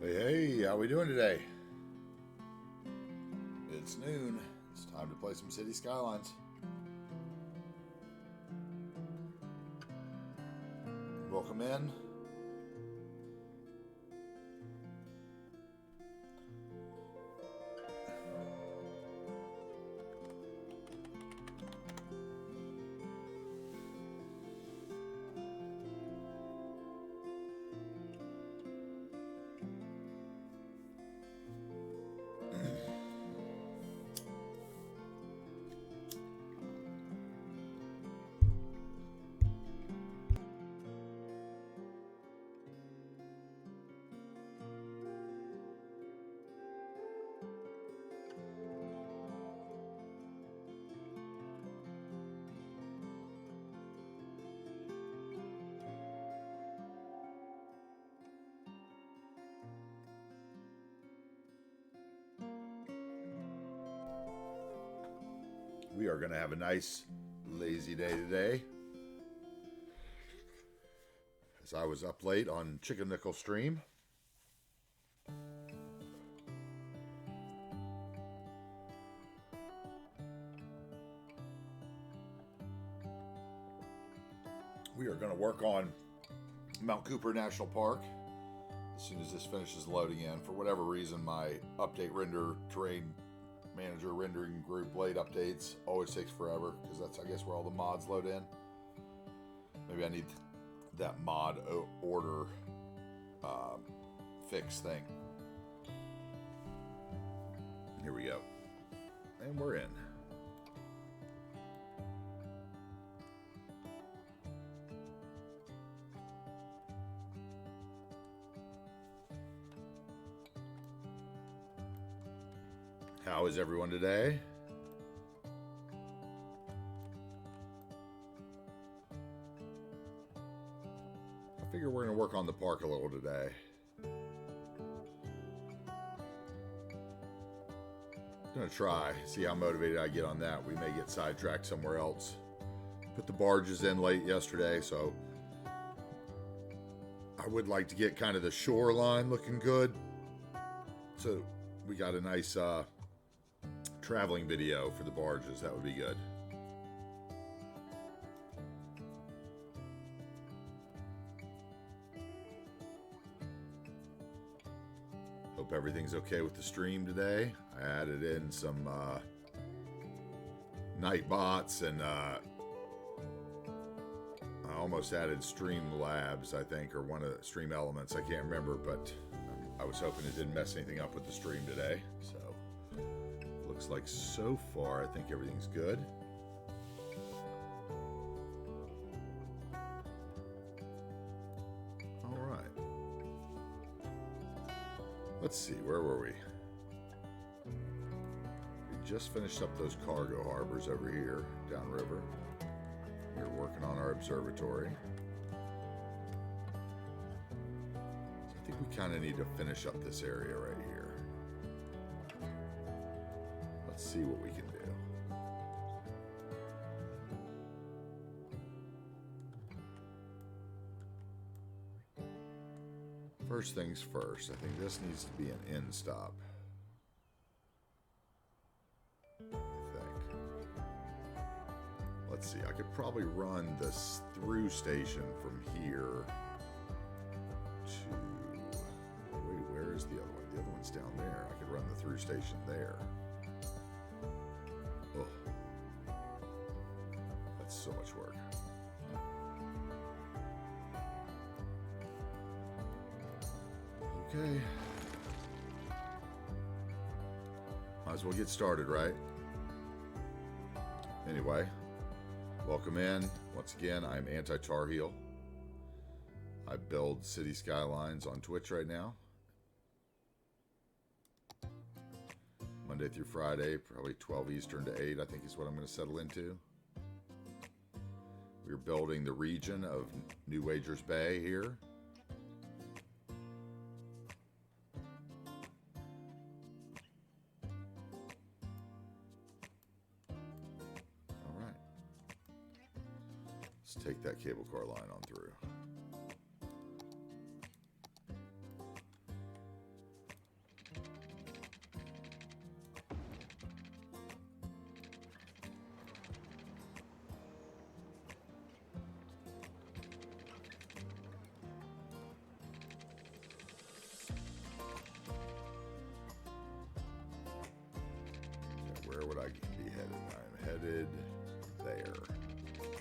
Hey, how we doing today? It's noon. It's time to play some City Skylines. Welcome in. We are going to have a nice, lazy day today. As I was up late on Chicken Nickel Stream. We are going to work on Mount Cooper National Park as soon as this finishes loading in. For whatever reason, my update render terrain manager rendering group blade updates always takes forever because that's, I guess, where all the mods load in. Maybe I need that mod order fix thing. Here we go. And we're in. How is everyone today? I figure we're going to work on the park a little today. I'm going to try, see how motivated I get on that. We may get sidetracked somewhere else. Put the barges in late yesterday, so I would like to get kind of the shoreline looking good. So we got a nice traveling video for the barges. That would be good. Hope everything's okay with the stream today. I added in some night bots and I almost added Stream Labs, I think, or one of the Stream Elements. I can't remember, but I was hoping it didn't mess anything up with the stream today. So looks like so far I think everything's good. All right. Let's see, where were we? We just finished up those cargo harbors over here, downriver. We're working on our observatory. So I think we kind of need to finish up this area right here. Let's see what we can do. First things first, I think this needs to be an end stop. I think. Let's see, I could probably run this through station from here to... Wait, where is the other one? The other one's down there. I could run the through station there. Oh, that's so much work. Okay. Might as well get started, right? Anyway, welcome in. Once again, I'm AntiTarheel. I build City Skylines on Twitch right now. Monday through Friday, probably 12 Eastern to 8, I think is what I'm going to settle into. We're building the region of New Wagers Bay here. All right. Let's take that cable car line on through.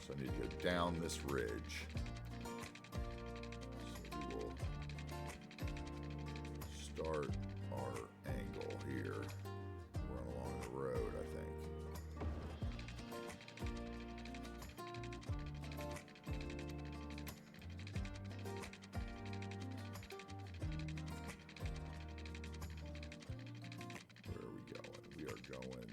So I need to go down this ridge. So we will start our angle here. Run along the road, I think. Where are we going? We are going...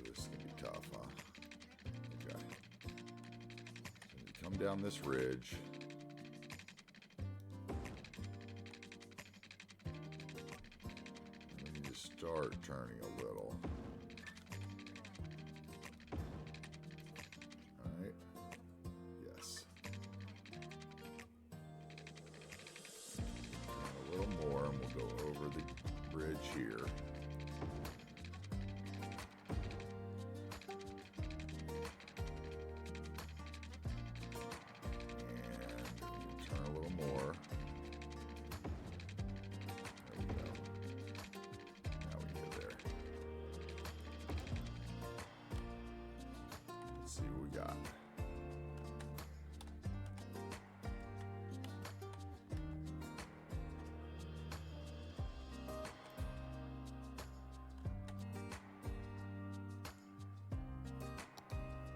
This is going to be tough, huh? Okay. So we come down this ridge. And we need to start turning a little. Alright. Yes. Turn a little more and we'll go over the bridge here. See what we got.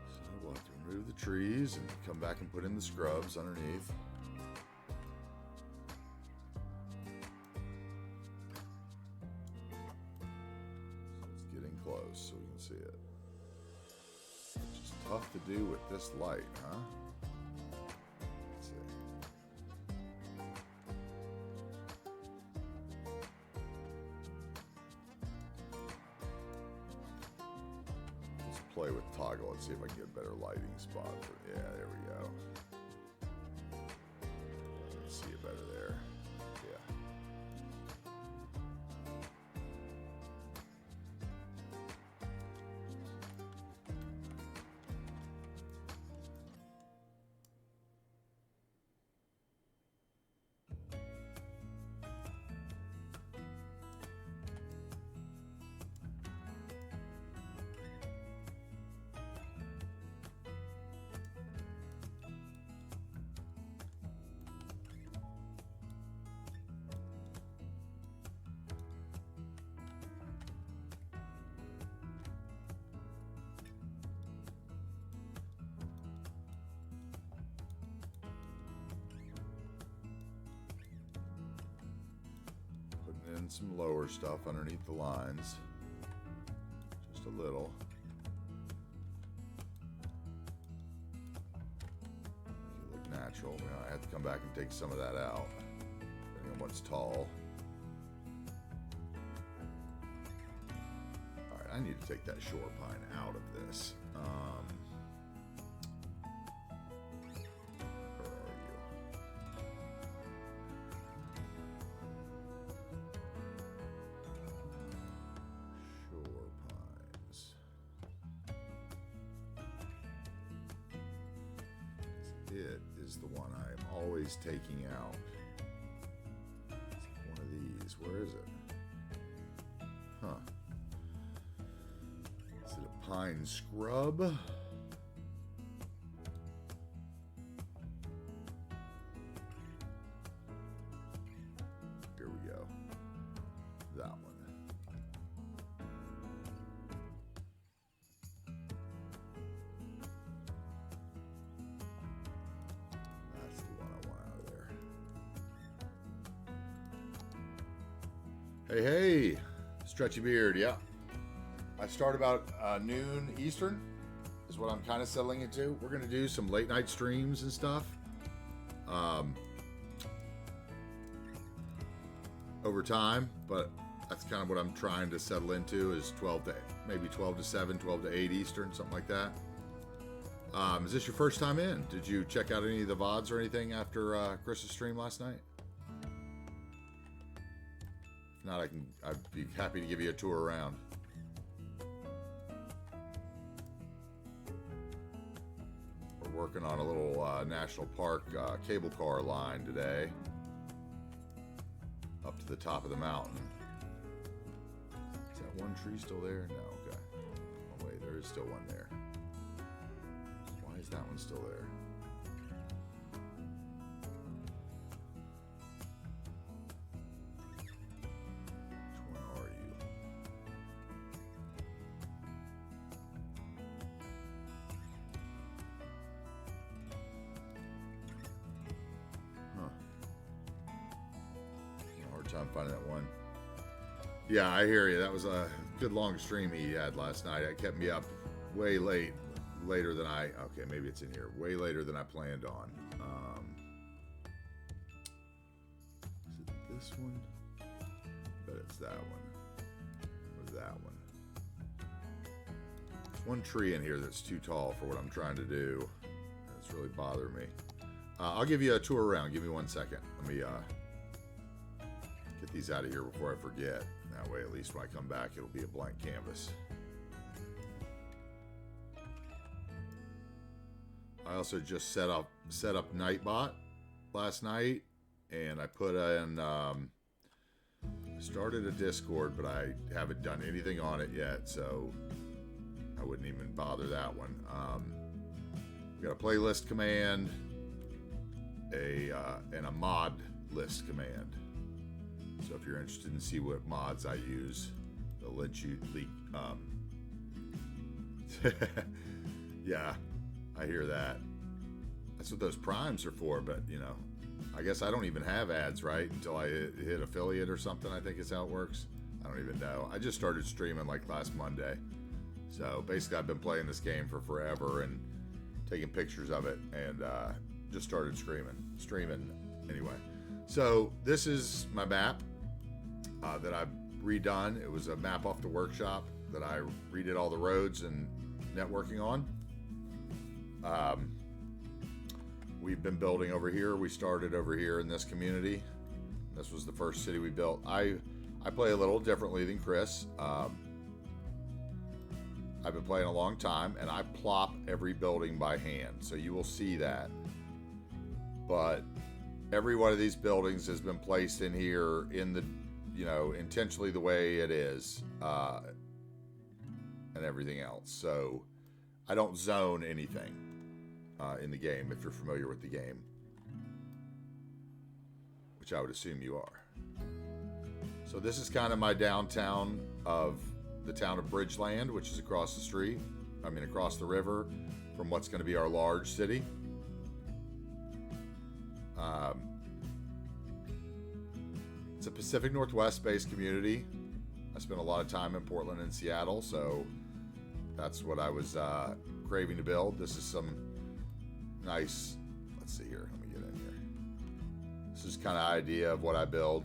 So we'll have to remove the trees and come back and put in the scrubs underneath. So it's getting close so we can see it. Tough to do with this light, huh? Let's see. Let's play with toggle and see if I can get a better lighting spot. Yeah, there we go. Let's see it better there. Yeah. In some lower stuff underneath the lines, just a little. Make it look natural. You know, I have to come back and take some of that out, depending on what's tall. All right, I need to take that shore pine out of this. It is the one I'm always taking out. It's one of these. Where is it? Huh. Is it a pine scrub? Here we go. That one. Hey, hey, stretchy beard, yeah. I start about noon Eastern is what I'm kind of settling into. We're going to do some late night streams and stuff. Over time, but that's kind of what I'm trying to settle into is 12 to 7, 12 to 8 Eastern, something like that. Is this your first time in? Did you check out any of the VODs or anything after Chris's stream last night? If not, I'd be happy to give you a tour around. We're working on a little national park cable car line today, up to the top of the mountain. Is that one tree still there? No, okay. Oh wait, there is still one there. Why is that one still there? Which one are you? Huh. Hard time finding that one. Yeah, I hear you. That was a good long stream he had last night. It kept me up way later than okay, maybe it's in here. Way later than I planned on. Is it this one? But it's that one. Or that one. There's one tree in here that's too tall for what I'm trying to do. That's really bothering me. I'll give you a tour around. Give me 1 second. Let me get these out of here before I forget. That way, at least when I come back, it'll be a blank canvas. I also just set up Nightbot last night, and I put in. I started a Discord, but I haven't done anything on it yet, so I wouldn't even bother that one. We got a playlist command, and a mod list command. So if you're interested in see what mods I use, they'll let you leak. Yeah, I hear that. That's what those primes are for, but you know, I guess I don't even have ads, right? Until I hit affiliate or something, I think is how it works. I don't even know. I just started streaming like last Monday. So basically I've been playing this game for forever and taking pictures of it, and just started streaming anyway. So this is my map that I've redone. It was a map off the workshop that I redid all the roads and networking on. We've been building over here. We started over here in this community. This was the first city we built. I play a little differently than Chris. I've been playing a long time, and I plop every building by hand, so you will see that. But every one of these buildings has been placed in here in the, you know, intentionally the way it is, and everything else. So I don't zone anything in the game, if you're familiar with the game, which I would assume you are. So this is kind of my downtown of the town of Bridgeland, which is across the street. I mean, across the river from what's going to be our large city. It's a Pacific Northwest based community. I spent a lot of time in Portland and Seattle, so that's what I was craving to build. This is some nice, let's see here, let me get in here. This is kind of idea of what I build.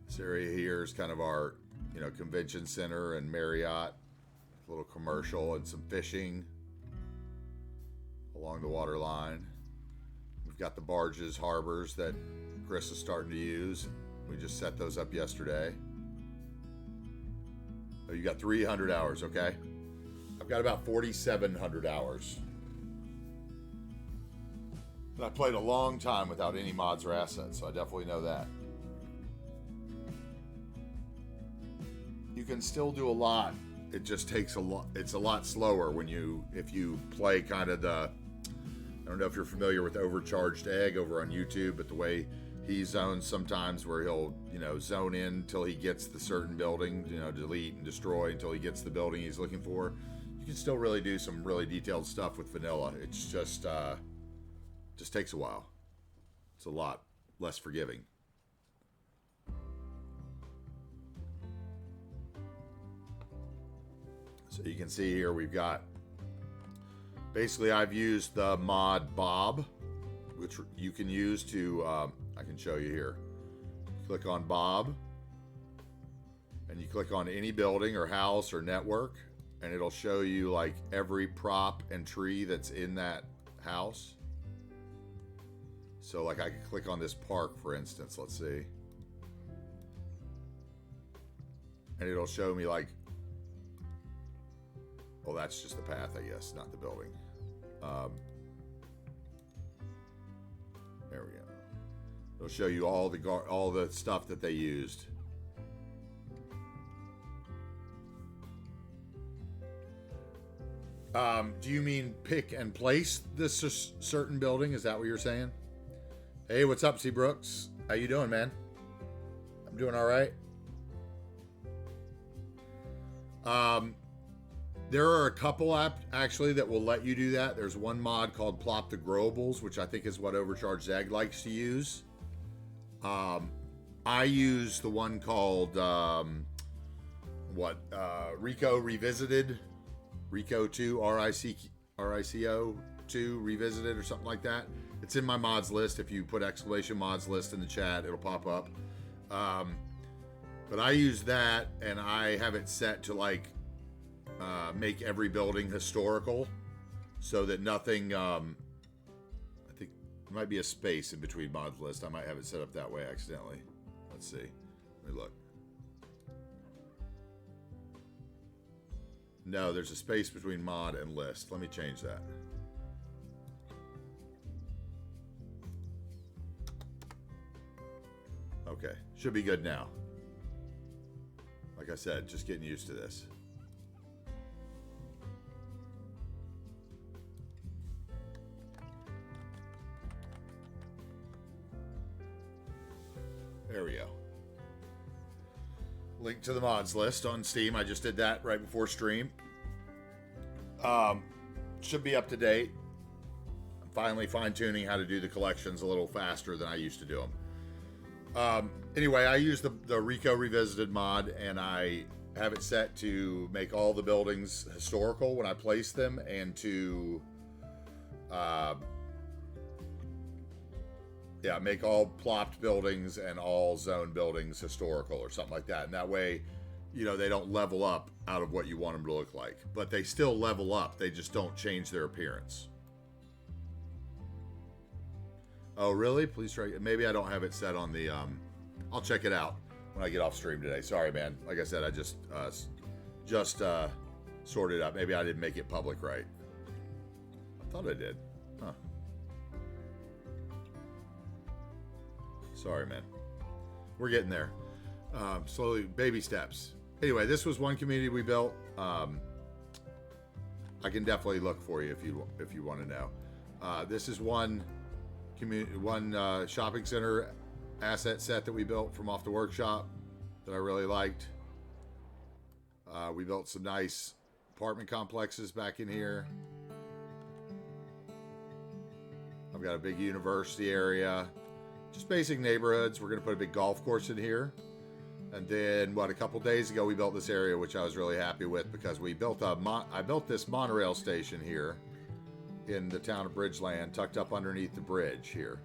This area here is kind of our, you know, convention center and Marriott, a little commercial and some fishing along the water line. We've got the barges, harbors that Chris is starting to use. We just set those up yesterday. Oh, you got 300 hours, okay? I've got about 4,700 hours. And I played a long time without any mods or assets, so I definitely know that. You can still do a lot. It just takes a lot. It's a lot slower if you play kind of the, I don't know if you're familiar with Overcharged Egg over on YouTube, but the way he zones sometimes, where he'll, you know, zone in until he gets the certain building, you know, delete and destroy until he gets the building he's looking for. You can still really do some really detailed stuff with vanilla. It's just takes a while. It's a lot less forgiving. So you can see here we've got, basically I've used the mod Bob, which you can use to, I can show you here. Click on Bob, and you click on any building or house or network, and it'll show you like every prop and tree that's in that house. So like I could click on this park, for instance, let's see. And it'll show me like Oh, that's just the path, I guess, not the building. There we go. It'll show you all the stuff that they used. Do you mean pick and place this certain building? Is that what you're saying? Hey, what's up, C. Brooks? How you doing, man? I'm doing all right. There are a couple actually that will let you do that. There's one mod called Plop the Growables, which I think is what Overcharged Egg likes to use. I use the one called Rico Revisited. Rico 2, RICO 2 Revisited or something like that. It's in my mods list. If you put exclamation mods list in the chat, it'll pop up. But I use that, and I have it set to like make every building historical, so that nothing. I think there might be a space in between mods list. I might have it set up that way accidentally. Let's see. Let me look. No, there's a space between mod and list. Let me change that. Okay, should be good now. Like I said, just getting used to this. There we go. Link to the mods list on Steam. I just did that right before stream. Should be up to date. I'm finally fine-tuning how to do the collections a little faster than I used to do them. Anyway, I use the Rico Revisited mod, and I have it set to make all the buildings historical when I place them, and to make all plopped buildings and all zone buildings historical or something like that. And that way, they don't level up out of what you want them to look like. But they still level up. They just don't change their appearance. Oh, really? Please try. Maybe I don't have it set on the... I'll check it out when I get off stream today. Sorry, man. Like I said, I just sorted it up. Maybe I didn't make it public right. I thought I did. Huh. Sorry, man. We're getting there. Slowly, baby steps. Anyway, this was one community we built. I can definitely look for you if you want to know. This is one shopping center asset set that we built from off the workshop that I really liked. We built some nice apartment complexes back in here. I've got a big university area. Just basic neighborhoods. We're going to put a big golf course in here. And then, a couple days ago, we built this area, which I was really happy with, because we built I built this monorail station here in the town of Bridgeland, tucked up underneath the bridge here.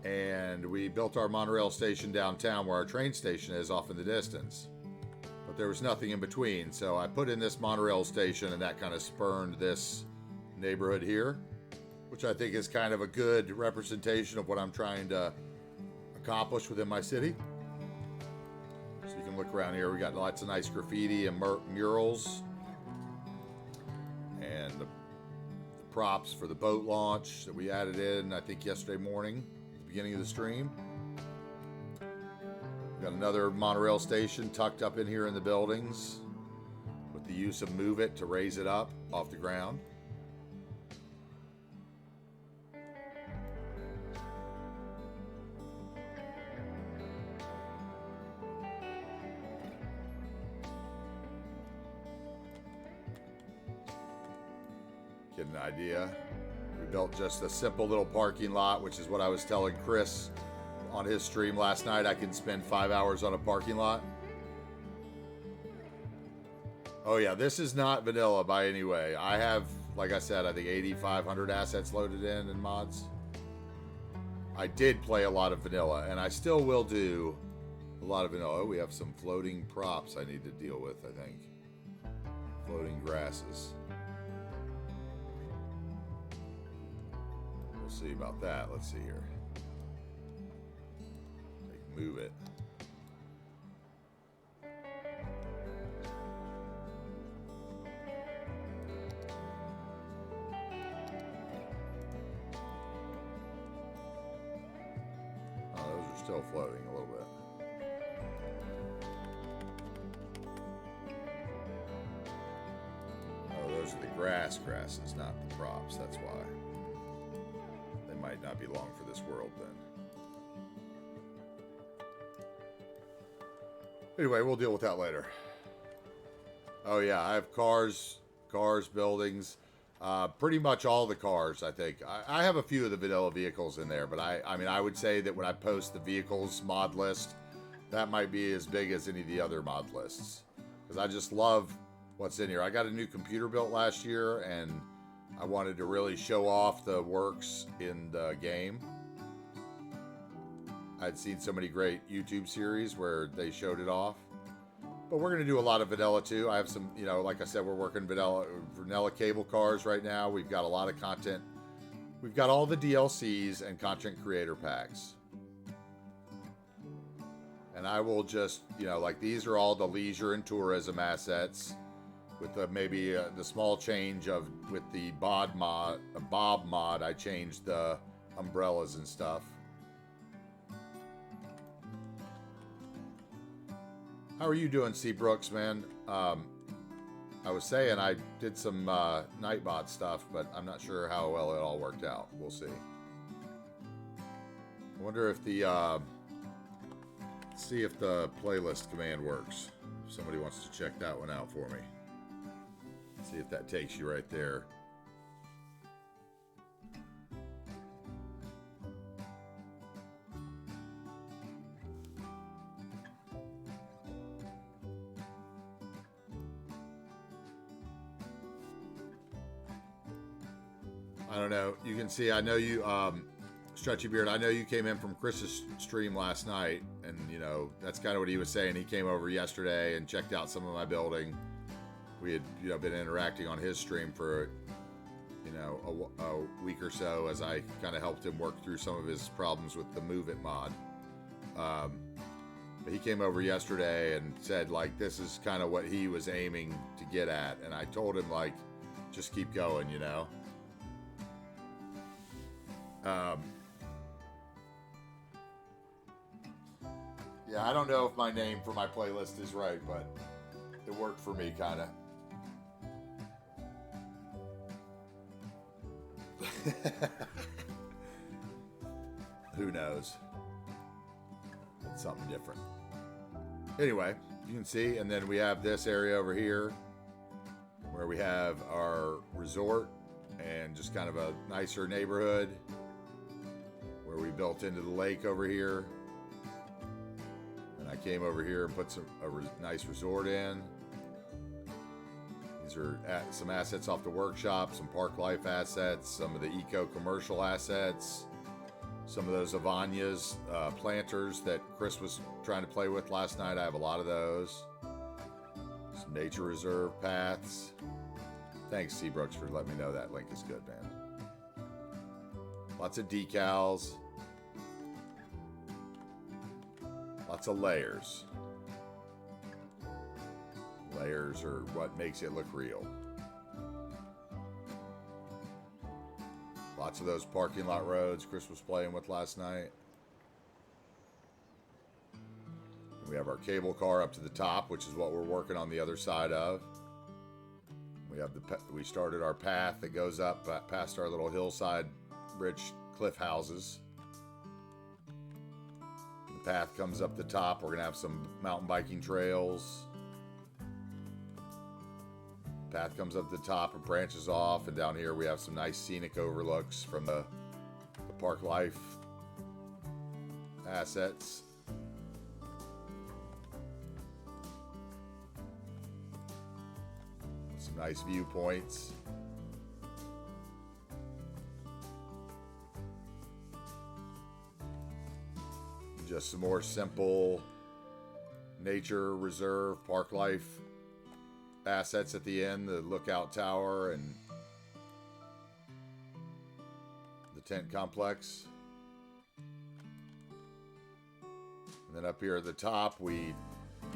And we built our monorail station downtown where our train station is off in the distance. But there was nothing in between, so I put in this monorail station, and that kind of spurned this neighborhood here, which I think is kind of a good representation of what I'm trying to accomplish within my city. So you can look around here. We got lots of nice graffiti and murals, and the props for the boat launch that we added in, I think, yesterday morning, at the beginning of the stream. We got another monorail station tucked up in here in the buildings with the use of Move It to raise it up off the ground. Get an idea. We built just a simple little parking lot, which is what I was telling Chris on his stream last night. I can spend 5 hours on a parking lot. Oh yeah, this is not vanilla by any way. I have, like I said, I think 8,500 assets loaded in mods. I did play a lot of vanilla, and I still will do a lot of vanilla. Oh, we have some floating props I need to deal with, I think. Floating grasses. We'll see about that. Let's see here. Move it. Still floating a little bit. Oh, those are the grasses, not the props. That's why. They might not be long for this world then. Anyway, we'll deal with that later. Oh yeah, I have cars, buildings, pretty much all the cars, I think. I have a few of the vanilla vehicles in there, but I mean, I would say that when I post the vehicles mod list, that might be as big as any of the other mod lists. Because I just love what's in here. I got a new computer built last year, and I wanted to really show off the works in the game. I'd seen so many great YouTube series where they showed it off. But we're going to do a lot of vanilla too. I have some, you know, like I said, we're working vanilla cable cars right now. We've got a lot of content. We've got all the DLCs and content creator packs. And I will just, you know, like these are all the leisure and tourism assets with the, maybe the small change of with the Bob mod, I changed the umbrellas and stuff. How are you doing, C. Brooks, man? I was saying I did some Nightbot stuff, but I'm not sure how well it all worked out. We'll see. I wonder if the see if the playlist command works. If somebody wants to check that one out for me. See if that takes you right there. I don't know. You can see, I know you, Stretchy Beard, I know you came in from Chris's stream last night, and, you know, that's kind of what he was saying. He came over yesterday and checked out some of my building. We had, you know, been interacting on his stream for, you know, a week or so as I kind of helped him work through some of his problems with the Move It mod. But he came over yesterday and said, like, this is kind of what he was aiming to get at. And I told him, like, just keep going, you know. Yeah, I don't know if my name for my playlist is right, but it worked for me, kind of. Who knows? It's something different. Anyway, you can see, and then we have this area over here where we have our resort and just kind of a nicer neighborhood where we built into the lake over here. And I came over here and put a nice resort in. These are some assets off the workshop, some park life assets, some of the eco-commercial assets, some of those Avanias planters that Chris was trying to play with last night. I have a lot of those. Some nature reserve paths. Thanks, Seabrooks, for letting me know that link is good, man. Lots of decals. Lots of layers. Layers are what makes it look real. Lots of those parking lot roads Chris was playing with last night. We have our cable car up to the top, which is what we're working on the other side of. We started our path that goes up past our little hillside rich cliff houses. The path comes up the top. We're going to have some mountain biking trails. Path comes up the top and branches off, and down here we have some nice scenic overlooks from the park life assets. Some nice viewpoints. Just some more simple nature reserve park life assets at the end, the lookout tower and the tent complex. And then up here at the top, we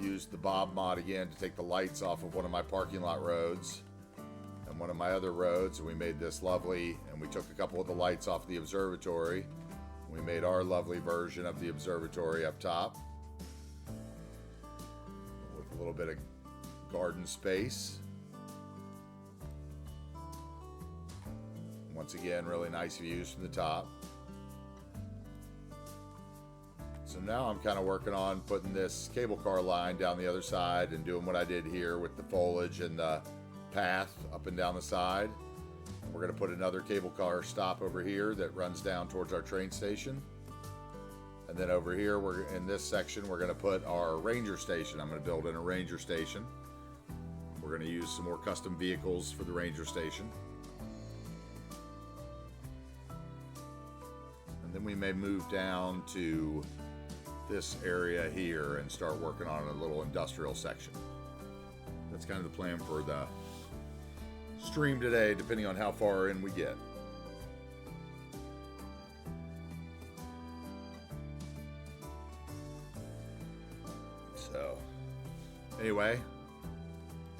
used the Bob mod again to take the lights off of one of my parking lot roads and one of my other roads, and we made this lovely, and we took a couple of the lights off the observatory. We made our lovely version of the observatory up top with a little bit of garden space. Once again, really nice views from the top. So now I'm kind of working on putting this cable car line down the other side and doing what I did here with the foliage and the path up and down the side. We're going to put another cable car stop over here that runs down towards our train station. And then over here, we're in this section, we're going to put our ranger station. I'm going to build in a ranger station. We're going to use some more custom vehicles for the ranger station. And then we may move down to this area here and start working on a little industrial section. That's kind of the plan for the stream today, depending on how far in we get. So anyway,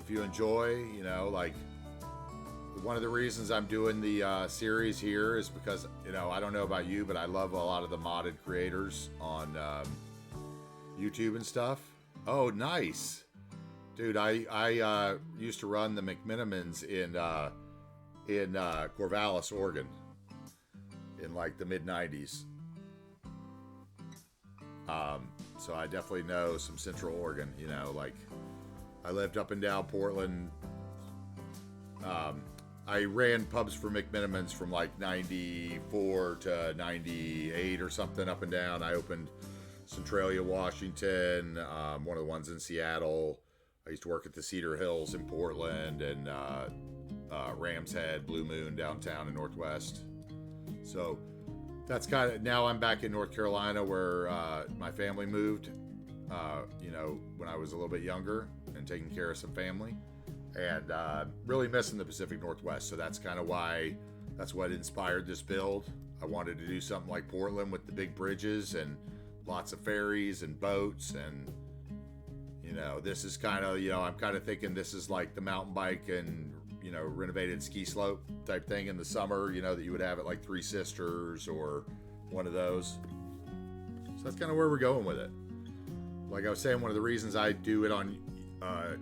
if you enjoy, you know, like, one of the reasons I'm doing the series here is because, you know, I don't know about you, but I love a lot of the modded creators on YouTube and stuff. Oh, nice. Dude, I used to run the McMinimans in Corvallis, Oregon in like the mid-90s. So I definitely know some Central Oregon, you know, like I lived up and down Portland. I ran pubs for McMinimans from like 94 to 98 or something up and down. I opened Centralia, Washington, one of the ones in Seattle. I used to work at the Cedar Hills in Portland and Rams Head, Blue Moon downtown in Northwest. So that's kind of, now I'm back in North Carolina where my family moved, you know, when I was a little bit younger and taking care of some family. And really missing the Pacific Northwest. So that's kind of why, that's what inspired this build. I wanted to do something like Portland with the big bridges and lots of ferries and boats. And, you know, this is kind of, you know, I'm kind of thinking this is like the mountain bike and, you know, renovated ski slope type thing in the summer, you know, that you would have at like Three Sisters or one of those. So that's kind of where we're going with it. Like I was saying, one of the reasons I do it on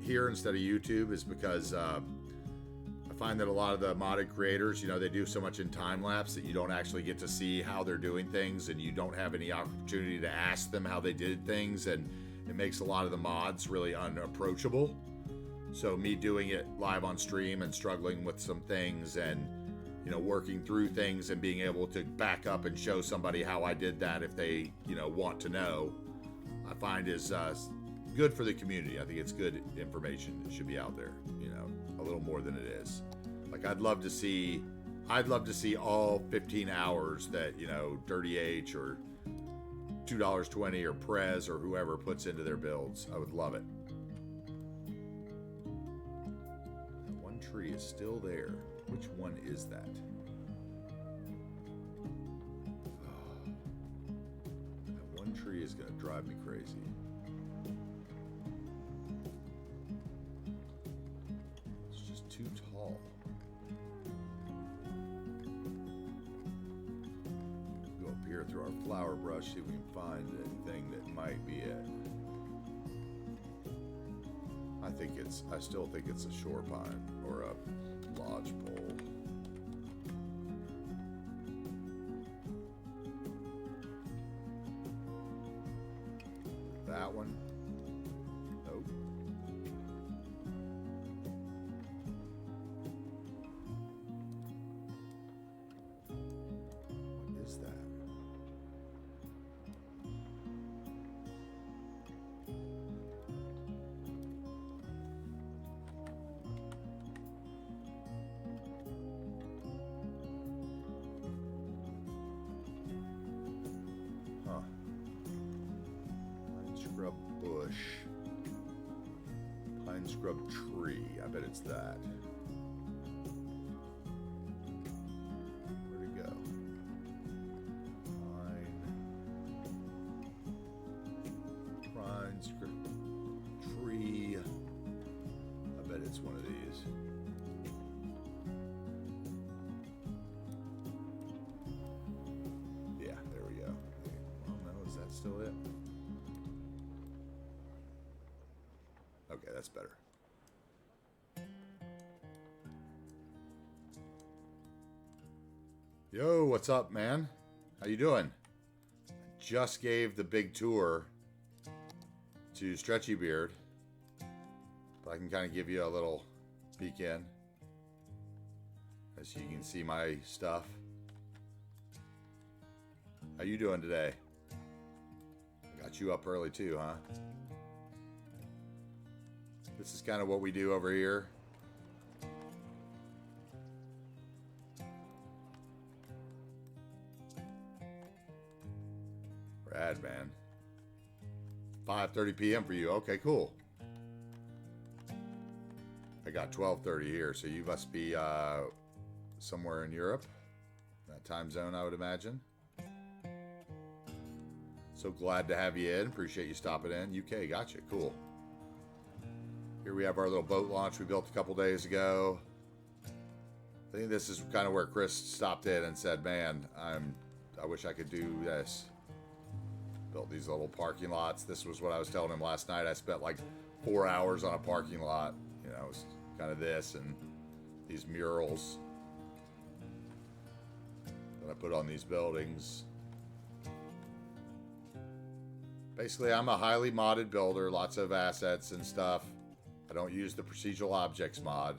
here instead of YouTube is because I find that a lot of the modded creators, you know, they do so much in time lapse that you don't actually get to see how they're doing things, and you don't have any opportunity to ask them how they did things, and it makes a lot of the mods really unapproachable. So me doing it live on stream and struggling with some things and, you know, working through things and being able to back up and show somebody how I did that if they, you know, want to know, I find is good for the community. I think it's good information. It should be out there, you know, a little more than it is. Like I'd love to see all 15 hours that, you know, Dirty H or $2.20 or Prez or whoever puts into their builds. I would love it. That one tree is still there. Which one is that? Oh, that one tree is going to drive me crazy. Too tall. Go up here through our flower brush, see if we can find anything that might be it. I still think it's a shore pine or a lodge pole. That one? Nope. What is that? Huh. Pine scrub bush. Pine scrub tree. I bet it's that. Where'd it go? Pine scrub tree. I bet it's one of these. Yeah, there we go. still it? Okay, that's better. Yo, what's up, man? How you doing? Just gave the big tour to Stretchy Beard, but I can kind of give you a little peek in, as you can see my stuff. How you doing today? I got you up early too, huh? This is kind of what we do over here. Rad, man. 5:30 p.m. for you. Okay, cool. I got 12:30 here, so you must be somewhere in Europe. That time zone, I would imagine. So glad to have you in. Appreciate you stopping in. UK, gotcha. Cool. Here we have our little boat launch we built a couple days ago. I think this is kind of where Chris stopped in and said, man, I wish I could do this. Built these little parking lots. This was what I was telling him last night. I spent like 4 hours on a parking lot. You know, it was kind of this and these murals that I put on these buildings. Basically, I'm a highly modded builder, lots of assets and stuff. I don't use the procedural objects mod.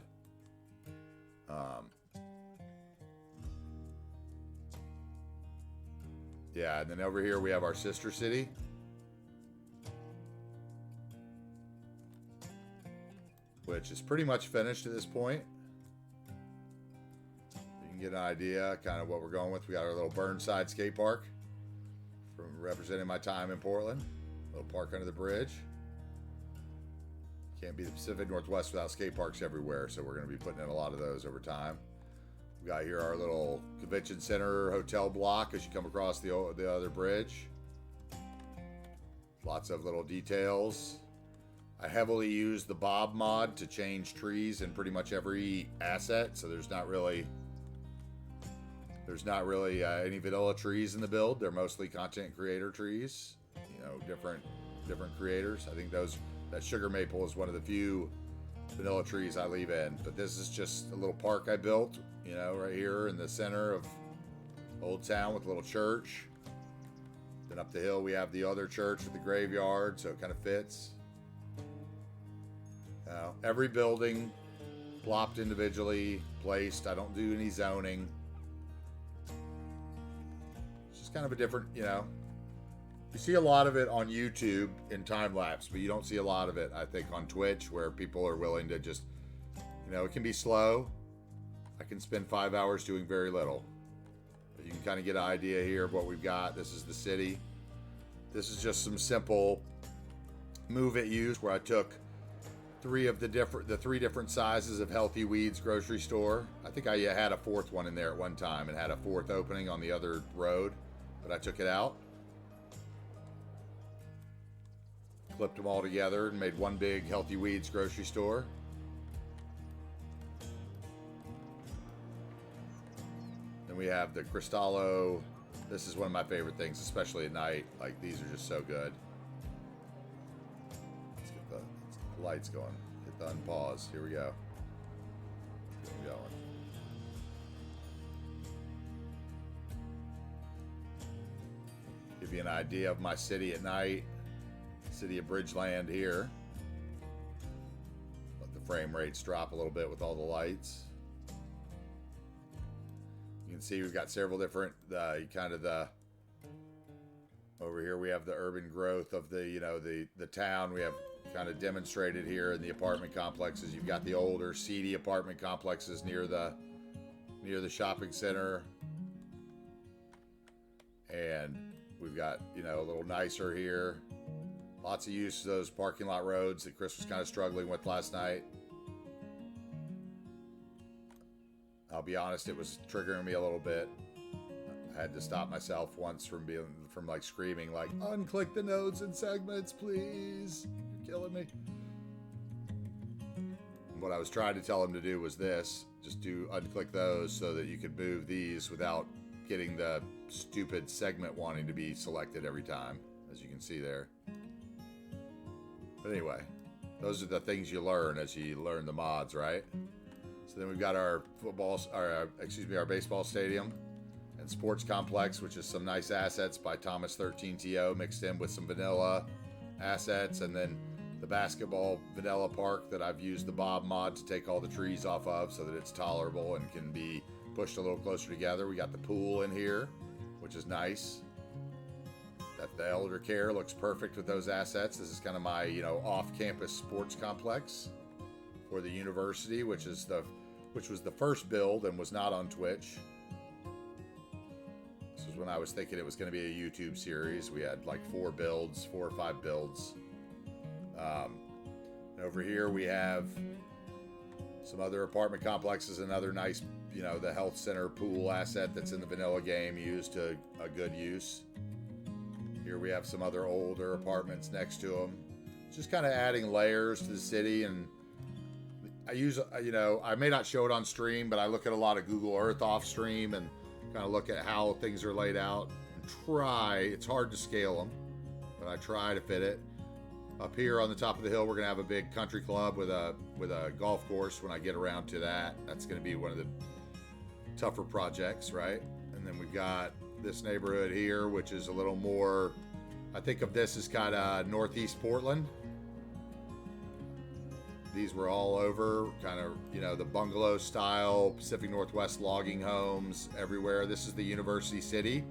Yeah, and then over here we have our sister city. Which is pretty much finished at this point. You can get an idea kind of what we're going with. We got our little Burnside skate park from representing my time in Portland. Little park under the bridge. Can't be the Pacific Northwest without skate parks everywhere, so we're going to be putting in a lot of those over time. We got here our little convention center hotel block as you come across the other bridge. Lots of little details. I heavily use the Bob mod to change trees in pretty much every asset, so there's not really any vanilla trees in the build. They're mostly content creator trees, you know, different creators. I think that sugar maple is one of the few vanilla trees I leave in, but this is just a little park I built, you know, right here in the center of Old Town with a little church. Then up the hill we have the other church with the graveyard, so it kind of fits. Every building plopped individually, placed. I don't do any zoning. It's just kind of a different, you know. You see a lot of it on YouTube in time lapse, but you don't see a lot of it, I think, on Twitch, where people are willing to just, you know, it can be slow. I can spend 5 hours doing very little. But you can kind of get an idea here of what we've got. This is the city. This is just some simple move it use where I took the three different sizes of Healthy Weeds grocery store. I think I had a fourth one in there at one time and had a fourth opening on the other road, but I took it out. Clipped them all together and made one big Healthy Weeds grocery store. Then we have the Cristallo. This is one of my favorite things, especially at night. Like, these are just so good. Let's get the lights going. Hit the unpause. Here we go. Get them going. Give you an idea of my city at night. City of Bridgeland here. Let the frame rates drop a little bit with all the lights. You can see we've got several different over here we have the urban growth of the town. We have kind of demonstrated here in the apartment complexes. You've got the older seedy apartment complexes near the shopping center, and we've got, you know, a little nicer here. Lots of use of those parking lot roads that Chris was kind of struggling with last night. I'll be honest, it was triggering me a little bit. I had to stop myself once from like screaming, like, unclick the nodes and segments, please. You're killing me. And what I was trying to tell him to do was this. Just unclick those so that you could move these without getting the stupid segment wanting to be selected every time. as you can see there. But anyway, those are the things you learn as you learn the mods, right? So then we've got our our baseball stadium and sports complex, which is some nice assets by Thomas 13TO mixed in with some vanilla assets, and then the basketball vanilla park that I've used the Bob mod to take all the trees off of so that it's tolerable and can be pushed a little closer together. We got the pool in here, which is nice. That the elder care looks perfect with those assets. This is kind of my, off-campus sports complex for the university, which was the first build and was not on Twitch. This was when I was thinking it was going to be a YouTube series. We had like 4 or 5 builds. And over here we have some other apartment complexes, another nice, the health center pool asset that's in the vanilla game used to a good use. Here we have some other older apartments next to them. Just kind of adding layers to the city. And I use, I may not show it on stream, but I look at a lot of Google Earth off stream and kind of look at how things are laid out and it's hard to scale them, but I try to fit it. Up here on the top of the hill, we're going to have a big country club with a golf course when I get around to that. That's going to be one of the tougher projects, right? And then we've got this neighborhood here, which is a little more, I think of this as kind of northeast Portland. These were all over, kind of, the bungalow style, Pacific Northwest logging homes everywhere. This is the University City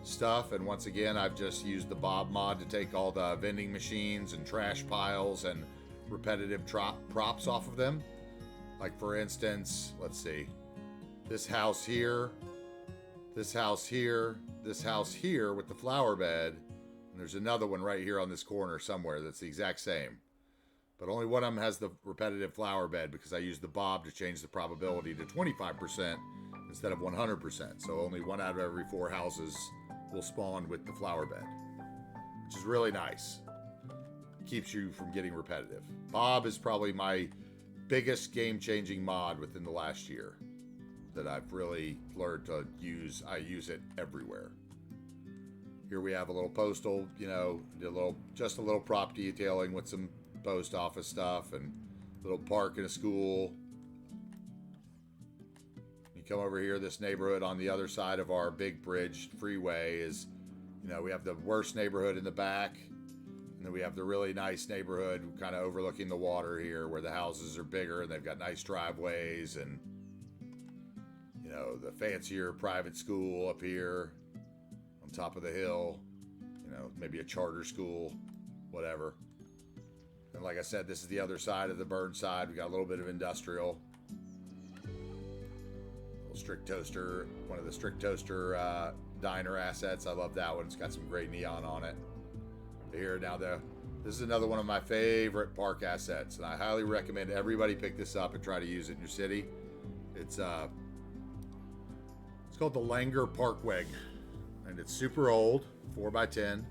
stuff, and once again I've just used the Bob mod to take all the vending machines and trash piles and repetitive props off of them. Like for instance, let's see, this house here, this house here, this house here with the flower bed, and there's another one right here on this corner somewhere that's the exact same, but only one of them has the repetitive flower bed because I used the Bob to change the probability to 25% instead of 100%. So only 1 out of every 4 houses will spawn with the flower bed, which is really nice. Keeps you from getting repetitive. Bob is probably my biggest game-changing mod within the last year that I've really learned to use. I use it everywhere. Here we have a little postal, just a little prop detailing with some post office stuff and a little park and a school. Come over here, this neighborhood on the other side of our big bridge freeway is, we have the worst neighborhood in the back, and then we have the really nice neighborhood kind of overlooking the water here where the houses are bigger and they've got nice driveways and, the fancier private school up here on top of the hill, maybe a charter school, whatever. And like I said, this is the other side of the Burnside. We got a little bit of industrial. Strict Toaster, one of the Strict Toaster diner assets. I love that one. It's got some great neon on it. Here now, this is another one of my favorite park assets, and I highly recommend everybody pick this up and try to use it in your city. It's called the Langer Parkweg, and it's super old, 4x10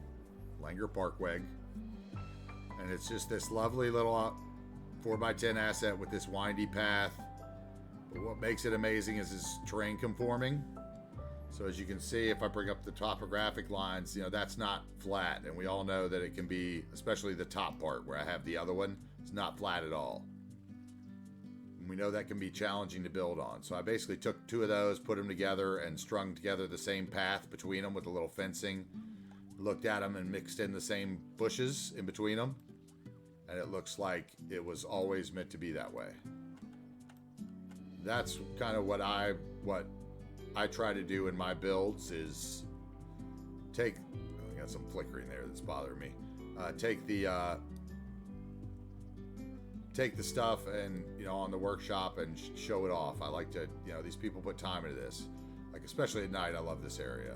Langer Parkweg, and it's just this lovely little 4x10 asset with this windy path. But what makes it amazing is it's terrain conforming. So as you can see, if I bring up the topographic lines, that's not flat. And we all know that it can be, especially the top part where I have the other one, it's not flat at all. And we know that can be challenging to build on. So I basically took 2 of those, put them together, and strung together the same path between them with a little fencing. Looked at them and mixed in the same bushes in between them. And it looks like it was always meant to be that way. That's kind of what I try to do in my builds is I got some flickering there that's bothering me. Take the stuff and on the workshop and show it off. I like to these people put time into this, like especially at night. I love this area.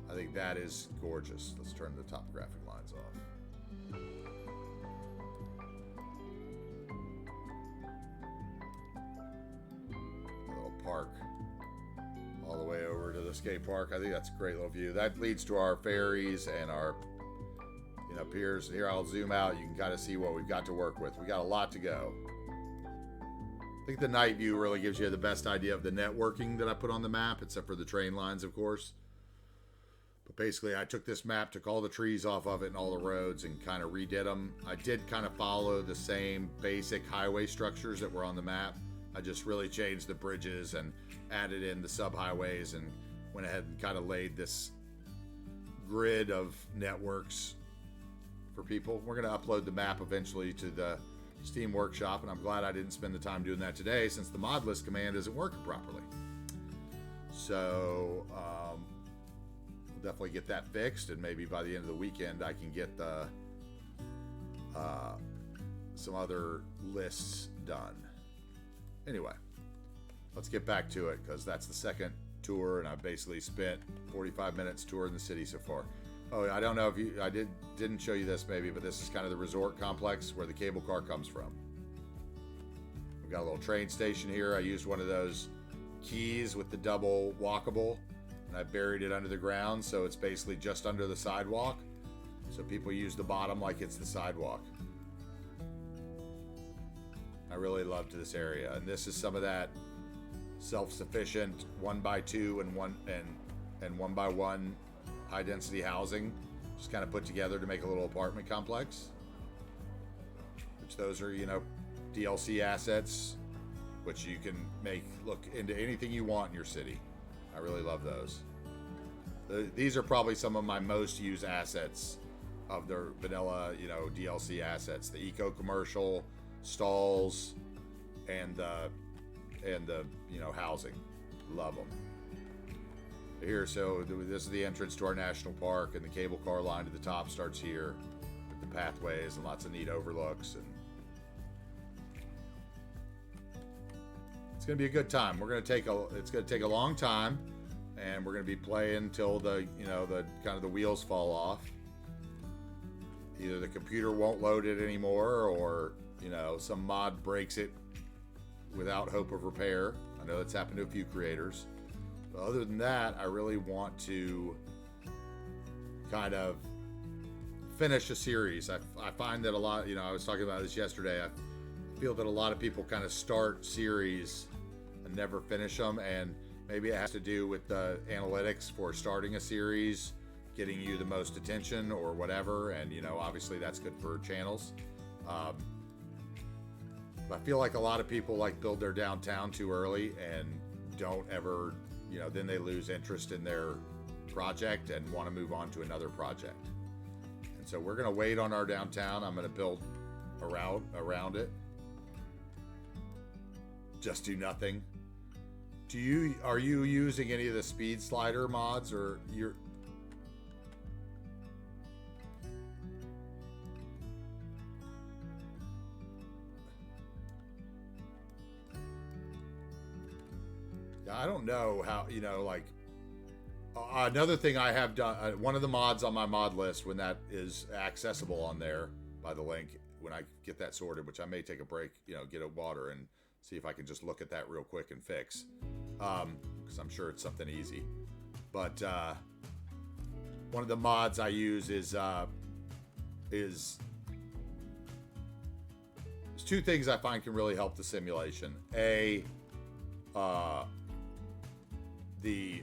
I think that is gorgeous. Let's turn the topographic lines off. Park all the way over to the skate park. I think that's a great little view. That leads to our ferries and our piers. Here I'll zoom out. You can kind of see what we've got to work with. We got a lot to go. I think the night view really gives you the best idea of the networking that I put on the map, except for the train lines, of course. But basically, I took this map, took all the trees off of it and all the roads, and kind of redid them. I did kind of follow the same basic highway structures that were on the map. I just really changed the bridges and added in the sub-highways and went ahead and kind of laid this grid of networks for people. We're going to upload the map eventually to the Steam Workshop, and I'm glad I didn't spend the time doing that today since the mod list command isn't working properly. So we'll definitely get that fixed, and maybe by the end of the weekend I can get the some other lists done. Anyway, let's get back to it, because that's the second tour, and I've basically spent 45 minutes touring the city so far. Oh, I don't know if I didn't show you this maybe, but this is kind of the resort complex where the cable car comes from. We've got a little train station here. I used one of those keys with the double walkable, and I buried it under the ground, so it's basically just under the sidewalk. So people use the bottom like it's the sidewalk. I really loved this area, and this is some of that self-sufficient 1x2 and 1x1 high-density housing, just kind of put together to make a little apartment complex. Which those are, DLC assets, which you can make look into anything you want in your city. I really love those. These are probably some of my most used assets of their vanilla, DLC assets. The eco-commercial, stalls, and the housing. Love them. Here, so this is the entrance to our national park, and the cable car line to the top starts here with the pathways and lots of neat overlooks, and it's gonna be a good time. It's gonna take a long time, and we're gonna be playing till the the wheels fall off. Either the computer won't load it anymore, or some mod breaks it without hope of repair. I know that's happened to a few creators. But other than that, I really want to kind of finish a series. I find that a lot, I was talking about this yesterday, I feel that a lot of people kind of start series and never finish them, and maybe it has to do with the analytics for starting a series, getting you the most attention or whatever, and obviously that's good for channels. But I feel like a lot of people build their downtown too early and don't ever, then they lose interest in their project and want to move on to another project. And so we're going to wait on our downtown. I'm going to build around it. Just do nothing. Are you using any of the speed slider mods, or you're? I don't know how, another thing I have done, one of the mods on my mod list, when that is accessible on there by the link, when I get that sorted, which I may take a break, get a water and see if I can just look at that real quick and fix, because I'm sure it's something easy. But one of the mods I use is there's two things I find can really help the simulation. The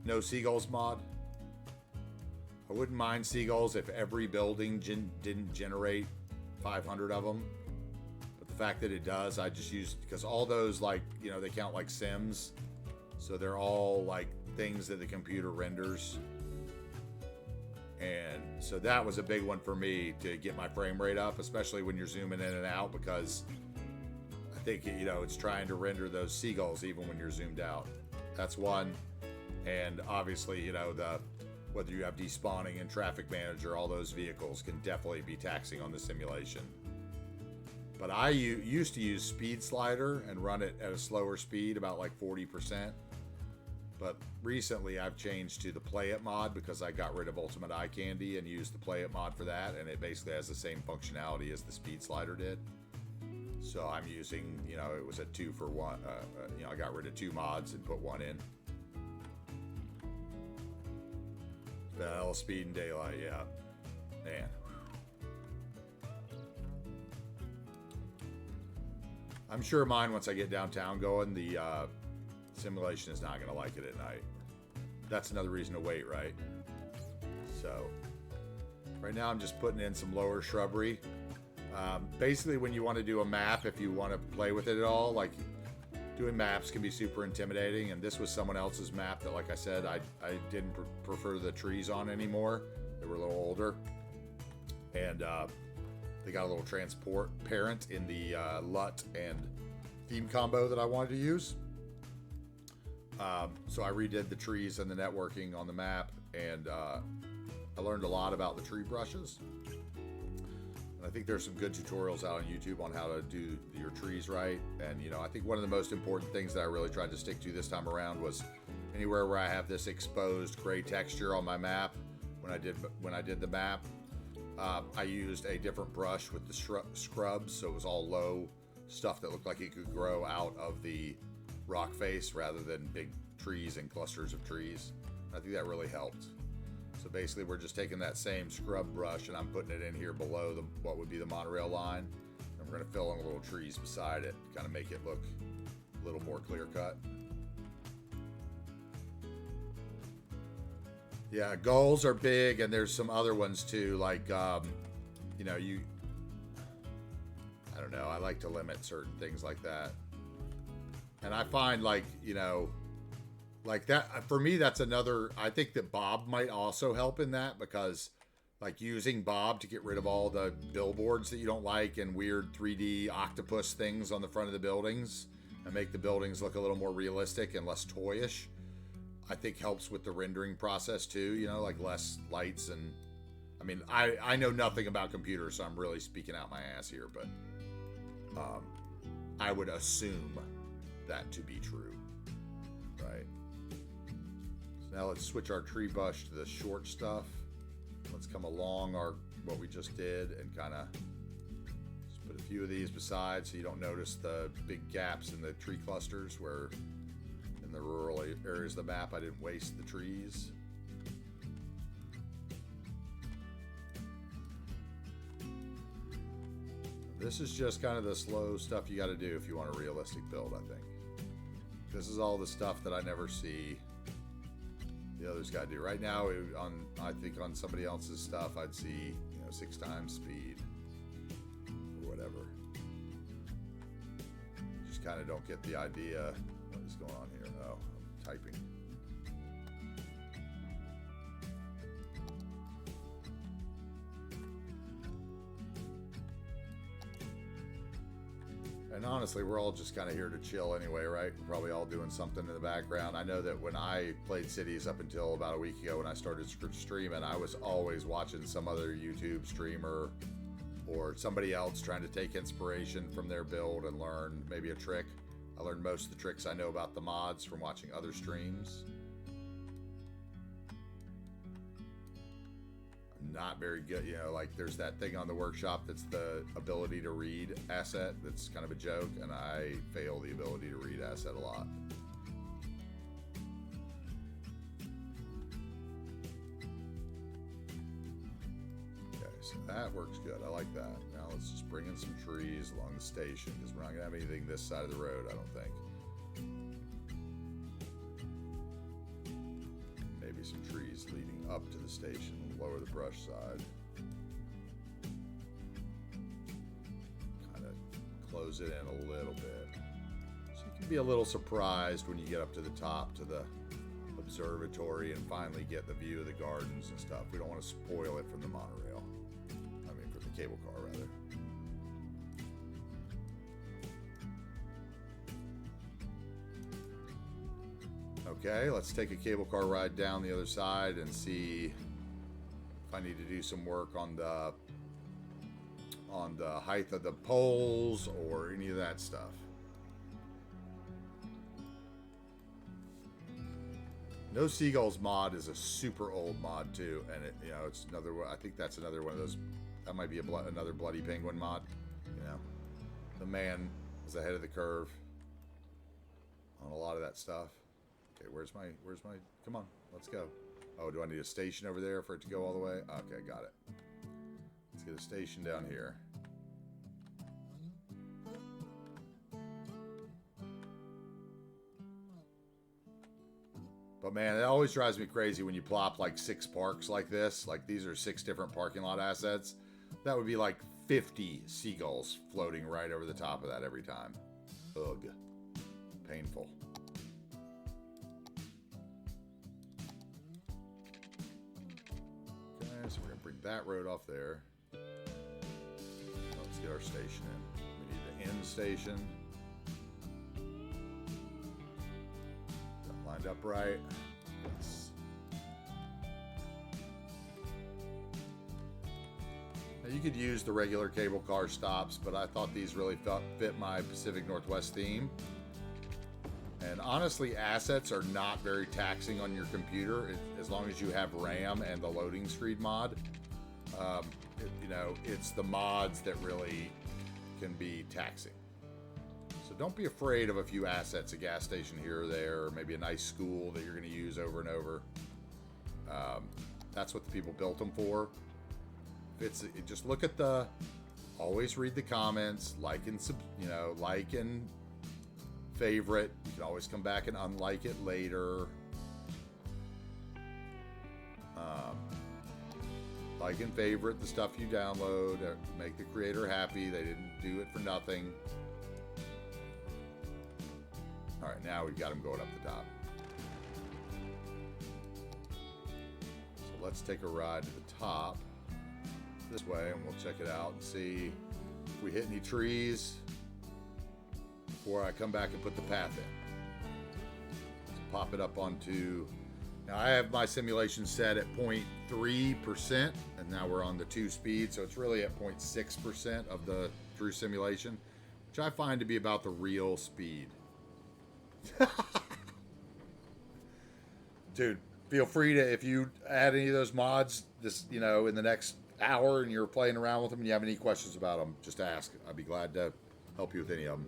no seagulls mod. I wouldn't mind seagulls if every building didn't generate 500 of them, but the fact that it does, I just use, because all those they count like sims, so they're all things that the computer renders, and so that was a big one for me to get my frame rate up, especially when you're zooming in and out, because I think it's trying to render those seagulls even when you're zoomed out. That's one. And obviously, whether you have despawning and traffic manager, all those vehicles can definitely be taxing on the simulation. But I used to use speed slider and run it at a slower speed, about 40%. But recently I've changed to the play it mod, because I got rid of Ultimate Eye Candy and used the play it mod for that, and it basically has the same functionality as the speed slider did. So I'm using, it was a 2 for 1. I got rid of 2 mods and put 1 in. Bell, speed, and daylight, yeah. Man. I'm sure mine, once I get downtown going, the simulation is not going to like it at night. that's another reason to wait, right? So right now I'm just putting in some lower shrubbery. Basically, when you want to do a map, if you want to play with it at all, like doing maps can be super intimidating. And this was someone else's map that, like I said, I didn't prefer the trees on anymore. They were a little older. And they got a little transparent in the LUT and theme combo that I wanted to use. So I redid the trees and the networking on the map, and I learned a lot about the tree brushes. And I think there's some good tutorials out on YouTube on how to do your trees right. And I think one of the most important things that I really tried to stick to this time around was anywhere where I have this exposed gray texture on my map. When I did the map, I used a different brush with the scrubs, so it was all low stuff that looked like it could grow out of the rock face rather than big trees and clusters of trees. I think that really helped. So basically we're just taking that same scrub brush and I'm putting it in here below what would be the monorail line, and we're going to fill in little trees beside it, kind of make it look a little more clear cut. Yeah, gulls are big, and there's some other ones too, like I don't know, I like to limit certain things like that. And I find like that, for me, that's another, I think that Bob might also help in that, because like using Bob to get rid of all the billboards that you don't like and weird 3D octopus things on the front of the buildings and make the buildings look a little more realistic and less toyish, I think helps with the rendering process too, like less lights. And I mean, I know nothing about computers, so I'm really speaking out my ass here, but I would assume that to be true, right? So now let's switch our tree brush to the short stuff. Let's come along what we just did and kind of just put a few of these beside so you don't notice the big gaps in the tree clusters where in the rural areas of the map I didn't waste the trees. This is just kind of the slow stuff you got to do if you want a realistic build, I think. This is all the stuff that I never see the others got to do. Right now, I think on somebody else's stuff, I'd see 6 times speed or whatever. Just kind of don't get the idea what is going on here. Oh, I'm typing. And honestly, we're all just kind of here to chill anyway, right? We're probably all doing something in the background. I know that when I played Cities up until about a week ago when I started streaming, I was always watching some other YouTube streamer or somebody else trying to take inspiration from their build and learn maybe a trick. I learned most of the tricks I know about the mods from watching other streams. Not very good, like there's that thing on the workshop that's the ability to read asset that's kind of a joke, and I fail the ability to read asset a lot. Okay, so that works good. I like that. Now let's just bring in some trees along the station, because we're not gonna have anything this side of the road, I don't think. Maybe some trees leading up to the station. Lower the brush side. Kind of close it in a little bit. So you can be a little surprised when you get up to the top to the observatory and finally get the view of the gardens and stuff. We don't want to spoil it from the monorail. I mean, from the cable car, rather. Okay, let's take a cable car ride down the other side and see if I need to do some work on the height of the poles or any of that stuff. No Seagulls mod is a super old mod too, and it's another one. I think that's another one of those. That might be another Bloody Penguin mod. The man was ahead of the curve on a lot of that stuff. Okay, where's my? Come on, let's go. Oh, do I need a station over there for it to go all the way? Okay, got it. Let's get a station down here. But man, it always drives me crazy when you plop like 6 parks like this. Like these are 6 different parking lot assets. That would be like 50 seagulls floating right over the top of that every time. Ugh. Painful. Okay, so we're gonna bring that road off there. Let's get our station in. We need the end station. Got lined up right. Yes. Now you could use the regular cable car stops, but I thought these really fit my Pacific Northwest theme. And honestly, assets are not very taxing on your computer as long as you have RAM and the loading screen mod. You know, it's the mods that really can be taxing. So don't be afraid of a few assets, a gas station here or there, or maybe a nice school that you're going to use over and over. That's what the people built them for. Just look at always read the comments, like and favorite. You can always come back and unlike it later. Like and favorite the stuff you download. Make the creator happy. They didn't do it for nothing. All right, now we've got them going up the top. So let's take a ride to the top this way, and we'll check it out and see if we hit any trees before I come back and put the path in. Let's pop it up onto. Now I have my simulation set at 0.3%, and now we're on the 2 speed, so it's really at 0.6% of the true simulation, which I find to be about the real speed. Dude, feel free to, if you add any of those mods this, in the next hour and you're playing around with them and you have any questions about them, just ask. I'd be glad to help you with any of them.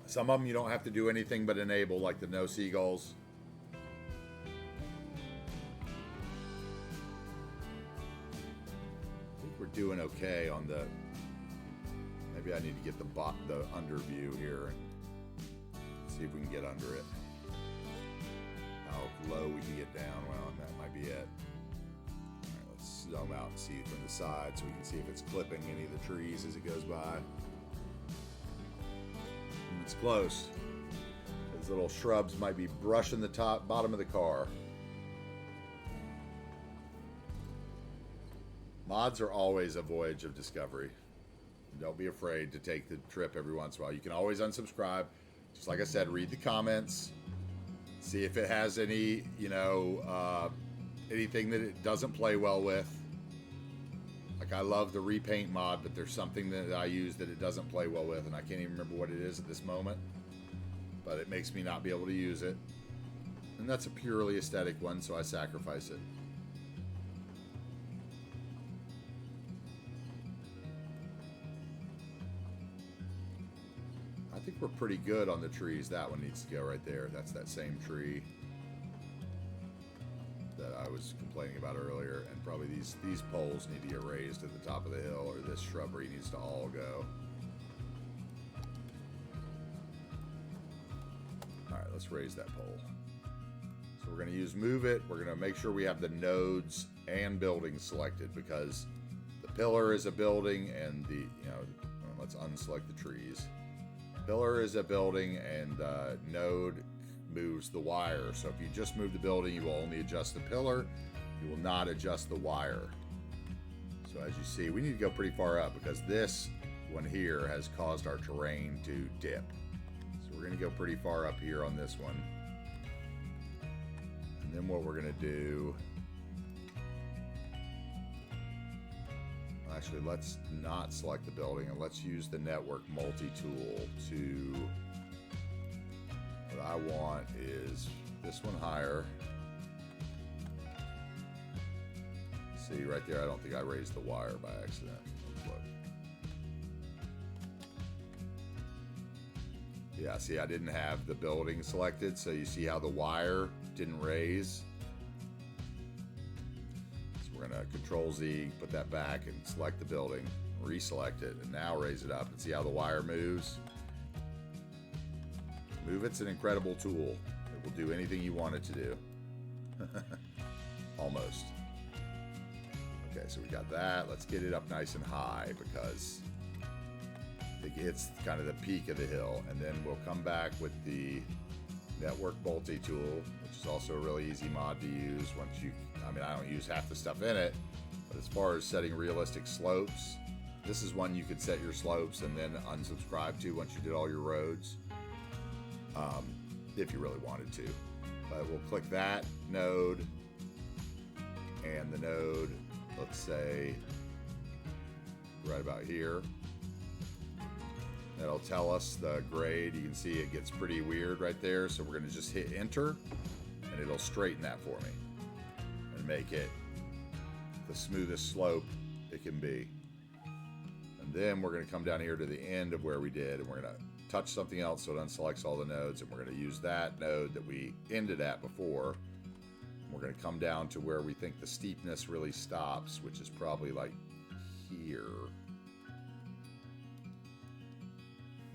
Some of them you don't have to do anything but enable, like the no seagulls. I think we're doing okay on the. Maybe I need to get the under view here and see if we can get under it. How low we can get down. Well, that might be it. All right, let's zoom out and see from the side so we can see if it's clipping any of the trees as it goes by. It's close. Those little shrubs might be brushing the bottom of the car. Mods are always a voyage of discovery. Don't be afraid to take the trip every once in a while. You can always unsubscribe. Just like I said, read the comments. See if it has any, anything that it doesn't play well with. Like I love the repaint mod, but there's something that I use that it doesn't play well with, and I can't even remember what it is at this moment. But it makes me not be able to use it. And that's a purely aesthetic one, so I sacrifice it. I think we're pretty good on the trees. That one needs to go right there. That's that same tree that I was complaining about earlier, and probably these poles need to get raised at the top of the hill, or this shrubbery needs to all go. All right, let's raise that pole. So we're going to use move it. We're going to make sure we have the nodes and buildings selected, because the pillar is a building, and let's unselect the trees. Pillar is a building, and node moves the wire. So if you just move the building, you will only adjust the pillar. You will not adjust the wire. So as you see, we need to go pretty far up, because this one here has caused our terrain to dip. So we're going to go pretty far up here on this one. And then what we're going to do, actually, let's not select the building, and let's use the network multi-tool to, what I want is this one higher. See right there, I don't think I raised the wire by accident. Look. Yeah, see, I didn't have the building selected, so you see how the wire didn't raise. So we're gonna Control Z, put that back, and select the building, reselect it, and now raise it up, and see how the wire moves. Move It's an incredible tool. It will do anything you want it to do. Almost. Okay, so we got that. Let's get it up nice and high because it hits kind of the peak of the hill. And then we'll come back with the network multi-tool, which is also a really easy mod to use once you, I mean, I don't use half the stuff in it, but as far as setting realistic slopes, this is one you could set your slopes and then unsubscribe to once you did all your roads, if you really wanted to. But we'll click that node and the node, let's say right about here. That'll tell us the grade. You can see it gets pretty weird right there. So we're gonna just hit enter and it'll straighten that for me and make it the smoothest slope it can be. And then we're gonna come down here to the end of where we did and we're gonna touch something else so it unselects all the nodes, and we're gonna use that node that we ended at before. And we're gonna come down to where we think the steepness really stops, which is probably like here.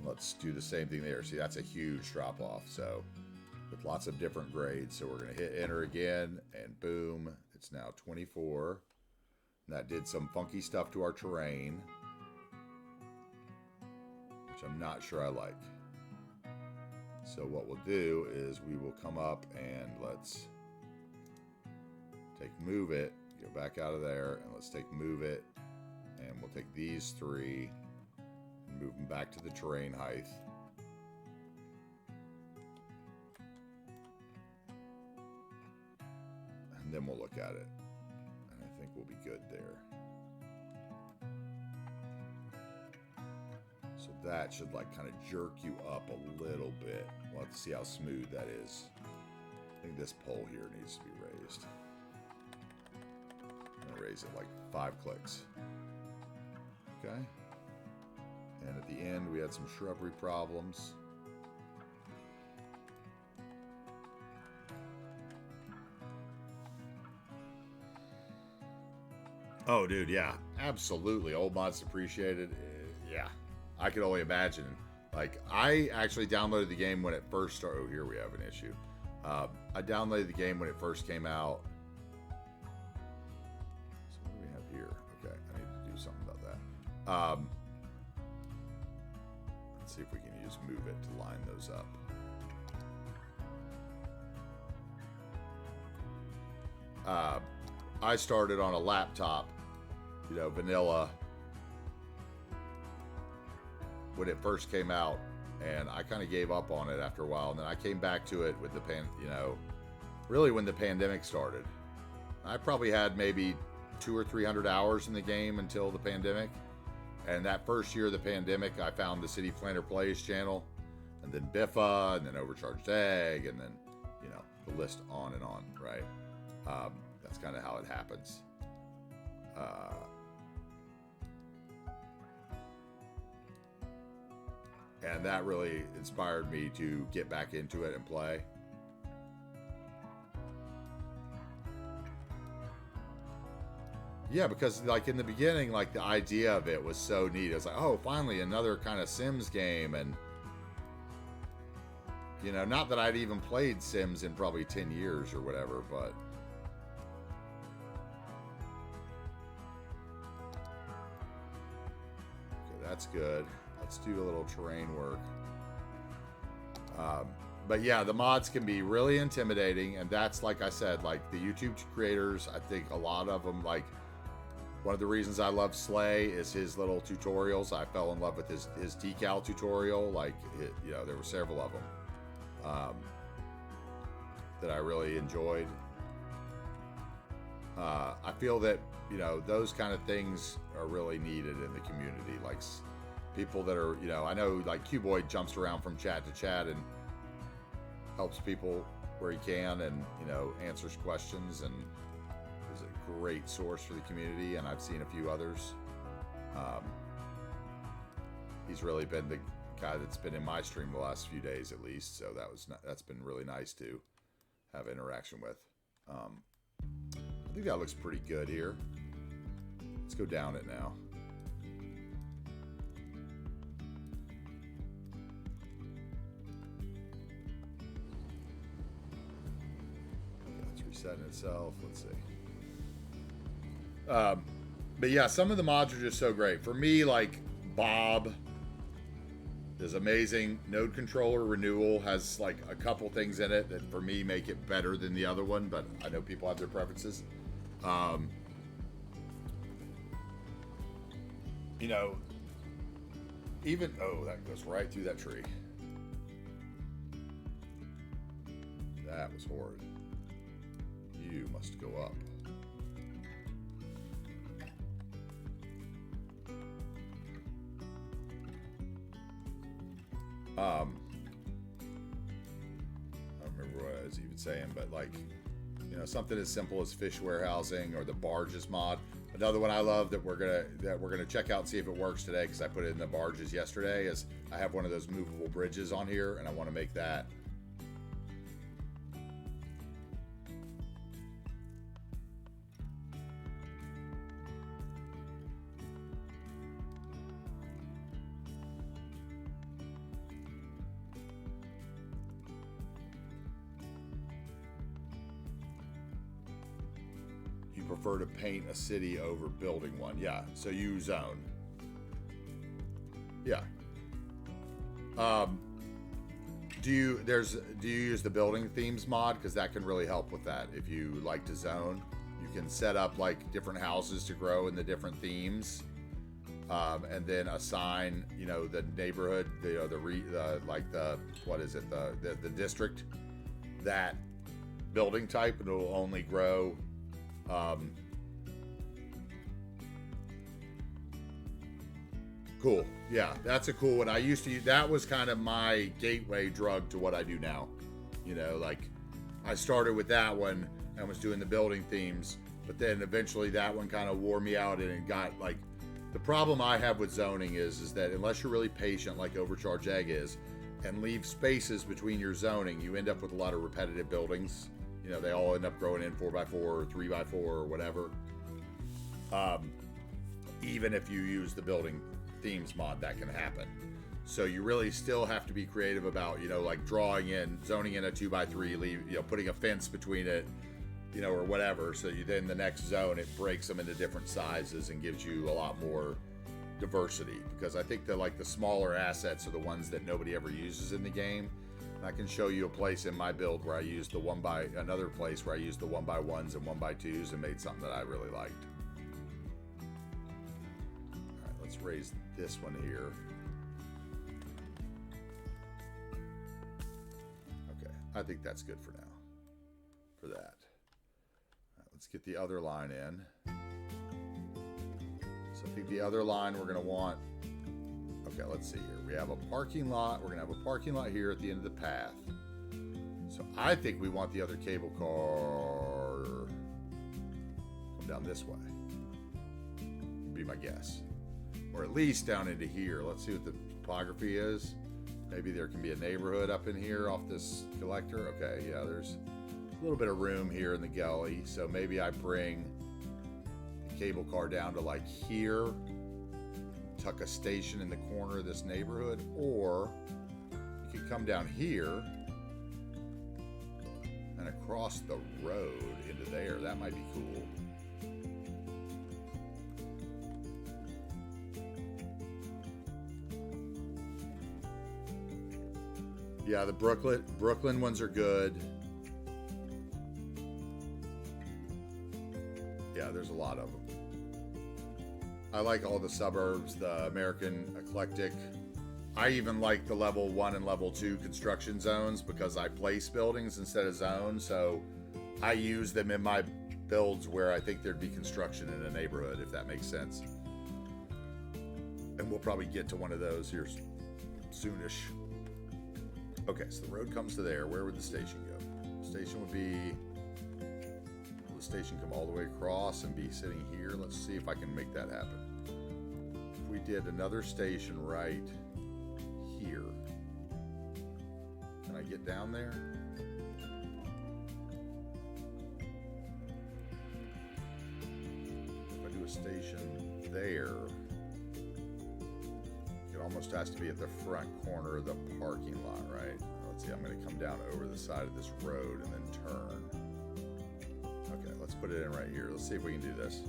Let's do the same thing there. See, that's a huge drop off. So with lots of different grades. So we're going to hit enter again and boom, it's now 24. And that did some funky stuff to our terrain, which I'm not sure I like. So what we'll do is we will come up and let's take move it, go back out of there, and let's take move it, and we'll take these three, move them back to the terrain height. And then we'll look at it. And I think we'll be good there. So that should like kind of jerk you up a little bit. We'll have to see how smooth that is. I think this pole here needs to be raised. I'm going to raise it like 5 clicks. Okay. And at the end, we had some shrubbery problems. Oh, dude, yeah, absolutely. Old mods depreciated. Yeah, I could only imagine. Like, I actually downloaded the game when it first started. Oh, here we have an issue. I downloaded the game when it first came out. So what do we have here? Okay, I need to do something about that. Let's see if we can use move it to line those up. I started on a laptop, you know, vanilla, when it first came out, and I kind of gave up on it after a while, and then I came back to it with the really when the pandemic started. I probably had maybe 200 or 300 hours in the game until the pandemic. And that first year of the pandemic, I found the City Planner Plays channel, and then Biffa, and then Overcharged Egg, and then, you know, the list on and on, right? That's kind of how it happens. And that really inspired me to get back into it and play. Yeah, because like in the beginning, like the idea of it was so neat. It was like, oh, finally another kind of Sims game. And, you know, not that I'd even played Sims in probably 10 years or whatever, but. Okay, that's good. Let's do a little terrain work. But yeah, the mods can be really intimidating. And that's, like I said, like the YouTube creators, I think a lot of them, like, one of the reasons I love Slay is his little tutorials. I fell in love with his decal tutorial. Like, you know, there were several of them that I really enjoyed. I feel that, you know, those kind of things are really needed in the community. Like people that are, you know, I know like Cuboid jumps around from chat to chat and helps people where he can, and, you know, answers questions, and is a great source for the community, and I've seen a few others. He's really been the guy that's been in my stream the last few days at least, so that's been really nice to have interaction with. I think that looks pretty good here. Let's go down it now. resetting itself. Let's see. But yeah, some of the mods are just so great. For me, like Bob is amazing. Node controller renewal has like a couple things in it that for me make it better than the other one, but I know people have their preferences. You know, even, oh, that goes right through that tree. That was horrid. You must go up. I don't remember what I was even saying, but like, you know, something as simple as fish warehousing or the barges mod. Another one I love that we're gonna check out and see if it works today, because I put it in the barges yesterday, is I have one of those movable bridges on here and I want to make that. Prefer to paint a city over building one. Yeah, so you zone. Yeah. Do you use the building themes mod? Because that can really help with that. If you like to zone, you can set up like different houses to grow in the different themes, and then assign, you know, the neighborhood, the district, that building type, and it will only grow. Cool. Yeah, that's a cool one. I used to use, that was kind of my gateway drug to what I do now. You know, like I started with that one and was doing the building themes, but then eventually that one kind of wore me out, and it got like, the problem I have with zoning is that unless you're really patient like Overcharge Egg is, and leave spaces between your zoning, you end up with a lot of repetitive buildings. You know, they all end up growing in 4x4 or 3x4 or whatever. Even if you use the building themes mod, that can happen. So you really still have to be creative about, you know, like zoning in a 2x3, putting a fence between it, you know, or whatever. So you then the next zone, it breaks them into different sizes and gives you a lot more diversity. Because I think that like the smaller assets are the ones that nobody ever uses in the game. I can show you a place in my build where I used the 1x1s and 1x2s and made something that I really liked. All right, let's raise this one here. Okay, I think that's good for now, for that. All right, let's get the other line in. So I think the other line we're gonna want, okay, let's see here. We have a parking lot. We're going to have a parking lot here at the end of the path. So I think we want the other cable car come down this way. Would be my guess. Or at least down into here. Let's see what the topography is. Maybe there can be a neighborhood up in here off this collector. Okay, yeah, there's a little bit of room here in the gully. So maybe I bring the cable car down to like here. Tuck a station in the corner of this neighborhood, or you could come down here and across the road into there. That might be cool. Yeah, the Brooklyn ones are good. Yeah, there's a lot of them. I like all the suburbs, the American eclectic. I even like the level 1 and level 2 construction zones because I place buildings instead of zones. So I use them in my builds where I think there'd be construction in a neighborhood, if that makes sense. And we'll probably get to one of those here soonish. Okay, so the road comes to there. Where would the station go? The station would be... station come all the way across and be sitting here. Let's see if I can make that happen. If we did another station right here, can I get down there? If I do a station there, it almost has to be at the front corner of the parking lot, right? Let's see, I'm going to come down over the side of this road and then turn. let's put it in right here. Let's see if we can do this.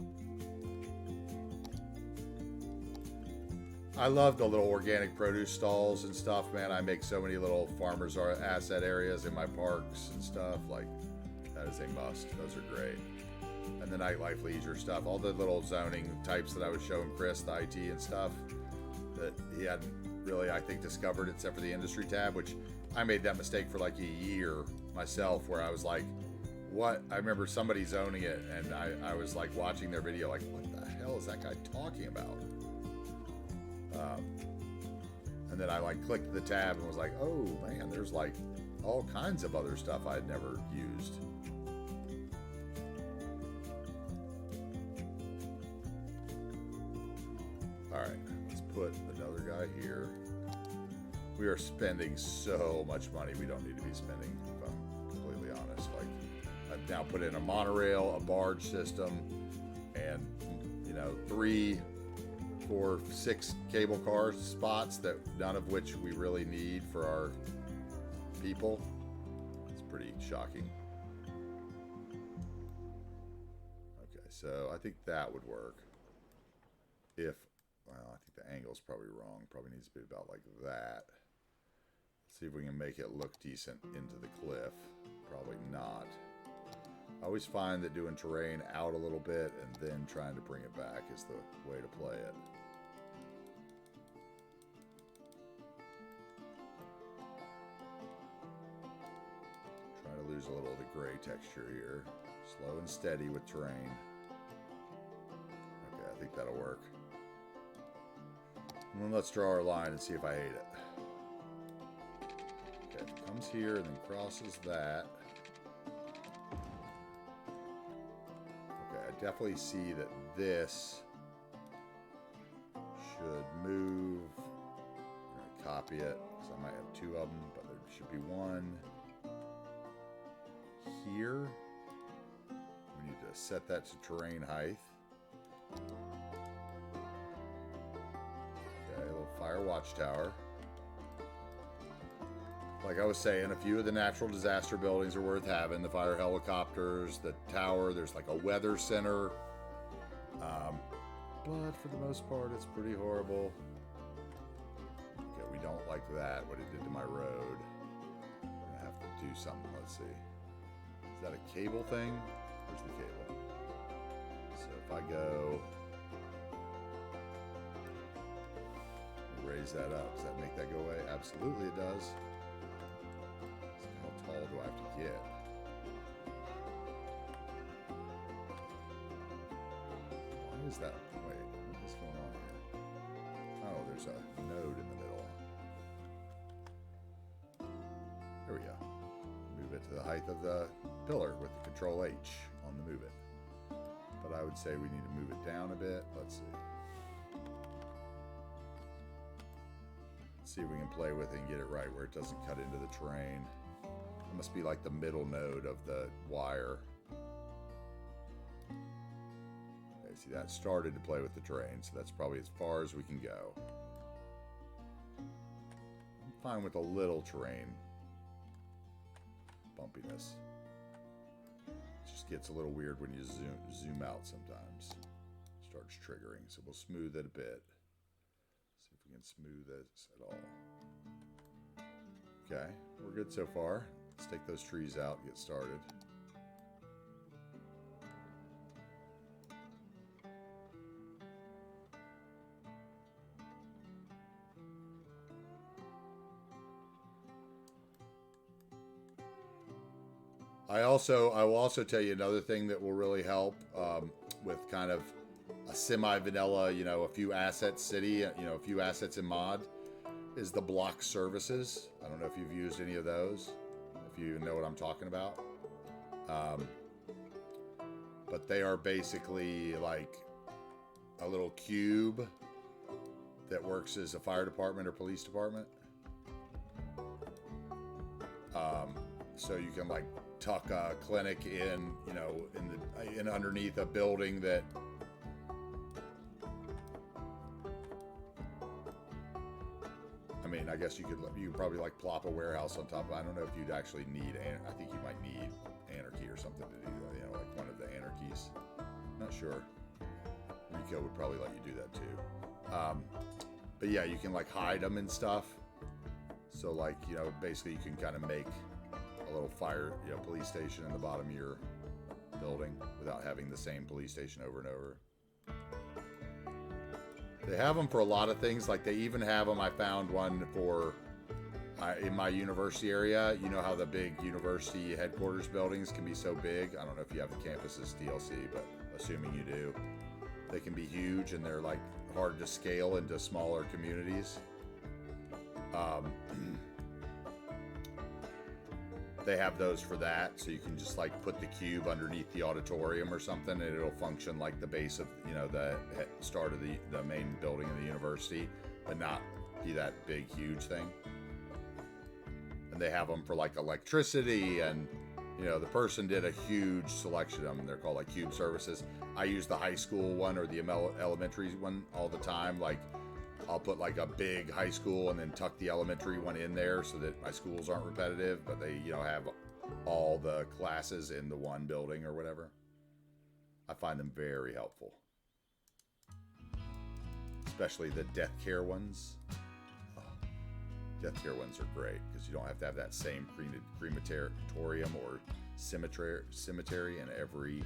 I love the little organic produce stalls and stuff, man. I make so many little farmers asset areas in my parks and stuff. Like, that is a must. Those are great. And the nightlife leisure stuff, all the little zoning types that I was showing Chris, the IT and stuff, that he hadn't really, I think, discovered except for the industry tab, which I made that mistake for like a year myself, where I was like, what? I remember somebody zoning it, and I was like watching their video like, what the hell is that guy talking about? And then I like clicked the tab and was like, oh man, there's like all kinds of other stuff I'd never used. All right, let's put another guy here. We are spending so much money we don't need to be spending, if I'm completely honest. Like, I've now put in a monorail, a barge system, and, you know, 3, 4, 6 cable car spots that none of which we really need for our people. It's pretty shocking. Okay, so I think that would work. If, well, I think the angle's probably wrong. Probably needs to be about like that. Let's see if we can make it look decent into the cliff. Probably not. I always find that doing terrain out a little bit and then trying to bring it back is the way to play it. Trying to lose a little of the gray texture here. Slow and steady with terrain. Okay, I think that'll work. And then let's draw our line and see if I hate it. Okay, if it comes here and then crosses that. Okay, I definitely see that this should move. I'm going to copy it because I might have 2 of them, but there should be one here. We need to set that to terrain height. Fire watchtower. Like I was saying, a few of the natural disaster buildings are worth having. The fire helicopters, the tower, there's like a weather center. But for the most part, it's pretty horrible. Okay, we don't like that, what it did to my road. We're gonna have to do something, let's see. Is that a cable thing? Where's the cable? So if I go... raise that up. Does that make that go away? Absolutely it does. So how tall do I have to get? Why is that? Wait, what is going on here? Oh, there's a node in the middle. There we go. Move it to the height of the pillar with the Control H on the move it. But I would say we need to move it down a bit. Let's see. See if we can play with it and get it right where it doesn't cut into the terrain. It must be like the middle node of the wire. Okay, see that started to play with the terrain, so that's probably as far as we can go. I'm fine with a little terrain bumpiness. It just gets a little weird when you zoom out sometimes. Starts triggering, so we'll smooth it a bit. Can smooth this at all. Okay, we're good so far. Let's take those trees out and get started. I will also tell you another thing that will really help with kind of a semi-vanilla, you know, a few assets city, you know, a few assets in mod, is the block services. I don't know if you've used any of those, if you even know what I'm talking about. But they are basically like a little cube that works as a fire department or police department. So you can like tuck a clinic in, you know, in underneath a building that I guess you could probably like plop a warehouse on top of. I don't know if you'd actually need. I think you might need anarchy or something to do that. You know, like one of the anarchy keys. Not sure. Rico would probably let you do that too. But yeah, you can like hide them and stuff. So like, you know, basically you can kind of make a little fire, you know, police station in the bottom of your building without having the same police station over and over. They have them for a lot of things. Like they even have them. I found one for in my university area. You know how the big university headquarters buildings can be so big. I don't know if you have the campuses DLC, but assuming you do, they can be huge and they're like hard to scale into smaller communities. They have those for that, so you can just like put the cube underneath the auditorium or something, and it'll function like the base of, you know, the start of the main building of the university, but not be that big, huge thing. And they have them for like electricity, and you know, the person did a huge selection of them. They're called like cube services. I use the high school one or the elementary one all the time. Like I'll put like a big high school and then tuck the elementary one in there so that my schools aren't repetitive, but they, you know, have all the classes in the one building or whatever. I find them very helpful. Especially the death care ones. Oh, death care ones are great because you don't have to have that same crematorium or cemetery in every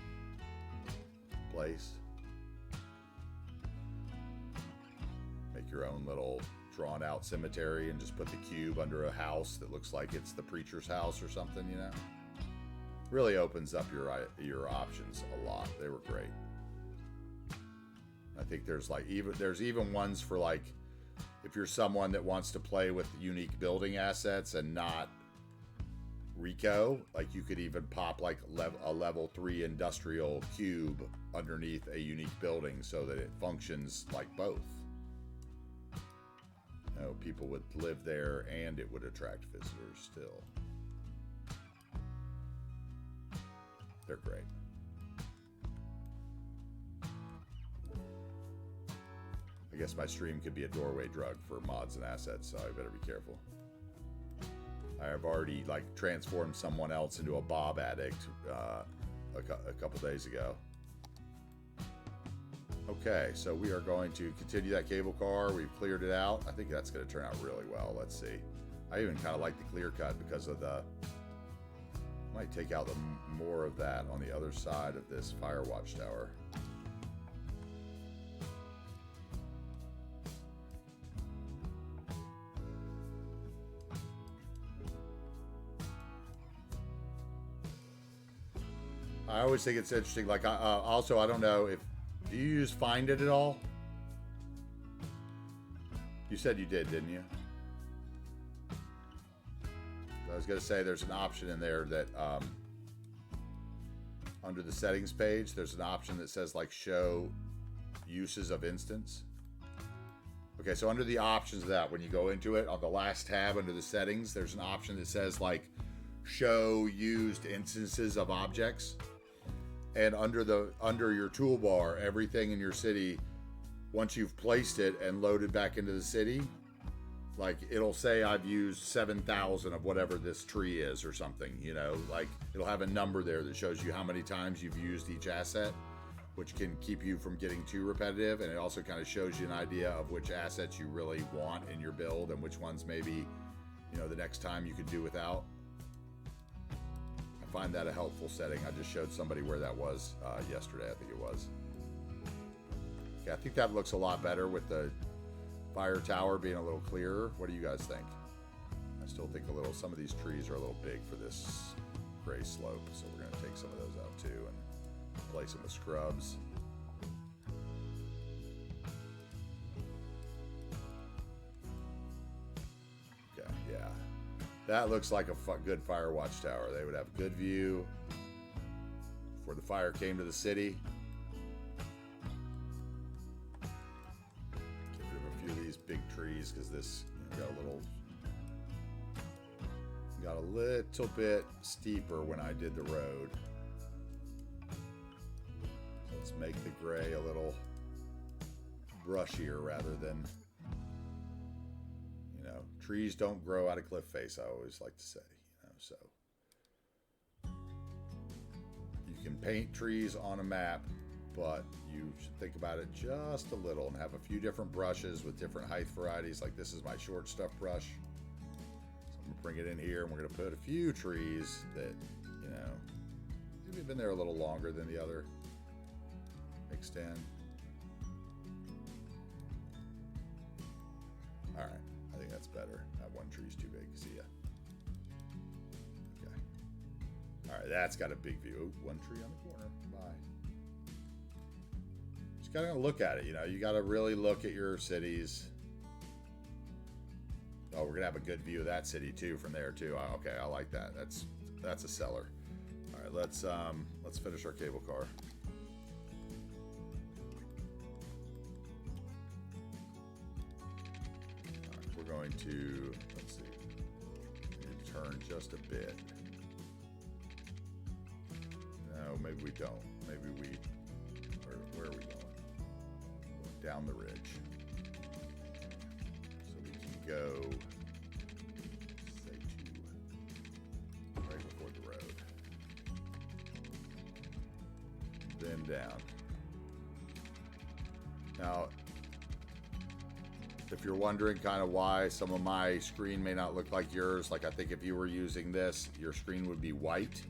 place. Make your own little drawn out cemetery and just put the cube under a house that looks like it's the preacher's house or something, you know. Really opens up your options a lot. They were great. I think there's even ones for like if you're someone that wants to play with unique building assets and not Rico, like you could even pop like a level 3 industrial cube underneath a unique building so that it functions like both. You know, people would live there and it would attract visitors still. They're great. I guess my stream could be a doorway drug for mods and assets, so I better be careful. I have already like transformed someone else into a Bob addict a couple days ago. Okay, so we are going to continue that cable car. We've cleared it out. I think that's going to turn out really well. Let's see. I even kind of like the clear cut because of the... Might take out more of that on the other side of this fire watchtower. I always think it's interesting. Like, also, I don't know if... Do you use Find It at all? You said you did, didn't you? I was going to say there's an option in there that under the settings page, there's an option that says like show uses of instance. Okay, so under the options of that, when you go into it on the last tab under the settings, there's an option that says like show used instances of objects. And under your toolbar, everything in your city, once you've placed it and loaded back into the city, like it'll say I've used 7,000 of whatever this tree is or something, you know, like it'll have a number there that shows you how many times you've used each asset, which can keep you from getting too repetitive. And it also kind of shows you an idea of which assets you really want in your build and which ones maybe, you know, the next time you could do without. I find that a helpful setting. I just showed somebody where that was yesterday, I think it was. Okay, I think that looks a lot better with the fire tower being a little clearer. What do you guys think? I still think some of these trees are a little big for this gray slope, so we're going to take some of those out too and replace them with scrubs. Okay, yeah. That looks like a good fire watchtower. They would have a good view before the fire came to the city. Get rid of a few of these big trees because this got a little bit steeper when I did the road. So let's make the gray a little brushier rather than, trees don't grow out of cliff face, I always like to say, so you can paint trees on a map, but you should think about it just a little and have a few different brushes with different height varieties. Like this is my short stuff brush. So I'm gonna bring it in here and we're gonna put a few trees that, you know, maybe been there a little longer than the other. Mixed in. All right, I think that's better. That one tree's too big. See ya. Okay. All right, that's got a big view. Ooh, one tree on the corner. Bye. Just gotta look at it. You know, you gotta really look at your cities. Oh, we're gonna have a good view of that city too from there too. Okay, I like that. That's a seller. All right, let's finish our cable car. Going to, let's see, turn just a bit. No, maybe we don't. Maybe we, where are we going? Down the ridge. So we can go, say, to right before the road. Then down. Now, if you're wondering kind of why some of my screen may not look like yours, like I think if you were using this, your screen would be white.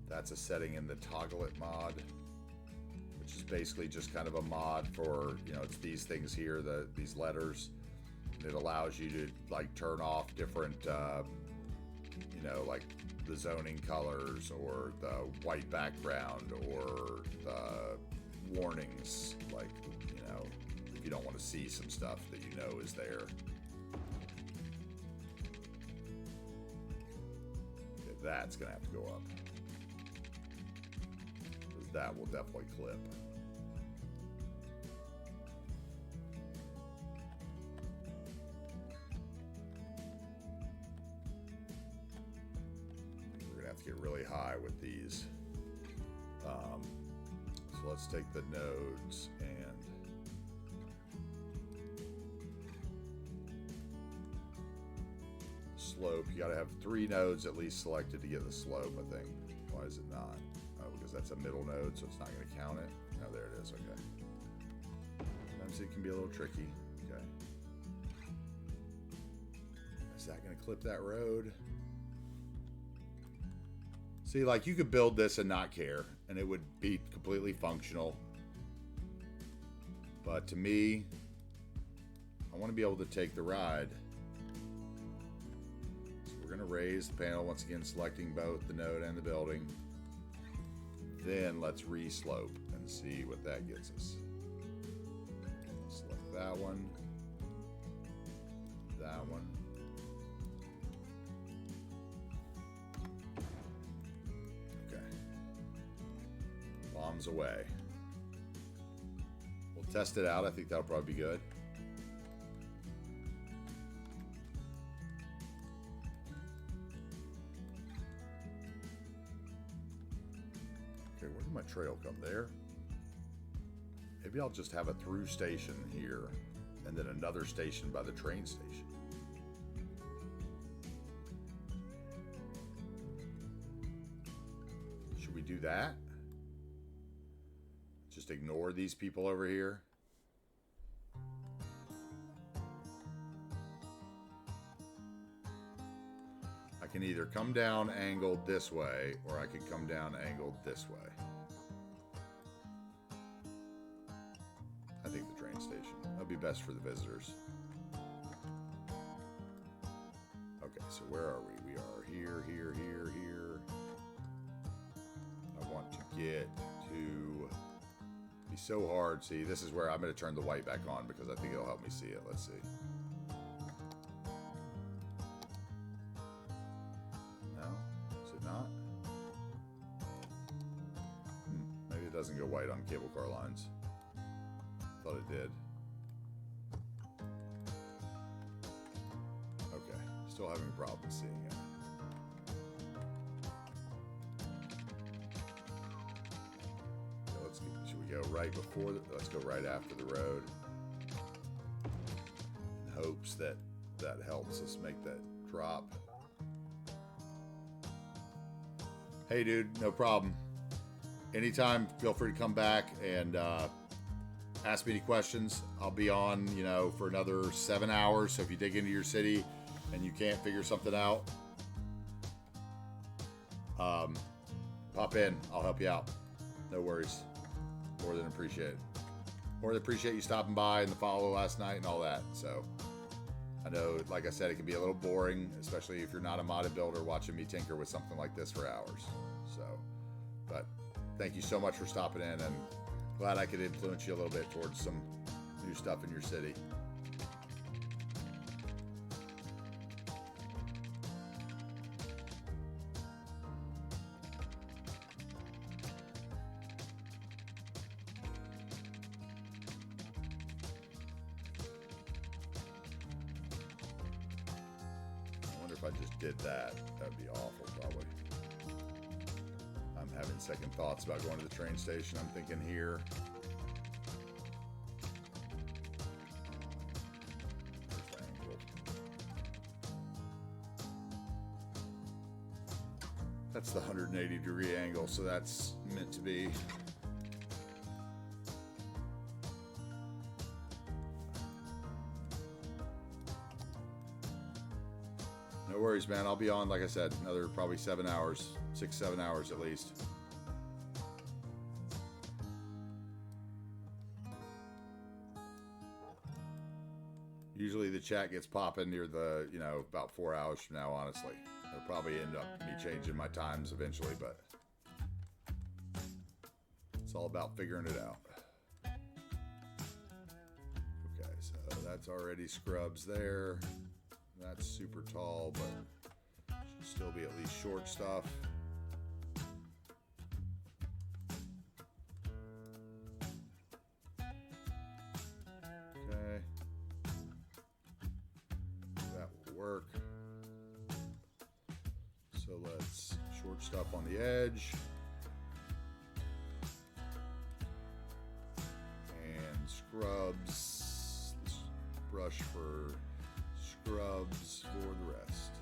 That's a setting in the Toggle It mod, which is basically just kind of a mod for, you know, it's these things here, these letters. It allows you to like turn off different, you know, like the zoning colors or the white background or the warnings, like, you know, you don't want to see some stuff that you know is there. Okay, that's gonna have to go up because that will definitely clip. We're gonna have to get really high with these. So let's take the nodes and slope. You got to have 3 nodes at least selected to get the slope, I think. Why is it not? Oh, because that's a middle node, so it's not going to count it. Oh, there it is. Okay. Sometimes it can be a little tricky. Okay. Is that going to clip that road? See, like you could build this and not care, and it would be completely functional. But to me, I want to be able to take the ride. We're going to raise the panel once again, selecting both the node and the building. Then let's re-slope and see what that gets us. Select that one. That one. Okay. Bombs away. We'll test it out. I think that'll probably be good. Where did my trail come there? Maybe I'll just have a through station here and then another station by the train station. Should we do that? Just ignore these people over here? I can either come down angled this way, or I could come down angled this way. I think the train station. That'll be best for the visitors. Okay, so where are we? We are here, here, here, here. I want to get to... Be so hard. See, this is where I'm going to turn the white back on because I think it'll help me see it. Let's see. Doesn't go white on cable car lines. Thought it did. Okay, still having problems seeing it. Okay, should we go right before let's go right after the road. In hopes that that helps us make that drop. Hey dude, no problem. anytime, feel free to come back and ask me any questions. I'll be on, for another 7 hours. So if you dig into your city and you can't figure something out, pop in. I'll help you out. No worries. More than appreciate it. More than appreciate you stopping by and the follow last night and all that. So I know, like I said, it can be a little boring, especially if you're not a modded builder watching me tinker with something like this for hours. So, but thank you so much for stopping in, and glad I could influence you a little bit towards some new stuff in your city. If I just did that, that'd be awful probably. I'm having second thoughts about going to the train station. I'm thinking here. Where's the angle? That's the 180-degree angle, so that's meant to be. No worries, man. I'll be on, like I said, another probably 7 hours, 6-7 hours at least. Usually the chat gets popping near the, about 4 hours from now, honestly. It'll probably end up me changing my times eventually, but it's all about figuring it out. Okay, so that's already scrubs there. That's super tall, but should still be at least short stuff. Okay. That will work. So let's short stuff on the edge. And scrubs. Let's brush for scrubs for the rest.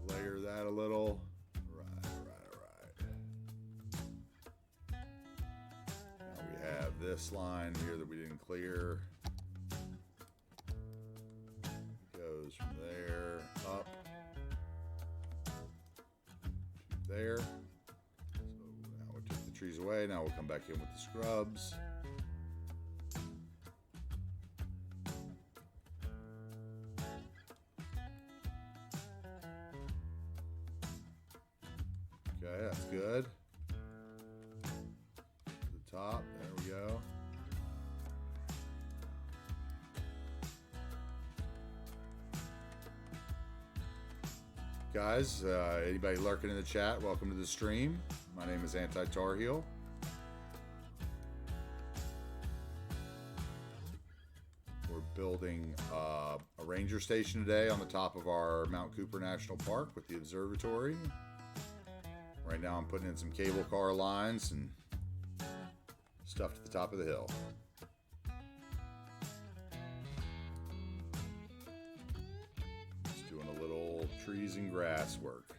Layer that a little. Right. Now we have this line here that we didn't clear. Goes from there up. There. So now we took the trees away. Now we'll come back in with the scrubs. Okay, that's good. To the top, there we go. Guys, anybody lurking in the chat, welcome to the stream. My name is AntiTarheel. We're building a ranger station today on the top of our Mount Cooper National Park with the observatory. Right now I'm putting in some cable car lines and stuff to the top of the hill. Trees and grass work,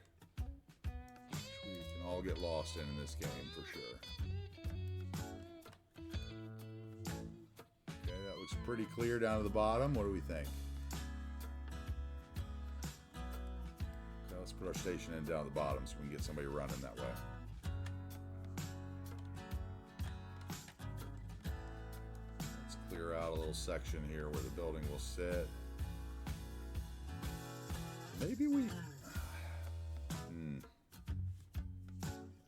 which we can all get lost in this game for sure. Okay, that looks pretty clear down to the bottom. What do we think? Okay, let's put our station in down at the bottom so we can get somebody running that way. Let's clear out a little section here where the building will sit. Maybe we...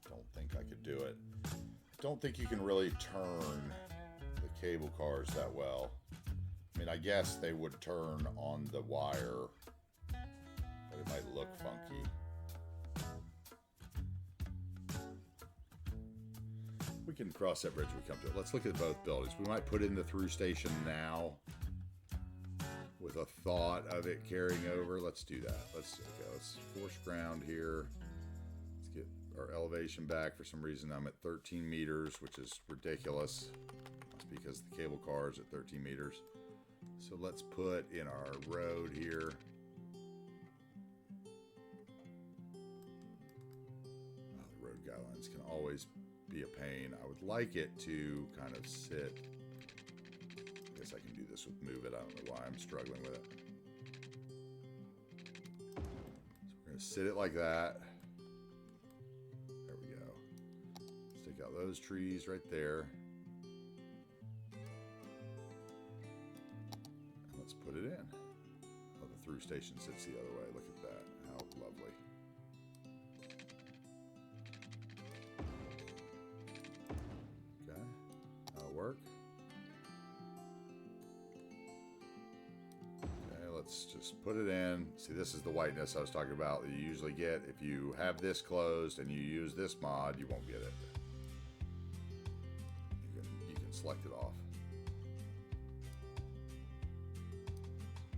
Don't think I could do it. Don't think you can really turn the cable cars that well. I mean, I guess they would turn on the wire, but it might look funky. We can cross that bridge when we come to it. Let's look at both buildings. We might put in the through station now with a thought of it carrying over. Let's do that. Let's force ground here. Let's get our elevation back. For some reason I'm at 13 meters, which is ridiculous. Must be because the cable car is at 13 meters. So let's put in our road here. Oh, the road guidelines can always be a pain. I would like it to kind of sit. I guess I can do this with move it. I don't know why I'm struggling with it. So we're going to sit it like that. There we go. Stick out those trees right there. And let's put it in. Oh, the through station sits the other way. Look at that. How lovely. Okay. That'll work. Let's just put it in. See, this is the whiteness I was talking about that you usually get. If you have this closed and you use this mod, you won't get it. You can select it off.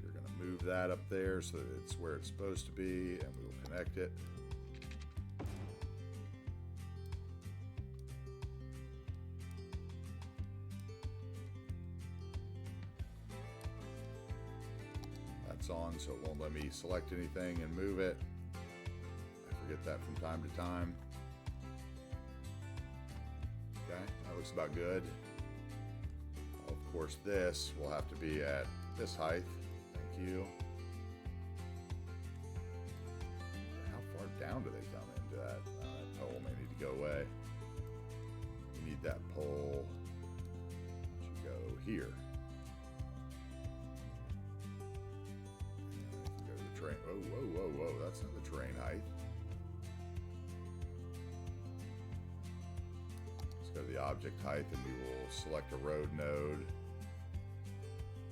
You're going to move that up there so that it's where it's supposed to be, and we will connect it. On, so it won't let me select anything and move it. I forget that from time to time. Okay, that looks about good. Of course, this will have to be at this height. Thank you. How far down do they come into that? That pole may need to go away. You need that pole to go here. Train. Whoa, whoa, whoa, whoa. That's not the train height. Let's go to the object height and we will select a road node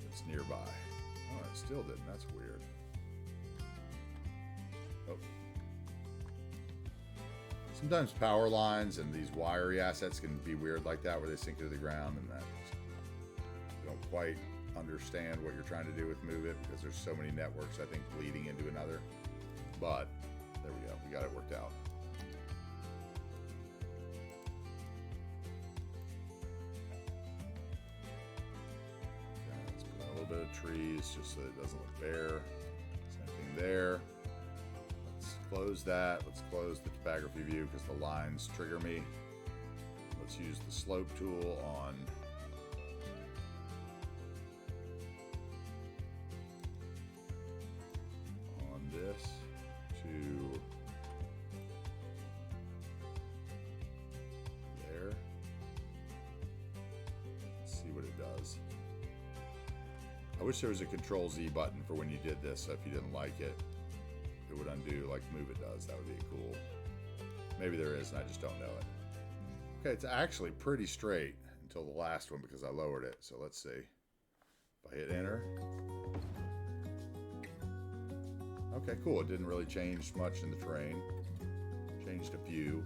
that's nearby. Oh, it still didn't. That's weird. Oh. Sometimes power lines and these wiry assets can be weird like that where they sink into the ground and that you don't quite understand what you're trying to do with move it because there's so many networks I think bleeding into another, but there we go, we got it worked out. Okay, let's put in a little bit of trees just so it doesn't look bare. Same thing there. Let's close that. Let's close the topography view because the lines trigger me. Let's use the slope tool on this to there. Let's see what it does. I wish there was a Control Z button for when you did this, so if you didn't like it, it would undo like Move It does. That would be cool. Maybe there is, and I just don't know it. Okay, it's actually pretty straight until the last one because I lowered it. So let's see. If I hit enter. Okay, cool. It didn't really change much in the terrain. Changed a few.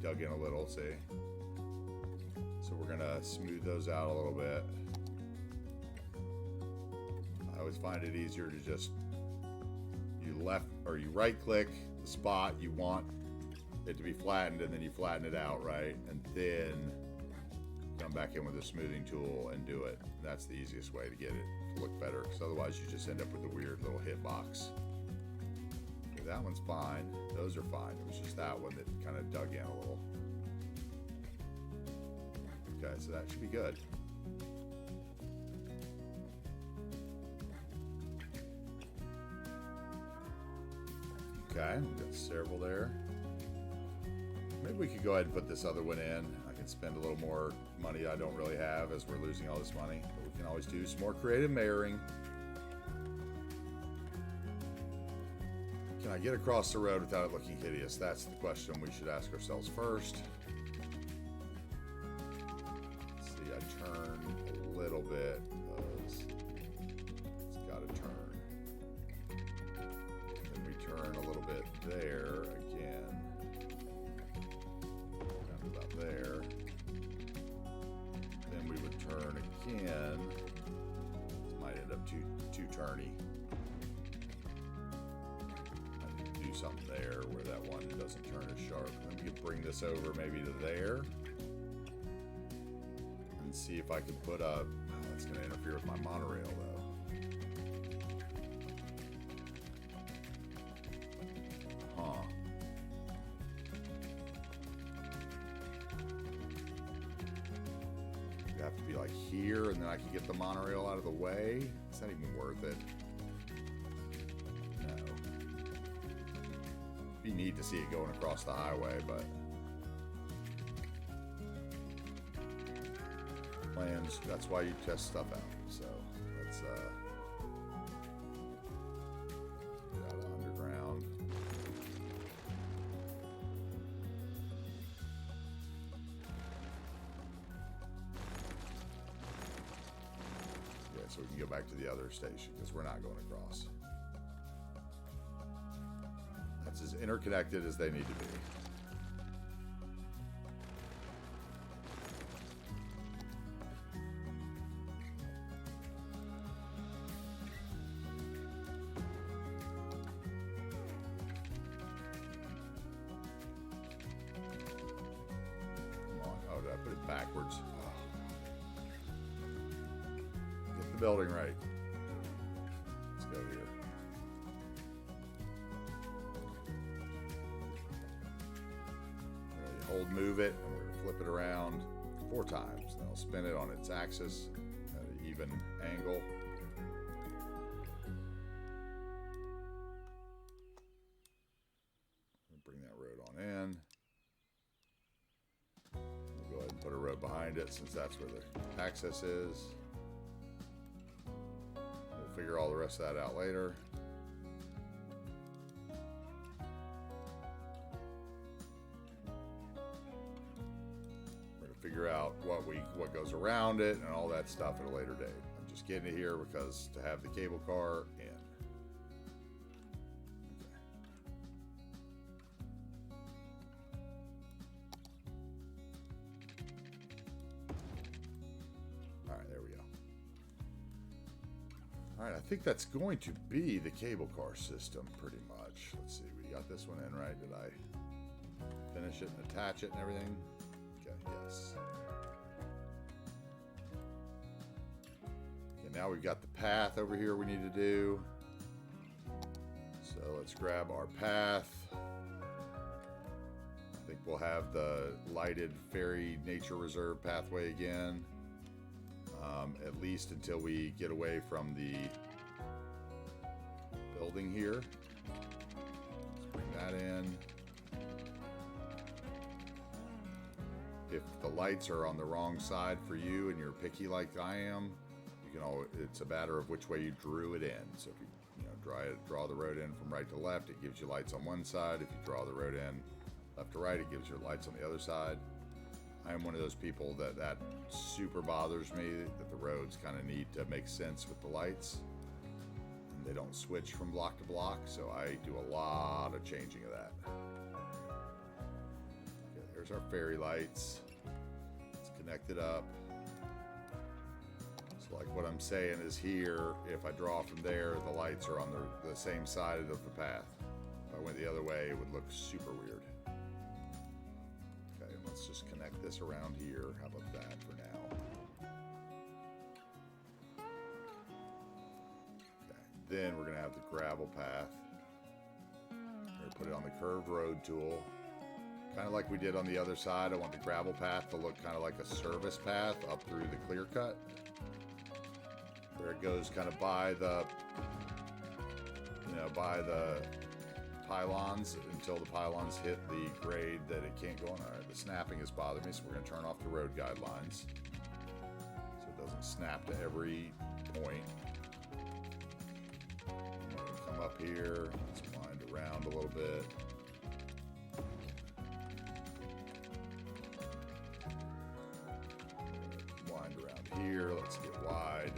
Dug in a little, see? So we're gonna smooth those out a little bit. I always find it easier to just you right click the spot you want it to be flattened and then you flatten it out, right? And then come back in with a smoothing tool and do it. That's the easiest way to get it to look better, because otherwise you just end up with a weird little hitbox. Okay, that one's fine. Those are fine. It was just that one that kind of dug in a little. Okay, so that should be good. Okay, we've got several there. Maybe we could go ahead and put this other one in. I can spend a little more money I don't really have as we're losing all this money. But we can always do some more creative layering. Can I get across the road without it looking hideous? That's the question we should ask ourselves first. Let's see, I turn a little bit because it's got to turn. Then we turn a little bit there again. Down to about there. Then we would turn again. This might end up too turny. I need to do do something there where that one doesn't turn as sharp. Let me bring this over maybe to there. And see if I can put a... Oh, that's going to interfere with my monorail, though. Huh. It'd have to be like here, and then I can get the monorail out of the way. It's not even worth it. No. It'd be neat to see it going across the highway, but... plans, that's why you test stuff out. So, let's, get out of underground. Yeah, so we can go back to the other station, because we're not going across. That's as interconnected as they need to be. Backwards. Oh. Get the building right. Let's go here. Hold move it, and we're going to flip it around 4 times. Then I'll spin it on its axis at an even angle. Bring that road on in. Put a road behind it since that's where the access is. We'll figure all the rest of that out later. We're going to figure out what goes around it and all that stuff at a later date. I'm just getting it here because to have the cable car in. Alright, I think that's going to be the cable car system pretty much. Let's see, we got this one in, right? Did I finish it and attach it and everything? Okay, yes. Okay, now we've got the path over here we need to do. So let's grab our path. I think we'll have the lighted ferry nature reserve pathway again. At least until we get away from the building here. Let's bring that in. If the lights are on the wrong side for you and you're picky like I am, you can always, it's a matter of which way you drew it in. So if you draw the road in from right to left, it gives you lights on one side. If you draw the road in left to right, it gives you lights on the other side. I am one of those people that super bothers me, that the roads kind of need to make sense with the lights. And they don't switch from block to block, so I do a lot of changing of that. Okay, there's our ferry lights. Let's connect it up. So like what I'm saying is here, if I draw from there, the lights are on the same side of the path. If I went the other way, it would look super weird. Okay, let's just connect this around here. How about that for now? Okay, then we're going to have the gravel path. We're going to put it on the curved road tool. Kind of like we did on the other side. I want the gravel path to look kind of like a service path up through the clear cut. Where it goes kind of by the, by the pylons until the pylons hit the grade that it can't go on. All right, the snapping is bothering me, so we're going to turn off the road guidelines so it doesn't snap to every point. I'm going to come up here. Let's wind around a little bit. Wind around here. Let's get wide.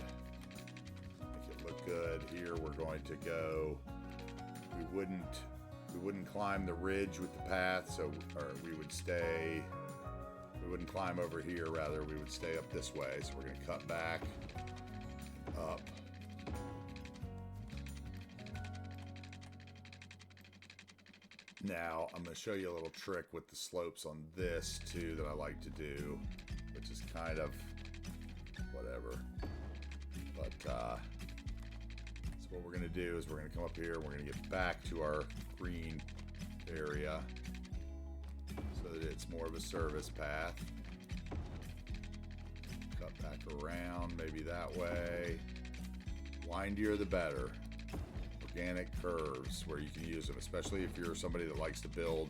Make it look good. Here we're going to go. We wouldn't climb the ridge with the path, we wouldn't climb over here, rather we would stay up this way. So we're going to cut back, up. Now, I'm going to show you a little trick with the slopes on this, too, that I like to do, which is kind of whatever. But, so what we're going to do is we're going to come up here, and we're going to get back to our green area so that it's more of a service path. Cut back around, maybe that way. Windier the better. Organic curves where you can use them, especially if you're somebody that likes to build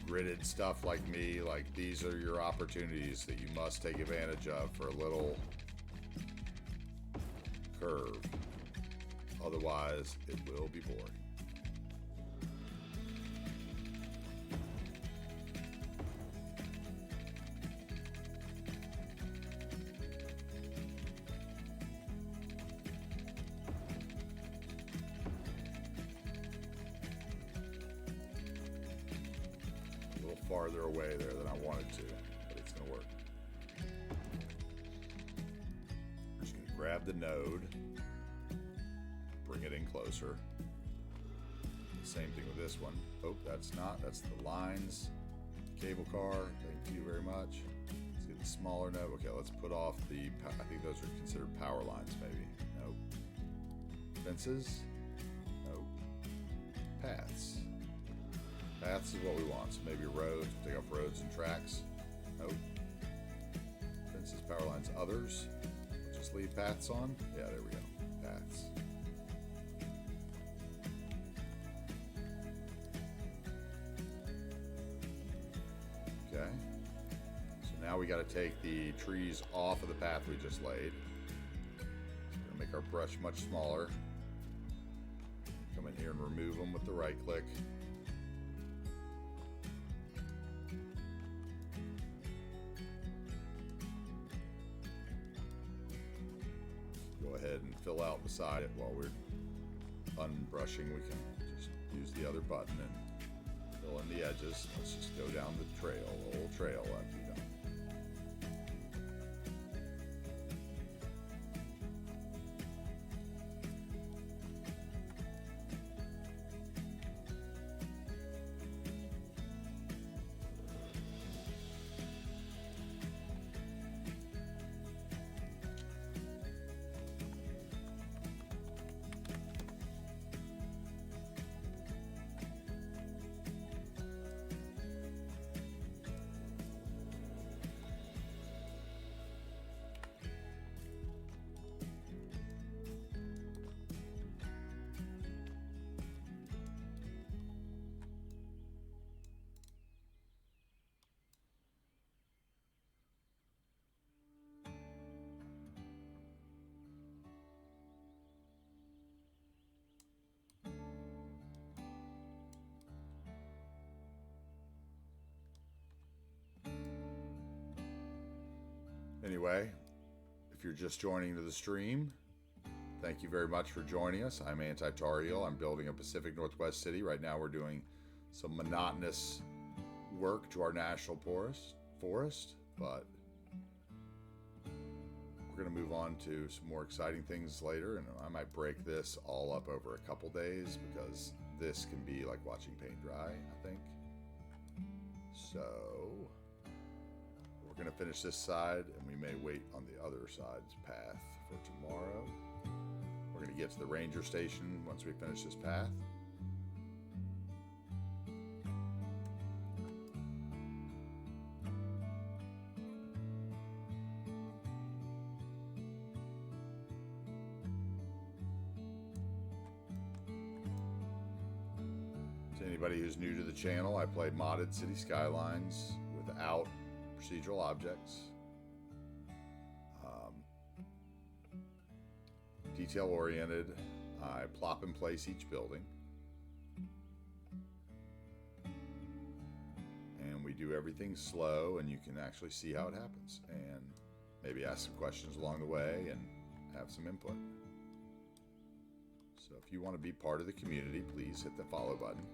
gridded stuff like me. Like, these are your opportunities that you must take advantage of for a little curve. Otherwise, it will be boring. Farther away there than I wanted to, but it's going to work. I'm just going to grab the node, bring it in closer. Same thing with this one. Oh, that's the lines. Cable car, thank you very much. Let's get the smaller node. Okay, let's put off I think those are considered power lines maybe. Nope. Fences? Nope. Paths. Paths is what we want. So maybe roads. We'll take off roads and tracks. Nope. Fences, power lines, others. We'll just leave paths on. Yeah, there we go. Paths. Okay. So now we got to take the trees off of the path we just laid. So we're going to make our brush much smaller. Come in here and remove them with the right click. Go ahead and fill out beside it while we're unbrushing. We can just use the other button and fill in the edges. Let's just go down the trail, the whole trail after you're done. Anyway, if you're just joining to the stream, thank you very much for joining us. I'm AntiTarheel. I'm building a Pacific Northwest city. Right now we're doing some monotonous work to our national forest, but we're going to move on to some more exciting things later, and I might break this all up over a couple days because this can be like watching paint dry, I think. So we're going to finish this side, and we may wait on the other side's path for tomorrow. We're going to get to the ranger station once we finish this path. To anybody who's new to the channel, I play modded city skylines without procedural objects. Detail oriented. I plop and place each building. And we do everything slow, and you can actually see how it happens. And maybe ask some questions along the way and have some input. So if you want to be part of the community, please hit the follow button.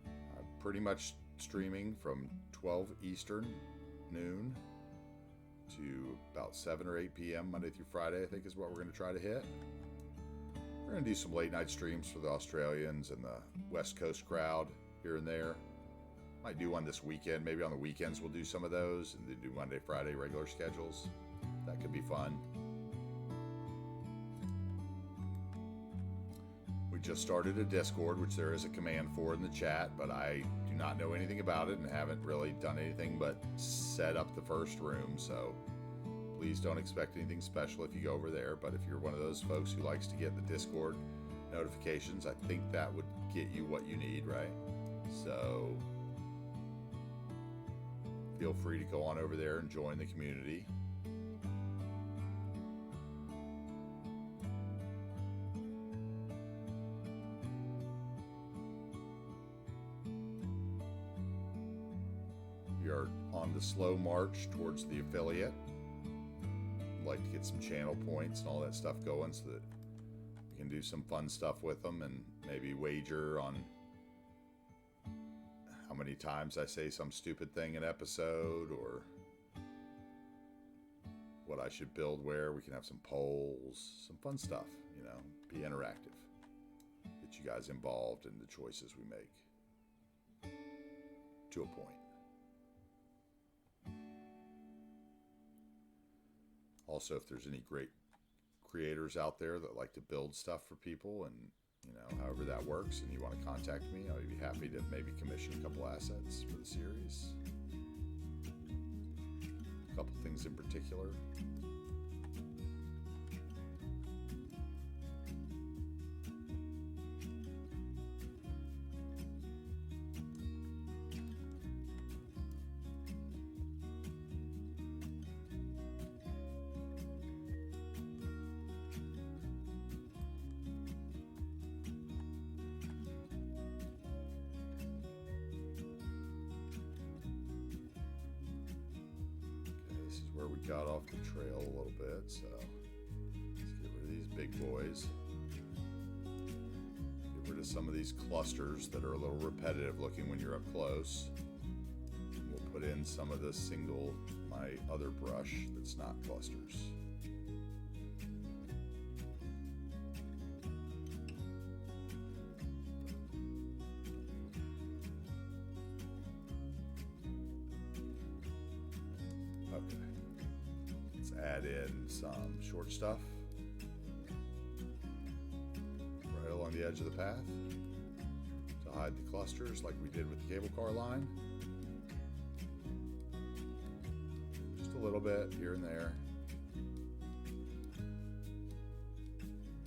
I'm pretty much streaming from 12 Eastern, noon, to about 7 or 8 p.m. Monday through Friday, I think is what we're going to try to hit. We're going to do some late night streams for the Australians and the West Coast crowd. here and there. Might do one this weekend. Maybe on the weekends we'll do some of those, and then do Monday, Friday regular schedules. That could be fun. We just started a Discord, which there is a command for in the chat, but I do not know anything about it and haven't really done anything but set up the first room. So please don't expect anything special if you go over there. But if you're one of those folks who likes to get the Discord notifications, I think that would get you what you need, right? So feel free to go on over there and join the community. We are on the slow march towards the affiliate. I'd like to get some channel points and all that stuff going so that we can do some fun stuff with them, and maybe wager on how many times I say some stupid thing an episode, or what I should build where. We can have some polls, some fun stuff, you know, be interactive. Get you guys involved in the choices we make to a point. Also, if there's any great creators out there that like to build stuff for people, and you know, however that works, and you want to contact me, I'll be happy to maybe commission a couple assets for the series. A couple things in particular. Where we got off the trail a little bit, so let's get rid of these big boys. Get rid of some of these clusters that are a little repetitive looking when you're up close. We'll put in some of the my other brush that's not clusters. Add in some short stuff right along the edge of the path to hide the clusters like we did with the cable car line. Just a little bit here and there.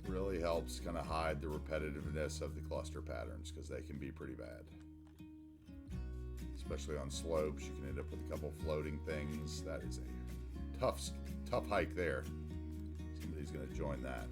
Really helps kind of hide the repetitiveness of the cluster patterns, because they can be pretty bad. Especially on slopes, you can end up with a couple floating things. That is a tough hike there. Somebody's going to join that.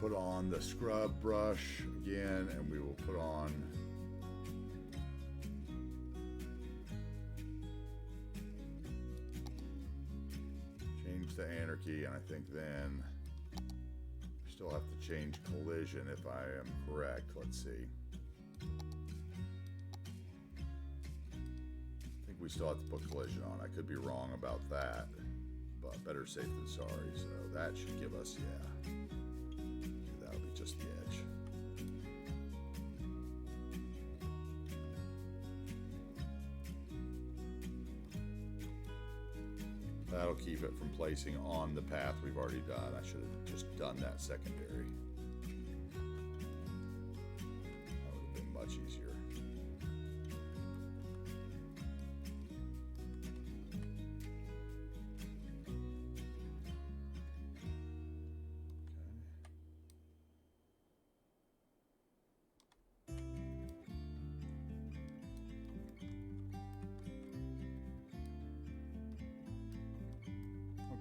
Put on the scrub brush again, and we will put on change the anarchy, and I think then we still have to change collision if I am correct. Let's see. I think we still have to put collision on. I could be wrong about that, but better safe than sorry. So that should give us, yeah. Just the edge. That'll keep it from placing on the path we've already done. I should have just done that secondary. much easier.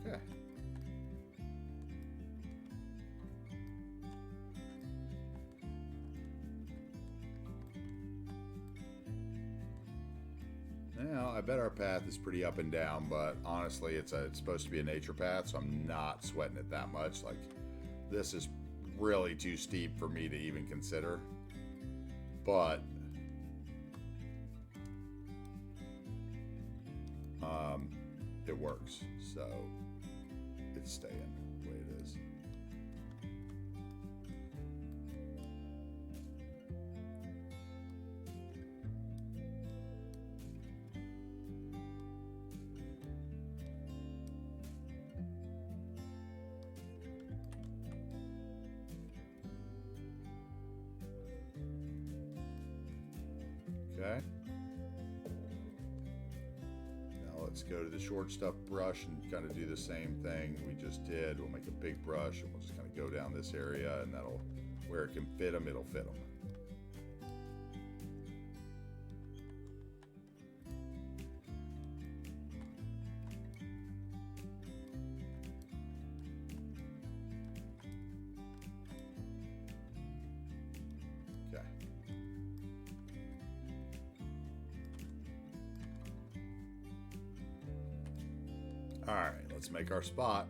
Okay. Now, I bet our path is pretty up and down, but honestly, it's supposed to be a nature path, so I'm not sweating it that much. Like, this is really too steep for me to even consider. But it works, so it's staying the way it is. Okay. Now let's go to the short stuff brush and kind of do the same thing we just did. We'll make a big brush and we'll just kind of go down this area, and that'll, where it can fit them, it'll fit them. All right, let's make our spot.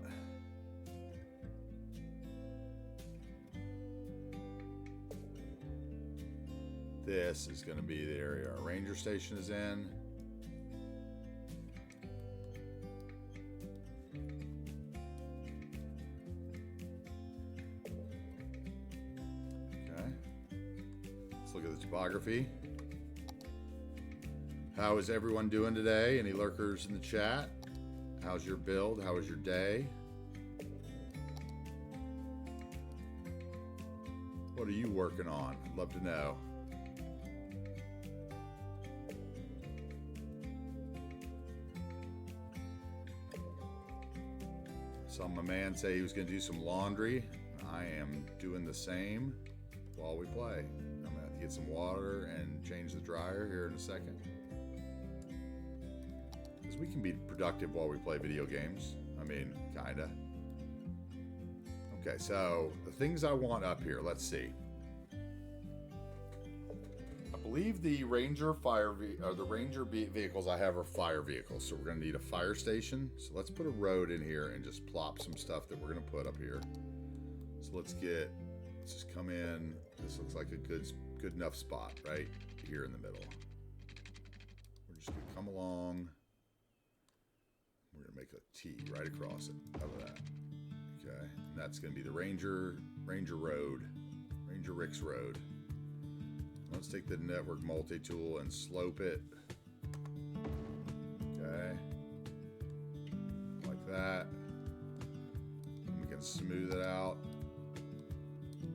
This is going to be the area our ranger station is in. Okay, let's look at the topography. How is everyone doing today? Any lurkers in the chat? How's your build? How was your day? What are you working on? I'd love to know. Saw my man say he was going to do some laundry. I am doing the same while we play. I'm going to have to get some water and change the dryer here in a second. We can be productive while we play video games. I mean, kinda. Okay, so the things I want up here, let's see. I believe the Ranger vehicles I have are fire vehicles, so we're gonna need a fire station. So let's put a road in here and just plop some stuff that we're gonna put up here. So let's just come in. This looks like a good enough spot right here in the middle. We're just gonna come along. We're going to make a T right across it. How about that? Okay. And that's going to be the Ranger Road. Ranger Rick's Road. Let's take the network multi-tool and slope it. Okay. Like that. And we can smooth it out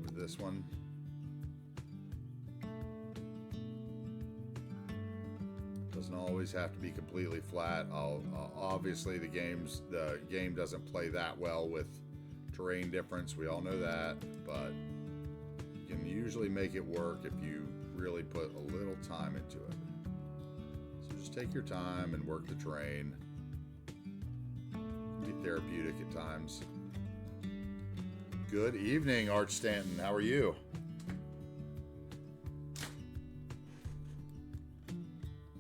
with this one. Doesn't always have to be completely flat. Obviously the game doesn't play that well with terrain difference. We all know that, but you can usually make it work if you really put a little time into it. So just take your time and work the terrain. It can be therapeutic at times. Good evening, Arch Stanton. How are you?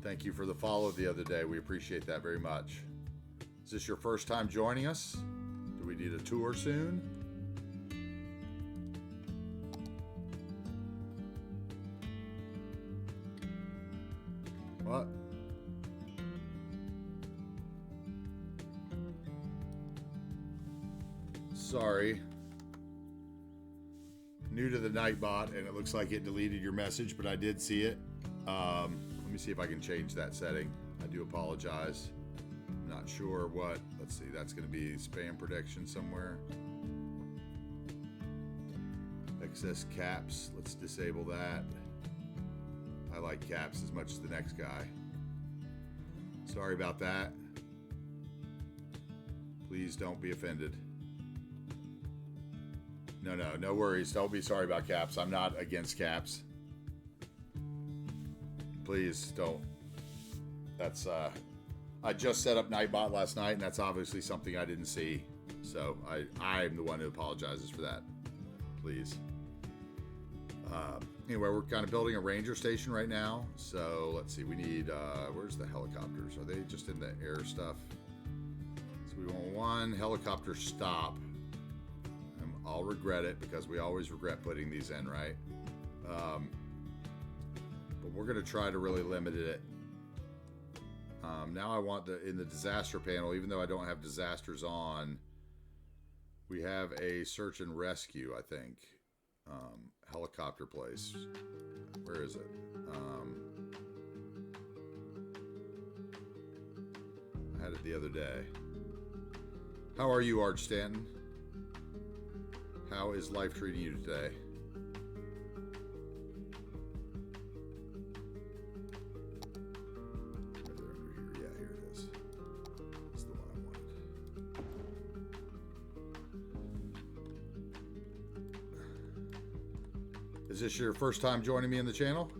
Thank you for the follow the other day. We appreciate that very much. Is this your first time joining us? Do we need a tour soon? What? Sorry. New to the Nightbot, and it looks like it deleted your message, but I did see it. Let me see if I can change that setting. I do apologize. I'm not sure what. Let's see. That's going to be spam protection somewhere. Excess caps. Let's disable that. like Caps as much as the next guy. Sorry about that. Please don't be offended. No worries. Don't be sorry about Caps. I'm not against Caps. Please don't. That's I just set up Nightbot last night, and that's obviously something I didn't see. So I'm the one who apologizes for that. Please. Anyway, we're kind of building a ranger station right now. So let's see. We need where's the helicopters? Are they just in the air stuff? So we want one helicopter stop. I'll regret it because we always regret putting these in, right? But we're going to try to really limit it. Now I want in the disaster panel, even though I don't have disasters on, we have a search and rescue, I think. Helicopter place. Where is it? I had it the other day. How are you, Arch Stanton? How is life treating you today? Yeah, here it is. That's the one I wanted. Is this your first time joining me in the channel?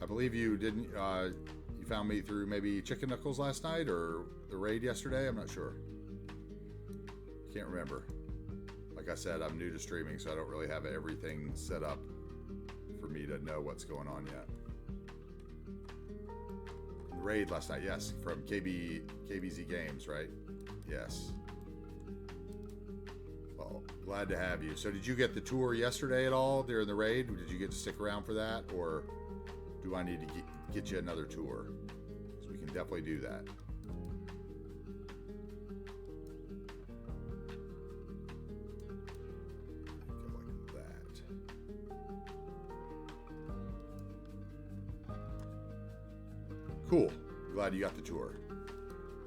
I believe you didn't. You found me through maybe Chicken Knuckles last night or the raid yesterday. I'm not sure. Can't remember. Like I said, I'm new to streaming, so I don't really have everything set up for me to know what's going on yet. Raid last night, yes, from KBZ Games, right? Yes. Well, glad to have you. So did you get the tour yesterday at all during the raid? Did you get to stick around for that, or do I need to get you another tour? So we can definitely do that. Cool. Glad you got the tour.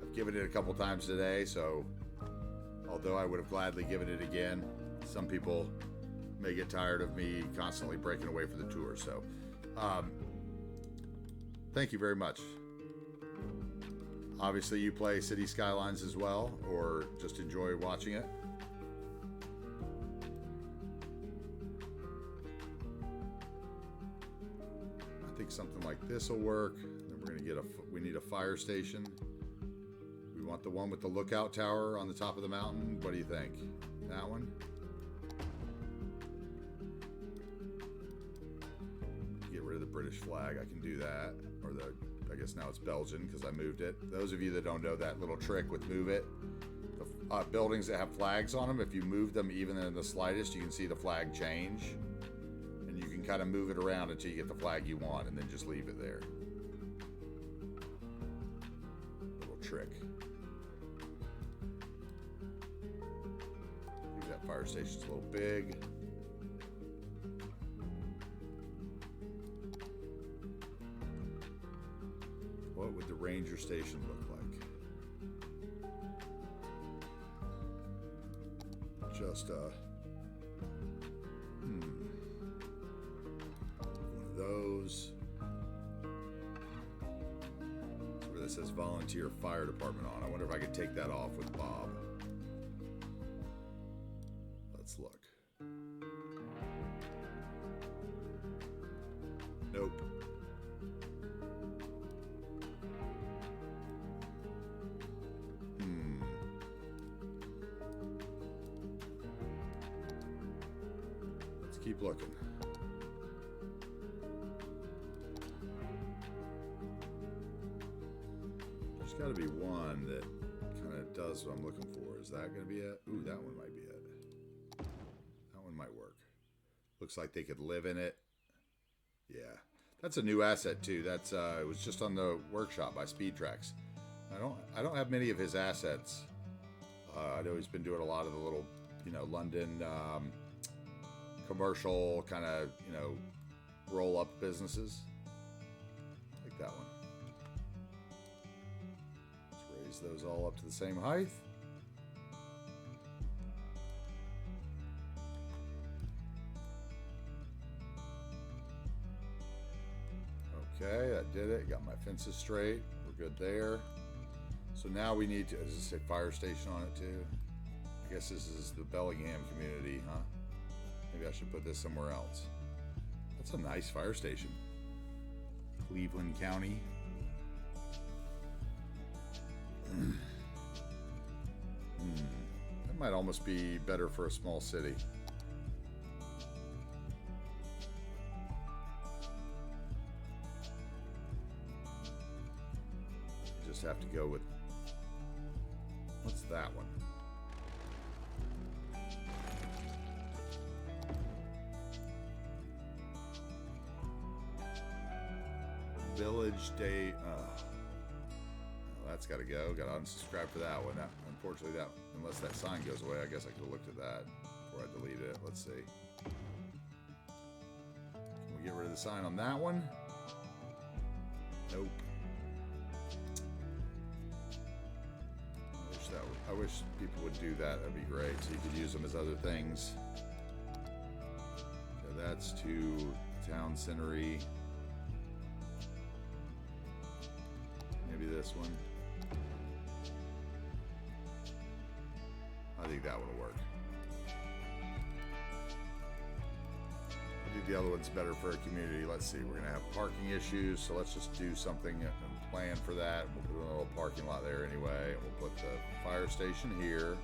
I've given it a couple times today, so although I would have gladly given it again, some people may get tired of me constantly breaking away for the tour. So thank you very much. Obviously, you play City Skylines as well, or just enjoy watching it. I think something like this will work. We're gonna get we need a fire station. We want the one with the lookout tower on the top of the mountain. What do you think? That one? Get rid of the British flag. I can do that. Or I guess now it's Belgian because I moved it. Those of you that don't know that little trick with move it, the buildings that have flags on them, if you move them even in the slightest, you can see the flag change. And you can kind of move it around until you get the flag you want and then just leave it there. Trick. I think that fire station's a little big. What would the ranger station look like? Just one of those. That says volunteer fire department on. I wonder if I could take that off with Bob. Let's look. Nope. Let's keep looking. Got to be one that kind of does what I'm looking for. Is that going to be it? Ooh, that one might be it. That one might work. Looks like they could live in it. Yeah, that's a new asset too. That's it was just on the workshop by Speedtrax. I don't have many of his assets. I know he's been doing a lot of the little, London commercial kind of, roll up businesses. Like that one. Those all up to the same height. Okay, that did it. Got my fences straight. We're good there. So now we need to, does it say fire station on it too? I guess this is the Bellingham community, huh? Maybe I should put this somewhere else. That's a nice fire station. Cleveland County. That might almost be better for a small city. Just have to go with, what's that one? Village Day. That's got to go. Got to unsubscribe for that one. Unfortunately, unless that sign goes away, I guess I could have looked at that before I deleted it. Let's see. Can we get rid of the sign on that one? Nope. I wish people would do that. That'd be great. So you could use them as other things. So that's to town centery. Maybe this one. I think that one will work. I think the other one's better for a community. Let's see, we're gonna have parking issues, so let's just do something and plan for that. We'll put a little parking lot there anyway. We'll put the fire station here.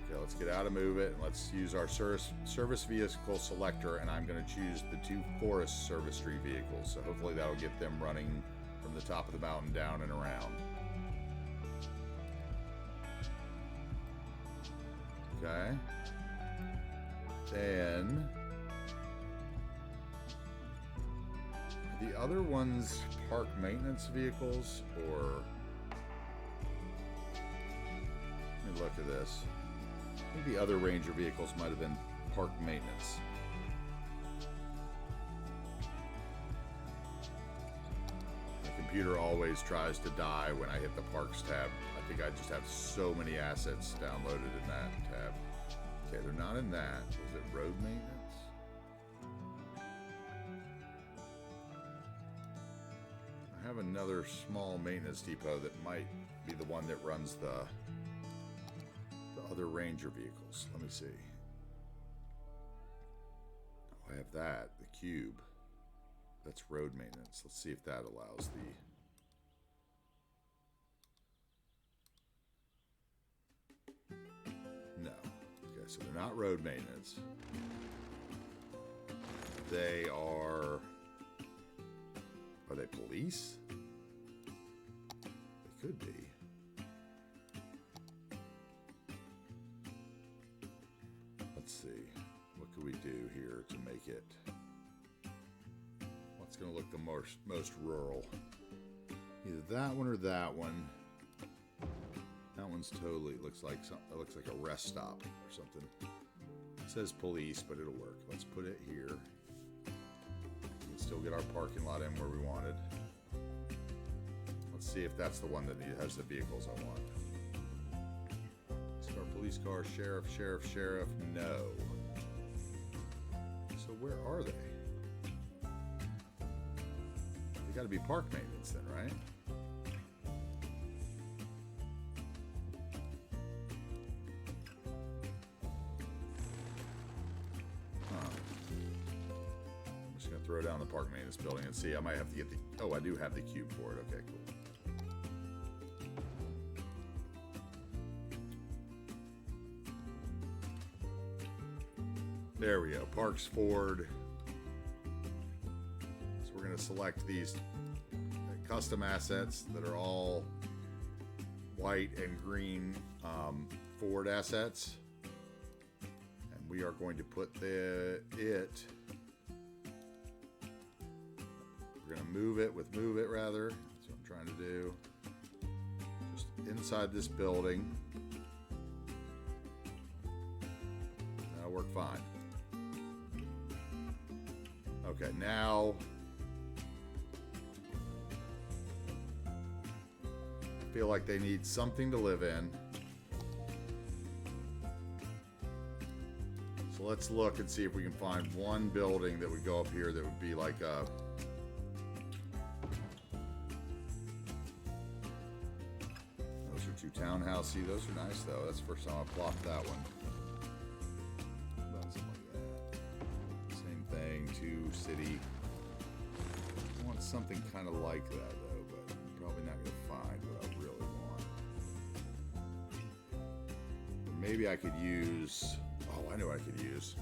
Okay, let's get out of move it and let's use our service vehicle selector, and I'm going to choose the 2 Forest Service Street vehicles. So hopefully that'll get them running from the top of the mountain down and around. Okay. Then the other ones park maintenance vehicles, or let me look at this. I think the other Ranger vehicles might have been park maintenance. The computer always tries to die when I hit the parks tab. I think I just have so many assets downloaded in that tab. Okay, they're not in that. Was it road maintenance? I have another small maintenance depot that might be the one that runs the other Ranger vehicles. Let me see. Oh, I have that, the cube. That's road maintenance. Let's see if that allows the... No. Okay, so they're not road maintenance. They are... Are they police? They could be. Let's see. What could we do here to make it... What's going to look the most rural? Either that one or that one. That one's totally looks like it looks like a rest stop or something. It says police, but it'll work. Let's put it here. We can still get our parking lot in where we wanted. Let's see if that's the one that has the vehicles I want. Police car, sheriff, sheriff, sheriff. No. So where are they? They got to be park maintenance then, right? Throw down the park maintenance building and see. I might have to get the... Oh, I do have the cube for it. Okay, cool. There we go. Parks Ford. So we're going to select these custom assets that are all white and green Ford assets. And we are going to put it... We're going to move it rather. That's what I'm trying to do. Just inside this building. That'll work fine. Okay, now I feel like they need something to live in. So let's look and see if we can find one building that would go up here that would be like a... Those are 2 townhouses. See, those are nice though. That's the first time I've plopped that one. About something like that. Same thing, 2 city. I want something kind of like that though, but I'm probably not going to find what I really want. Or maybe I could use... Oh, I know what I could use.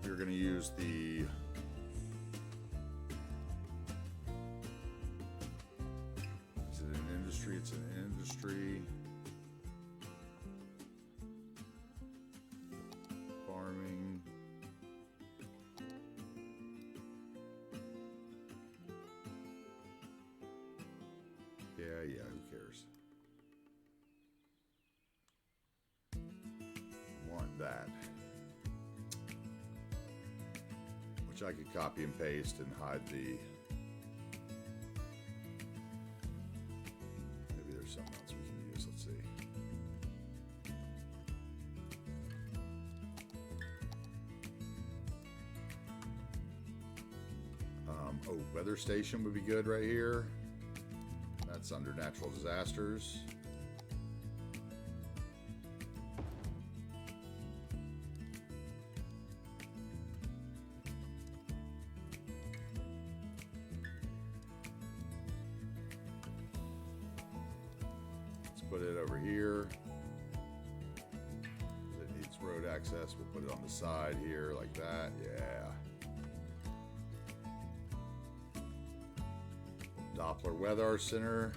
We're going to use the... Is it an industry? It's an industry. Farming. Yeah, who cares? Want that. Which I could copy and paste and hide the... Maybe there's something else we can use. Let's see. Oh, weather station would be good right here. That's under natural disasters. Let's put it over here. It needs road access. We'll put it on the side here like that. Yeah. Doppler Weather Center.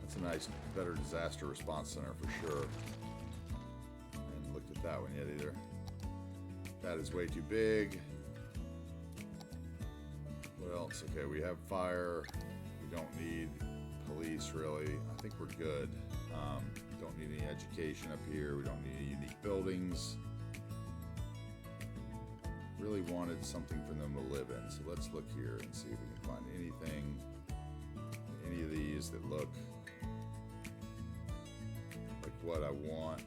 That's a nice, better disaster response center for sure. I haven't looked at that one yet either. That is way too big. What else? Okay, we have fire. We don't need police really. I think we're good. Don't need any education up here. We don't need any unique buildings. Really wanted something for them to live in. So let's look here and see if we can find anything, any of these that look like what I want.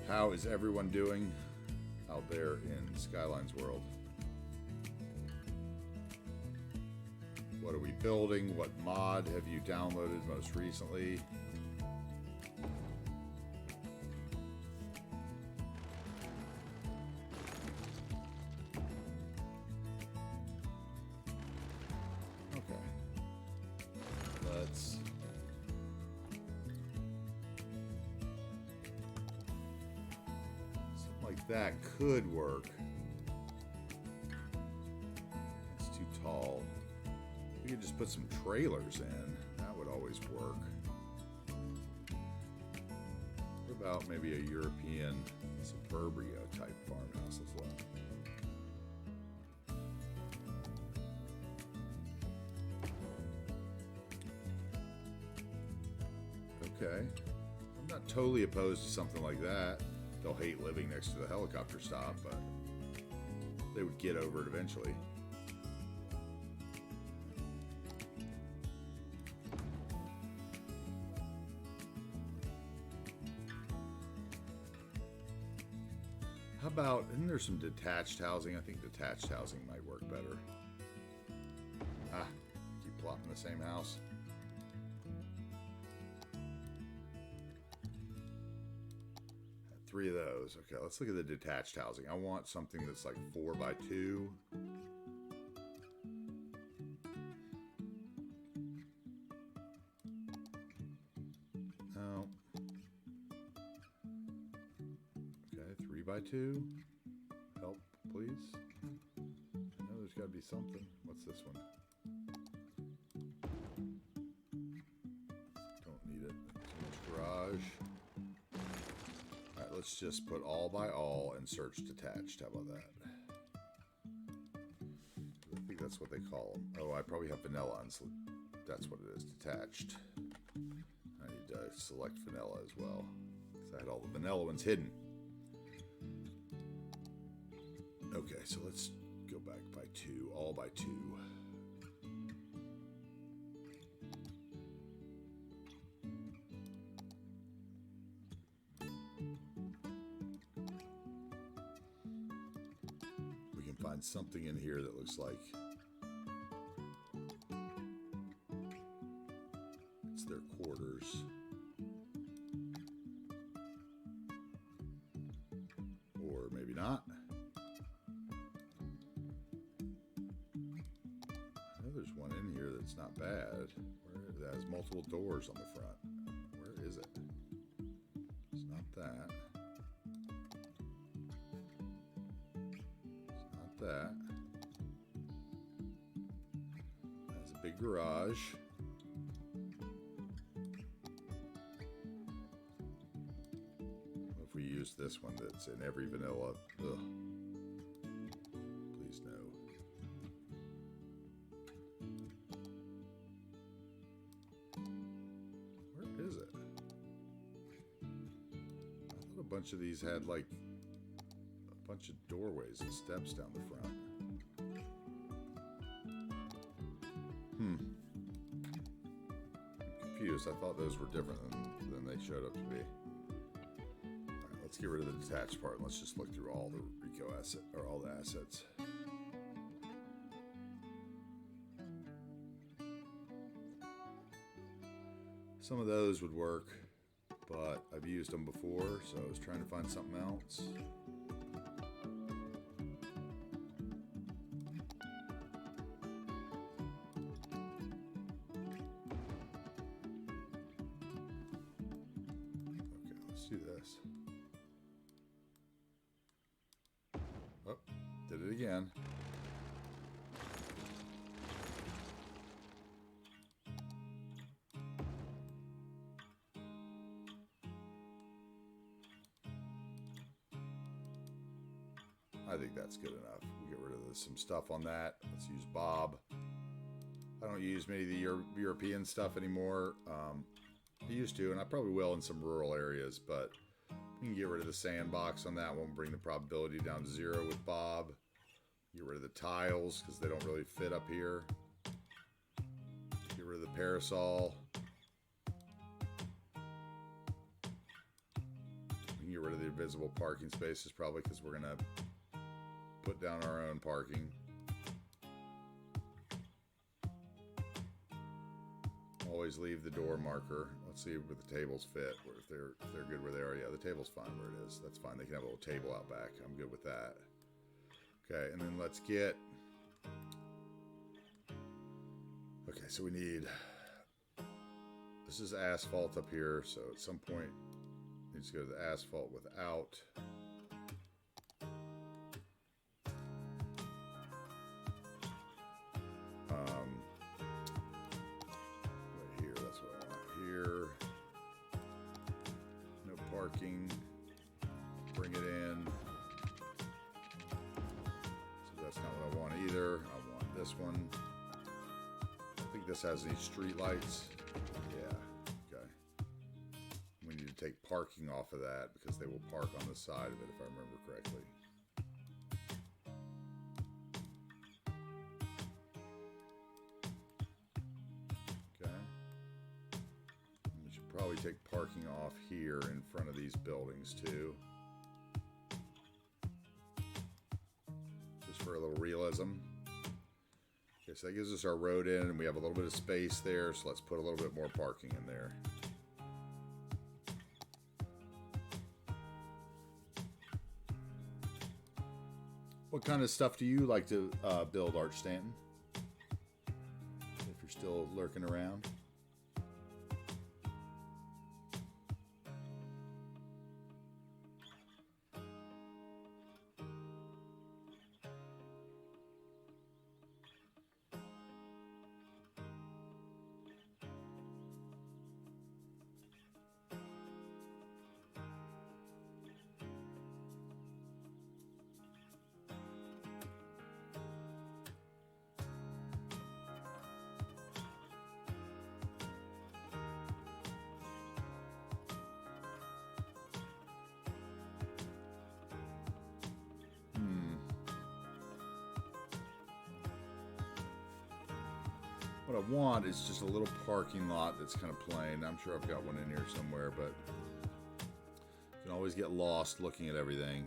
How is everyone doing out there in Skylines world? What are we building? What mod have you downloaded most recently? Okay. Let's... That could work. It's too tall. We could just put some trailers in. That would always work. What about maybe a European suburbia type farmhouse as well? Okay. I'm not totally opposed to something like that. They'll hate living next to the helicopter stop, but they would get over it eventually. How about, isn't there some detached housing? I think detached housing might work better. Ah, keep plopping the same house. Three of those. Okay, let's look at the detached housing. I want something that's like 4x2. No. Okay, 3x2. Help, please. I know there's got to be something. What's this one? Don't need it. Too much garage. Let's just put all by all and search detached. How about that? I think that's what they call them. Oh, I probably have vanilla on, so that's what it is, detached. I need to select vanilla as well, because I had all the vanilla ones hidden. Okay, so let's go back by 2, all by 2. We can find something in here that looks like it's their quarters. Or maybe not. There's one in here that's not bad. That has multiple doors on the front. Where is it? It's not that. It's not that. It has a big garage. What if we use this one that's in every vanilla? Ugh. Please no. Is it? I thought a bunch of these had like a bunch of doorways and steps down the front. I'm confused. I thought those were different than they showed up to be. Alright, let's get rid of the detached part and let's just look through all the Rico asset or all the assets. Some of those would work, but I've used them before, so I was trying to find something else. Okay, let's do this. Oh, did it again. I think that's good enough. We'll get rid of some stuff on that. Let's use Bob. I don't use many of the European stuff anymore. I used to, and I probably will in some rural areas, but we can get rid of the sandbox on that one, bring the probability down to 0 with Bob. Get rid of the tiles, because they don't really fit up here. Get rid of the parasol. We can get rid of the invisible parking spaces, probably, because we're going to put down our own parking. Always leave the door marker. Let's see where the tables fit. If they're good where they are. Yeah, the table's fine where it is. That's fine. They can have a little table out back. I'm good with that. Okay, and then let's get. Okay, so we need. This is asphalt up here. So at some point, it needs to go to the asphalt without. Parking, bring it in. So that's not what I want either. I want this one. I think this has any street lights. Yeah, okay. We need to take parking off of that because they will park on the side of it if I remember correctly. Probably take parking off here in front of these buildings too. Just for a little realism. Okay, so that gives us our road in and we have a little bit of space there, so let's put a little bit more parking in there. What kind of stuff do you like to build, Arch Stanton? If you're still lurking around. What I want is just a little parking lot that's kind of plain. I'm sure I've got one in here somewhere, but you can always get lost looking at everything.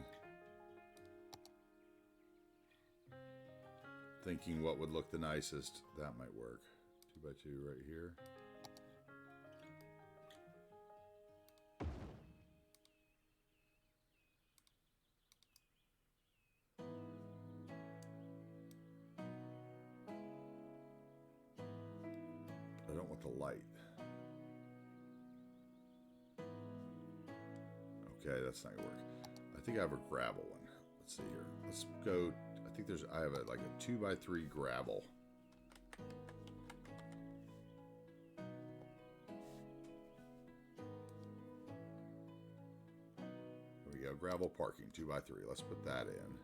Thinking what would look the nicest. That might work. 2x2 right here. I don't want the light. Okay, that's not gonna work. I think I have a gravel one. Let's see here. Let's go. I think there's. I have a, like a 2x3 gravel. There we go. Gravel parking 2x3. Let's put that in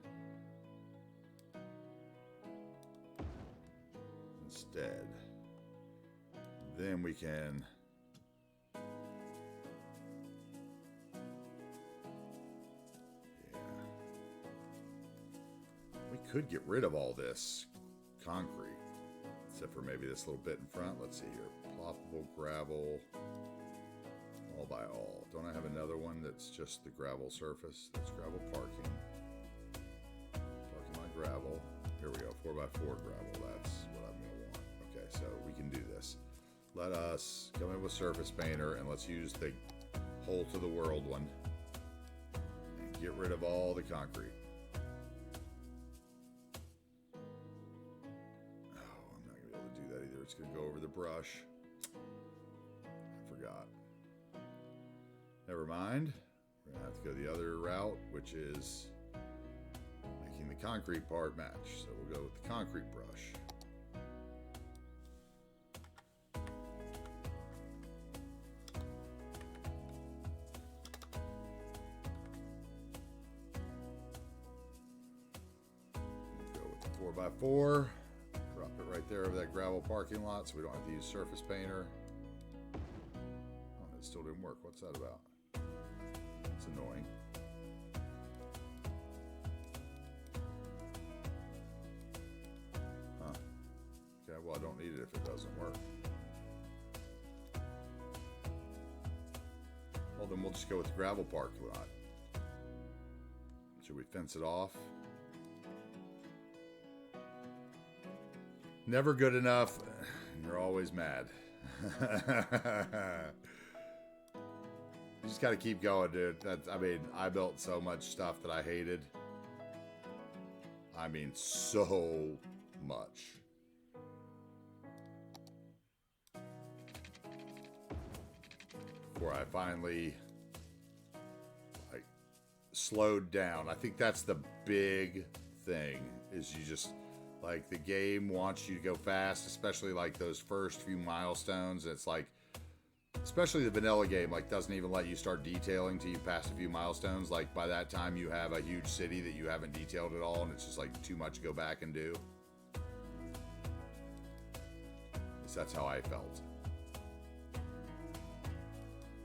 instead. Then we can. Could get rid of all this concrete, except for maybe this little bit in front. Let's see here. Ploppable gravel, all by all. Don't I have another one that's just the gravel surface? That's gravel parking. Parking lot gravel. Here we go. 4x4 gravel. That's what I'm going to want. Okay, so we can do this. Let us come in with surface painter and let's use the hole to the world one and get rid of all the concrete. It's going to go over the brush. I forgot. Never mind. We're going to have to go the other route, which is making the concrete part match. So we'll go with the concrete brush. Go with the 4x4. Right there over that gravel parking lot, so we don't have to use surface painter. Oh, it still didn't work. What's that about? It's annoying. Huh. Okay, well, I don't need it if it doesn't work. Well, then we'll just go with the gravel parking lot. Should we fence it off? Never good enough, and you're always mad. You just got to keep going, dude. I mean, I built so much stuff that I hated. I mean, so much. Before I finally, like, slowed down. I think that's the big thing, is you just... Like, the game wants you to go fast, especially, like, those first few milestones. It's like, especially the vanilla game, like, doesn't even let you start detailing till you pass a few milestones. Like, by that time, you have a huge city that you haven't detailed at all, and it's just, like, too much to go back and do. At least that's how I felt.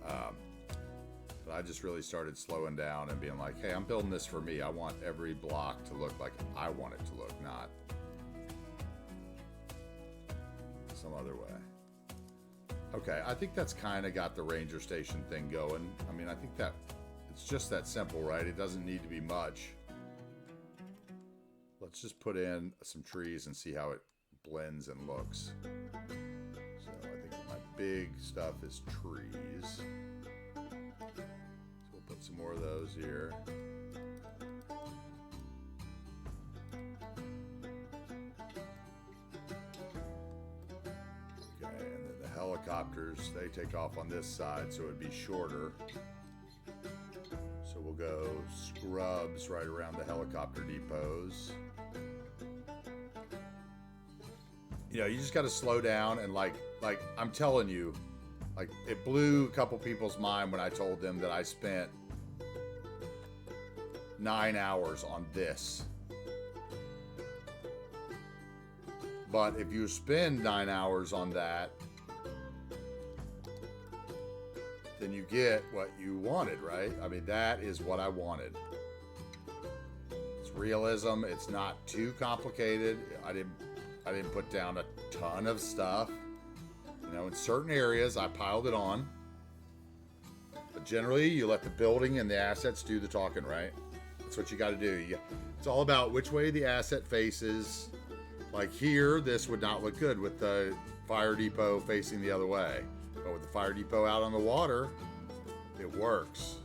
But I just really started slowing down and being like, hey, I'm building this for me. I want every block to look like I want it to look, not some other way. Okay, I think that's kind of got the ranger station thing going. I mean, I think that it's just that simple, right? It doesn't need to be much. Let's just put in some trees and see how it blends and looks. So I think my big stuff is trees. So we'll put some more of those here. Helicopters, they take off on this side, so it'd be shorter. So we'll go scrubs right around the helicopter depots. You know, you just got to slow down and like I'm telling you, like, it blew a couple people's mind when I told them that I spent 9 hours on this. But if you spend 9 hours on that, then you get what you wanted, right? I mean, that is what I wanted. It's realism. It's not too complicated. I didn't put down a ton of stuff. You know, in certain areas, I piled it on. But generally, you let the building and the assets do the talking, right? That's what you got to do. It's all about which way the asset faces. Like here, this would not look good with the fire depot facing the other way. But with the fire depot out on the water, it works.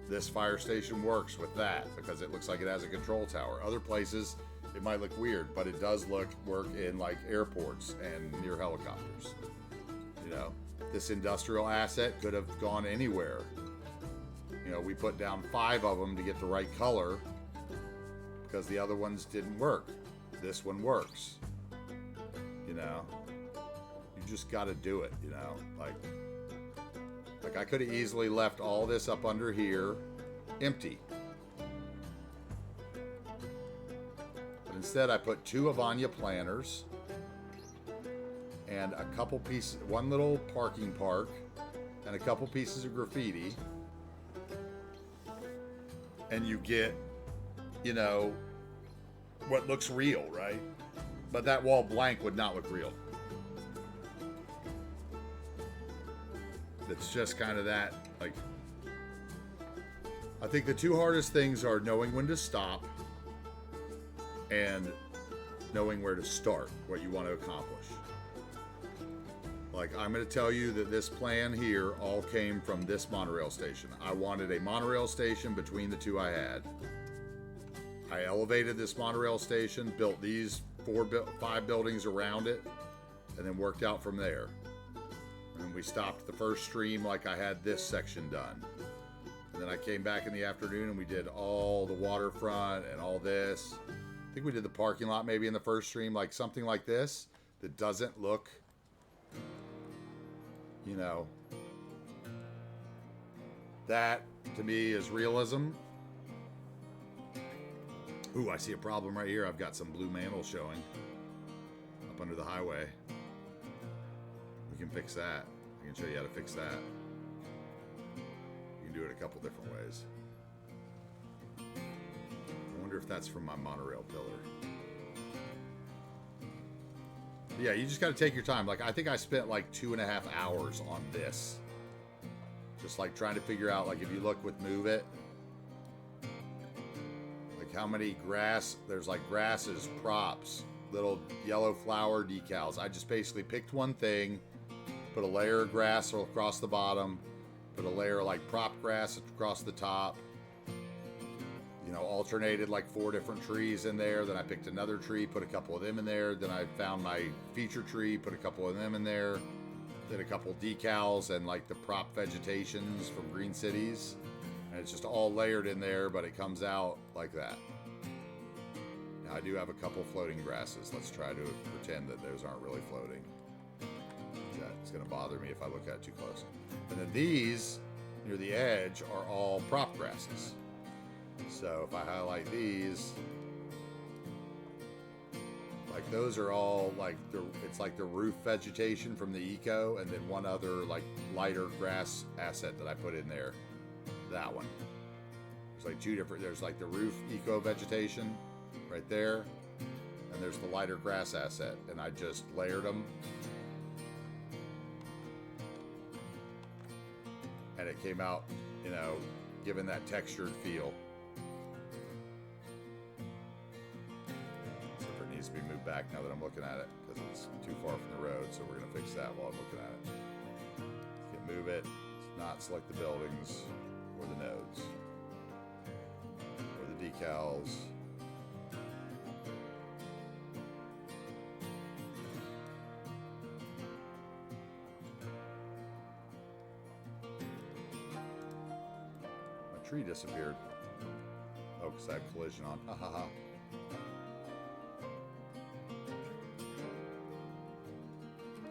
This fire station works with that because it looks like it has a control tower. Other places, it might look weird, but it does work in like airports and near helicopters. You know, this industrial asset could have gone anywhere. You know, we put down 5 of them to get the right color because the other ones didn't work. This one works. You know, you just got to do it, you know, like I could have easily left all this up under here empty. But instead I put 2 Avanya planters and a couple pieces, one little parking park and a couple pieces of graffiti. And you get, you know, what looks real, right? But that wall blank would not look real. It's just kind of that, like, I think the 2 hardest things are knowing when to stop and knowing where to start, what you want to accomplish. Like, I'm going to tell you that this plan here all came from this monorail station. I wanted a monorail station between the 2 I had. I elevated this monorail station, built these 5 buildings around it, and then worked out from there. And we stopped the first stream like I had this section done. And then I came back in the afternoon and we did all the waterfront and all this. I think we did the parking lot maybe in the first stream, like something like this that doesn't look, you know, that to me is realism. Ooh, I see a problem right here. I've got some blue mantle showing up under the highway. We can fix that. I can show you how to fix that. You can do it a couple different ways. I wonder if that's from my monorail pillar. But yeah, you just got to take your time. Like, I think I spent like 2.5 hours on this. Just like trying to figure out, like, if you look with Move It, like how many grass, there's like grasses, props, little yellow flower decals. I just basically picked one thing, put a layer of grass across the bottom, put a layer of like prop grass across the top, you know, alternated like 4 different trees in there. Then I picked another tree, put a couple of them in there. Then I found my feature tree, put a couple of them in there. Then a couple decals and like the prop vegetations from Green Cities. And it's just all layered in there, but it comes out like that. Now I do have a couple floating grasses. Let's try to pretend that those aren't really floating. It's going to bother me if I look at it too close. And then these, near the edge, are all prop grasses. So if I highlight these, like those are all like, it's like the roof vegetation from the eco, and then one other like lighter grass asset that I put in there. That one. There's like 2 different, there's like the roof eco vegetation right there, and there's the lighter grass asset, and I just layered them. And it came out, you know, given that textured feel. Except for it needs to be moved back now that I'm looking at it, because it's too far from the road, so we're going to fix that while I'm looking at it. You can move it, not select the buildings, or the nodes, or the decals. Tree disappeared. Oh, because I have collision on. Ha ha ha.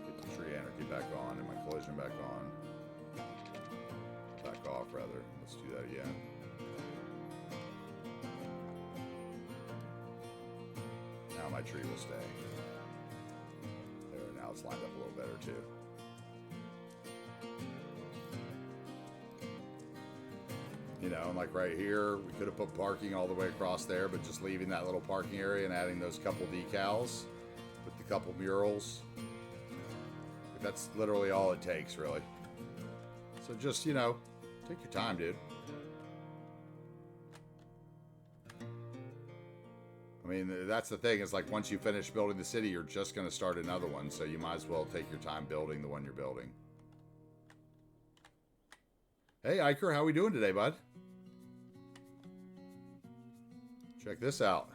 Get the tree anarchy back on and my collision back on. Back off, rather. Let's do that again. Now my tree will stay. There, now it's lined up a little better too. You know, and like right here, we could have put parking all the way across there, but just leaving that little parking area and adding those couple decals with the couple murals That's literally all it takes, really. So just, you know, take your time, dude. I mean, that's the thing. Is like once you finish building the city, you're just going to start another one. So you might as well take your time building the one you're building. Hey, Iker, how we doing today, bud? Check this out.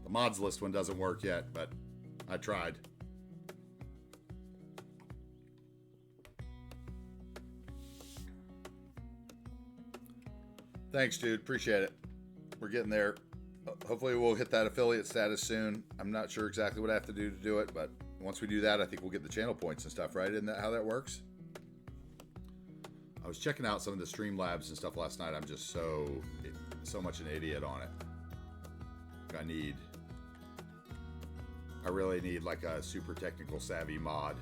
The mods list one doesn't work yet, but I tried. Thanks, dude. Appreciate it. We're getting there. Hopefully we'll hit that affiliate status soon. I'm not sure exactly what I have to do it, but once we do that, I think we'll get the channel points and stuff, right? Isn't that how that works? I was checking out some of the Streamlabs and stuff last night. I'm just so much an idiot on it. I really need like a super technical savvy mod.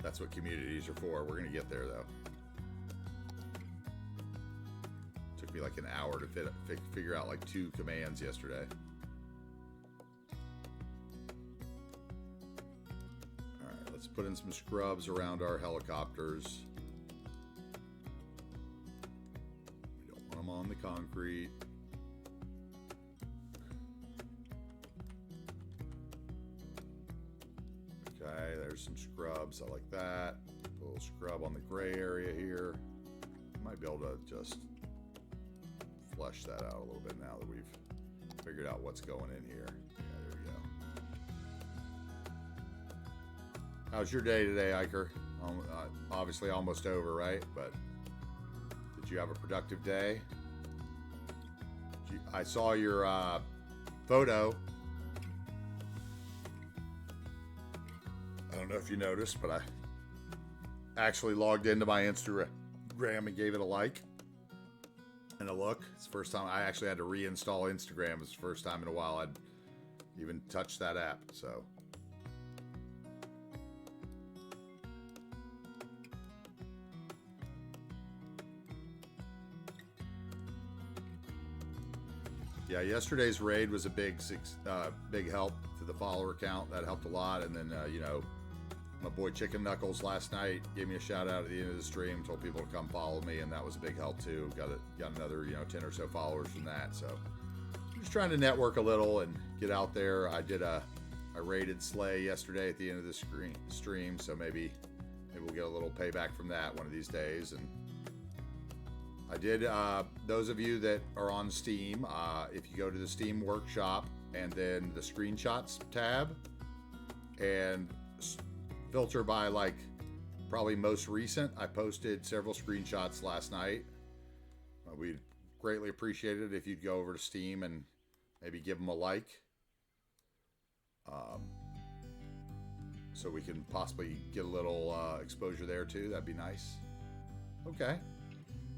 That's what communities are for. We're going to get there, though. Took me like an hour to figure out like 2 commands yesterday. All right, let's put in some scrubs around our helicopters. We don't want them on the concrete. Okay, there's some scrubs. I like that. A little scrub on the gray area here. Might be able to just flesh that out a little bit now that we've figured out what's going in here. Yeah, there we go. How's your day today, Iker? Obviously almost over, right? But did you have a productive day? I saw your photo. I don't know if you noticed, but I actually logged into my Instagram and gave it a like and a look. It's the first time I actually had to reinstall Instagram. It's the first time in a while I'd even touched that app. So yeah, yesterday's raid was a big help to the follower count. That helped a lot. And then you know, my boy Chicken Knuckles last night gave me a shout out at the end of the stream, told people to come follow me, and that was a big help too. Got another 10 or so followers from that. So I'm just trying to network a little and get out there. I raided Slay yesterday at the end of the stream, so maybe we'll get a little payback from that one of these days. And I did. Those of you that are on Steam, if you go to the Steam Workshop and then the Screenshots tab and filter by like probably most recent. I posted several screenshots last night. We'd greatly appreciate it if you'd go over to Steam and maybe give them a like, so we can possibly get a little exposure there too. That'd be nice. Okay,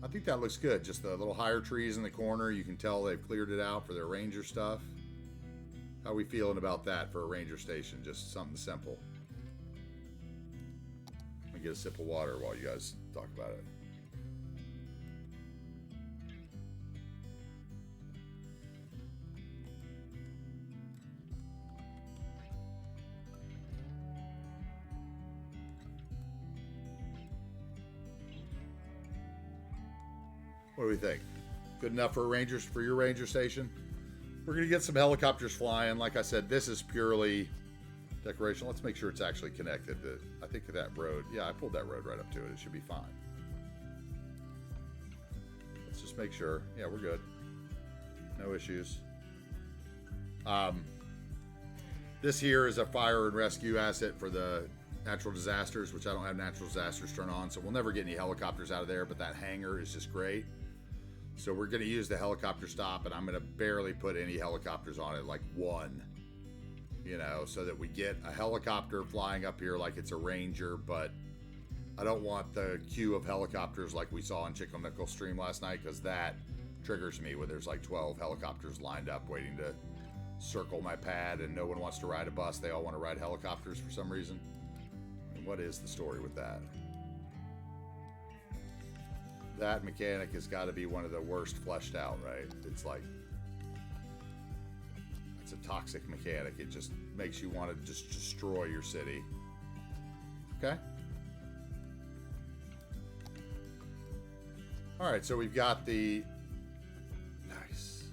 I think that looks good. Just the little higher trees in the corner. You can tell they've cleared it out for their ranger stuff. How are we feeling about that for a ranger station? Just something simple. Get a sip of water while you guys talk about it. What do we think? Good enough for your ranger station? We're gonna get some helicopters flying. Like I said, this is purely decoration. Let's make sure it's actually connected. I think that road, yeah, I pulled that road right up to it. It should be fine. Let's just make sure. Yeah, we're good. No issues. This here is a fire and rescue asset for the natural disasters, which I don't have natural disasters turned on, so we'll never get any helicopters out of there, but that hangar is just great. So we're going to use the helicopter stop, and I'm going to barely put any helicopters on it, like one. So that we get a helicopter flying up here like it's a Ranger, but I don't want the queue of helicopters like we saw on Chicken Knuckles stream last night, because that triggers me when there's like 12 helicopters lined up waiting to circle my pad and no one wants to ride a bus. They all want to ride helicopters for some reason. I mean, what is the story with that? that mechanic has got to be one of the worst fleshed out, right? It's like, it's a toxic mechanic. It just makes you want to just destroy your city. Okay. All right, so we've got the, nice.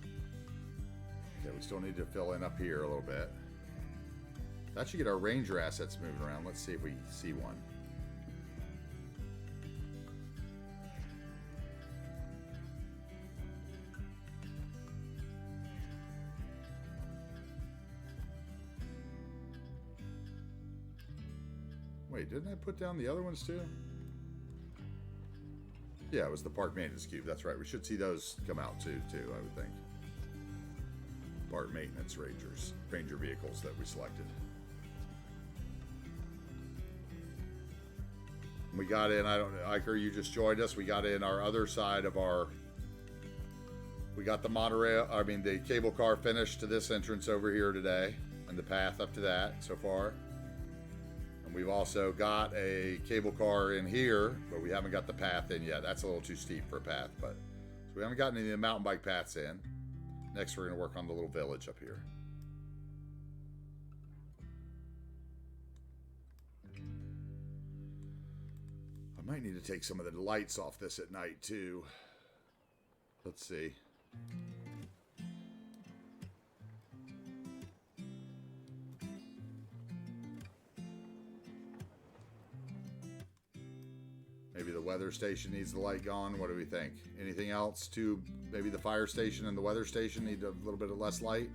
Okay, we still need to fill in up here a little bit. That should get our ranger assets moving around. Let's see if we see one. Wait, didn't I put down the other ones too? Yeah, it was the park maintenance cube. That's right. We should see those come out too, I would think. Park maintenance ranger vehicles that we selected. We got in, I don't know, Iker, you just joined us. We got in our other side of our, we got the monorail, I mean the cable car finished to this entrance over here today, and the path up to that so far. We've also got a cable car in here, but we haven't got the path in yet. That's a little too steep for a path, but so we haven't gotten any of the mountain bike paths in. Next, we're going to work on the little village up here. I might need to take some of the lights off this at night too. Let's see. Maybe the weather station needs the light gone. What do we think? Anything else to maybe the fire station and the weather station need a little bit of less light?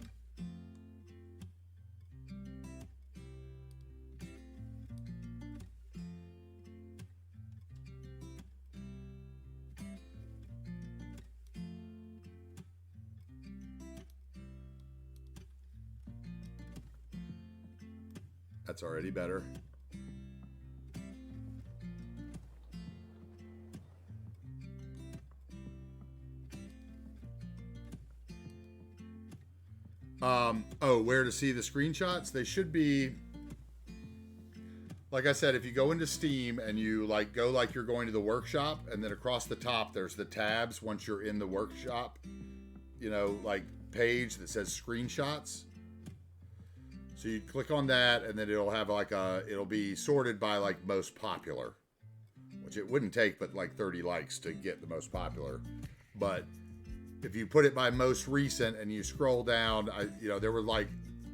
That's already better. Oh, where to see the screenshots? They should be, like I said, if you go into Steam and you like go like you're going to the workshop, and then across the top there's the tabs once you're in the workshop, you know, like page that says screenshots. So you click on that, and then it'll have like it'll be sorted by like most popular, which it wouldn't take but like 30 likes to get the most popular. But if you put it by most recent and you scroll down, there were like,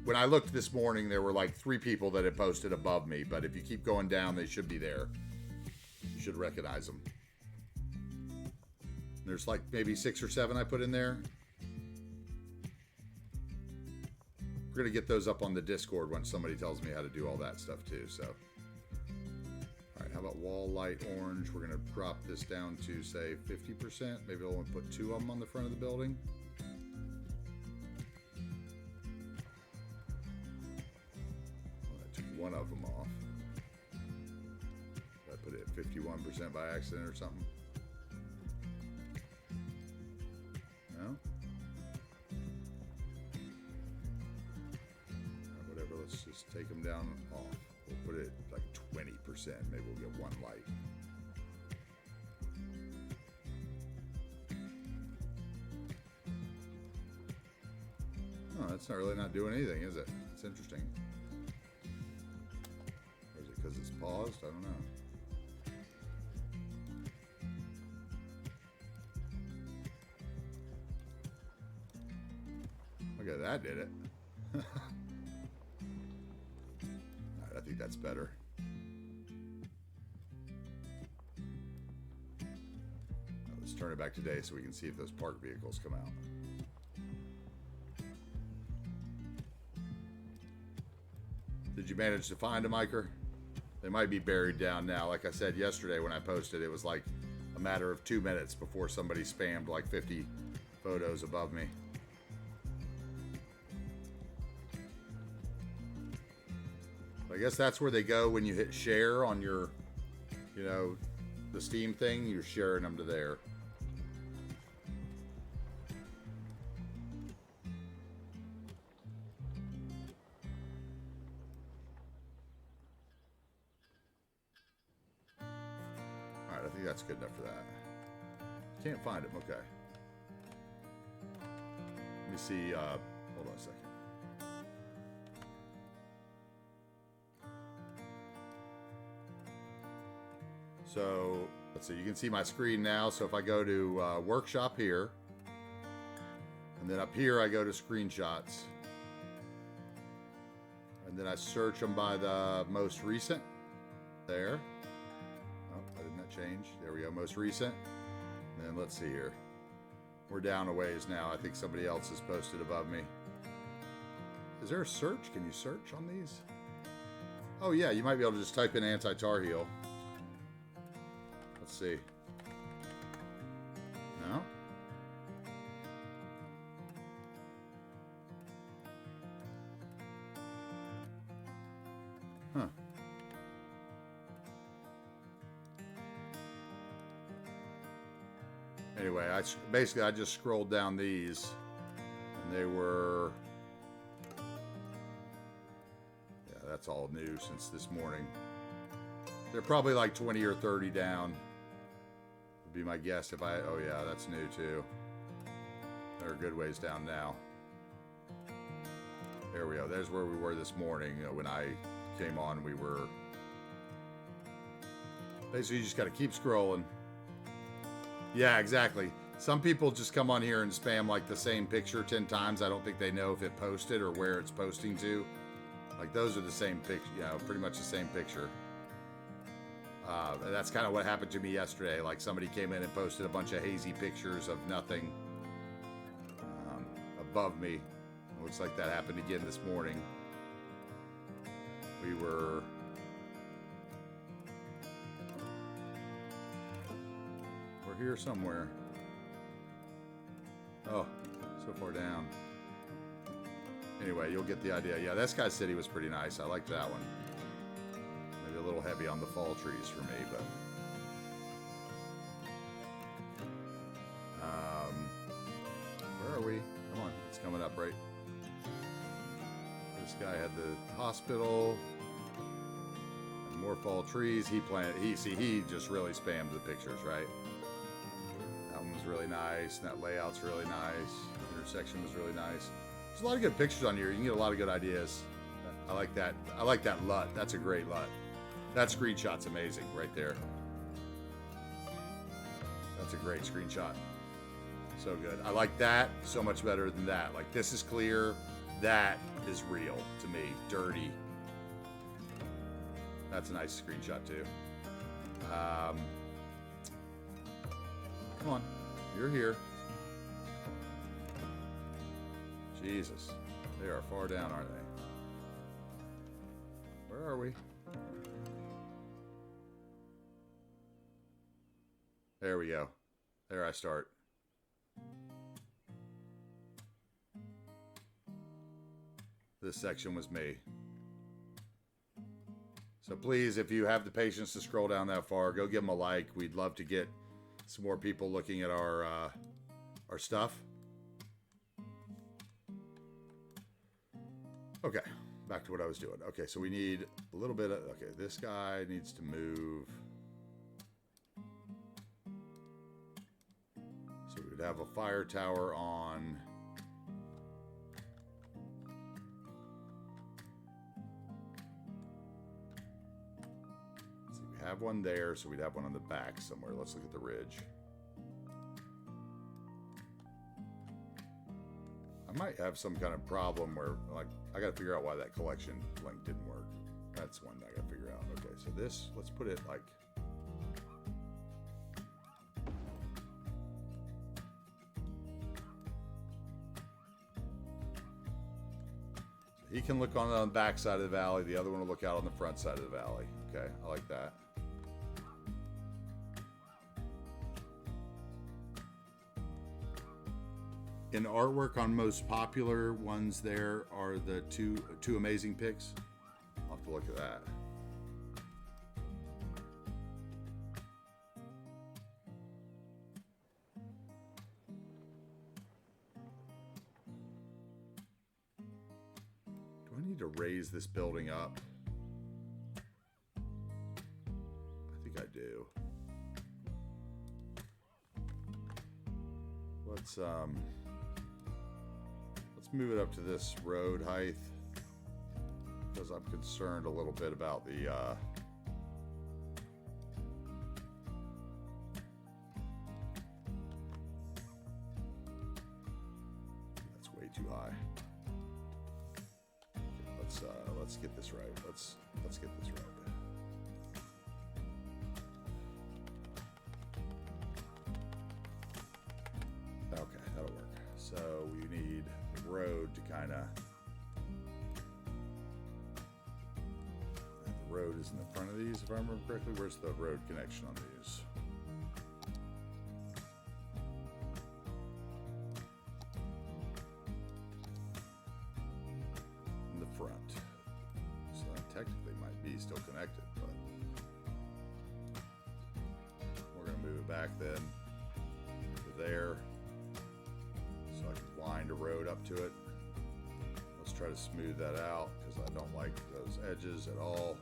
when I looked this morning, there were like 3 people that had posted above me. But if you keep going down, they should be there. You should recognize them. There's like maybe 6 or 7 I put in there. We're going to get those up on the Discord once somebody tells me how to do all that stuff too. So, all right, how about wall light orange? We're going to drop this down to say 50%. Maybe I'll only put 2 of them on the front of the building. Well, I took 1 of them off. I put it at 51% by accident or something. No? Whatever, let's just take them down off. We'll put it like 20%. Maybe we'll get 1 light. Oh, that's not really not doing anything, is it? It's interesting. Or is it because it's paused? I don't know. Okay, that did it. Alright, I think that's better. Now, let's turn it back today so we can see if those park vehicles come out. Did you manage to find them, Iker? They might be buried down now. Like I said yesterday when I posted, it was like a matter of 2 minutes before somebody spammed like 50 photos above me. I guess that's where they go when you hit share on your, the Steam thing. You're sharing them to there. Alright, I think that's good enough for that. can't find them. Okay. Let me see. Hold on a second. So let's see. You can see my screen now. So if I go to workshop here, and then up here I go to screenshots, and then I search them by the most recent. There. Oh, why didn't that change? There we go. Most recent. And then let's see here. We're down a ways now. I think somebody else has posted above me. Is there a search? Can you search on these? Oh yeah, you might be able to just type in AntiTarheel. Let's see. No? Huh. Anyway, I just scrolled down these, and they were, yeah, that's all new since this morning. They're probably like 20 or 30 down, would be my guess. If I, oh yeah, that's new too. They're a good ways down now. There we go. There's where we were this morning. When I came on, we were, basically you just got to keep scrolling. Yeah, exactly. Some people just come on here and spam like the same picture 10 times. I don't think they know if it posted or where it's posting to. Like those are the same picture, you know, pretty much the same picture. And that's kind of what happened to me yesterday. Like somebody came in and posted a bunch of hazy pictures of nothing above me. It looks like that happened again this morning. We're here somewhere. Oh, so far down. Anyway, you'll get the idea. Yeah, that Sky City was pretty nice. I liked that one. Maybe a little heavy on the fall trees for me, but where are we? Come on, it's coming up, right? This guy had the hospital. And more fall trees. He just really spammed the pictures, right? That one was really nice. And that layout's really nice. The intersection was really nice. There's a lot of good pictures on here. You can get a lot of good ideas. I like that. I like that LUT. That's a great LUT. That screenshot's amazing right there. That's a great screenshot. So good. I like that so much better than that. Like, this is clear. That is real to me. Dirty. That's a nice screenshot too. Come on. You're here. Jesus. They are far down, aren't they? Where are we? There we go. There I start. This section was me. So please, if you have the patience to scroll down that far, go give them a like. We'd love to get some more people looking at our stuff. Okay, back to what I was doing. Okay, so we need a little bit of, okay, this guy needs to move. So we would have a fire tower on. Let's see, we have one there, so we'd have one on the back somewhere. Let's look at the ridge. I might have some kind of problem where, like, I got to figure out why that collection link didn't work. That's one I got to figure out. Okay, so this, let's put it like, he can look on the back side of the valley. The other one will look out on the front side of the valley. Okay, I like that. In artwork on most popular ones, there are the two amazing picks. I'll have to look at that. Do I need to raise this building up? I think I do. let's move it up to this road height, because I'm concerned a little bit about the that's way too high. Okay, let's get this right. Let's get this right. Okay, that'll work. So we need the road to kind of. The road is in the front of these, if I remember correctly. Where's the road connection on these? In the front. So that technically might be still connected, but we're going to move it back then to there. So I can wind a road up to it. Let's try to smooth that out because I don't like those edges at all.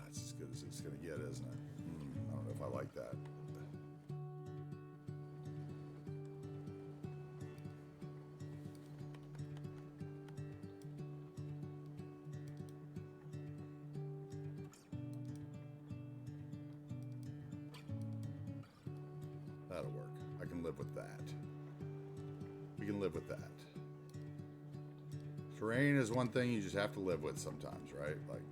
That's as good as it's going to get, isn't it? I don't know if I like that. That'll work. I can live with that. We can live with that. Terrain is one thing you just have to live with sometimes, right? Like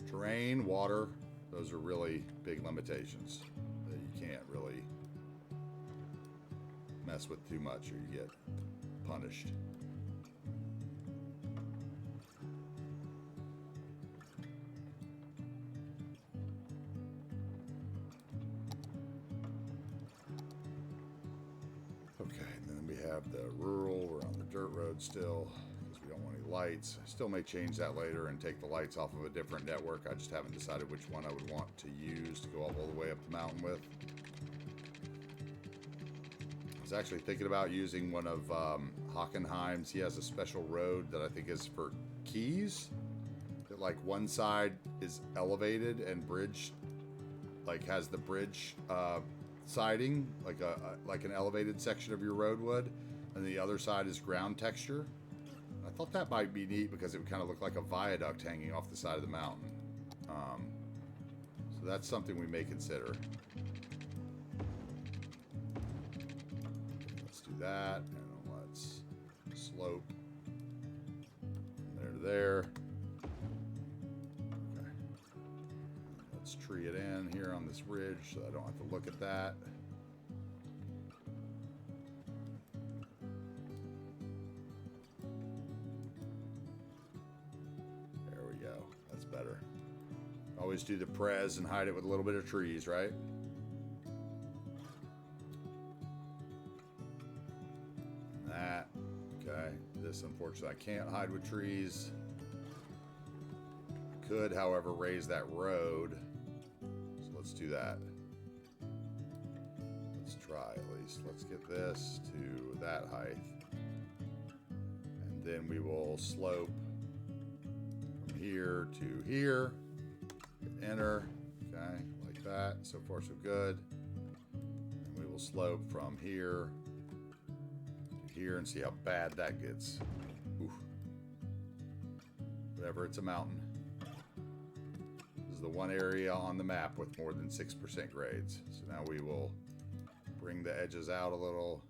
terrain, water, those are really big limitations that you can't really mess with too much or you get punished. Okay, and then we have the rural. We're on the dirt road still because we don't want any lights. I still may change that later and take the lights off of a different network. I just haven't decided which one I would want to use to go all the way up the mountain with. I was actually thinking about using one of Hockenheim's. He has a special road that I think is for keys. That like one side is elevated and bridged, like has the bridge siding, like an elevated section of your road would, and the other side is ground texture. I thought that might be neat because it would kind of look like a viaduct hanging off the side of the mountain. So that's something we may consider. Let's do that, and let's slope from there to there. Okay. Let's tree it in here on this ridge so I don't have to look at that. There we go. That's better. Always do the prez and hide it with a little bit of trees, right? That. Okay. This, unfortunately, I can't hide with trees. I could, however, raise that road. So let's do that. Let's try at least. Let's get this to that height. And then we will slope from here to here. Hit enter. Okay, like that. So far, so good. And we will slope from here to here and see how bad that gets. Oof. Whatever, it's a mountain. This is the one area on the map with more than 6% grades. So now we will bring the edges out a little.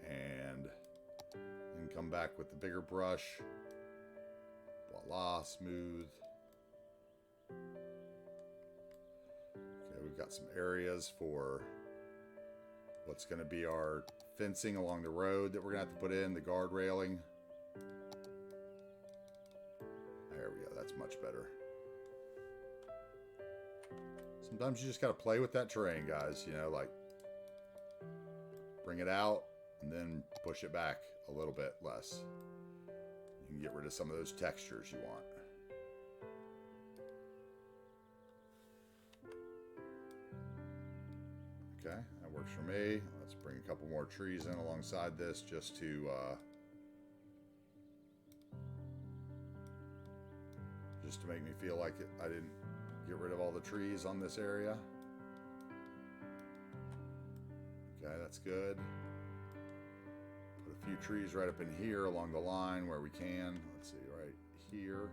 And then come back with the bigger brush. Voila, smooth. Okay, we've got some areas for what's going to be our fencing along the road that we're going to have to put in, the guard railing. There we go, that's much better. Sometimes you just got to play with that terrain, guys, you know, like bring it out and then push it back a little bit less. You can get rid of some of those textures you want. Okay, that works for me. Let's bring a couple more trees in alongside this just to make me feel like I didn't get rid of all the trees on this area. Okay, that's good. Put a few trees right up in here along the line where we can. Let's see, right here.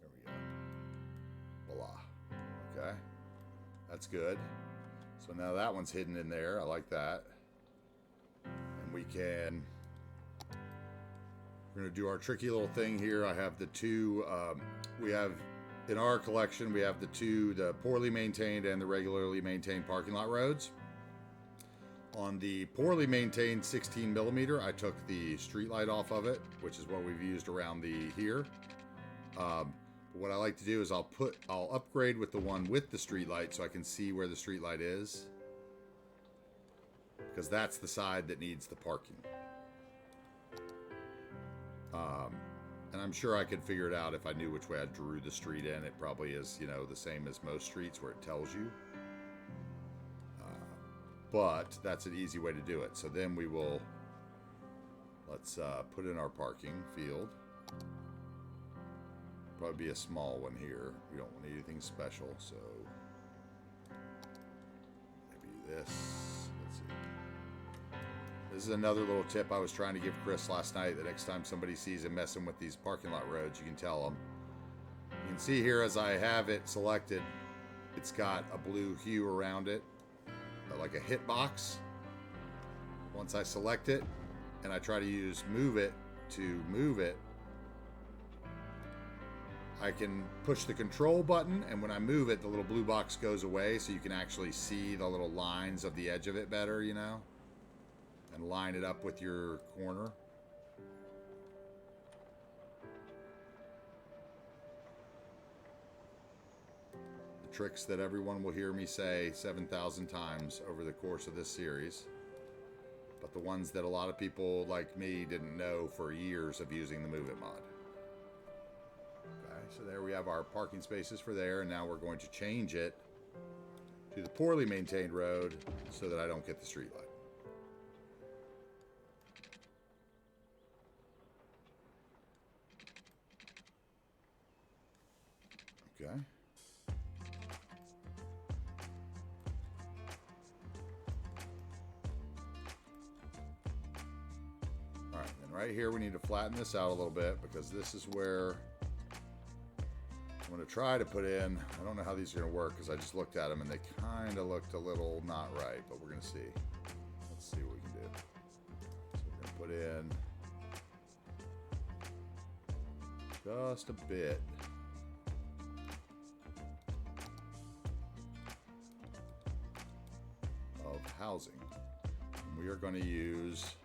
There we go. Voila. Okay, that's good. So now that one's hidden in there. I like that. And we're going to do our tricky little thing here. I have the two, we have in our collection, we have the poorly maintained and the regularly maintained parking lot roads. On the poorly maintained 16 millimeter, I took the street light off of it, which is what we've used around here. What I like to do is I'll upgrade with the one with the street light so I can see where the street light is, because that's the side that needs the parking. And I'm sure I could figure it out if I knew which way I drew the street in. It probably is, you know, the same as most streets where it tells you. But that's an easy way to do it. So then let's put in our parking field. Probably be a small one here. We don't want anything special, so maybe this. Let's see. This is another little tip I was trying to give Chris last night. The next time somebody sees him messing with these parking lot roads, you can tell them. You can see here as I have it selected, it's got a blue hue around it, like a hitbox. Once I select it and I try to use move it to move it, I can push the control button, and when I move it, the little blue box goes away, so you can actually see the little lines of the edge of it better, you know, and line it up with your corner. The tricks that everyone will hear me say 7,000 times over the course of this series, but the ones that a lot of people like me didn't know for years of using the Move It mod. So there we have our parking spaces for there, and now we're going to change it to the poorly maintained road so that I don't get the street light. Okay. All right, and right here we need to flatten this out a little bit, because this is where I'm going to try to put in, I don't know how these are going to work because I just looked at them and they kind of looked a little not right, but we're going to see. Let's see what we can do. So we're going to put in just a bit of housing. And we are going to use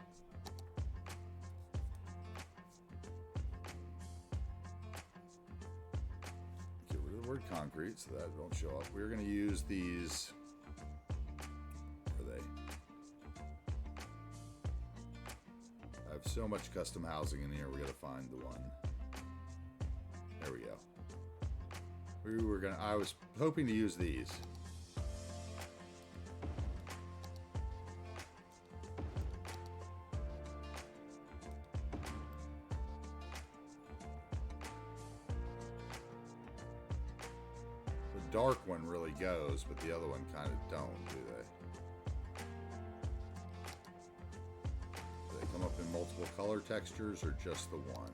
concrete so that don't show up. We're going to use these. Where are they? I have so much custom housing in here. We got to find the one. There we go. I was hoping to use these. Dark one really goes, but the other one kind of don't, do they? Do they come up in multiple color textures or just the one?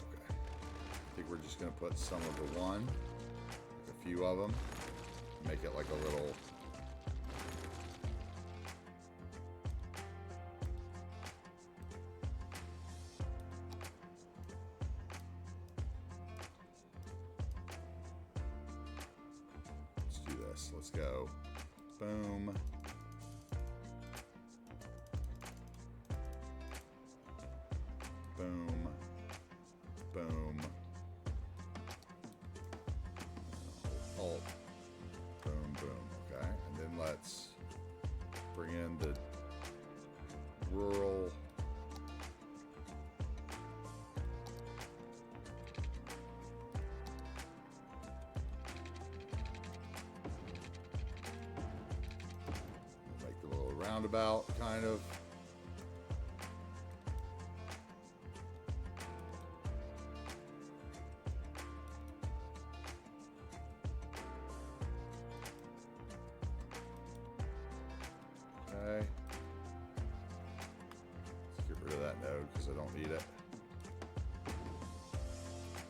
Okay. I think we're just going to put some of the one, like a few of them, make it like a little... Let's go. Boom. Boom. Boom. Alt. Boom, boom. Okay. And then let's bring in the rural roundabout, kind of. Okay. Let's get rid of that node because I don't need it.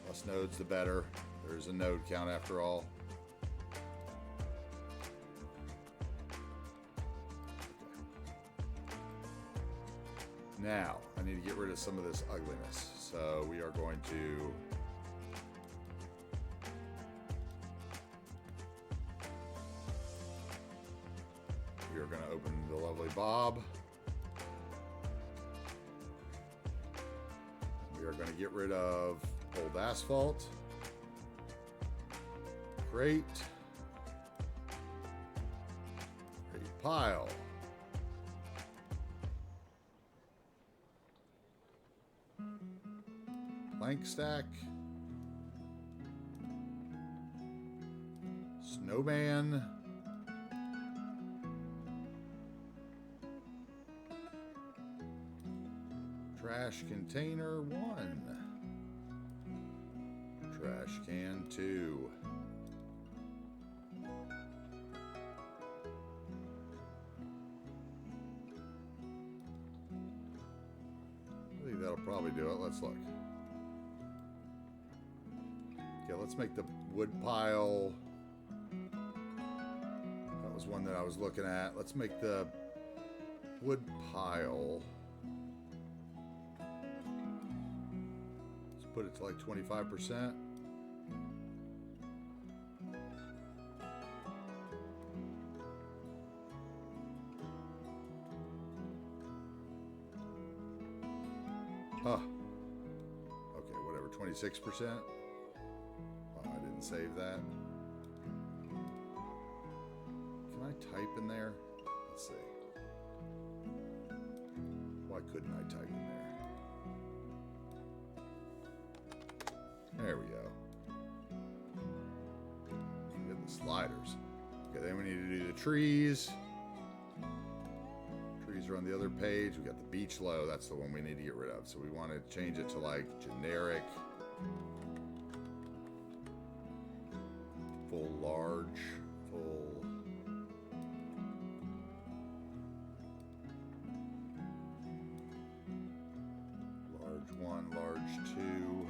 Less nodes, the better. There's a node count after all. Now, I need to get rid of some of this ugliness. So we are going to open the lovely Bob. We are going to get rid of old asphalt. Crate. Crate pile. Plank stack. Snowman. Trash container 1. Trash can 2. I think that'll probably do it. Let's look. Okay, let's make the wood pile. That was one that I was looking at. Let's make the wood pile. Let's put it to like 25%. Huh. Okay, whatever, 26%. Oh, I didn't save that. Can I type in there? Let's see. Why couldn't I type in there? There we go. Get the sliders. Okay, then we need to do the trees. Trees are on the other page. We got the beach low. That's the one we need to get rid of. So we want to change it to like generic, full large, full. Large 1, large 2.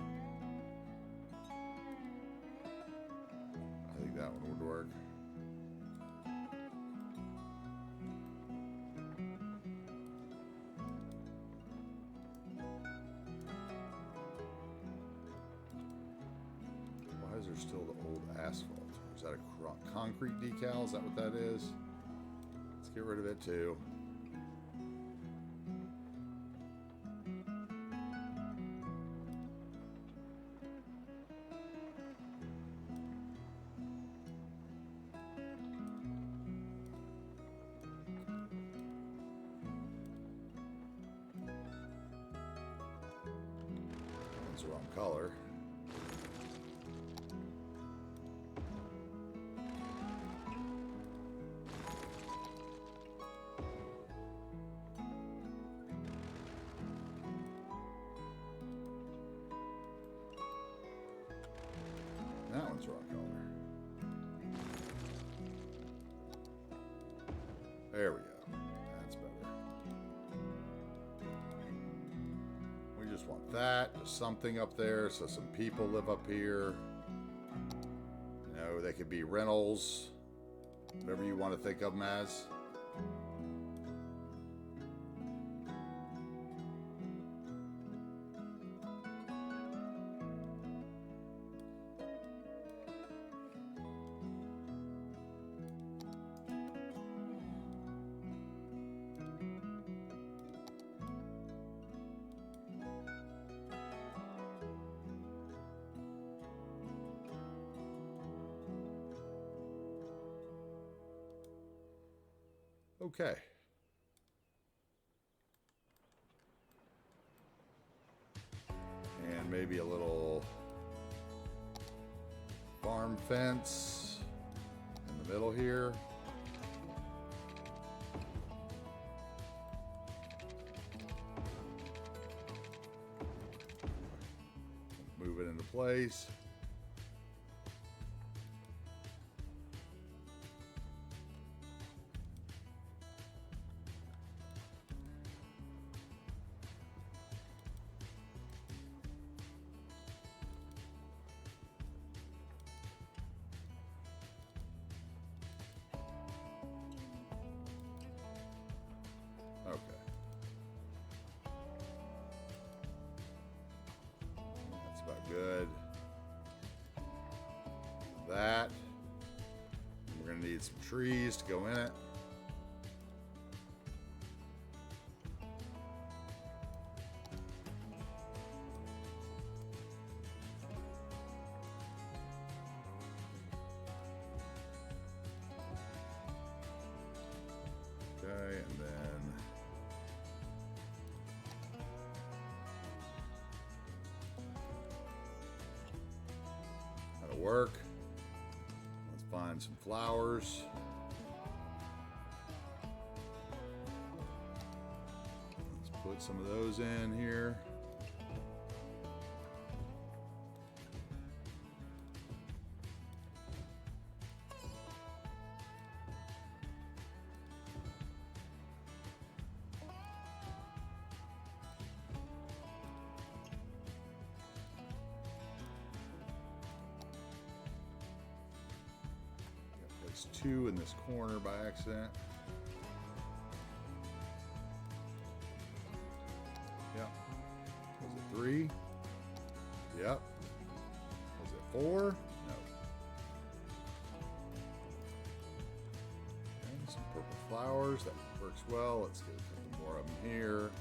I think that one would work. Why is there still the old asphalt? Is that a concrete decal? Is that what that is? Let's get rid of it too. That's the wrong color. That one's wrong color. There we go. That's better. We just want that. Just something up there so some people live up here. You know, they could be rentals. Whatever you want to think of them as. Okay. And maybe a little farm fence in the middle here. place. Okay. That's about good. That. We're going to need some trees to go in it. Okay, and then that'll work. Let's find some flowers. Let's put some of those in here. There's 2 in this corner by accident. Yep. Was it 3? Yep. Was it 4? No. Okay, some purple flowers. That works well. Let's get a couple more of them here.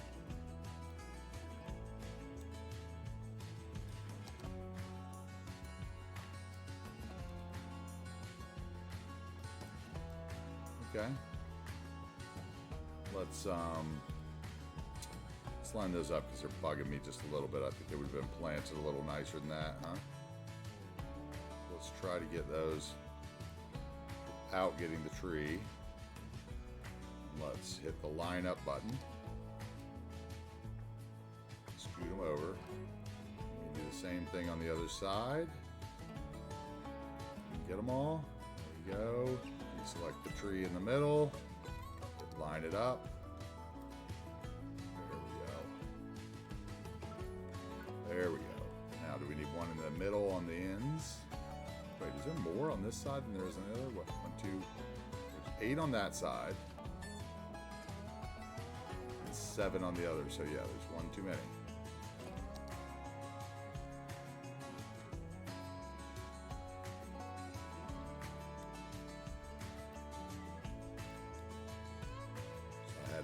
Okay. Let's line those up because they're bugging me just a little bit. I think they would have been planted a little nicer than that, huh? Let's try to get those out getting the tree. Let's hit the line up button. Scoot them over. Do the same thing on the other side. Get them all. There you go. Select the tree in the middle, line it up. There we go. Now, do we need one in the middle on the ends? Wait, is there more on this side than there is on the other? What? 1, 2. There's 8 on that side, and 7 on the other. So yeah, there's 1 too many.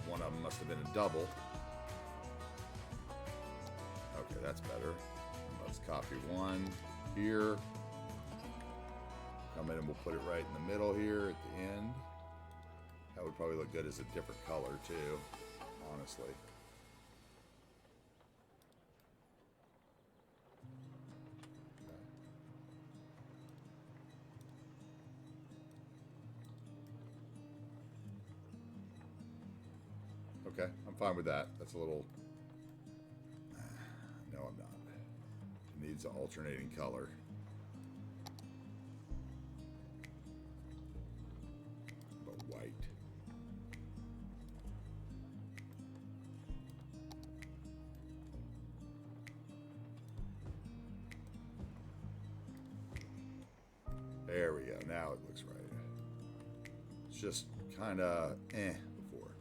One of them must have been a double. Okay, that's better. Let's copy 1 here. Come in and we'll put it right in the middle here at the end. That would probably look good as a different color too, honestly. Okay, I'm fine with that. That's a little... No, I'm not. It needs an alternating color. But white. There we go. Now it looks right. It's just kind of before.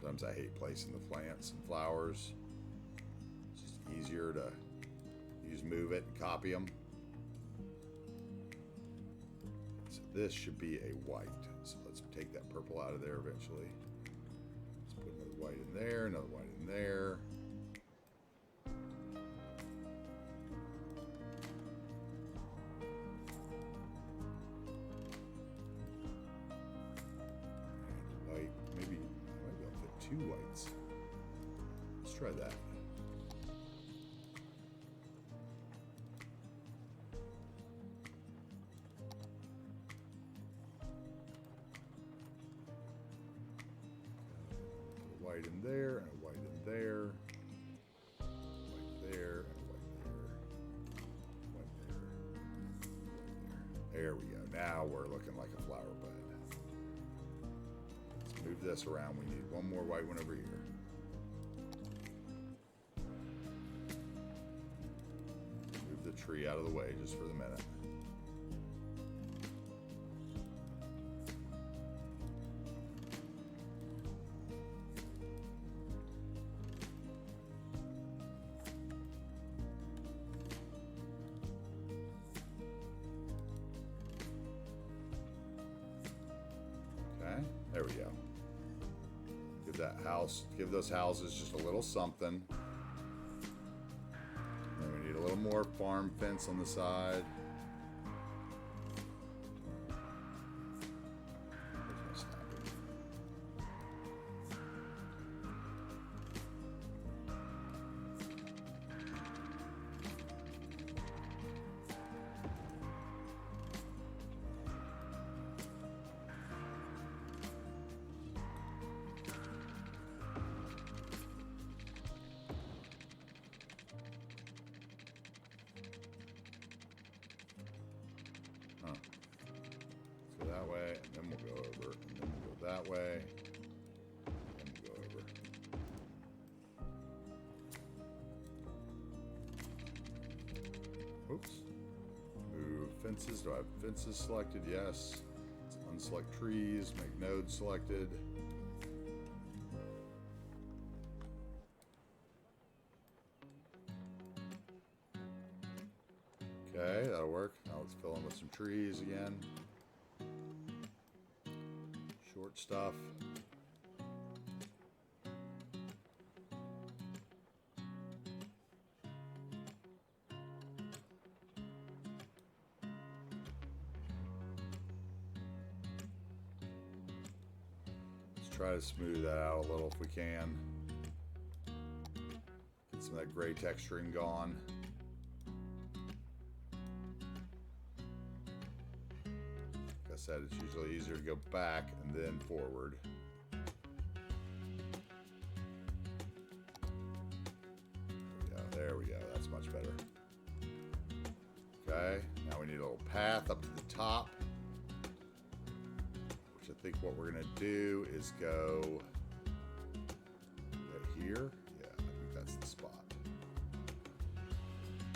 Sometimes I hate placing the plants and flowers. It's just easier to just move it and copy them. So this should be a white. So let's take that purple out of there eventually. Let's put another white in there, another white in there. Two whites. Let's try that. A white in there and a white in there, white there, and white there, white there, white there. There we go. Now we're looking like a flower bed. Let's move this around. We need one more white one over here. Move the tree out of the way just for the minute. There we go. Give that house, give those houses just a little something. Then we need a little more farm fence on the side. That way, and then we'll go over, and then we'll go that way, and then we'll go over. Oops. Move fences. Do I have fences selected? Yes. Let's unselect trees, make nodes selected. Okay, that'll work. Now let's fill in with some trees again. Short stuff. Let's try to smooth that out a little if we can. Get some of that gray texturing gone. Said it's usually easier to go back and then forward. There we go. That's much better. Okay, now we need a little path up to the top, which I think what we're gonna do is go right here. Yeah, I think that's the spot.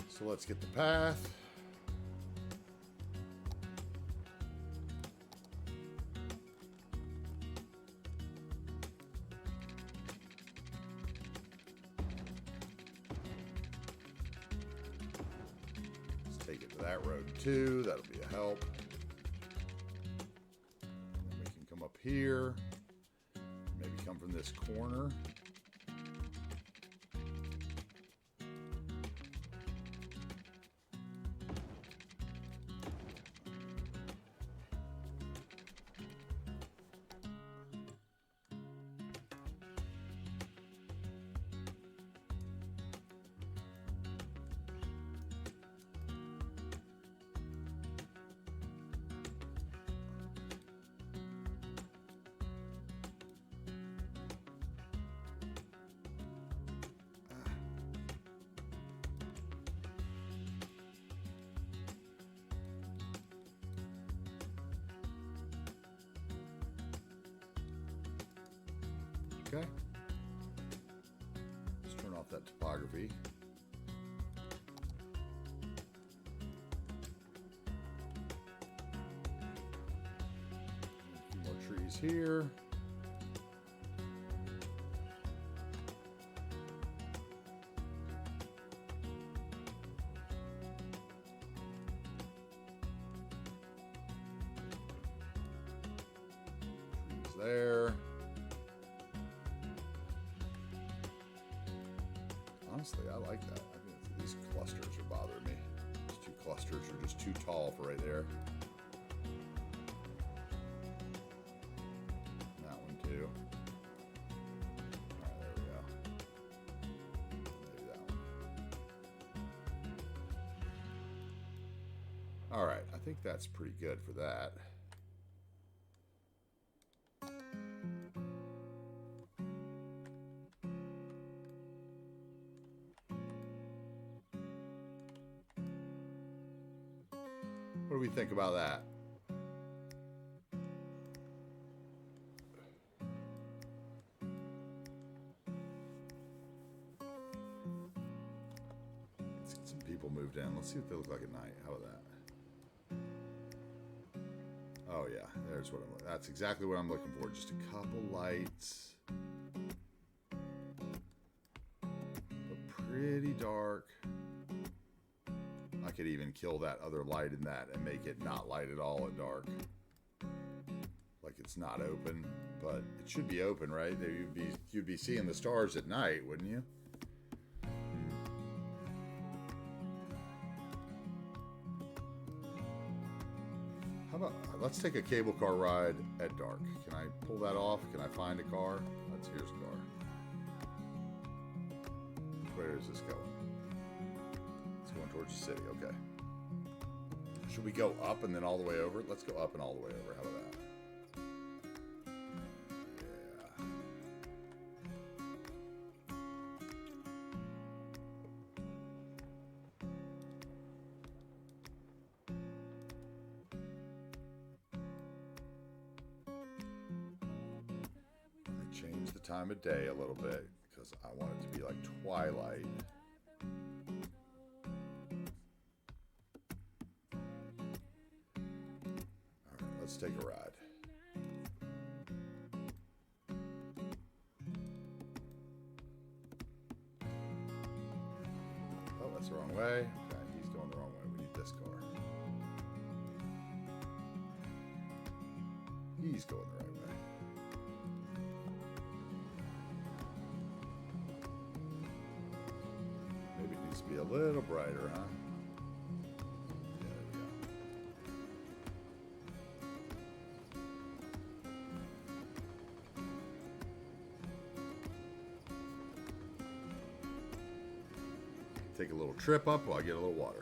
So let's get the path. Take it to that road too, that'll be a help. And we can come up here, maybe come from this corner. Okay. Let's turn off that topography. A few more trees here. Trees there. Honestly, I like that. I think these clusters are bothering me. These two clusters are just too tall for right there. That one too. Alright, there we go. Maybe that one. Alright, I think that's pretty good for that. What do we think about that? Let's get some people moved in. Let's see what they look like at night. How about that? Oh yeah, there's what I'm. That's exactly what I'm looking for. Just a couple lights, but pretty dark. I could even kill that other light in that and make it not light at all at dark, like it's not open, but it should be open, right? You'd be seeing the stars at night, wouldn't you? How about, let's take a cable car ride at dark. Can I pull that off? Can I find a car? Here's a car. Where is this going? It's going towards the city, okay. Should we go up and then all the way over? Let's go up and all the way over. How about that? Change the time of day a little bit because I want it to be like twilight. All right, let's take a ride. Oh, that's the wrong way. Okay, he's going the wrong way. We need this car. He's going the right way. Be a little brighter, huh? There we go. Take a little trip up while I get a little water.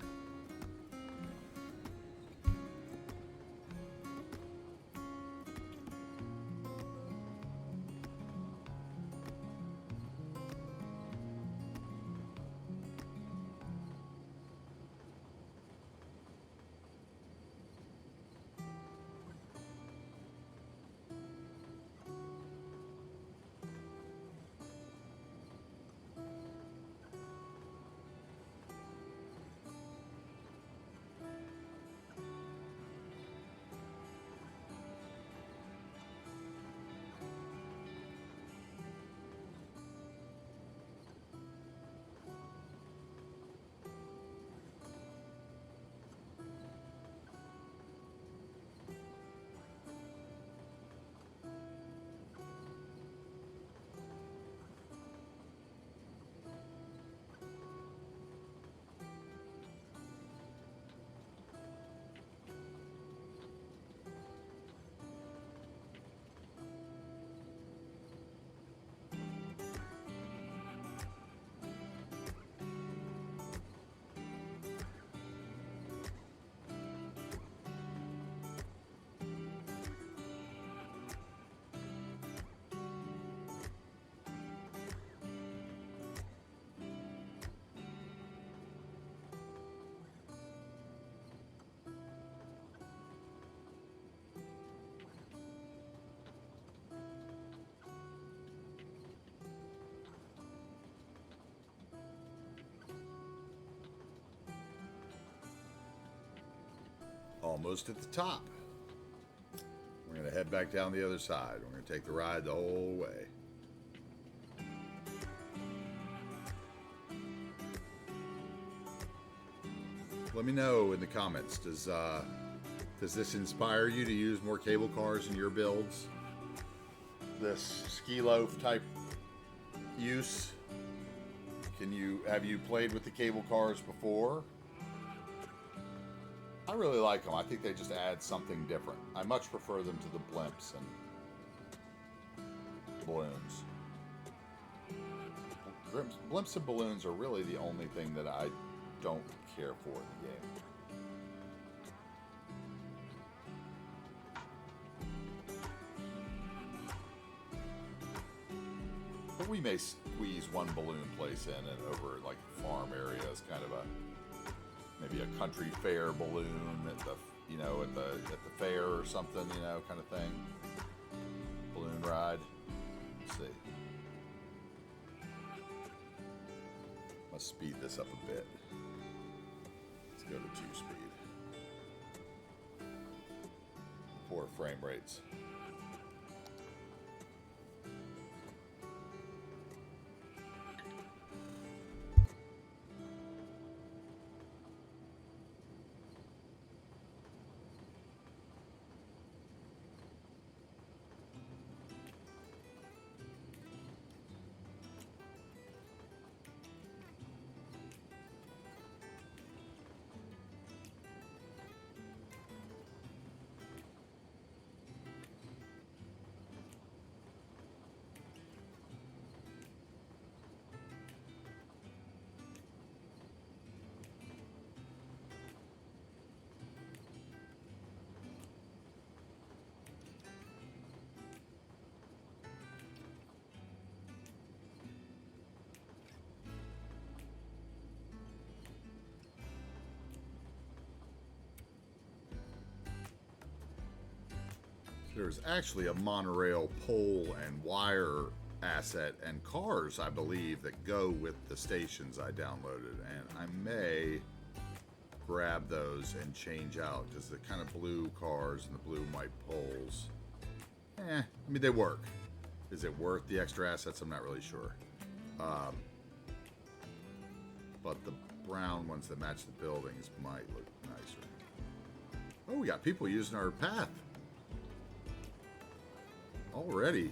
Almost at the top. We're going to head back down the other side. We're going to take the ride the whole way. Let me know in the comments, does this inspire you to use more cable cars in your builds? This ski loaf type use? Have you played with the cable cars before? I really like them. I think they just add something different. I much prefer them to the blimps and balloons. Blimps and balloons are really the only thing that I don't care for in the game. But we may squeeze one balloon place in and over like farm area as kind of maybe a country fair balloon at the you know, at the fair or something, you know, kind of thing. Balloon ride. Let's see. Let's speed this up a bit. Let's go to 2-speed. Poor frame rates. There's actually a monorail pole and wire asset and cars, I believe, that go with the stations I downloaded, and I may grab those and change out, because the kind of blue cars and the blue and white poles, I mean, they work. Is it worth the extra assets? I'm not really sure. But the brown ones that match the buildings might look nicer. Oh, we got people using our path already.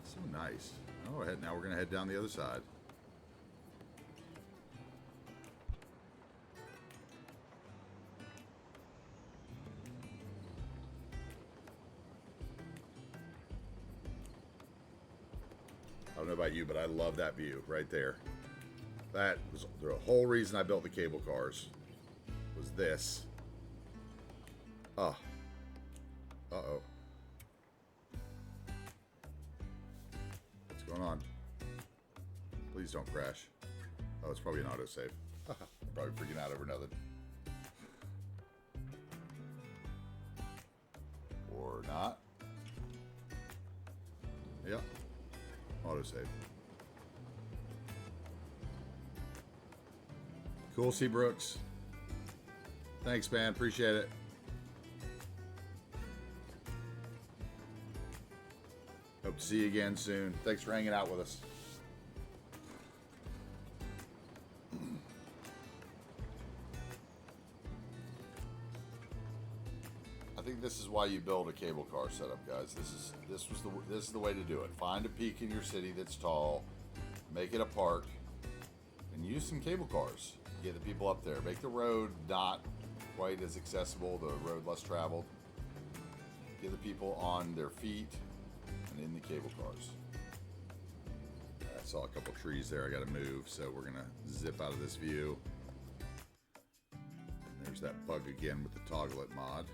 So nice. Oh, now we're going to head down the other side. I don't know about you, but I love that view right there. That was the whole reason I built the cable cars, was this. Oh. Uh-oh. What's going on? Please don't crash. Oh, it's probably an autosave. Probably freaking out over nothing. Or not. Yep. Autosave. Cool, Seabrooks. Thanks, man. Appreciate it. Hope to see you again soon. Thanks for hanging out with us. I think this is why you build a cable car setup, guys. This is the way to do it. Find a peak in your city that's tall, make it a park, and use some cable cars. Get the people up there. Make the road not quite as accessible, the road less traveled. Get the people on their feet and in the cable cars. I saw a couple trees there I got to move, so we're going to zip out of this view. And there's that bug again with the toggle it mod.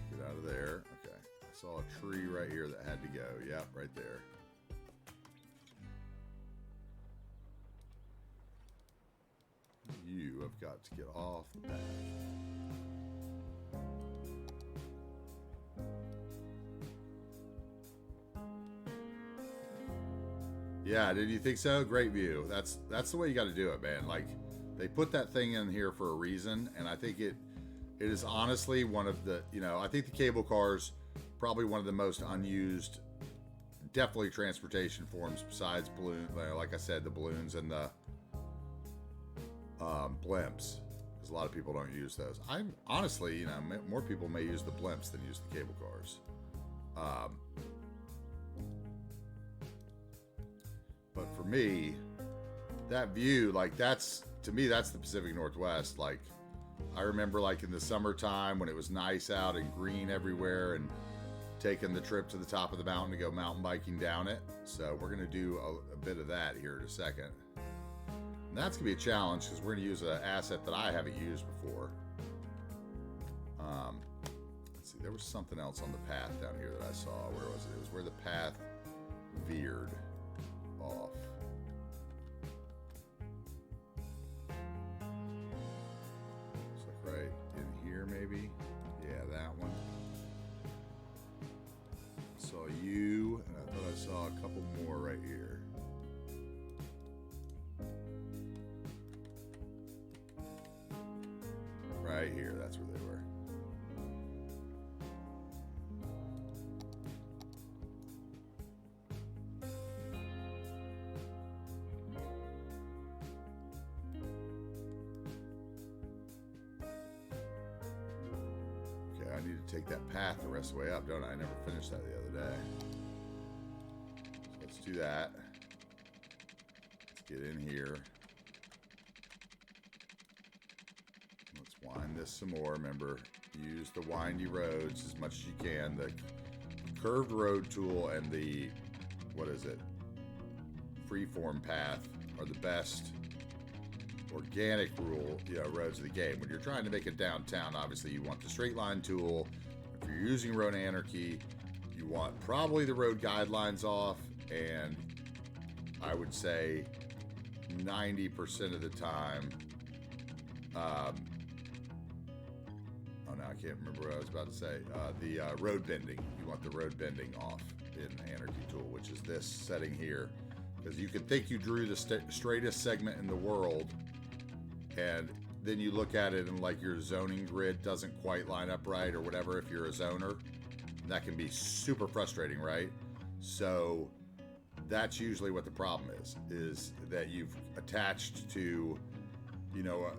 Get out of there. Okay. I saw a tree right here that had to go. Yep, right there. You have got to get off the path. Yeah, did you think so? Great view. That's the way you got to do it, man. Like, they put that thing in here for a reason, and I think it is honestly one of the, I think the cable cars probably one of the most unused, definitely transportation forms besides balloon. Like I said, the balloons and the blimps, because a lot of people don't use those. I'm honestly, more people may use the blimps than use the cable cars. But for me, that view, like, to me, that's the Pacific Northwest. Like, I remember, like, in the summertime when it was nice out and green everywhere, and taking the trip to the top of the mountain to go mountain biking down it. So we're going to do a bit of that here in a second. And that's going to be a challenge, because we're going to use an asset that I haven't used before. Let's see, there was something else on the path down here that I saw. Where was it? It was where the path veered off. maybe. Yeah, that one. Saw you, and I thought I saw a couple more right here. Right here, that's where they were. Okay, I need to take that path the rest of the way up, don't I? I never finished that the other day. So let's do that. Let's get in here. Wind this some more. Remember, use the windy roads as much as you can. The curved road tool and the, what is it, freeform path are the best organic roads of the game. When you're trying to make it downtown, obviously you want the straight line tool. If you're using Road Anarchy, you want probably the road guidelines off, and I would say 90% of the time, I can't remember what I was about to say. The road bending. You want the road bending off in Anarchy Tool, which is this setting here. Because you could think you drew the straightest segment in the world, and then you look at it and like your zoning grid doesn't quite line up right or whatever if you're a zoner. And that can be super frustrating, right? So that's usually what the problem is that you've attached to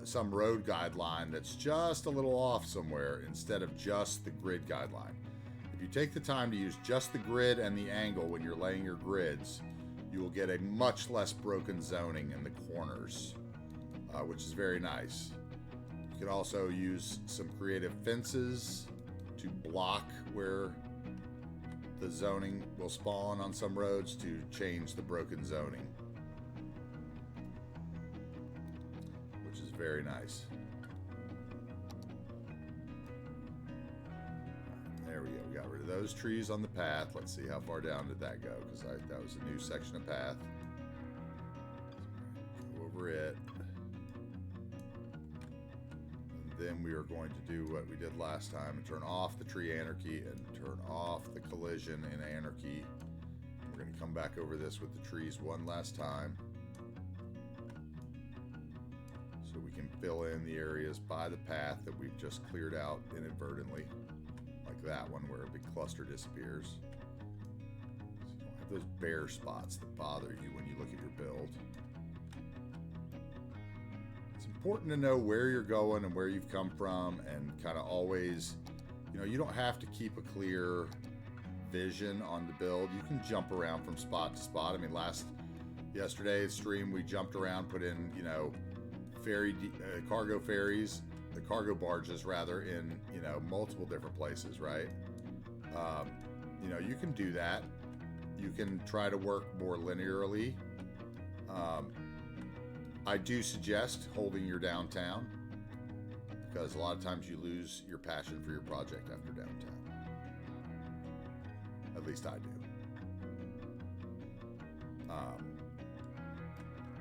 some road guideline that's just a little off somewhere instead of just the grid guideline. If you take the time to use just the grid and the angle when you're laying your grids, you will get a much less broken zoning in the corners, which is very nice. You can also use some creative fences to block where the zoning will spawn on some roads to change the broken zoning. Very nice. There we go. We got rid of those trees on the path. Let's see how far down did that go, because that was a new section of path. Go over it. And then we are going to do what we did last time and turn off the tree anarchy and turn off the collision in anarchy. We're going to come back over this with the trees one last time. We can fill in the areas by the path that we've just cleared out inadvertently, like that one where a big cluster disappears. So you don't have those bare spots that bother you when you look at your build. It's important to know where you're going and where you've come from, and kind of always, you don't have to keep a clear vision on the build. You can jump around from spot to spot. I mean, yesterday's stream, we jumped around, put in, cargo ferries, the cargo barges rather, in multiple different places, right? You can do that. You can try to work more linearly. I do suggest holding your downtown, because a lot of times you lose your passion for your project after downtown. At least I do.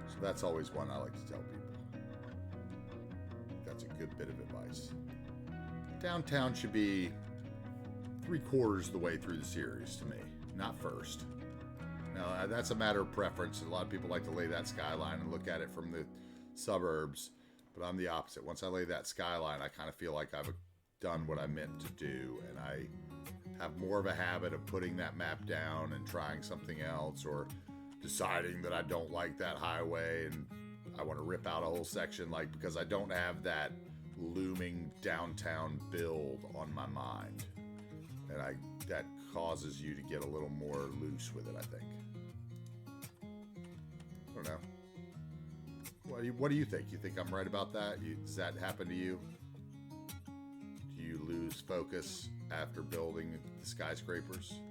So that's always one I like to tell people. That's a good bit of advice. Downtown should be 3/4 the way through the series to me, not first. Now, that's a matter of preference. A lot of people like to lay that skyline and look at it from the suburbs, but I'm the opposite. Once I lay that skyline, I kind of feel like I've done what I meant to do, and I have more of a habit of putting that map down and trying something else, or deciding that I don't like that highway and I want to rip out a whole section, because I don't have that looming downtown build on my mind, and that causes you to get a little more loose with it, I think. I don't know. What do you think? You think I'm right about that? Does that happen to you? Do you lose focus after building the skyscrapers?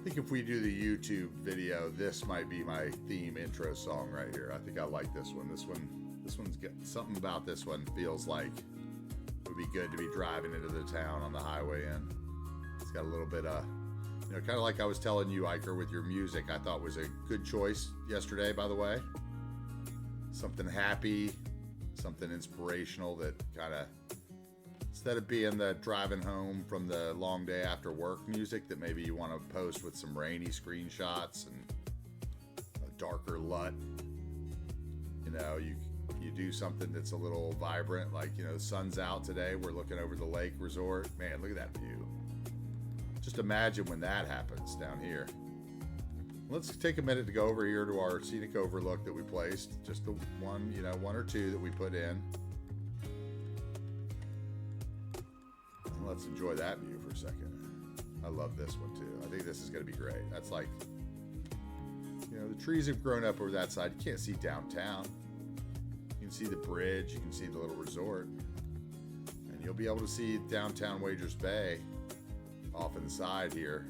I think if we do the YouTube video, this might be my theme intro song right here. I think I like this one. This one's got something about this one feels like it would be good to be driving into the town on the highway in. It's got a little bit of, you know, kind of like I was telling you, Iker, with your music, I thought was a good choice yesterday, by the way. Something happy, something inspirational that kind of, instead of being the driving home from the long day after work music that maybe you want to post with some rainy screenshots and a darker LUT, you know, you do something that's a little vibrant, like, you know, the sun's out today, we're looking over the lake resort. Man, look at that view. Just imagine when that happens down here. Let's take a minute to go over here to our scenic overlook that we placed, just the one, you know, one or two that we put in. Let's enjoy that view for a second. I love this one too. I think this is going to be great. That's like, you know, the trees have grown up over that side. You can't see downtown. You can see the bridge. You can see the little resort. And you'll be able to see downtown Wagers Bay off in the side here.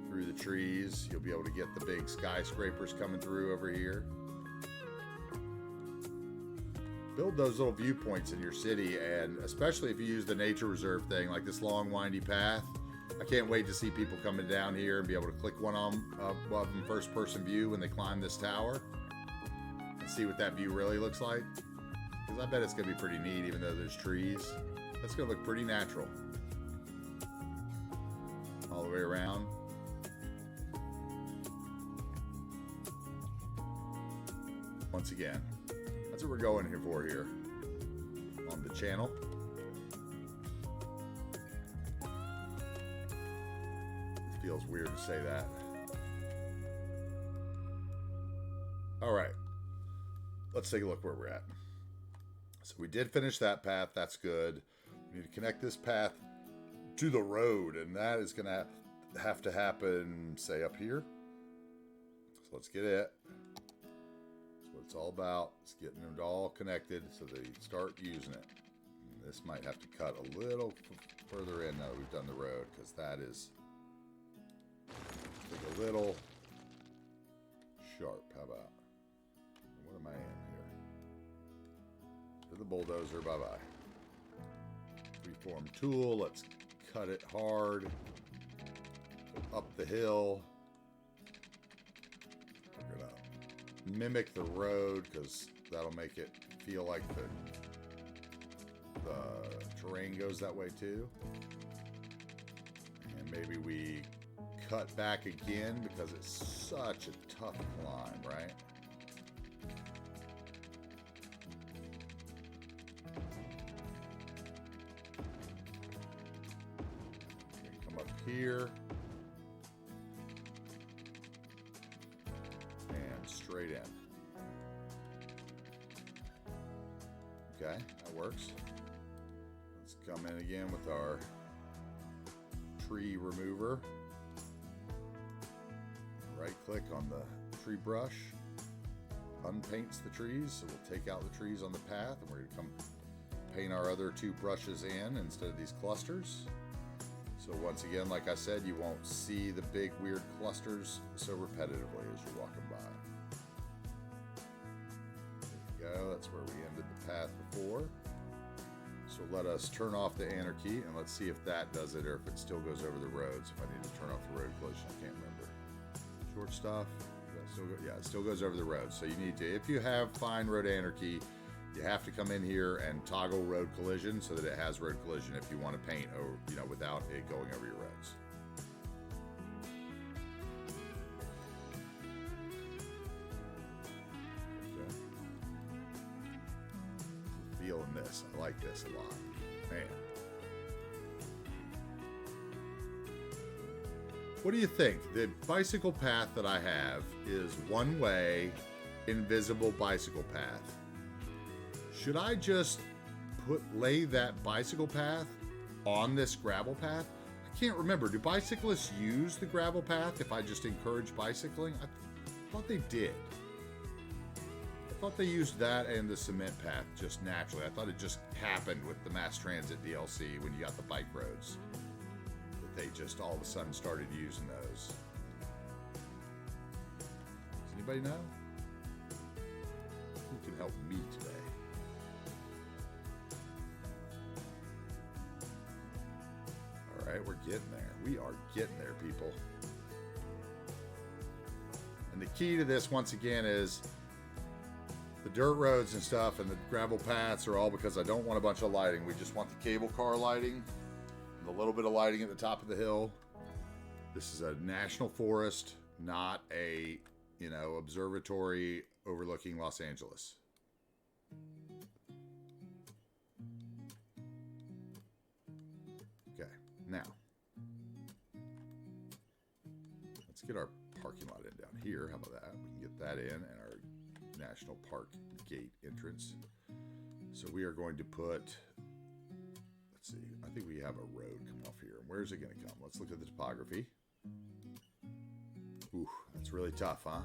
Through the trees. You'll be able to get the big skyscrapers coming through over here. Build those little viewpoints in your city, and especially if you use the nature reserve thing, like this long windy path. I can't wait to see people coming down here and be able to click one on above in first person view when they climb this tower and see what that view really looks like, because I bet it's going to be pretty neat. Even though there's trees, that's going to look pretty natural all the way around. Once again, that's what we're going here for here on the channel. It feels weird to say that. All right, let's take a look where we're at. So we did finish that path. That's good. We need to connect this path to the road, and that is going to have to happen, say, up here. So let's get it. It's all about is getting them all connected so they start using it. And this might have to cut a little further in now that we've done the road, because that is like a little sharp. How about, what am I in here? To the bulldozer, bye-bye. Freeform tool, let's cut it hard. Go up the hill. Mimic the road, because that'll make it feel like the terrain goes that way too. And maybe we cut back again because it's such a tough climb, right? Come up here. Straight in. Okay, that works. Let's come in again with our tree remover. Right click on the tree brush. Unpaints the trees, so we'll take out the trees on the path, and we're going to come paint our other two brushes in instead of these clusters. So once again, like I said, you won't see the big weird clusters so repetitively as you're walking by. That's where we ended the path before. So let us turn off the anarchy, and let's see if that does it, or if it still goes over the roads. If I need to turn off the road collision, I can't remember. Short stuff. Yeah, it still goes over the road. So you need to, if you have fine road anarchy, you have to come in here and toggle road collision so that it has road collision if you want to paint, or, you know, without it going over your roads. Feeling this. I like this a lot. Man. What do you think? The bicycle path that I have is one way, invisible bicycle path. Should I just lay that bicycle path on this gravel path? I can't remember. Do bicyclists use the gravel path if I just encourage bicycling? I thought they did. I thought they used that and the cement path just naturally. I thought it just happened with the mass transit DLC when you got the bike roads. That they just all of a sudden started using those. Does anybody know? Who can help me today? All right, we're getting there. We are getting there, people. And the key to this, once again, is the dirt roads and stuff and the gravel paths are all because I don't want a bunch of lighting. We just want the cable car lighting and a little bit of lighting at the top of the hill. This is a national forest, not a, you know, observatory overlooking Los Angeles. Okay, now let's get our parking lot in down here. How about that? We can get that in, and our National Park gate entrance. So we are going to put, let's see, I think we have a road coming off here. Where's it going to come? Let's look at the topography. Ooh, that's really tough, huh?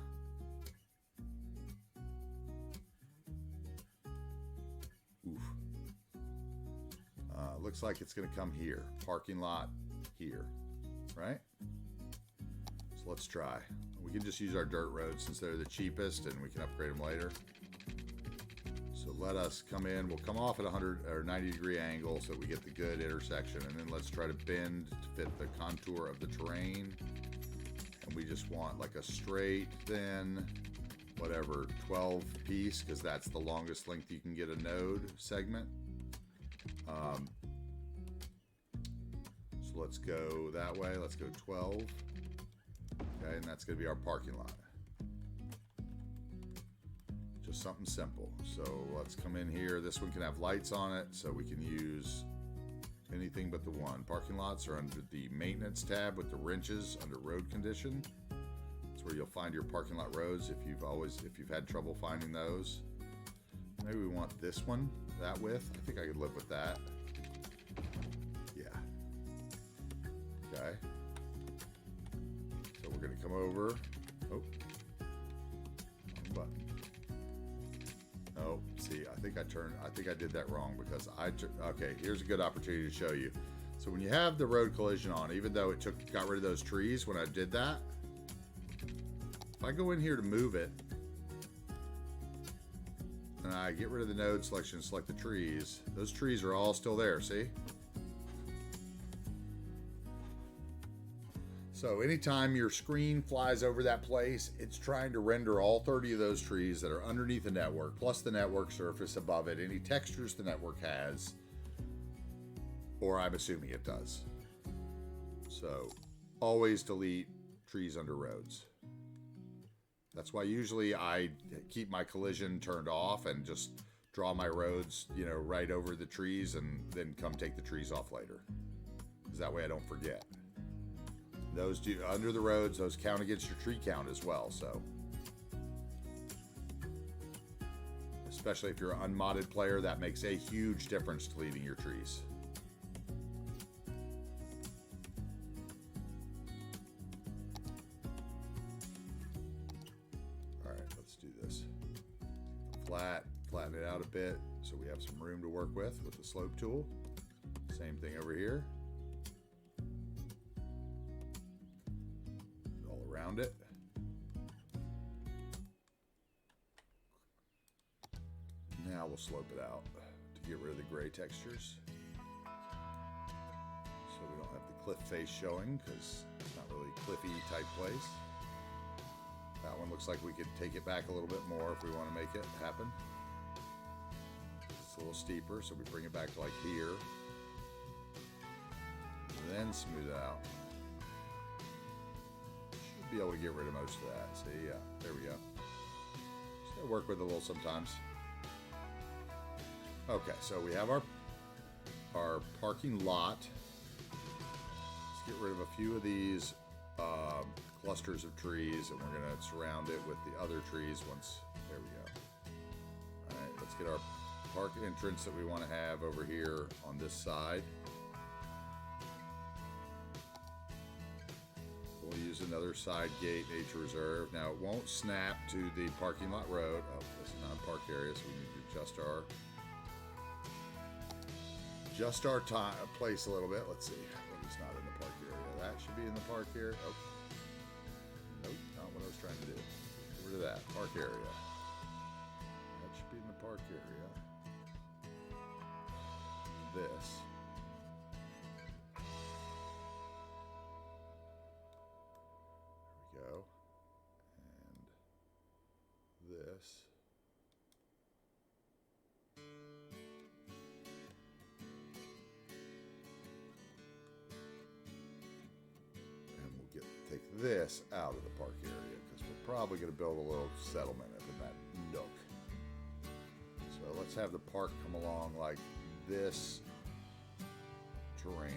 Oof. Looks like it's going to come here. Parking lot here, right? So let's try. We can just use our dirt roads since they're the cheapest and we can upgrade them later. So let us come in. We'll come off at 100 or 90-degree angle so that we get the good intersection. And then let's try to bend to fit the contour of the terrain. And we just want like a straight, thin, whatever, 12 piece, because that's the longest length you can get a node segment. So let's go that way. Let's go 12. Okay, and that's going to be our parking lot. Just something simple. So let's come in here. This one can have lights on it, so we can use anything but the one. Parking lots are under the maintenance tab with the wrenches under road condition. That's where you'll find your parking lot roads if you've had trouble finding those. Maybe we want this one, that width. I think I could live with that. Yeah. Okay. So we're going to come over. Oh. Wrong button. Oh, see, I think I did that wrong because okay, here's a good opportunity to show you. So when you have the road collision on, even though it got rid of those trees when I did that, if I go in here to move it, and I get rid of the node selection, select the trees, those trees are all still there, see? So anytime your screen flies over that place, it's trying to render all 30 of those trees that are underneath the network, plus the network surface above it, any textures the network has, or I'm assuming it does. So always delete trees under roads. That's why usually I keep my collision turned off and just draw my roads, you know, right over the trees and then come take the trees off later. Because that way I don't forget. Those do under the roads, those count against your tree count as well, so. Especially if you're an unmodded player, that makes a huge difference deleting your trees. Alright, let's do this. Flatten it out a bit so we have some room to work with the slope tool. Same thing over here. Around it. Now we'll slope it out to get rid of the gray textures. So we don't have the cliff face showing because it's not really a cliffy type place. That one looks like we could take it back a little bit more if we want to make it happen. It's a little steeper, so we bring it back to like here. And then smooth it out. Be able to get rid of most of that. See, yeah, there we go. Just gotta work with it a little sometimes. Okay, so we have our parking lot. Let's get rid of a few of these clusters of trees, and we're gonna surround it with the other trees once. There we go. All right, let's get our park entrance that we want to have over here on this side. We'll use another side gate, nature reserve. Now it won't snap to the parking lot road. Oh, this is not a park area, so we need to adjust our time place a little bit. Let's see what is not in the park area. That should be in the park here. Oh. Nope, not what I was trying to do. Get rid of that. Park area. That should be in the park area. This. There we go. And this. Take this out of the park area because we're probably going to build a little settlement up in that nook. So let's have the park come along like this terrain line.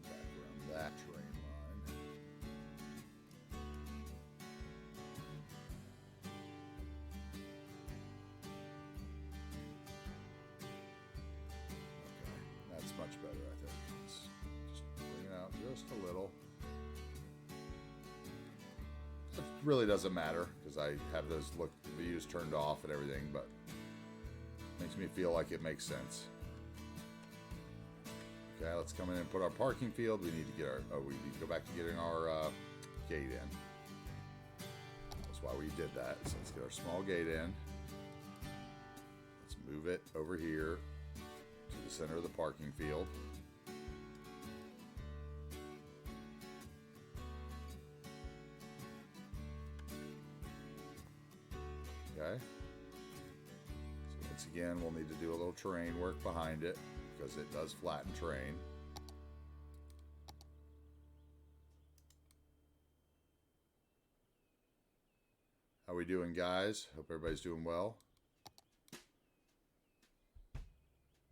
Back around that terrain line. Much better, I think. Let's just bring it out just a little. It really doesn't matter because I have those views turned off and everything, but it makes me feel like it makes sense. Okay, let's come in and put our parking field. We need to get our, we need to go back to getting our gate in. That's why we did that. So let's get our small gate in. Let's move it over here to the center of the parking field. Okay. So once again, we'll need to do a little terrain work behind it because it does flatten terrain. How we doing, guys? Hope everybody's doing well.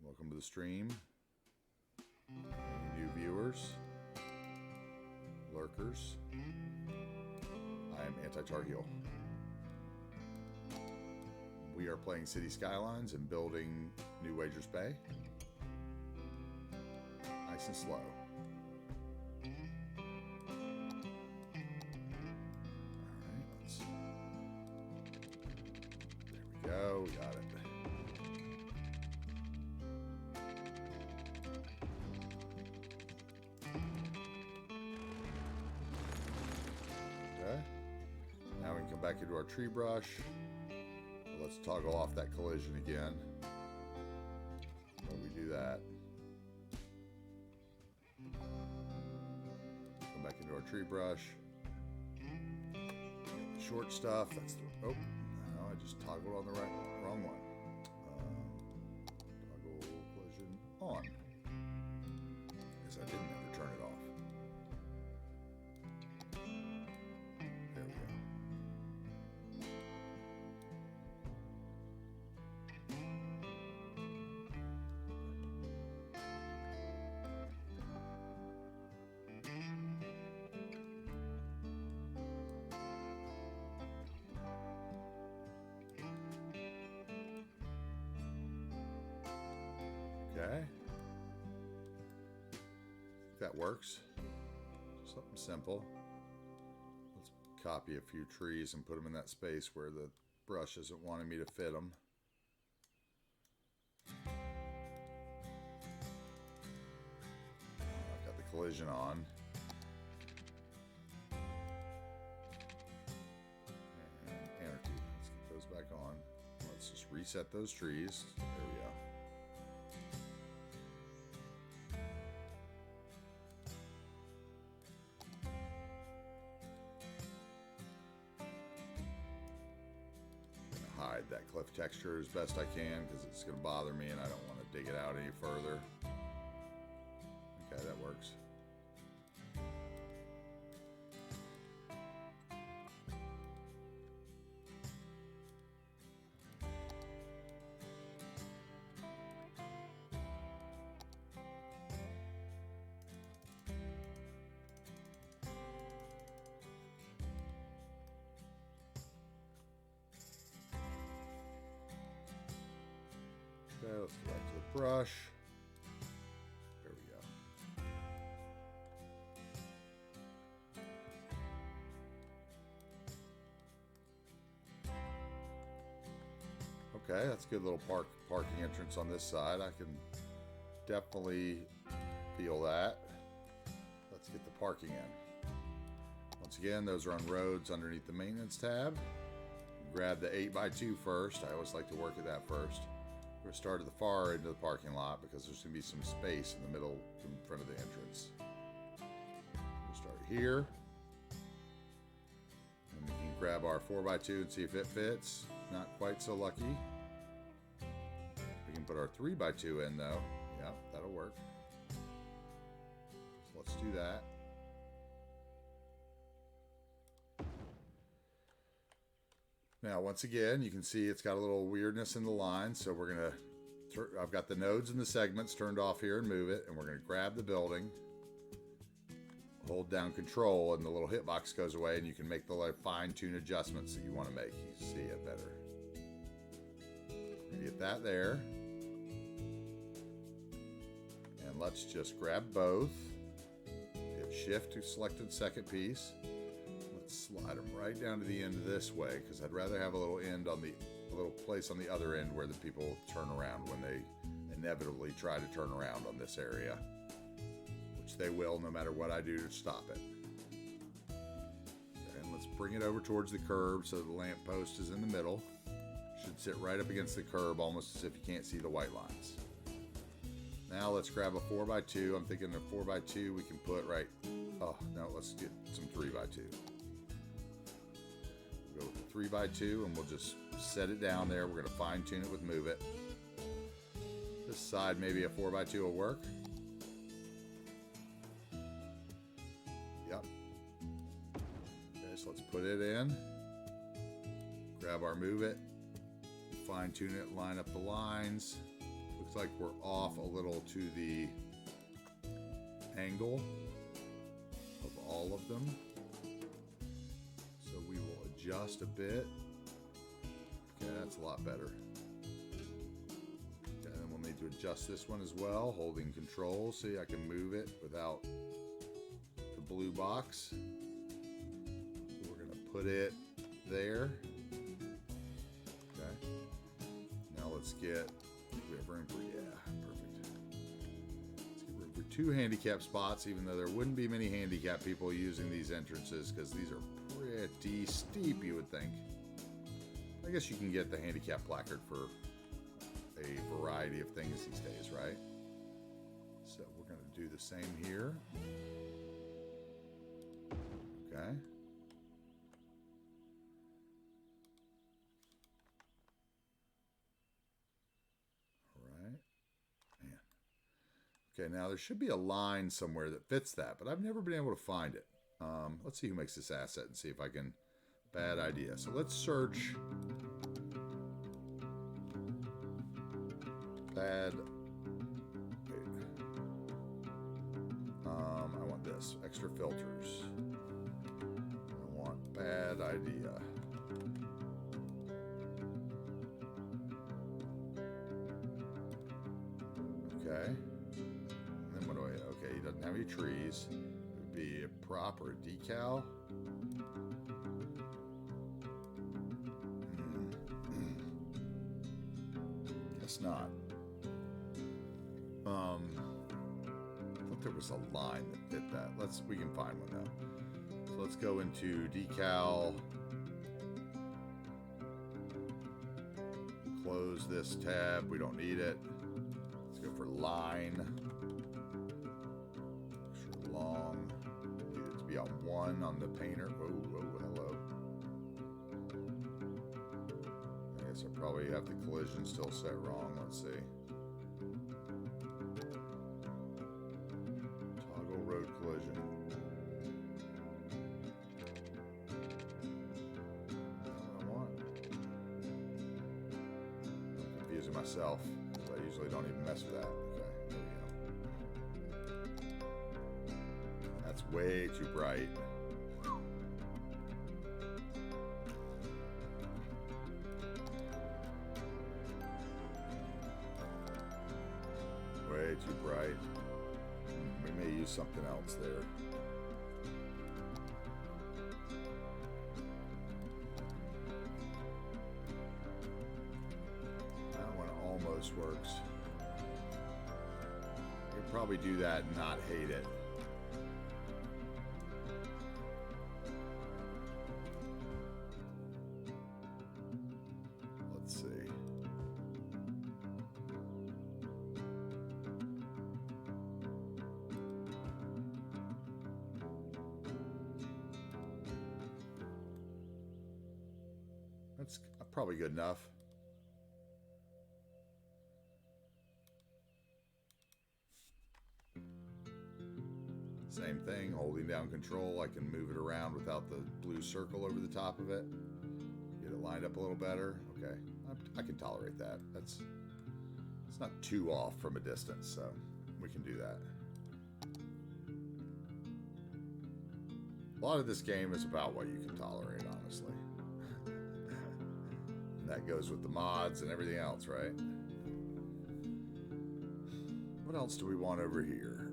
Welcome to the stream. Any new viewers, lurkers. I am AntiTarheel. We are playing City Skylines and building New Wagers Bay. Nice and slow. Alright, let's. There we go, we got it. Now we can come back into our tree brush. Let's toggle off that collision again. While we do that, come back into our tree brush. Short stuff. That's the, oh, no, I just toggled on the wrong one. Toggle collision on. Because I didn't ever turn it off. There we go. Okay. That works. Something simple. Let's copy a few trees and put them in that space where the brush isn't wanting me to fit them. I've got the collision on. And anarchy. Let's get those back on. Let's just reset those trees. There we go. Hide that cliff texture as best I can because it's going to bother me and I don't want to dig it out any further. Okay, that works. Okay, let's go back to the brush. There we go. Okay, that's a good little parking entrance on this side. I can definitely feel that. Let's get the parking in. Once again, those are on roads underneath the maintenance tab. Grab the 8x2 first. I always like to work at that first. We're going to start at the far end of the parking lot because there's going to be some space in the middle in front of the entrance. We'll start here. And we can grab our 4x2 and see if it fits. Not quite so lucky. We can put our 3x2 in though. Yep, that'll work. So let's do that. Now, once again, you can see it's got a little weirdness in the line, so we're gonna, I've got the nodes and the segments turned off here and move it, and we're gonna grab the building, hold down control, and the little hitbox goes away, and you can make the like fine-tune adjustments that you wanna make. You see it better. We're gonna get that there. And let's just grab both. Hit shift to selected second piece. Slide them right down to the end this way because I'd rather have a little place on the other end where the people turn around when they inevitably try to turn around on this area, which they will no matter what I do to stop it. And let's bring it over towards the curb so the lamp post is in the middle. Should sit right up against the curb almost as if you can't see the white lines. Now let's grab a 4x2. I'm thinking a 4x2 we can put right, oh no, let's get some 3x2. Go with the 3x2 and we'll just set it down there. We're going to fine tune it with move it. This side, maybe a 4x2 will work. Yep. Okay, so let's put it in. Grab our move it. Fine tune it, line up the lines. Looks like we're off a little to the angle of all of them. Adjust a bit. Okay, that's a lot better. Okay, then we'll need to adjust this one as well, holding control. See, I can move it without the blue box. So we're gonna put it there. Okay. Now let's get, we have room for, yeah, perfect. Let's get room for 2 handicap spots, even though there wouldn't be many handicap people using these entrances because these are pretty steep, you would think. I guess you can get the handicap placard for a variety of things these days, right? So we're going to do the same here. Okay. All right. Man. Okay, now there should be a line somewhere that fits that, but I've never been able to find it. Let's see who makes this asset and see if I can. Bad idea. So let's search bad. I want this extra filters. I want bad idea. Okay. And then what do I? Okay, he doesn't have any trees. Be a prop or a decal. Guess not. I thought there was a line that fit that. We can find one now. So let's go into decal. Close this tab. We don't need it. Let's go for line. Extra long. Be on 1 on the painter. Whoa, hello. I guess I probably have the collision still set wrong. Let's see. Toggle road collision. That's what I want. I'm confusing myself because I usually don't even mess with that. Okay, there we go. That's way too bright. Way too bright. We may use something else there. this works. I could probably do that and not hate it. Let's see. That's probably good enough. Same thing, holding down control, I can move it around without the blue circle over the top of it. Get it lined up a little better. Okay, I can tolerate that. It's not too off from a distance, so we can do that. A lot of this game is about what you can tolerate, honestly. And that goes with the mods and everything else, right? What else do we want over here?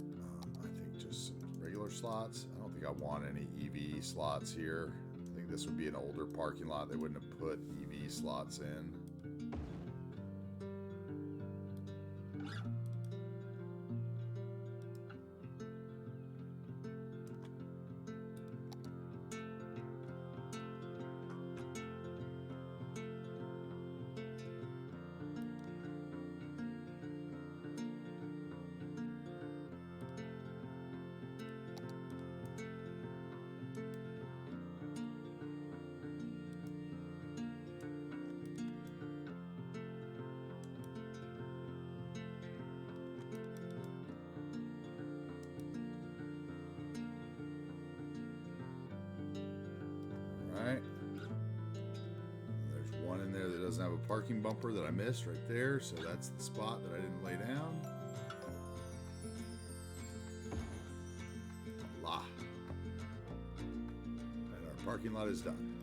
I think just regular slots. I don't think I want any EV slots here. I think this would be an older parking lot. They wouldn't have put EV slots in. There's one in there that doesn't have a parking bumper that I missed right there, so that's the spot that I didn't lay down. Voila. And our parking lot is done.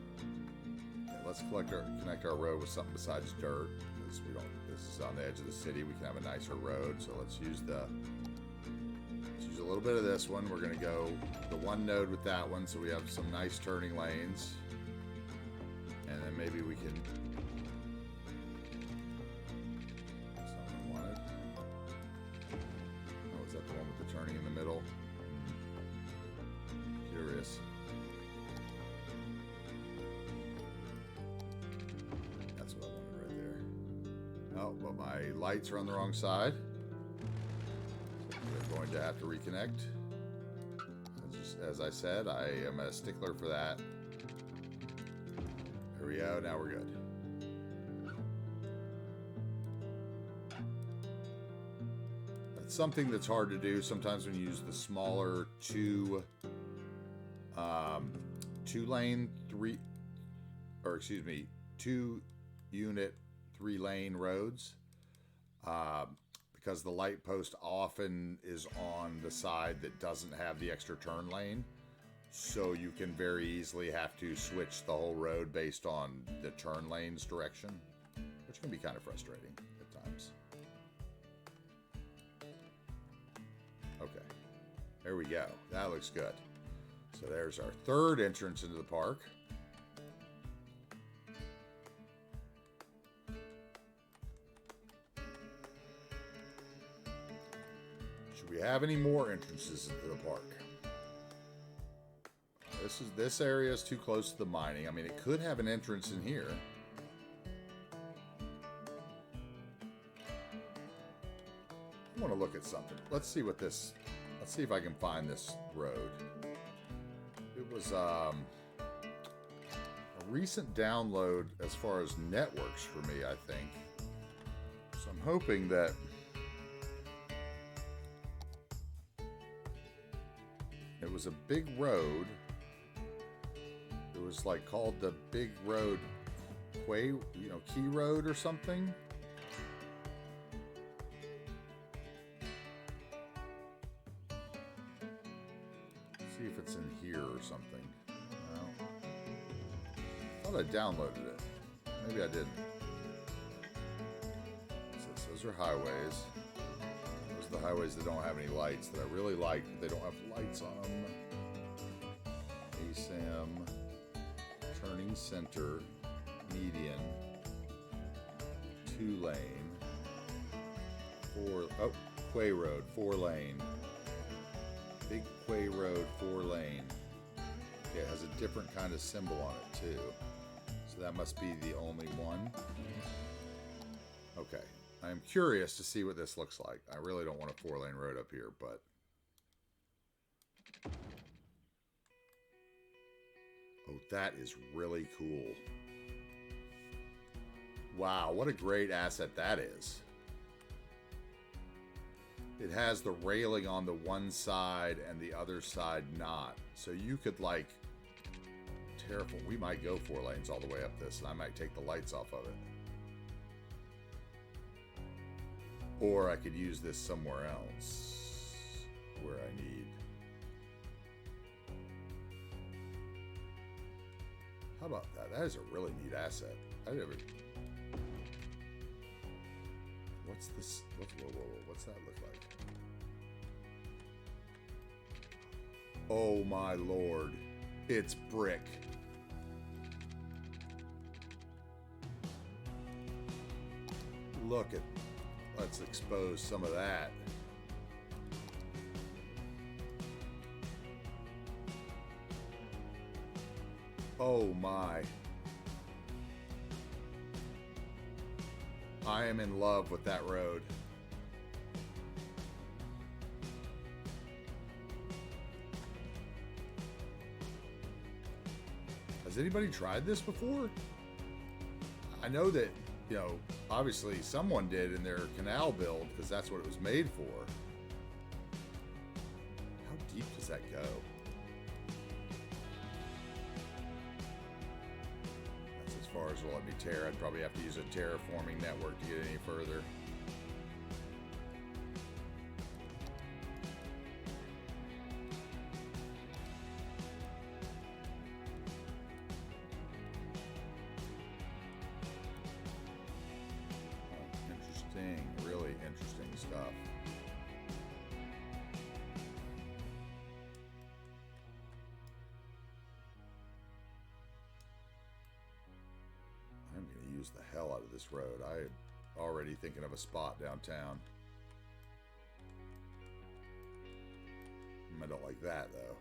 Okay, let's connect our road with something besides dirt, because this is on the edge of the city. We can have a nicer road, so let's use a little bit of this one. We're going to go the one node with that one, so we have some nice turning lanes. And then maybe we can... That's not what I wanted. Oh, is that the one with the turning in the middle? Curious. That's what I wanted right there. Oh, but my lights are on the wrong side. We're going to have to reconnect. As I said, I am a stickler for that. There we go, now we're good. That's something that's hard to do sometimes when you use the smaller two unit 3-lane roads. Because the light post often is on the side that doesn't have the extra turn lane. So you can very easily have to switch the whole road based on the turn lane's direction, which can be kind of frustrating at times. Okay, there we go. That looks good. So there's our third entrance into the park. Should we have any more entrances into the park? This area is too close to the mining. I mean, it could have an entrance in here. I want to look at something. Let's see if I can find this road. It was a recent download as far as networks for me, I think. So I'm hoping that it was a big road. It was like called the Big Road Key Road or something. See if it's in here or something. No. I thought I downloaded it. Maybe I didn't. Those are highways. Those are the highways that don't have any lights that I really like, but they don't have lights on them. ASAM. Turning center, median, 2-lane. Quay Road, 4-lane. Big Quay Road, 4-lane. Okay, it has a different kind of symbol on it too. So that must be the only one. Okay, I am curious to see what this looks like. I really don't want a 4-lane road up here, but... Oh, that is really cool. Wow, what a great asset that is. It has the railing on the one side and the other side not. So you could, like, terraform. We might go 4 lanes all the way up this, and I might take the lights off of it. Or I could use this somewhere else where I need. How about that? That is a really neat asset. I never. What's this? What's that look like? Oh my lord. It's brick. Look at. Let's expose some of that. Oh my. I am in love with that road. Has anybody tried this before? I know that, you know, obviously someone did in their canal build because that's what it was made for. How deep does that go? That's as far as will let me tear. I'd probably have to use a terraforming network to get any further. Really interesting stuff. I'm going to use the hell out of this road. I'm already thinking of a spot downtown. I don't like that though.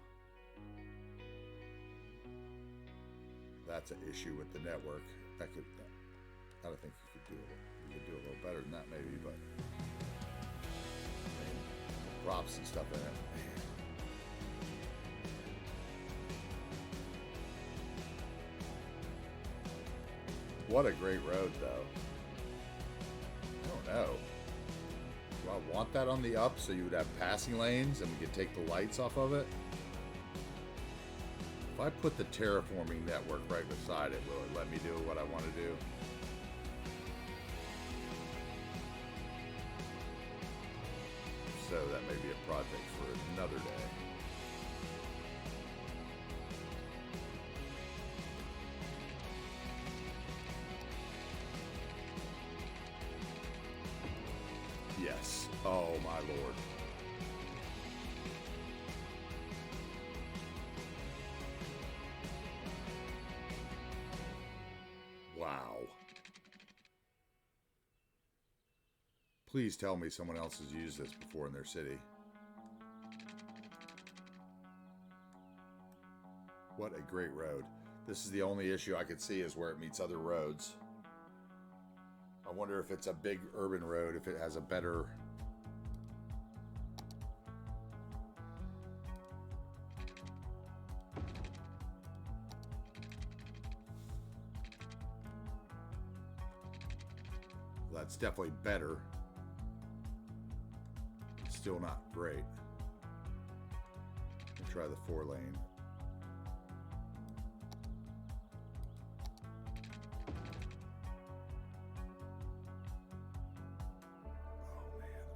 That's an issue with the network. I don't think you could do it. You could do a little better than that maybe, but I mean, props and stuff in it. Man. What a great road though. I don't know. Do I want that on the up so you would have passing lanes and we could take the lights off of it? If I put the terraforming network right beside it, will it let me do what I want to do? So that may be a project for another day. Yes. Oh my lord. Wow. Please tell me someone else has used this before in their city. What a great road. This is the only issue I could see is where it meets other roads. I wonder if it's a big urban road, if it has a better... Well, that's definitely better. It's still not great. Let's try the 4-lane.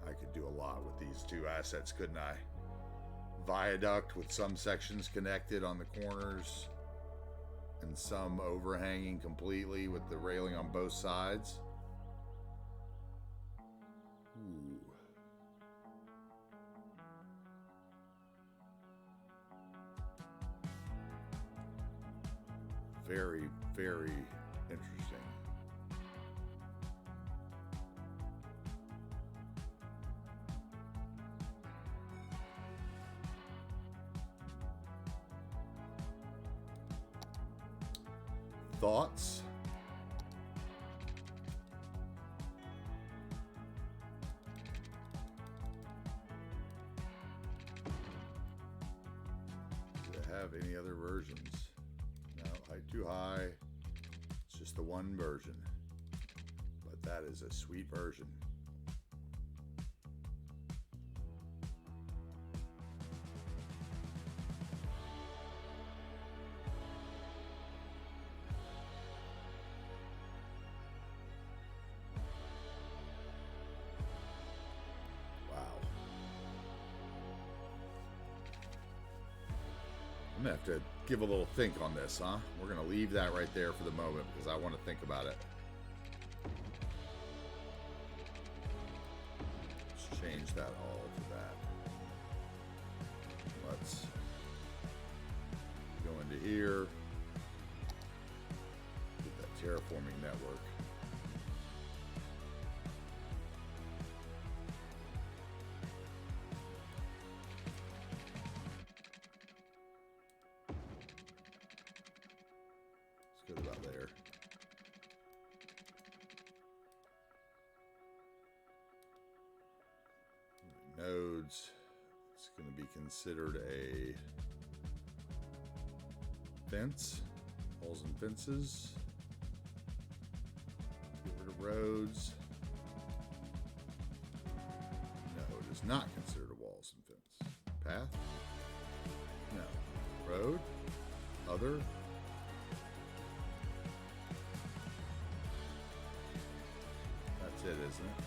I could do a lot with these two assets, couldn't I? Viaduct with some sections connected on the corners and some overhanging completely with the railing on both sides. Ooh. Very, very interesting. Thoughts? Do they have any other versions? No, height too high. It's just the one version. But that is a sweet version. I'm gonna have to give a little think on this, huh? We're gonna leave that right there for the moment because I want to think about it. Let's change that all to that. Let's go into here. Get that terraforming network. About there. Nodes. It's going to be considered a fence. Walls and fences. Get rid of roads. No, it is not considered a walls and fence. Path? No. Road? Other? That's it, isn't it?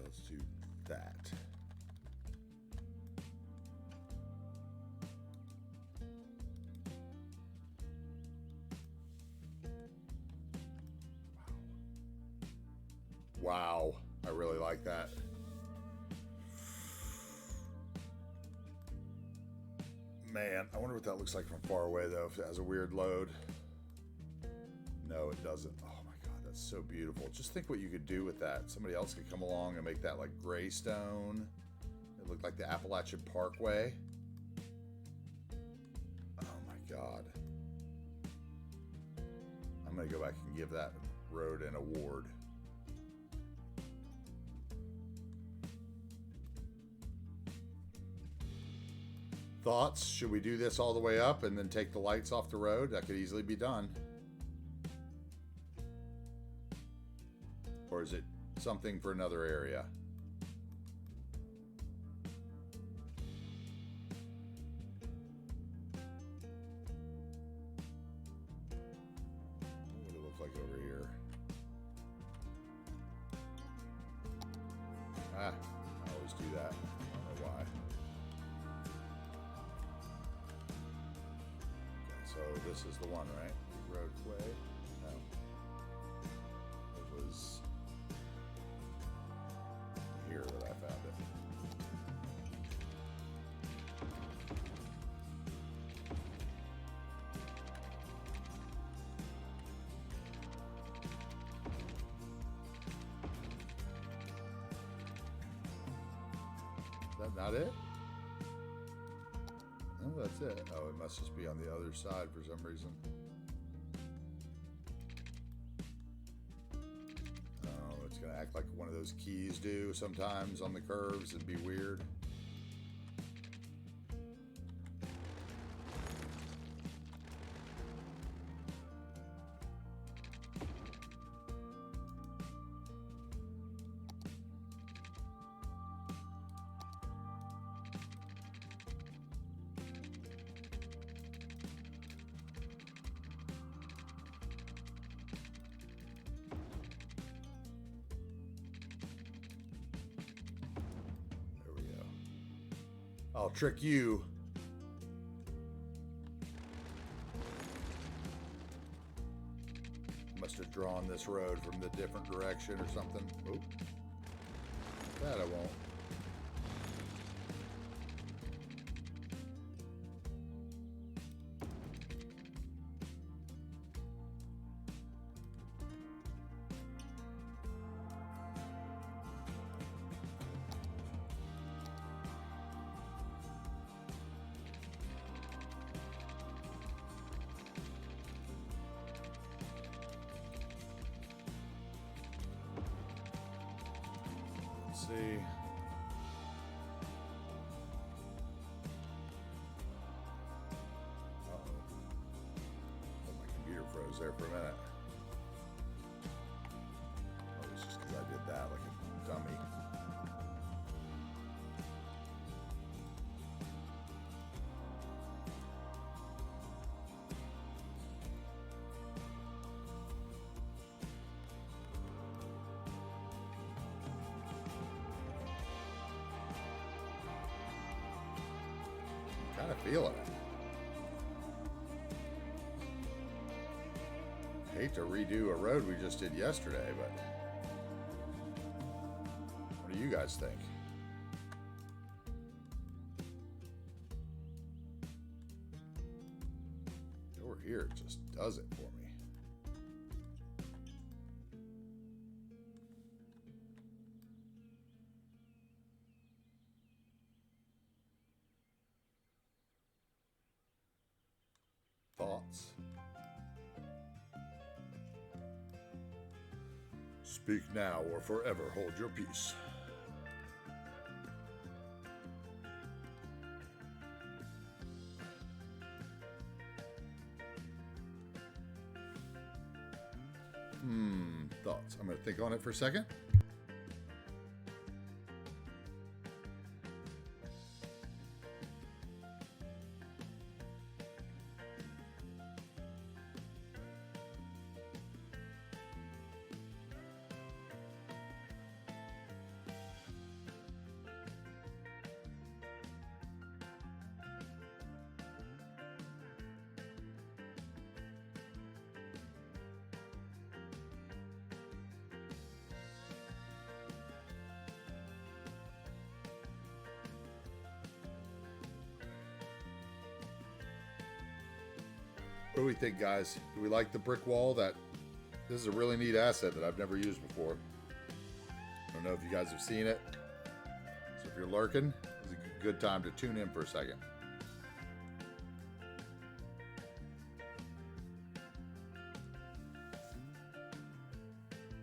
Let's do that. Wow. I really like that. Man, I wonder what that looks like from far away though, if it has a weird load. No, it doesn't. Oh my God, that's so beautiful. Just think what you could do with that. Somebody else could come along and make that like gray stone. It looked like the Appalachian Parkway. Oh my God. I'm gonna go back and give that road an award. Thoughts? Should we do this all the way up and then take the lights off the road? That could easily be done. Or is it something for another area? What would it look like over here? Ah, I always do that. I don't know why. So this is the one, right? Big roadway. No. It was here that I found it. Is that not it? Oh, that's it. Oh, it must just be on the other side for some reason. Oh, it's going to act like one of those keys do sometimes on the curves and be weird. I'll trick you. Must have drawn this road from the different direction or something. Oop. That I won't. See. Uh-oh. Oh, my computer froze there for a minute. Oh, it's just because I did that like a dummy. Kind of feeling it. Hate to redo a road we just did yesterday, but what do you guys think? Over here, it just does it for me. Thoughts? Speak now or forever hold your peace. Thoughts? I'm going to think on it for a second. What do we think, guys? Do we like the brick wall? This is a really neat asset that I've never used before. I don't know if you guys have seen it. So if you're lurking, it's a good time to tune in for a second.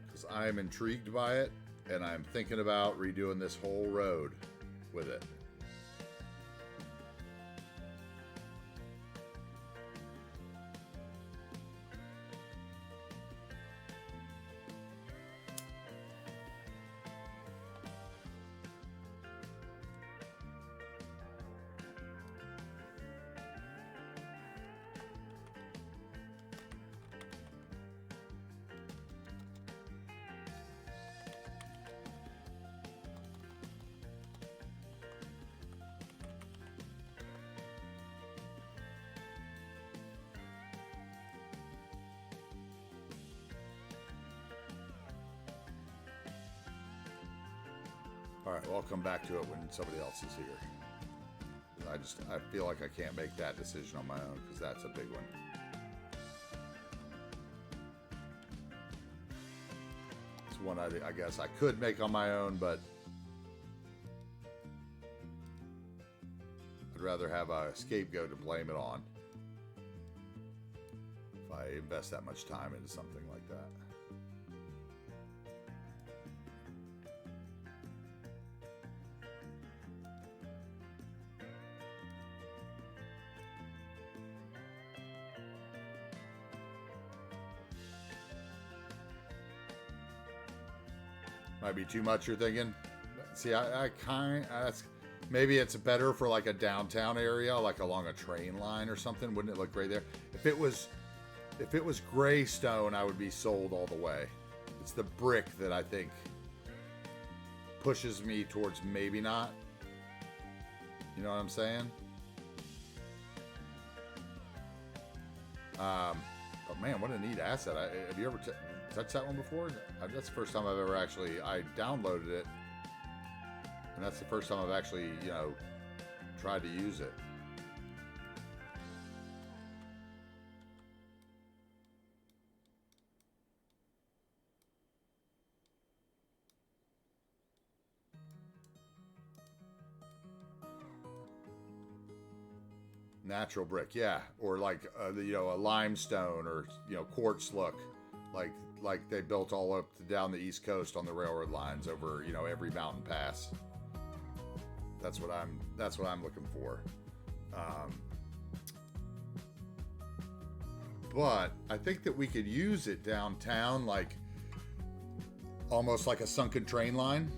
Because I am intrigued by it, and I'm thinking about redoing this whole road with it. All right, well, I'll come back to it when somebody else is here. I feel like I can't make that decision on my own because that's a big one. It's one I guess I could make on my own, but I'd rather have a scapegoat to blame it on if I invest that much time into something like that. Might be too much, you're thinking? See, maybe it's better for like a downtown area, like along a train line or something. Wouldn't it look great there? If it was gray stone, I would be sold all the way. It's the brick that I think pushes me towards maybe not. You know what I'm saying? But man, what a neat asset. Have you ever touched that one before? That's the first time I've ever actually, I downloaded it. And that's the first time I've actually, you know, tried to use it. Natural brick, yeah, or like you know, a limestone or, you know, quartz look, like they built all up down the East Coast on the railroad lines over, you know, every mountain pass. That's what I'm looking for. But I think that we could use it downtown, like almost like a sunken train line,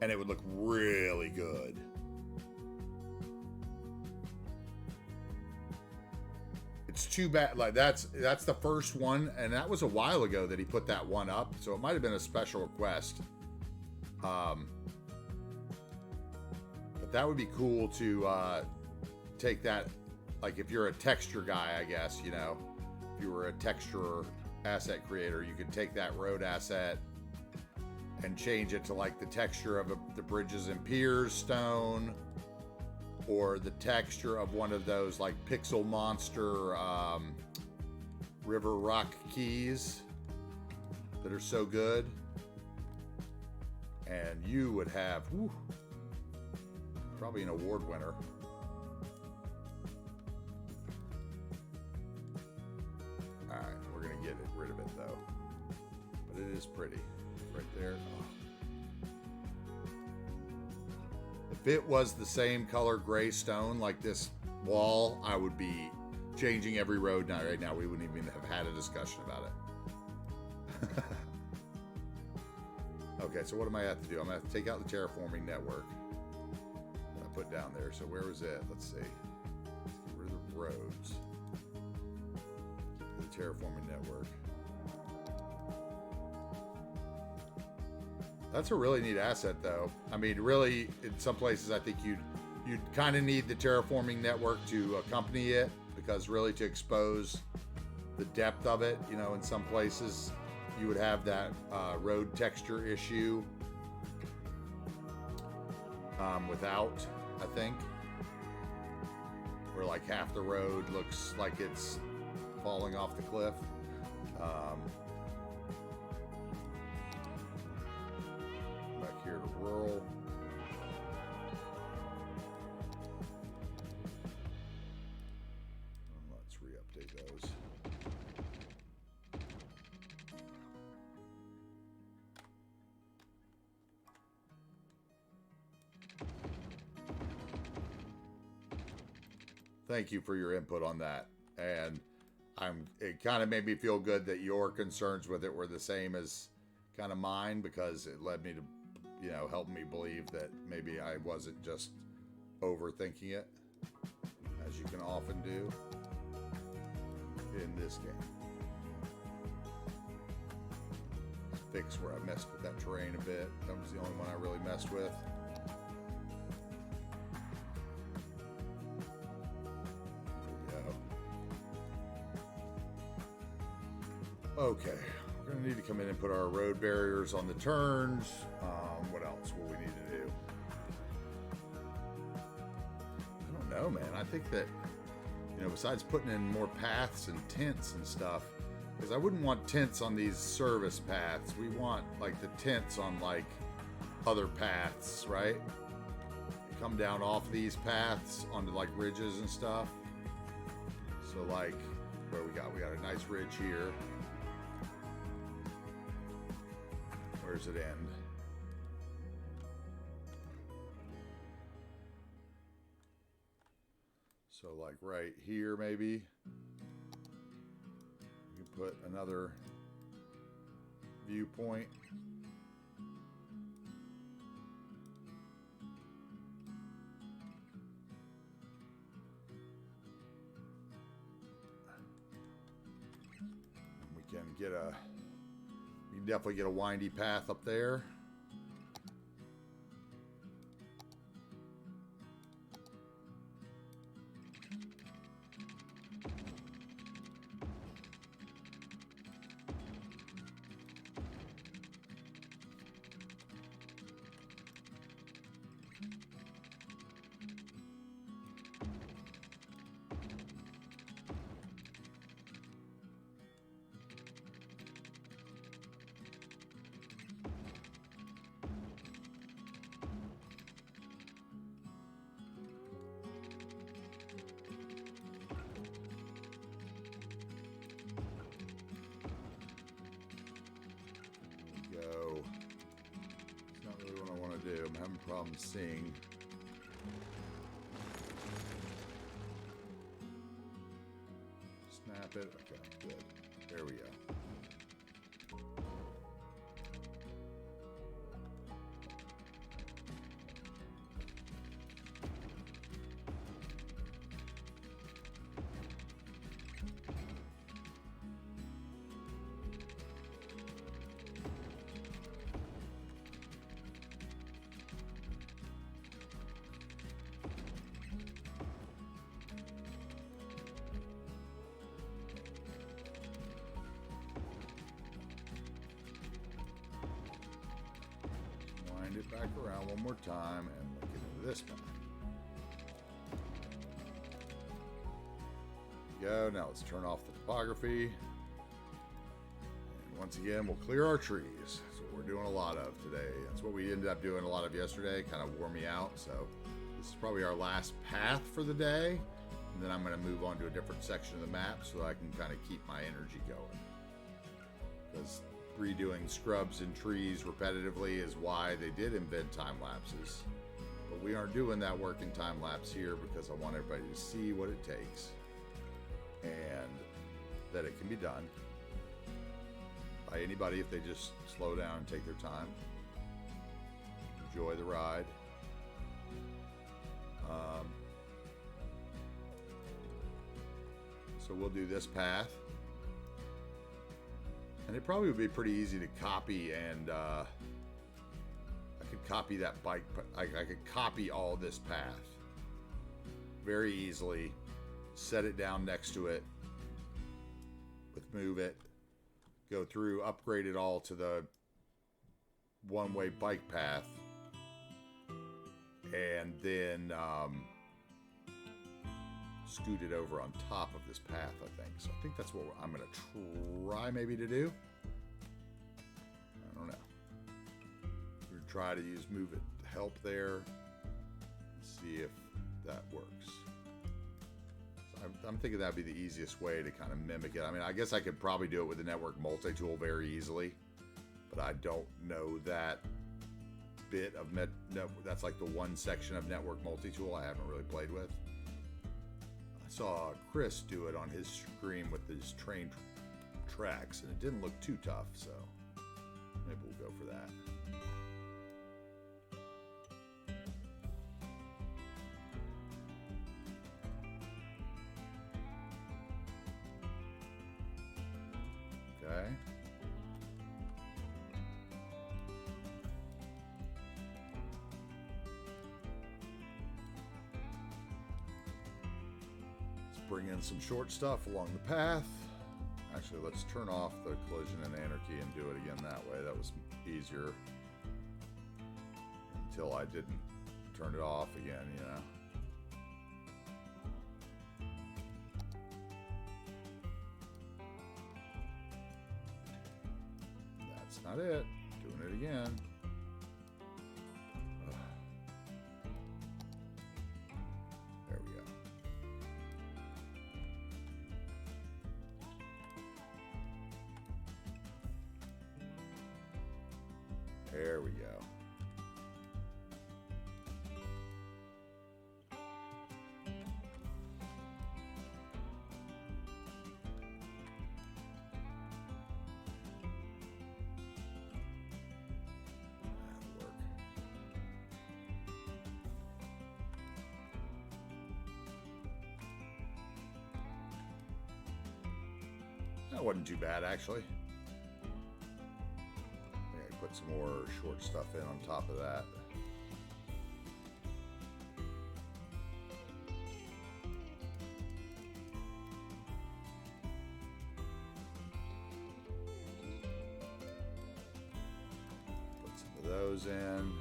and it would look really good. It's too bad, like that's the first one, and that was a while ago that he put that one up, so it might have been a special request. But that would be cool to take that, like if you're a texture guy, I guess, you know, if you were a texture asset creator, you could take that road asset and change it to like the texture of the bridges and piers stone, or the texture of one of those like pixel monster river rock keys that are so good, and you would have probably an award winner. All right, we're gonna get rid of it though, but it is pretty right there. Oh. If it was the same color gray stone like this wall, I would be changing every road now. Right now, we wouldn't even have had a discussion about it. Okay, so what am I have to do? I'm gonna have to take out the terraforming network that I put down there. So where was it? Let's see. Let's get rid of the roads. The terraforming network. That's a really neat asset, though. I mean, really, in some places, I think you'd kind of need the terraforming network to accompany it, because really to expose the depth of it, you know, in some places you would have that road texture issue without, I think, where like half the road looks like it's falling off the cliff. Back here to rural. Let's re-update those. Thank you for your input on that, and it kind of made me feel good that your concerns with it were the same as kind of mine, because it led me to, you know, help me believe that maybe I wasn't just overthinking it, as you can often do in this game. Let's fix where I messed with that terrain a bit. That was the only one I really messed with. Okay, we're going to need to come in and put our road barriers on the turns. What else will we need to do? I don't know, man. I think that, you know, besides putting in more paths and tents and stuff, because I wouldn't want tents on these service paths. We want, like, the tents on, like, other paths, right? Come down off these paths onto, like, ridges and stuff. So, like, where we got a nice ridge here. Where's it end? So like right here, maybe you put another viewpoint. We can get a You can definitely get a windy path up there. problem seeing. Snap it. Okay, good. There we go. It back around one more time and look into this one. There we go. Now let's turn off the topography. And once again, we'll clear our trees. That's what we're doing a lot of today. That's what we ended up doing a lot of yesterday. Kind of wore me out. So this is probably our last path for the day. And then I'm going to move on to a different section of the map so that I can kind of keep my energy going. Because redoing scrubs and trees repetitively is why they did invent time lapses. But we aren't doing that work in time lapse here because I want everybody to see what it takes and that it can be done by anybody if they just slow down and take their time. Enjoy the ride. So we'll do this path. And it probably would be pretty easy to copy, and I could copy that bike. I could copy all this path very easily, set it down next to it with Move It, go through, upgrade it all to the one-way bike path, and then scoot it over on top of this path, I think. So I think that's what I'm going to try maybe to do. I don't know. We're going to try to use Move It to help there. See if that works. So I'm thinking that'd be the easiest way to kind of mimic it. I mean, I guess I could probably do it with the network multi-tool very easily, but I don't know that bit of that's like the one section of network multi-tool I haven't really played with. Saw Chris do it on his screen with his train tracks, and it didn't look too tough, so maybe we'll go for that. Okay. Bring in some short stuff along the path. Actually, let's turn off the collision and anarchy and do it again that way. That was easier until I didn't turn it off again, you know. That's not it. Doing it again. There we go. That'll work. That wasn't too bad, actually. Put some more short stuff in on top of that. Put some of those in.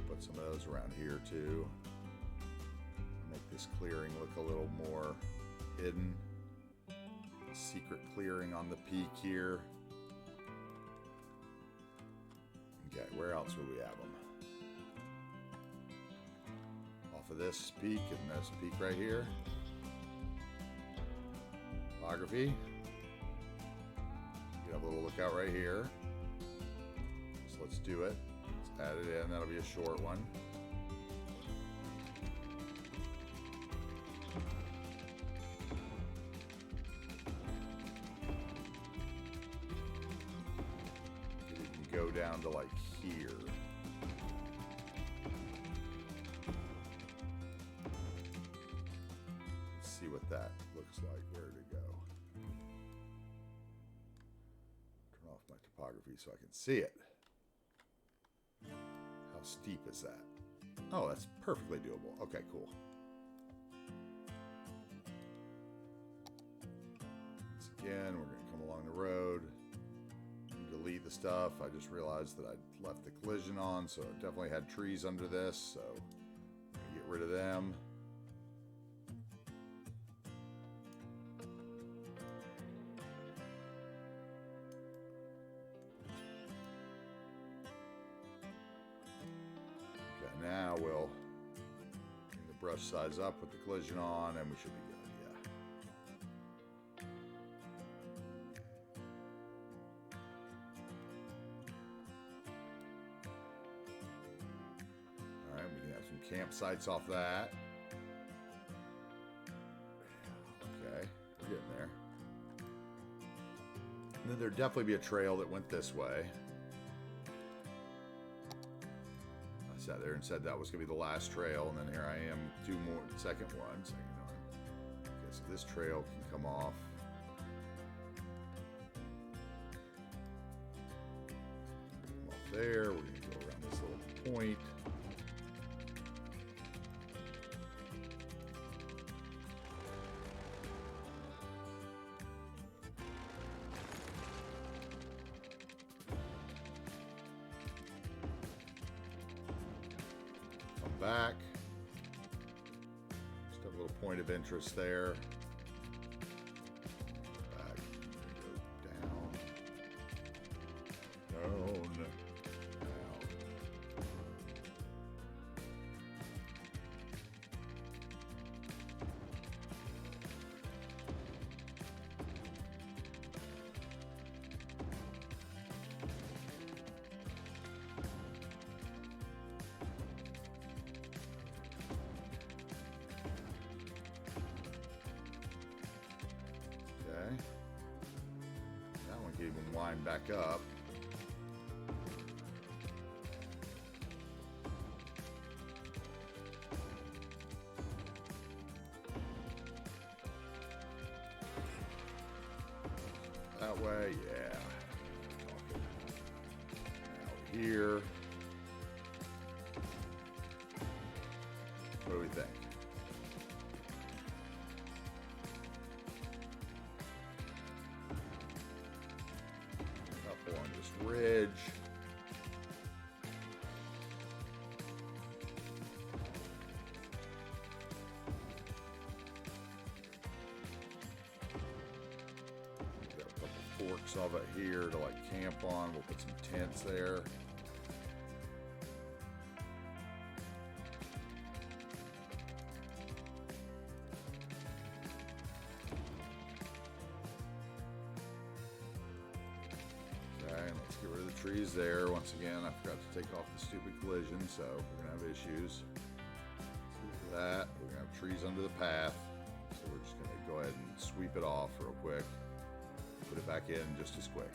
Put some of those around here too. Make this clearing look a little more hidden. Secret clearing on the peak here. Okay, where else would we have them? Off of this peak and this peak right here. Topography. You have a little lookout right here. let's do it. Let's add it in. That'll be a short one. It can go down to like here. Let's see what that looks like. Where to go? Turn off my topography so I can see it. How steep is that? Oh, that's perfectly doable. Okay, cool. Once again, we're going to come along the road and delete the stuff. I just realized that I left the collision on, so it definitely had trees under this, so I'm going to get rid of them. Now we'll bring the brush size up with the collision on, and we should be good. Yeah. All right, we can have some campsites off that. Okay, we're getting there. And then there'd definitely be a trail that went this way. Sat there and said that was going to be the last trail, and then here I am, second one. Okay, so this trail can come off. Come off there. We're going to go around this little point. Back. Just have a little point of interest there. Back. Go down. Down. Down. That one can even wind back up. That way, yeah. Out here. What do we think? Along this ridge. Got a couple forks of it here to like camp on. We'll put some tents there. Let's get rid of the trees there. Once again, I forgot to take off the stupid collision, so we're going to have issues. For that, we're going to have trees under the path, so we're just going to go ahead and sweep it off real quick. Put it back in just as quick.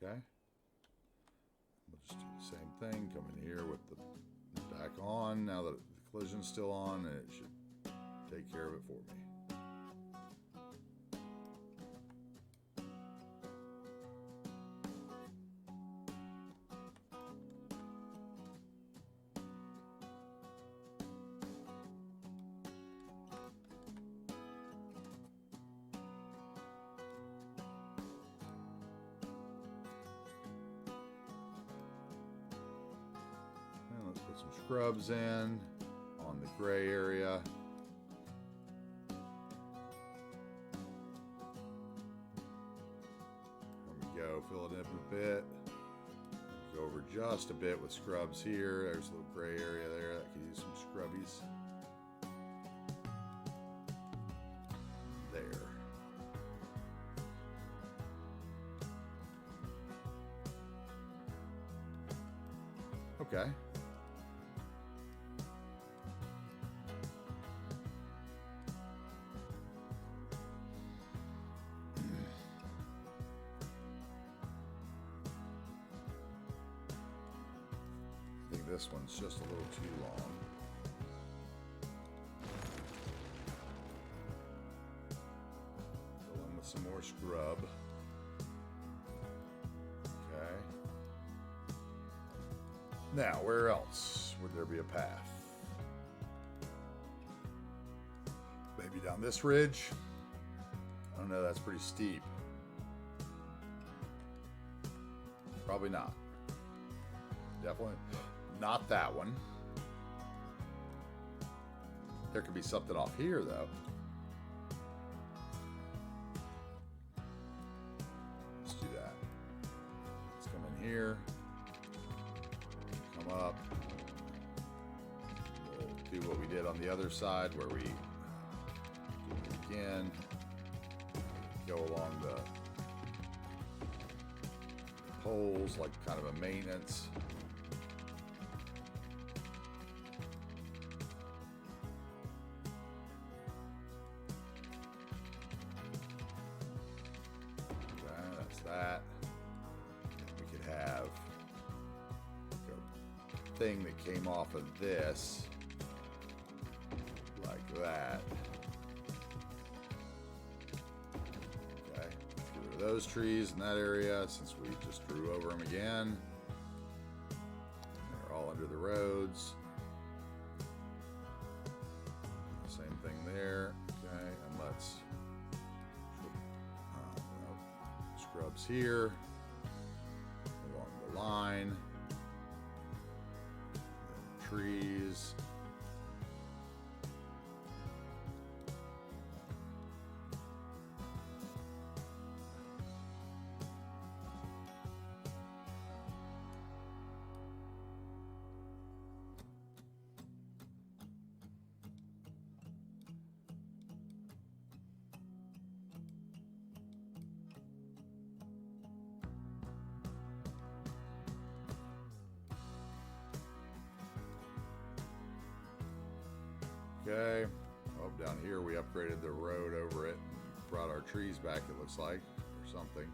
Okay. We'll just do the same thing. Come in here with the back on. Now that the collision's still on, and it should take care of it for me. Let's put some scrubs in on the gray area. There we go, fill it in a bit. Go Go over just a bit with scrubs here. There's a little gray area there that could use some scrubbies. There. Okay. I think this one's just a little too long. Fill in with some more scrub. Okay. Now, where else would there be a path? Maybe down this ridge? I don't know, that's pretty steep. Probably not. Definitely not that one. There could be something off here, though. Let's do that. Let's come in here. Come up. We'll do what we did on the other side, where we do it again. Go along the poles, like kind of a maintenance. Okay, that's that. We could have a thing that came off of this, like that. Okay, get rid of those trees in that area since we just drew over them again. They're all under the roads. Same thing there. Okay, and let's scrubs here along the line. Trees. Okay, oh, down here we upgraded the road over it and brought our trees back, it looks like, or something.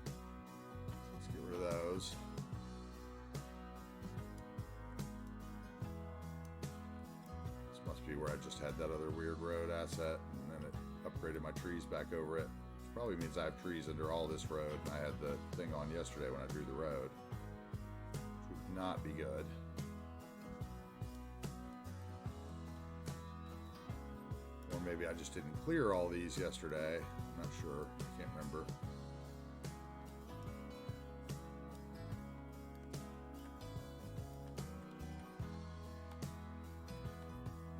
Let's get rid of those. This must be where I just had that other weird road asset, and then it upgraded my trees back over it. Which probably means I have trees under all this road, and I had the thing on yesterday when I drew the road. Which would not be good. Maybe I just didn't clear all these yesterday. I'm not sure. I can't remember.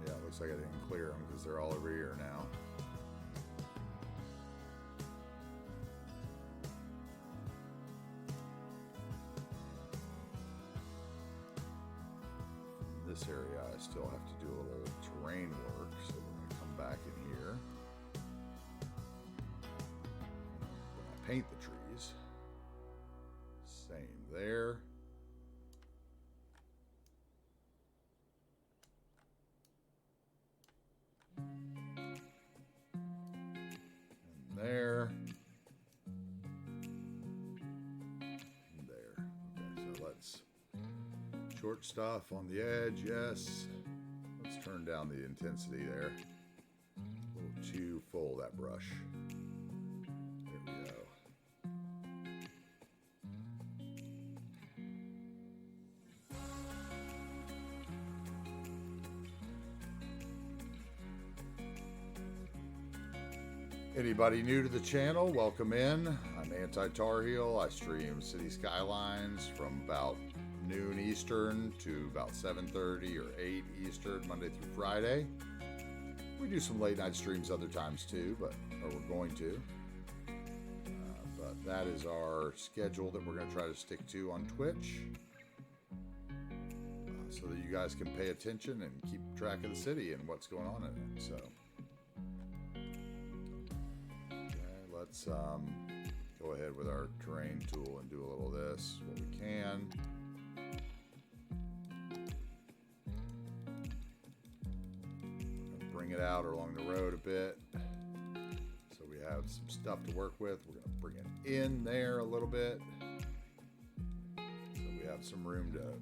Yeah, it looks like I didn't clear them because they're all over here now. In this area, I still have to do a little terrain work, so back in here. When I paint the trees, same there. And there. And there. Okay, so let's short stuff on the edge, yes. Let's turn down the intensity there. Too full, that brush. There we go. Anybody new to the channel, welcome in. I'm AntiTarheel. I stream City Skylines from about noon Eastern to about 7:30 or 8 Eastern, Monday through Friday. We do some late night streams other times too, or we're going to. But that is our schedule that we're going to try to stick to on Twitch. so that you guys can pay attention and keep track of the city and what's going on in it. So, okay, let's go ahead with our terrain tool and do a little of this, what we can. Bring it out along the road a bit, so we have some stuff to work with. We're going to bring it in there a little bit, so we have some room to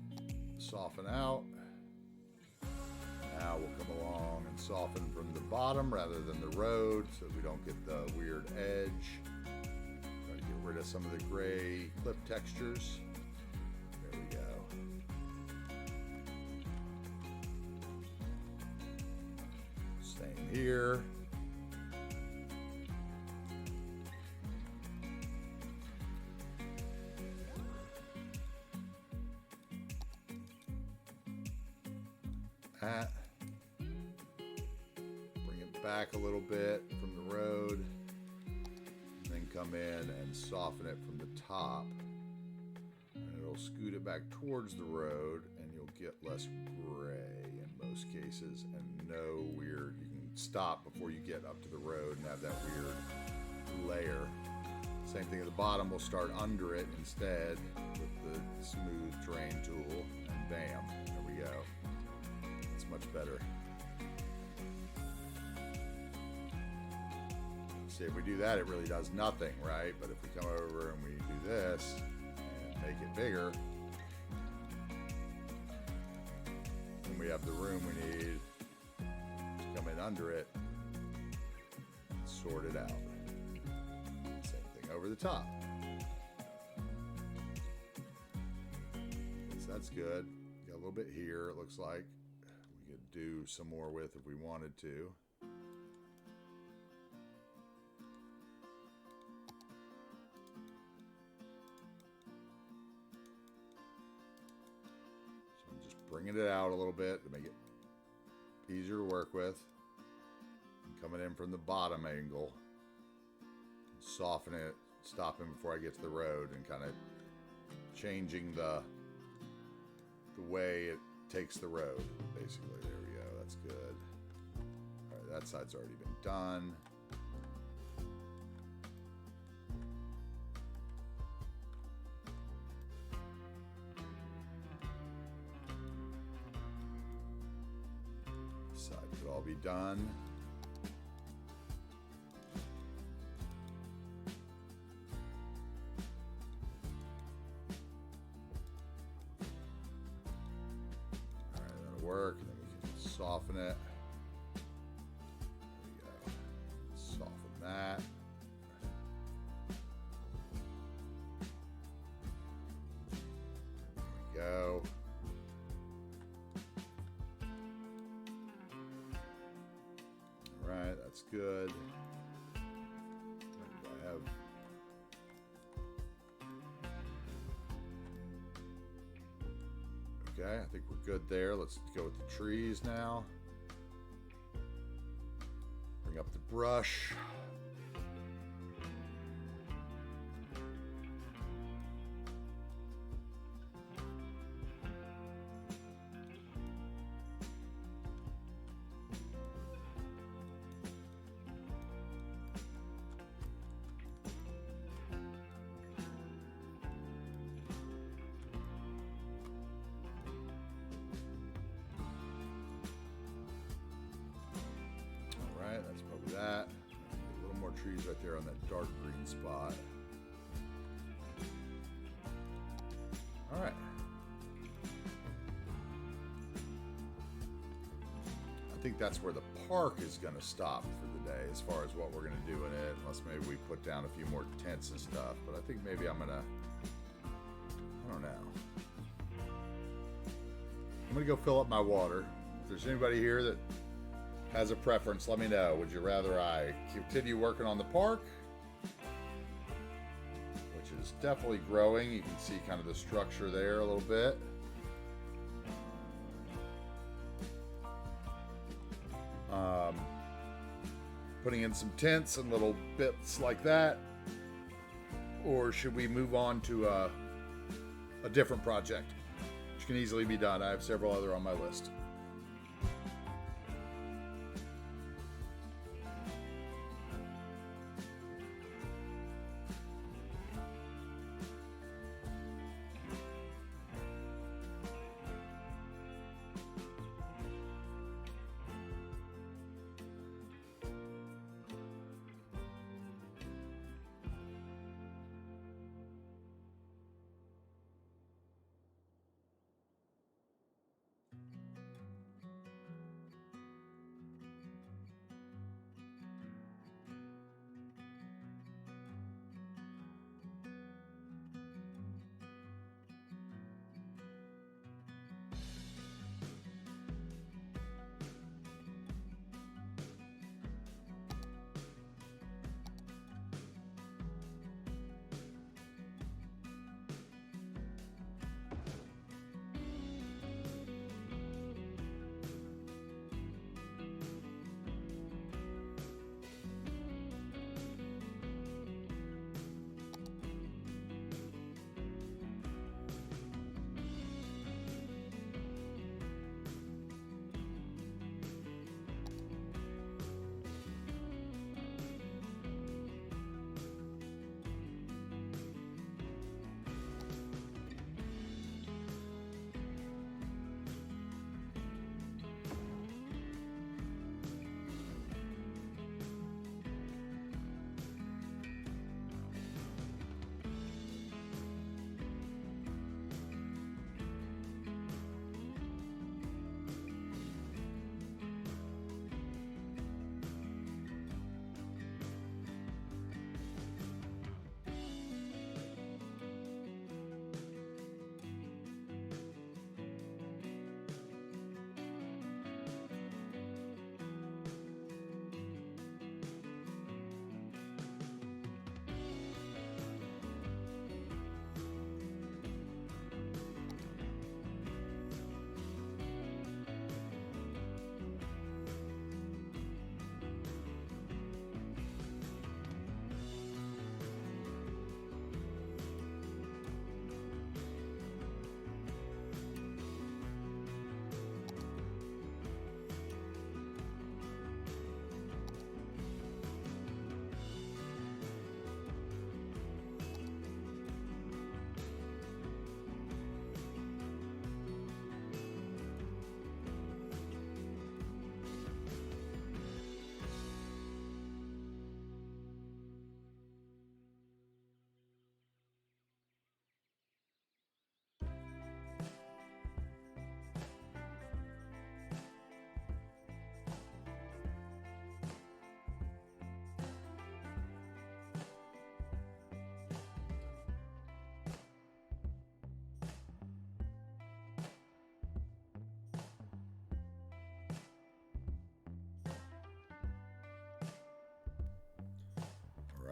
soften out. Now we'll come along and soften from the bottom rather than the road, so we don't get the weird edge. Try to get rid of some of the gray clip textures. There we go. Same here. That. Bring it back a little bit from the road, and then come in and soften it from the top, and it'll scoot it back towards the road, and you'll get less gray in most cases, and no weird. You can stop before you get up to the road and have that weird layer. Same thing at the bottom. We'll start under it instead with the smooth terrain tool, and bam, there we go. Much better. See, if we do that, it really does nothing, right? But if we come over and we do this and make it bigger, then we have the room we need to come in under it and sort it out. Same thing over the top. So that's good. Got a little bit here, it looks like. Could do some more with if we wanted to. So I'm just bringing it out a little bit to make it easier to work with. I'm coming in from the bottom angle, soften it, stopping before I get to the road, and kind of changing the way it takes the road, basically. There we go. That's good. All right, that side's already been done. This side could all be done. Work, and then we can soften it. There we go. Soften that. There we go. All right, that's good. I have. Okay, I think we're good there. Let's go with the trees now. Bring up the brush. That's probably that. A little more trees right there on that dark green spot. All right. I think that's where the park is going to stop for the day as far as what we're going to do in it, unless maybe we put down a few more tents and stuff. But I think maybe I'm going to, I don't know. I'm going to go fill up my water. If there's anybody here that has a preference, let me know. Would you rather I continue working on the park, which is definitely growing? You can see kind of the structure there a little bit. Putting in some tents and little bits like that, or should we move on to a different project? which can easily be done. I have several other on my list.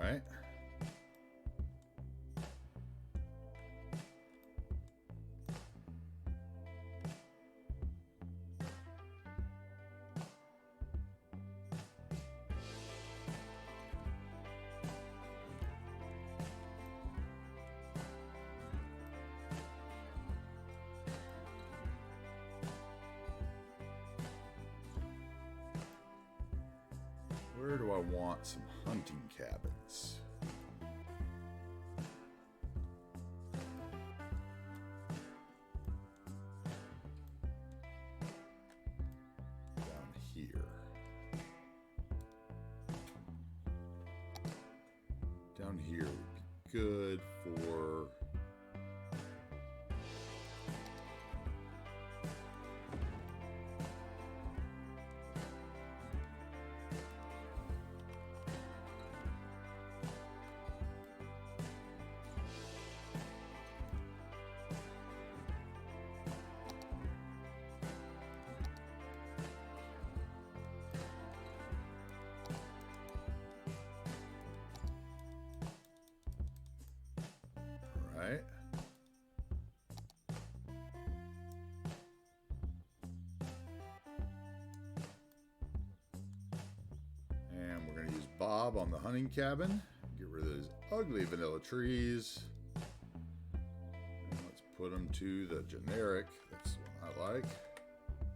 Right. Where do I want some hunting cabins? Down here. Down here would be good for right. And we're going to use Bob on the hunting cabin. Get rid of those ugly vanilla trees. And let's put them to the generic. That's the one I like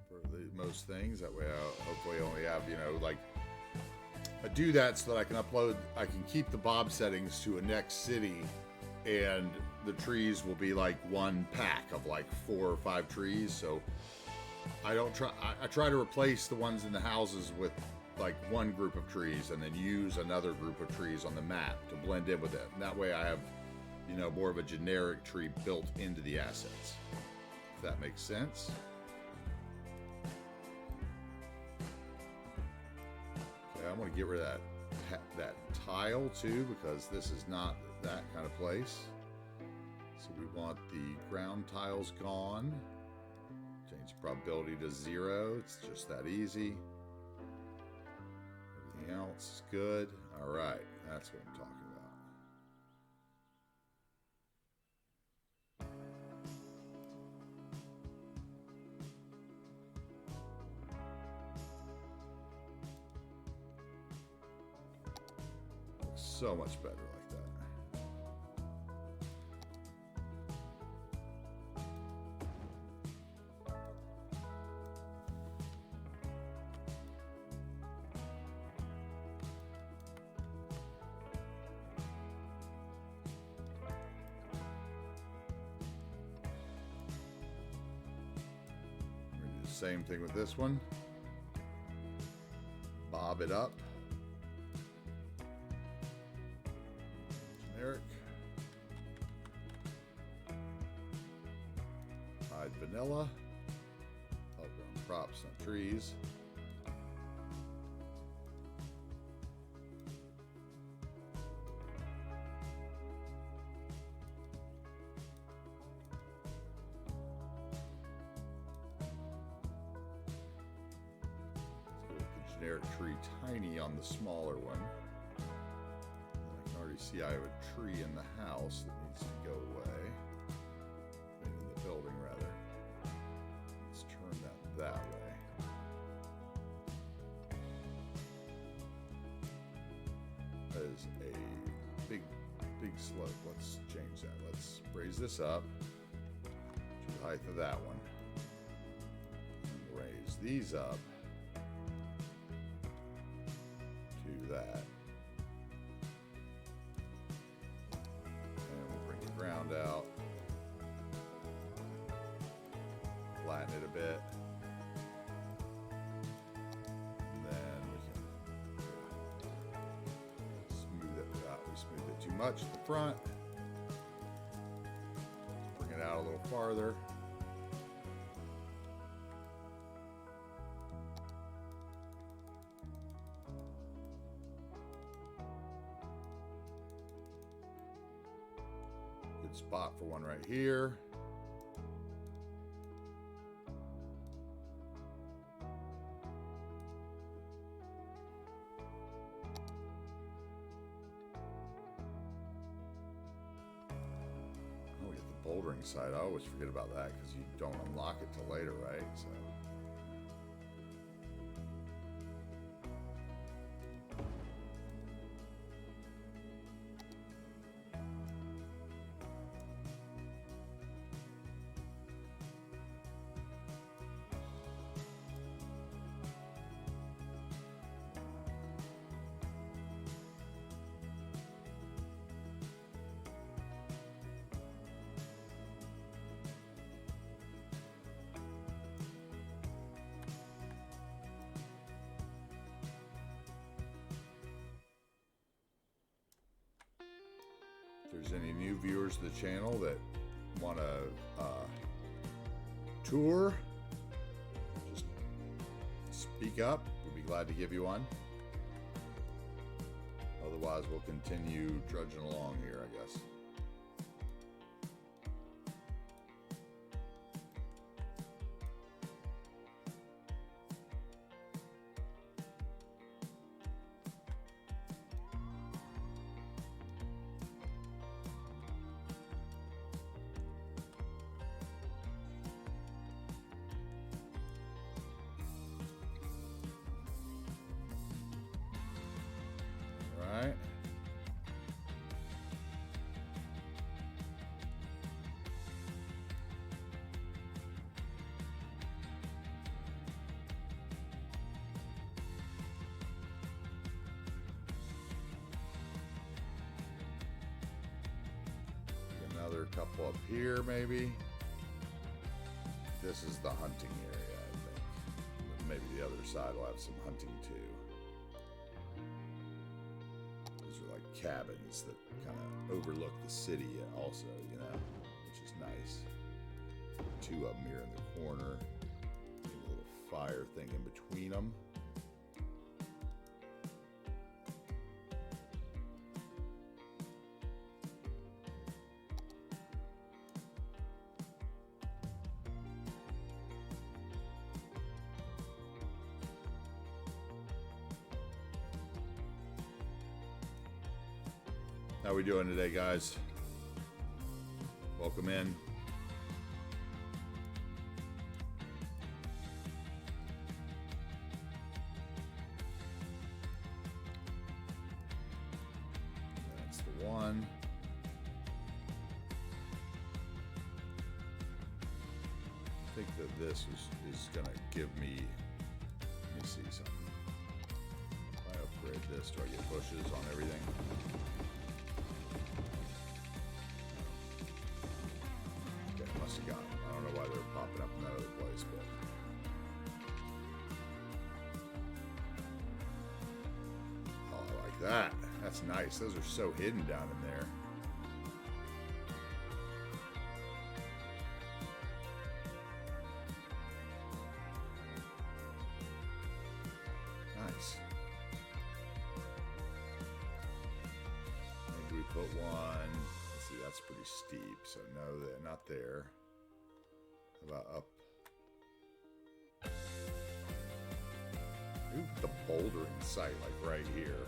for most things. That way I hopefully only have, like, I do that so that I can keep the bob settings to a next city, and the trees will be like one pack of like 4 or 5 trees. So I try to replace the ones in the houses with like one group of trees, and then use another group of trees on the map to blend in with it. And that way I have, more of a generic tree built into the assets, if that makes sense. Okay, I'm going to get rid of that tile too, because this is not that kind of place. So we want the ground tiles gone. Change probability to 0. It's just that easy. Everything else is good. All right, that's what I'm talking about. Looks so much better like that. Same thing with this one. Bob it up. Generic. Hide vanilla. Outgrown crops, not trees. Generic tree tiny on the smaller one. I can already see I have a tree in the house that needs to go away. In the building, rather. Let's turn that way. That is a big slope. Let's change that. Let's raise this up to the height of that one. Raise these up that, and we'll bring the ground out, flatten it a bit, and then we can smooth it out. We smoothed it too much at the front, bring it out a little farther. Spot for one right here. Oh, we get the bouldering side. I always forget about that because you don't unlock it till later, right? So. If there's any new viewers to the channel that want to tour, just speak up. We'll be glad to give you one. Otherwise, we'll continue trudging along here, I guess. a couple up here, maybe. This is the hunting area, I think. Maybe the other side will have some hunting too. These are like cabins that kind of overlook the city also, you know, which is nice. Two of them here in the corner. Maybe a little fire thing in between them. How we doing today, guys? Welcome in. That's the one. I think that this is gonna give me, let me see something. If I upgrade this, do I get bushes on everything? Must have got them. I don't know why they're popping up in that other place, but oh, I like that. That's nice. Those are so hidden down in there. Nice. Maybe we put one. See, that's pretty steep, so no, they're not there. How about up? Maybe put the bouldering site like right here.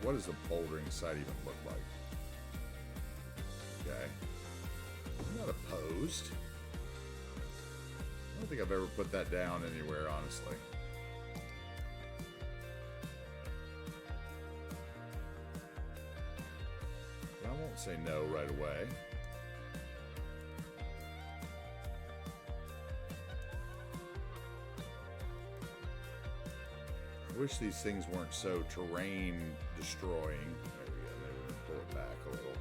What does the bouldering site even look like? Okay. I'm not opposed. I don't think I've ever put that down anywhere, honestly. I won't say no right away. I wish these things weren't so terrain destroying. There we go. Maybe we can pull it back a little.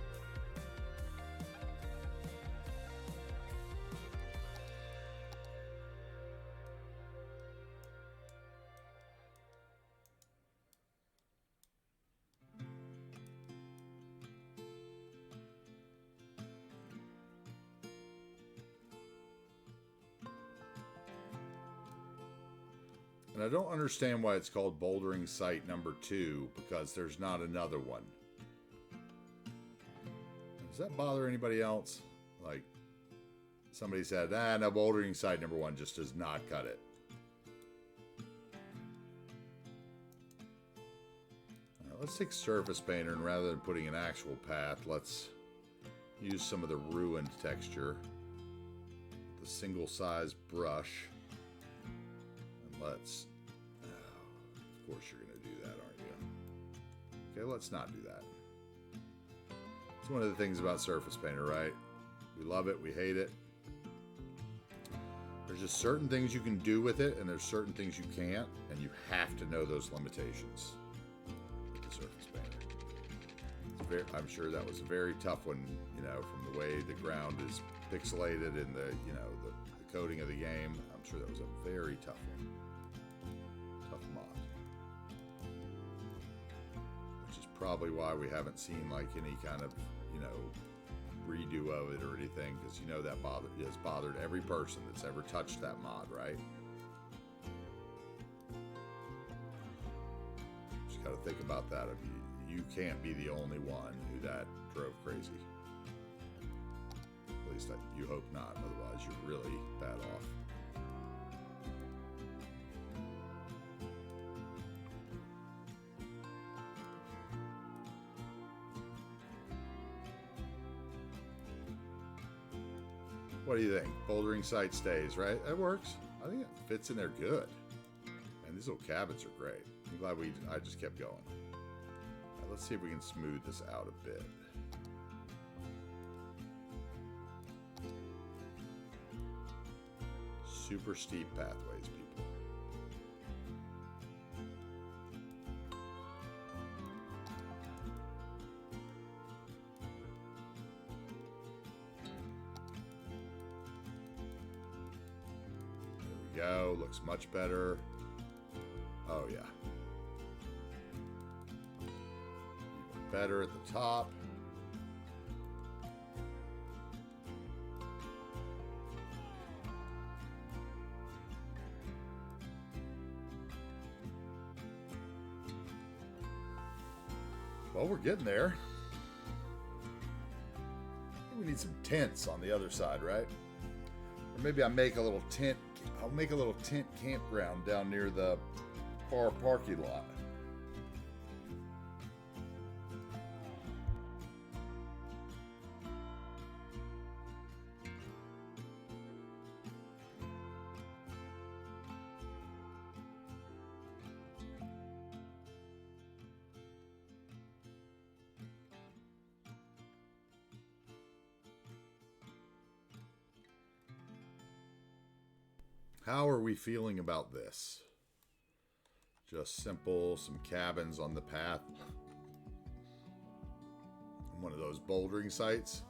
And I don't understand why it's called bouldering site number 2, because there's not another one. Does that bother anybody else? Like, somebody said, no, bouldering site number 1 just does not cut it. Let's take surface painter, and rather than putting an actual path, let's use some of the ruined texture. The single size brush. Let's, of course you're going to do that, aren't you? Okay, let's not do that. It's one of the things about Surface Painter, right? We love it, we hate it. There's just certain things you can do with it, and there's certain things you can't, and you have to know those limitations with the Surface Painter. I'm sure that was a very tough one, you know, from the way the ground is pixelated and the, you know, the coding of the game. I'm sure that was a very tough one. Probably why we haven't seen like any kind of, you know, redo of it or anything, because you know that has bothered every person that's ever touched that mod, right? Just got to think about that. If you can't be the only one who that drove crazy. At least you hope not. Otherwise, you're really bad off. What do you think? Bouldering site stays, right? That works. I think it fits in there good. And these little cabins are great. I'm glad I just kept going. Right, let's see if we can smooth this out a bit. Super steep pathways, people. go. Looks much better. Oh yeah. Even better at the top. Well, we're getting there. We need some tents on the other side, right? Or maybe I make a little tent. I'll make a little tent campground down near the far parking lot. How are we feeling about this? Just simple, some cabins on the path. One of those bouldering sites.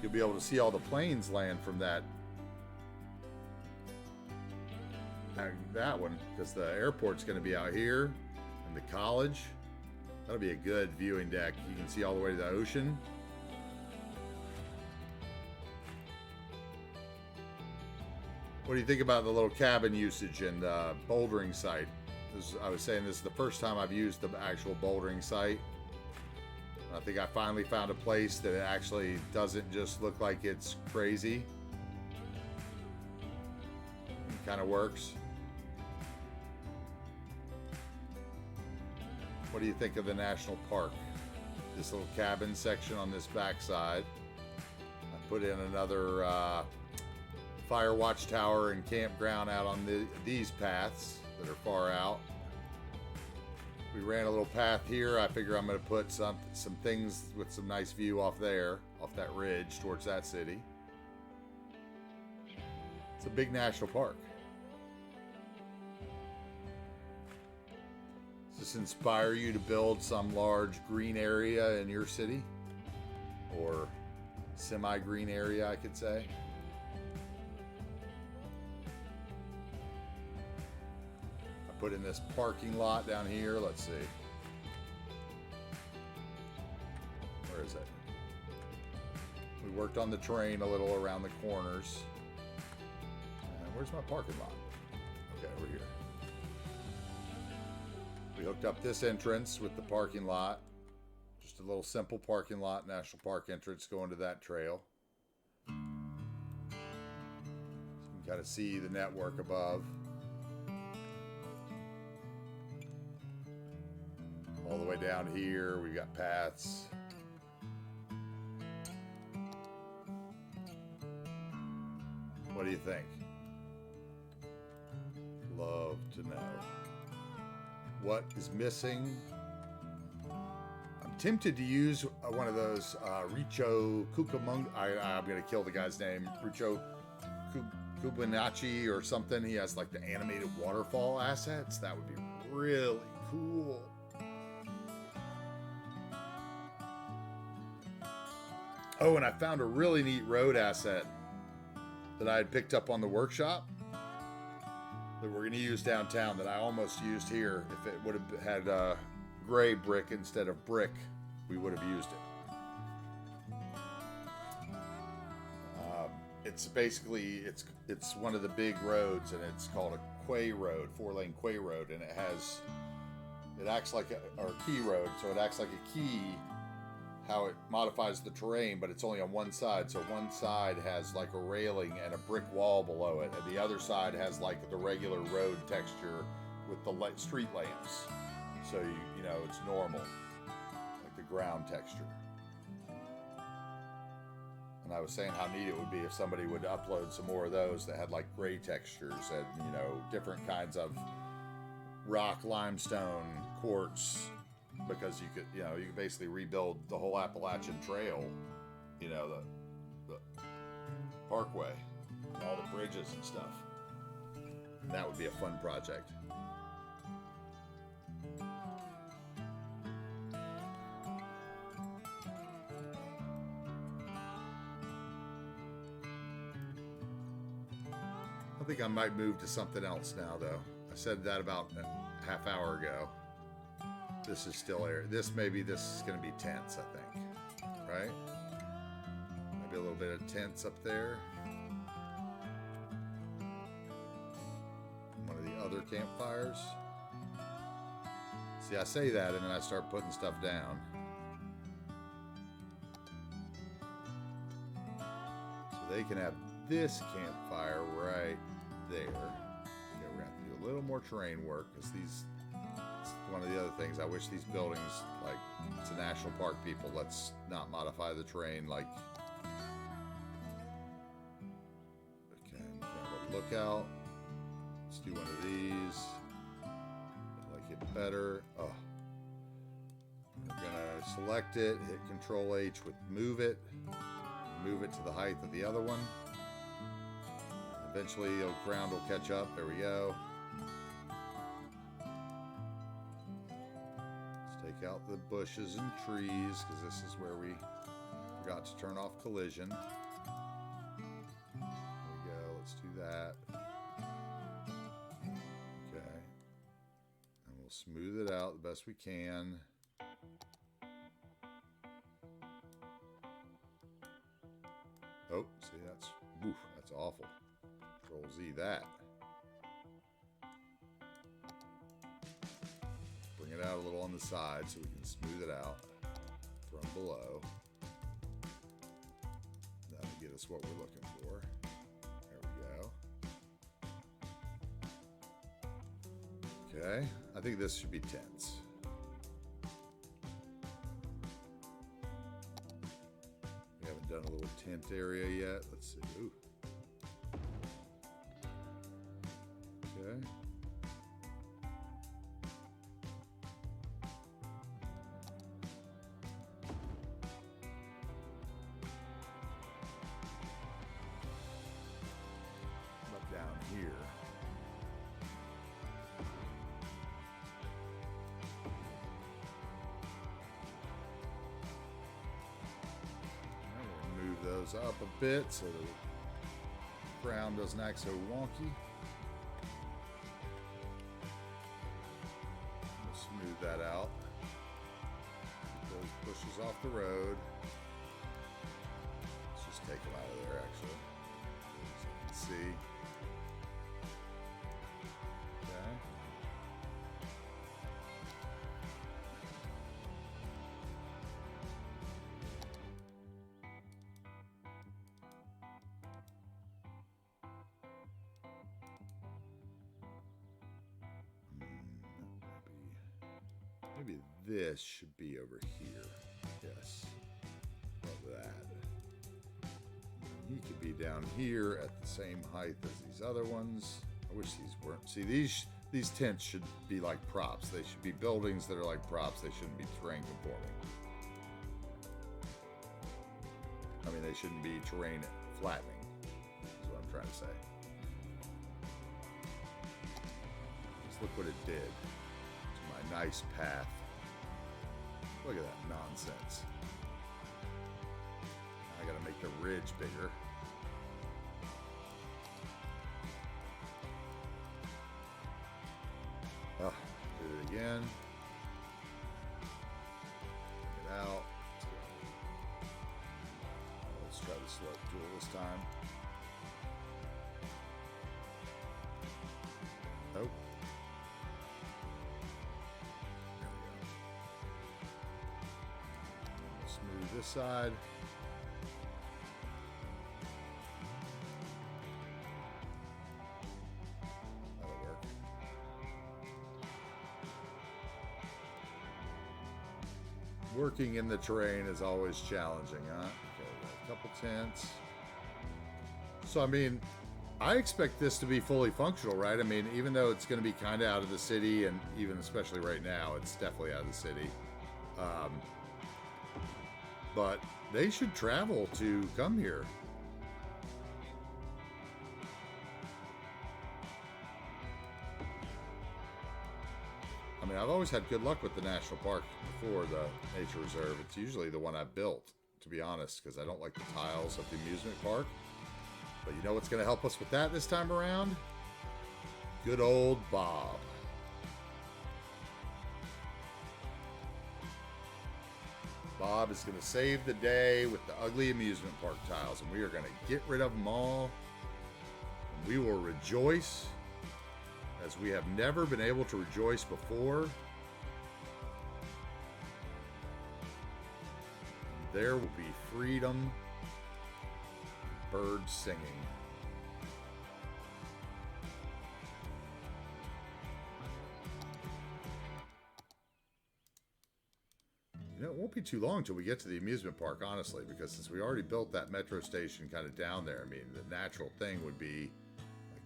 you'll be able to see all the planes land from that one, because the airport's going to be out here and the college. That'll be a good viewing deck. You can see all the way to the ocean. What do you think about the little cabin usage and bouldering site? I was saying this is the first time I've used the actual bouldering site. I think I finally found a place that actually doesn't just look like it's crazy. It kind of works. What do you think of the national park? This little cabin section on this backside. I put in another fire watchtower and campground out on these paths that are far out. We ran a little path here. I figure I'm going to put some things with some nice view off there, off that ridge towards that city. It's a big national park. Does this inspire you to build some large green area in your city? Or semi-green area, I could say. I put in this parking lot down here. Let's see. Where is it? We worked on the terrain a little around the corners. And where's my parking lot? Okay, over here. We hooked up this entrance with the parking lot. Just a little simple parking lot, national park entrance going to that trail. So you can kind of see the network above. All the way down here, we've got paths. What do you think? Love to know. What is missing? I'm tempted to use one of those Richo Cucamonga. I'm going to kill the guy's name. Richo Kubinachi or something. He has like the animated waterfall assets. That would be really cool. Oh, and I found a really neat road asset that I had picked up on the workshop that we're going to use downtown that I almost used here. If it would have had gray brick instead of brick, we would have used it. It's basically, it's one of the big roads, and it's called a quay road, 4-lane quay road, and it acts like or key road, so it acts like a key, how it modifies the terrain, but it's only on one side. So one side has like a railing and a brick wall below it, and the other side has like the regular road texture with the street lamps. So you know it's normal, like the ground texture. And I was saying how neat it would be if somebody would upload some more of those that had like gray textures and, you know, different kinds of rock, limestone, quartz. Because you could basically rebuild the whole Appalachian Trail, you know, the parkway, all the bridges and stuff. And that would be a fun project. I think I might move to something else now, though. I said that about a half hour ago. This is still air. This is going to be tents, I think. Right? Maybe a little bit of tents up there. One of the other campfires. See, I say that and then I start putting stuff down. So they can have this campfire right there. Okay, we're going to have to do a little more terrain work because it's one of the other things. I wish these buildings, like, it's a national park, people, let's not modify the terrain like. Okay, we have a lookout. Let's do one of these. I like it better. Oh. We're gonna select it, hit Control H with move it to the height of the other one. Eventually the ground will catch up. There we go. Let's take out the bushes and trees because this is where we forgot to turn off collision. There we go. Let's do that. Okay. And we'll smooth it out the best we can. Oh, see, that's awful. Control Z that. Bring it out a little on the side so we can smooth it out from below. That'll get us what we're looking for. There we go. Okay, I think this should be tense. We haven't done a little tint area yet. Let's see. Ooh. Okay. Down here. I'm going to move those up a bit so the ground doesn't act so wonky. We'll smooth that out. Get those bushes off the road. Let's just take them out of there actually. As you can see. Maybe this should be over here. Yes. Love that. He could be down here at the same height as these other ones. I wish these weren't. See, these tents should be like props. They should be buildings that are like props. They shouldn't be terrain conforming. I mean, they shouldn't be terrain flattening. That's what I'm trying to say. Just look what it did to my nice path. Look at that nonsense. I gotta make the ridge bigger. Do it again. Take it out. Let's try the slope tool this time. Nope. There we go. Smooth this side. Working in the terrain is always challenging, huh? Okay, got a couple tents. So, I mean, I expect this to be fully functional, right? I mean, even though it's going to be kind of out of the city, and even especially right now, it's definitely out of the city. But they should travel to come here. I mean, I've always had good luck with the national park before the nature reserve. It's usually the one I've built, to be honest, because I don't like the tiles of the amusement park. But you know what's going to help us with that this time around? Good old Bob. Bob is going to save the day with the ugly amusement park tiles, and we are going to get rid of them all. And we will rejoice as we have never been able to rejoice before. There will be freedom, birds singing. You know, it won't be too long till we get to the amusement park, honestly, because since we already built that metro station kind of down there, I mean, the natural thing would be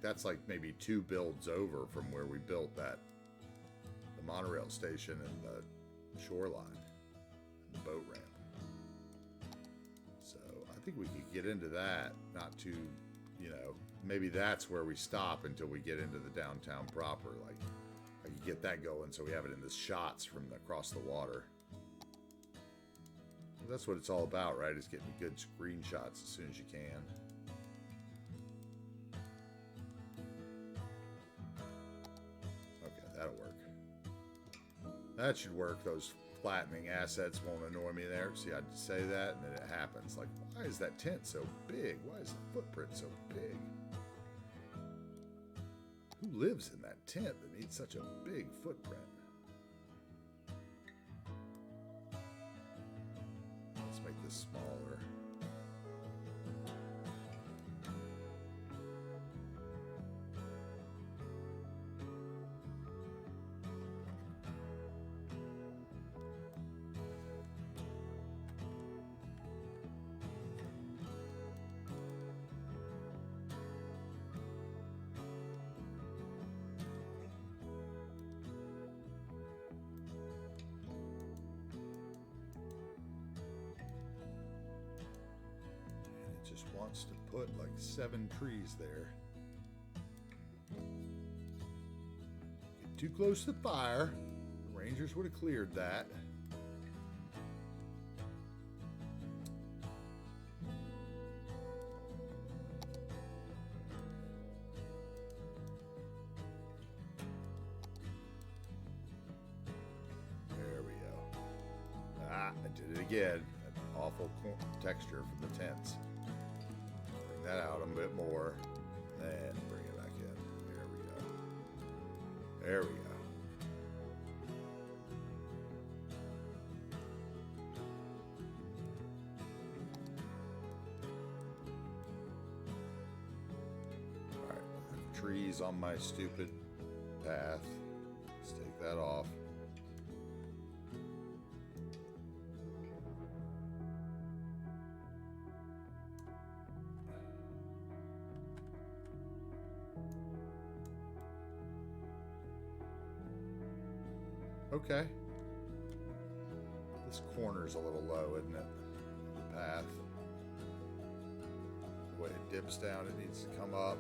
that's like maybe 2 builds over from where we built the monorail station and the shoreline and the boat ramp. So I think we could get into that, not too, maybe that's where we stop until we get into the downtown proper. Like I could get that going so we have it in the shots from across the water. That's what it's all about, right? Is getting good screenshots as soon as you can. Okay, that'll work. That should work. Those flattening assets won't annoy me there. See, I'd say that, and then it happens. Like, why is that tent so big? Why is the footprint so big? Who lives in that tent that needs such a big footprint? Let's make this smaller. Just wants to put like 7 trees there. Get too close to the fire. The Rangers would have cleared that. There we go. Ah, I did it again. That awful texture from the tents. That out a bit more, then bring it back in. There we go. There we go. All right, I have trees on my stupid path. Let's take that off. Okay. This corner's a little low, isn't it? The path. The way it dips down, it needs to come up.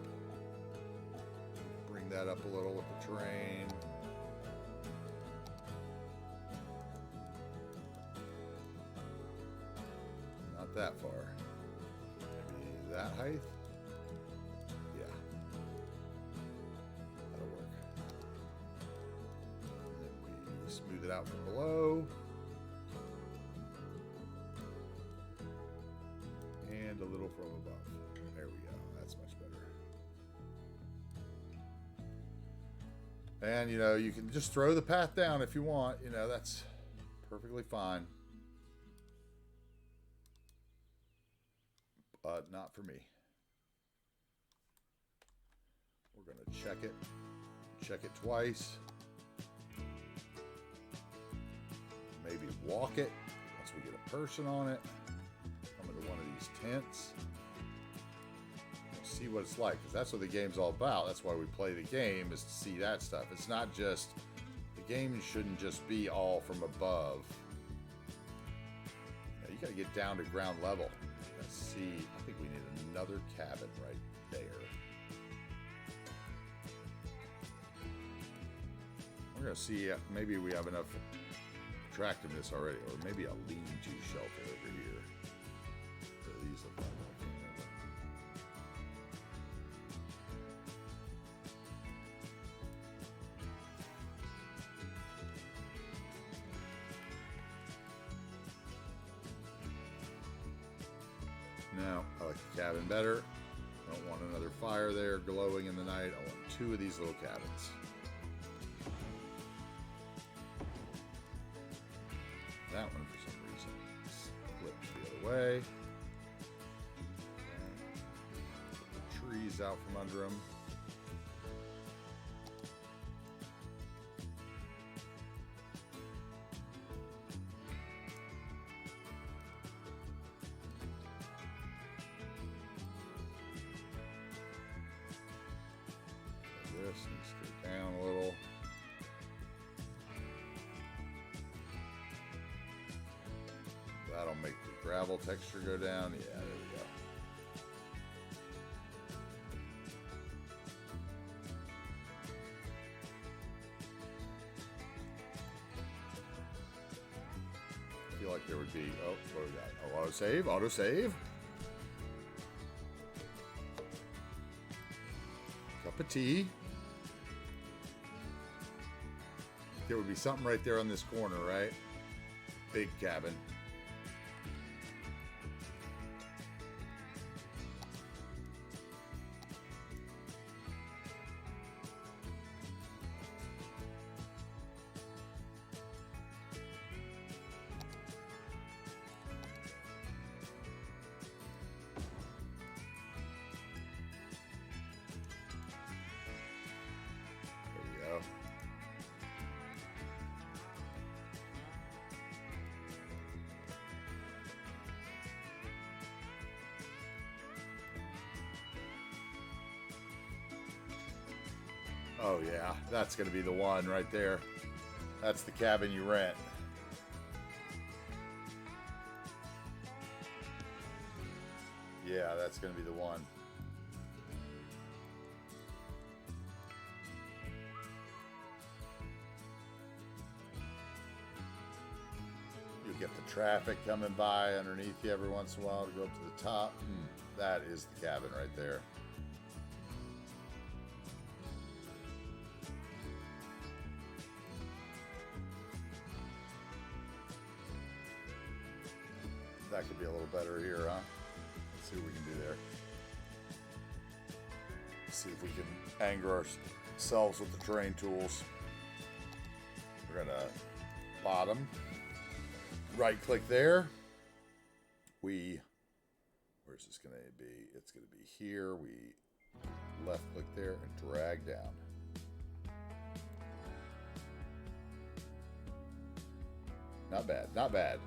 Bring that up a little with the terrain. Not that far. Maybe that height? Yeah. That'll work. Smooth it out from below. And a little from above. There we go. That's much better. And, you know, you can just throw the path down if you want. You know, that's perfectly fine. But not for me. We're going to check it. Check it twice. Maybe walk it once we get a person on it. Come into one of these tents. See what it's like, because that's what the game's all about. That's why we play the game, is to see that stuff. It's not just, the game shouldn't just be all from above. You got to get down to ground level. Let's see, I think we need another cabin right there. We're going to see, maybe we have enough attractiveness already, or maybe a lean-to shelter over here. These look like now, I like the cabin better. I don't want another fire there glowing in the night. I want 2 of these little cabins. That one, for some reason, flipped the other way. Put the trees out from under them. This needs to go down a little. That'll make the gravel texture go down. Yeah, there we go. I feel like like there would be, oh, what do we got? Oh, autosave, autosave. Cup of tea. There would be something right there on this corner, right? Big cabin. Oh yeah, that's gonna be the one right there. That's the cabin you rent. Yeah, that's gonna be the one. You'll get the traffic coming by underneath you every once in a while to go up to the top. That is the cabin right there. That could be a little better here, huh? Let's see what we can do there. See if we can anchor ourselves with the terrain tools. We're gonna bottom, right click there. Where's this gonna be? It's gonna be here. We left click there and drag down. Not bad, not bad.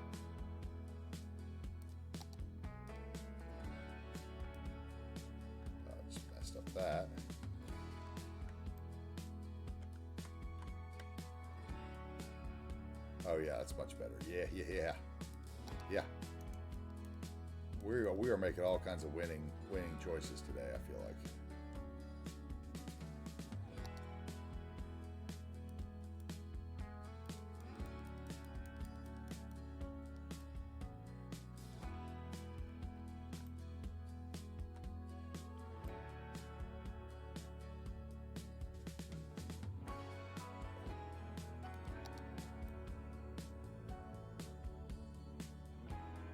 That. Oh yeah, that's much better. Yeah. We are making all kinds of winning choices today, I feel like.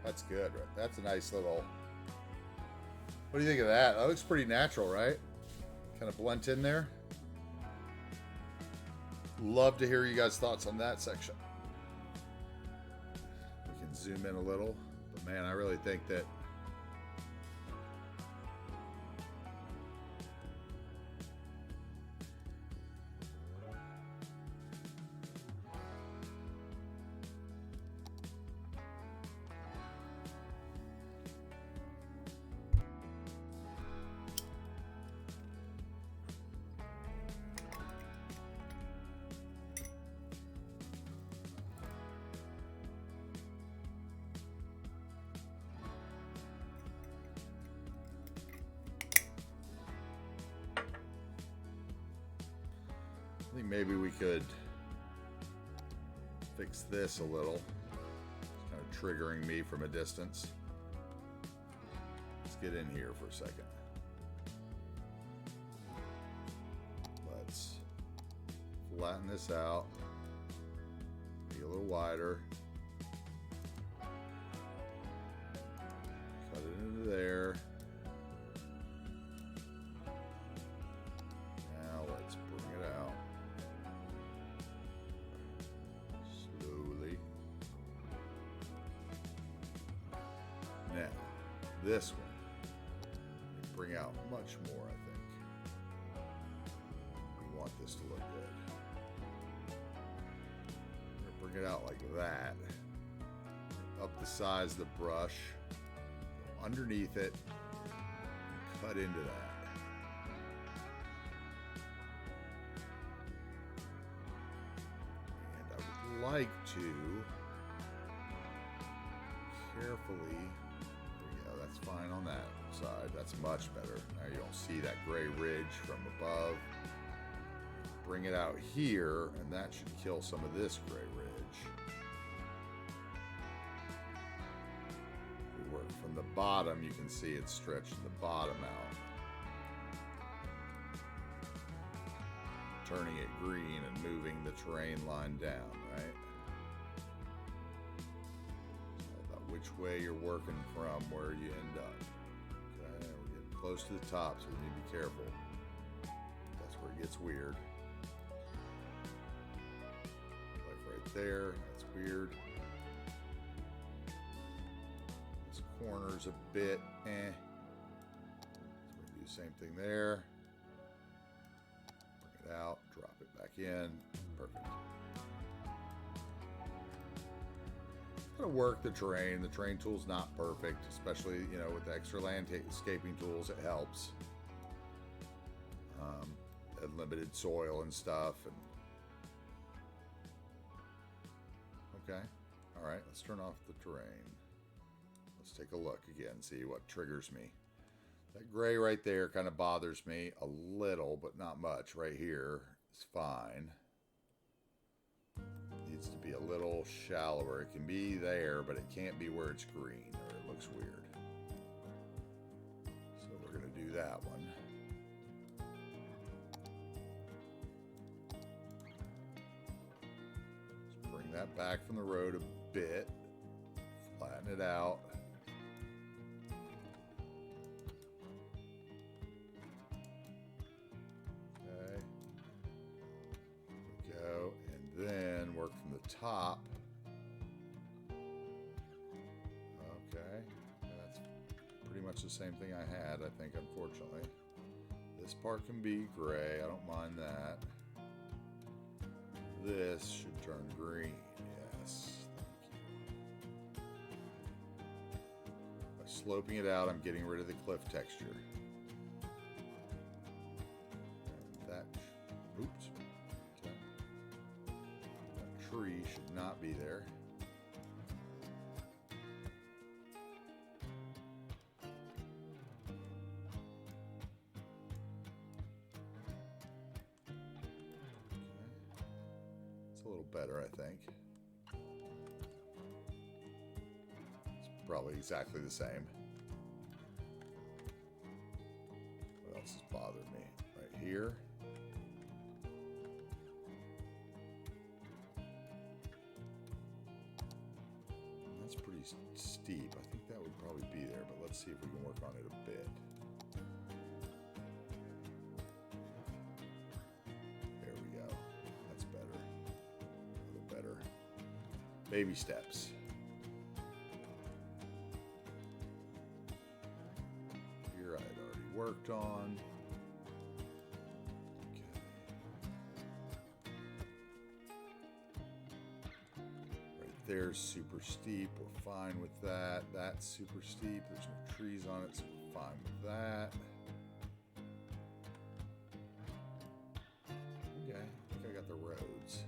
That's good. That's a nice little... What do you think of that? That looks pretty natural, right? Kind of blend in there. Love to hear you guys' thoughts on that section. We can zoom in a little. But man, I really think that... I think maybe we could fix this a little. It's kind of triggering me from a distance. Let's get in here for a second. Let's flatten this out. Make it a little wider. Cut it into there. Now let's bring it out. Now, this one, bring out much more, I think. We want this to look good. We're gonna bring it out like that. Up the sides of the brush, go underneath it, and cut into that. And I would like to carefully... That's fine on that side. That's much better. Now you don't see that gray ridge from above. Bring it out here, and that should kill some of this gray ridge. work. From the bottom, you can see it's stretching the bottom out. Turning it green and moving the terrain line down, right? It's all about which way you're working from, where you end up. Okay, we're getting close to the top, so we need to be careful. That's where it gets weird. Like right there, that's weird. This corner's a bit eh. So we do the same thing there. Bring it out, drop it back in. Perfect. Gotta work the terrain. The terrain tool's not perfect, especially, you know, with the extra landscaping tools, it helps. And limited soil and stuff. And okay, all right, let's turn off the terrain. Let's take a look again, see what triggers me. That gray right there kind of bothers me a little, but not much. Right here is fine. Needs to be a little shallower. It can be there, but it can't be where it's green, or it looks weird. So we're going to do that one. Let's bring that back from the road a bit. Flatten it out. Then work from the top. Okay, that's pretty much the same thing I had, I think, unfortunately. This part can be gray, I don't mind that. This should turn green, yes, thank you. By sloping it out, I'm getting rid of the cliff texture. And that, oops. Tree should not be there. Okay. It's a little better, I think. It's probably exactly the same. What else has bothered me? Right here. Steep. I think that would probably be there, but let's see if we can work on it a bit. There we go. That's better. A little better. Baby steps. Here I had already worked on. There's super steep, we're fine with that. That's super steep, there's no trees on it, so we're fine with that. Okay, I think I got the roads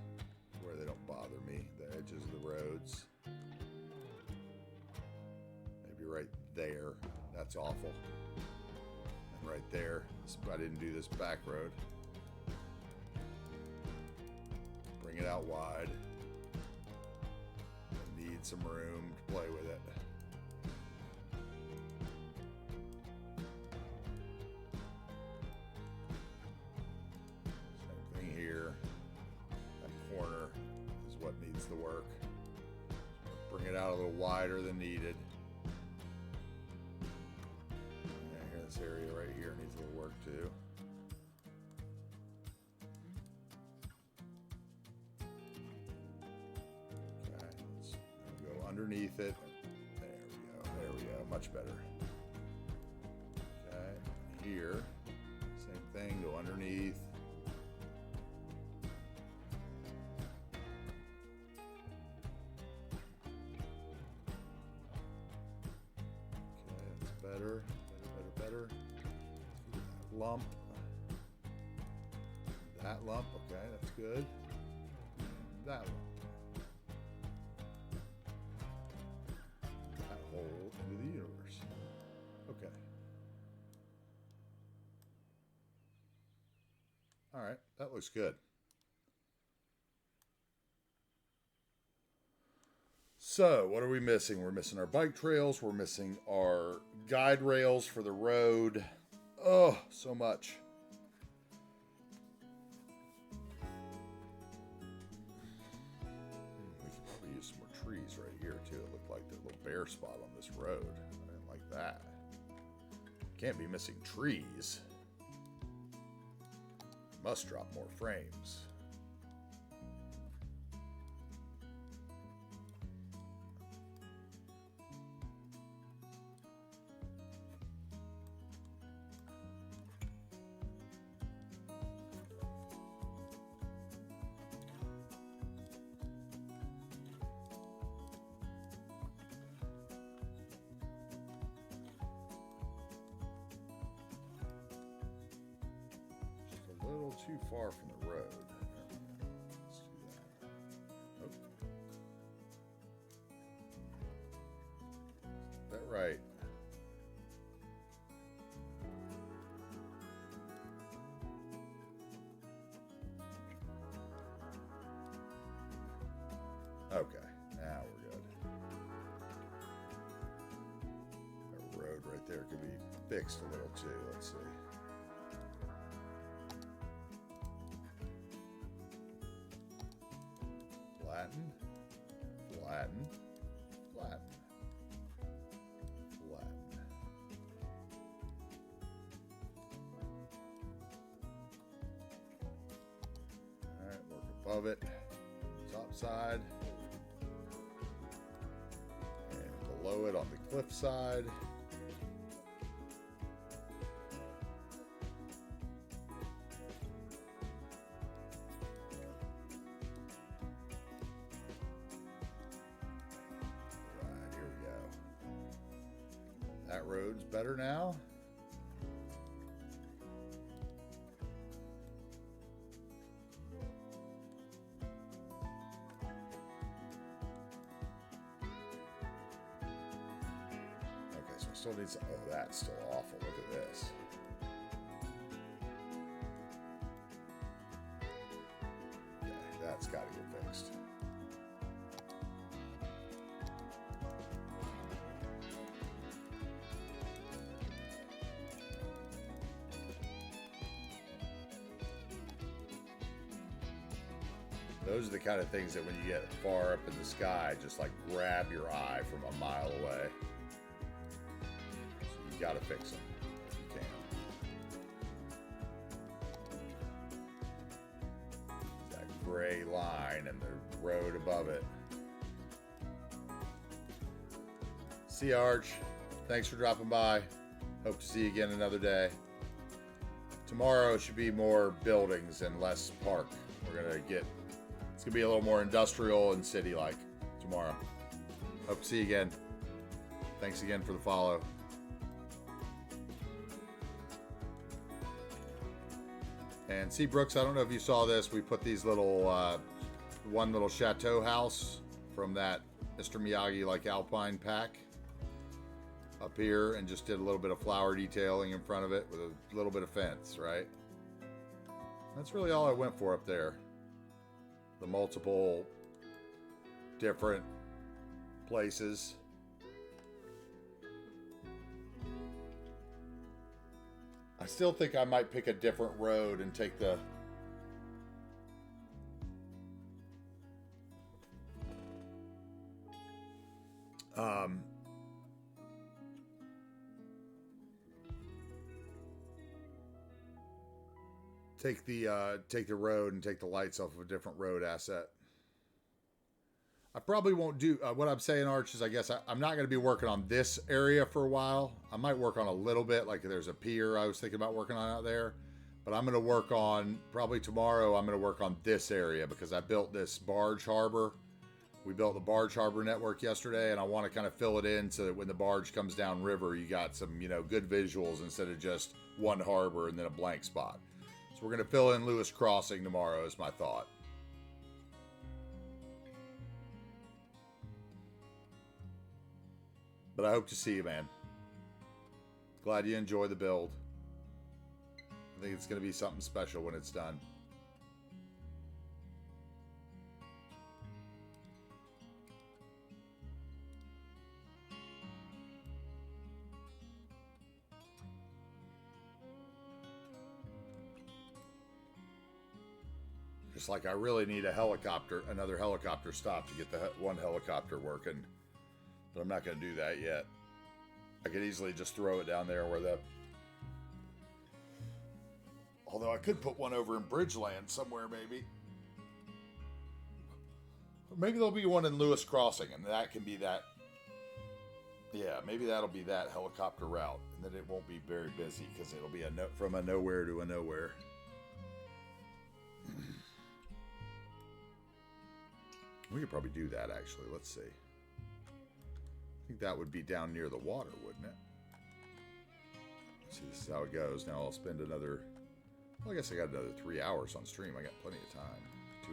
where they don't bother me, the edges of the roads. Maybe right there, that's awful. And right there, I didn't do this back road. Bring it out wide. Some room to play with it. Same thing here. That corner is what needs the work. Bring it out a little wider than needed. Yeah, this area right here needs a little work too. Underneath it. There we go, much better. Okay, here, same thing, go underneath. Okay, that's better, better. That lump. That lump, okay, that's good. That lump. Into the universe. Okay. All right, that looks good. So, what are we missing? We're missing our bike trails. We're missing our guide rails for the road. Oh, so much. We could probably use some more trees right here, too. It looked like the little bare spot on this road. I didn't like that. Can't be missing trees. Must drop more frames. A little too far from the road. Let's do that. Nope. Is that right? Okay, now we're good. That road right there could be fixed a little too. Let's see. Flatten, flatten, flatten, flatten. All right, work above it, top side, and below it on the cliff side. That road's better now. Okay, so I still need some. Oh, that's still awful. Look at this. Okay, that's got to get fixed. Those are the kind of things that when you get far up in the sky, just like grab your eye from a mile away. So you gotta fix them if you can. That gray line and the road above it. See you, Arch. Thanks for dropping by. Hope to see you again another day. Tomorrow should be more buildings and less park. We're gonna get. It's going to be a little more industrial and city-like tomorrow. Hope to see you again. Thanks again for the follow. And see, Brooks, I don't know if you saw this. We put these little, one little chateau house from that Mr. Miyagi like Alpine pack up here and just did a little bit of flower detailing in front of it with a little bit of fence, right? That's really all I went for up there. The multiple different places. I still think I might pick a different road and take the take the road and take the lights off of a different road asset. I probably won't do what I'm saying, Arch, is I guess I'm not going to be working on this area for a while. I might work on a little bit, like there's a pier I was thinking about working on out there. But I'm going to work on, probably tomorrow, I'm going to work on this area because I built this barge harbor. We built the barge harbor network yesterday, and I want to kind of fill it in so that when the barge comes down river, you got some, good visuals instead of just one harbor and then a blank spot. So we're going to fill in Lewis Crossing tomorrow is my thought. But I hope to see you, man. Glad you enjoy the build. I think it's going to be something special when it's done. Just like I really need a helicopter, another helicopter stop to get the one helicopter working. But I'm not going to do that yet. I could easily just throw it down there where the... Although I could put one over in Bridgeland somewhere, maybe. Maybe there'll be one in Lewis Crossing, and that can be that. Yeah, maybe that'll be that helicopter route, and then it won't be very busy because it'll be from a nowhere to a nowhere. We could probably do that, actually. Let's see. I think that would be down near the water, wouldn't it? Let's see, this is how it goes. Now I'll spend another... Well, I guess I got another 3 hours on stream. I got plenty of time.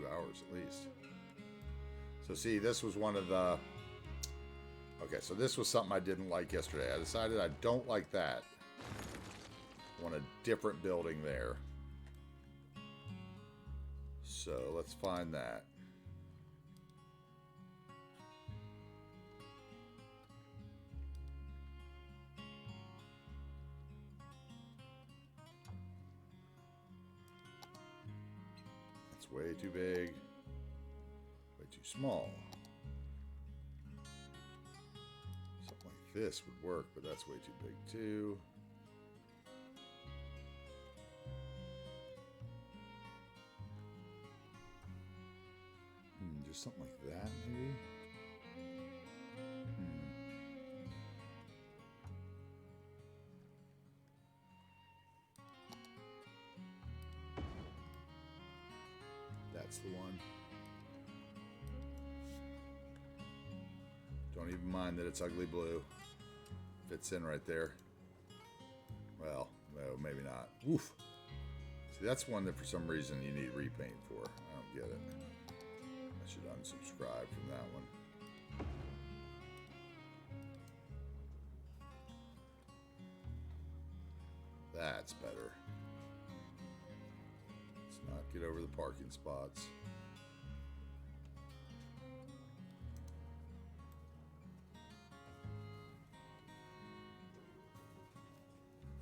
2 hours at least. So see, this was one of the... Okay, so this was something I didn't like yesterday. I decided I don't like that. I want a different building there. So let's find that. That's way too big. Way too small. Something like this would work, but that's way too big too. Just something like that, maybe? That's the one. Don't even mind that it's ugly blue. Fits in right there. Well, no, maybe not. Oof. See, that's one that for some reason you need repaint for. I don't get it. I should unsubscribe from that one. That's better. Let's not get over the parking spots.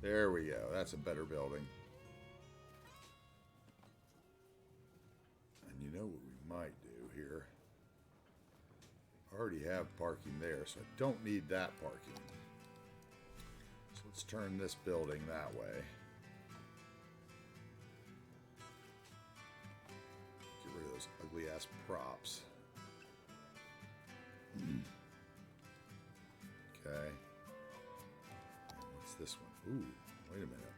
There we go. That's a better building. And you know what we might do here? I already have parking there, so I don't need that parking. So let's turn this building that way. Get rid of those ugly ass props. Okay. What's this one? Ooh, wait a minute.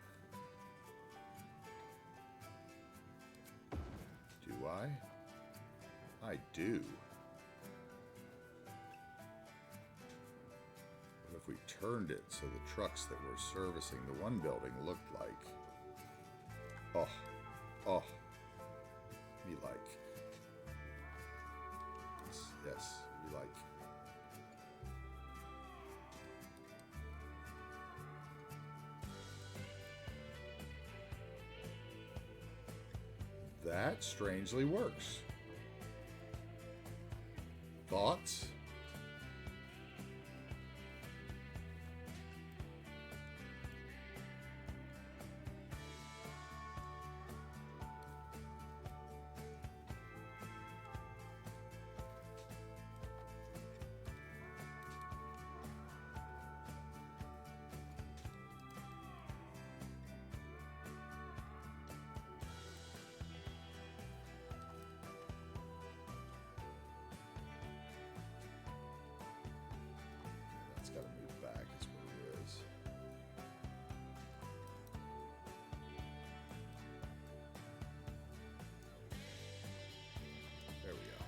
Do I? I do. What if we turned it so the trucks that were servicing the one building looked like... me like... Yes, me like... That strangely works. Thoughts? Gotta move back, is what it is. There we go.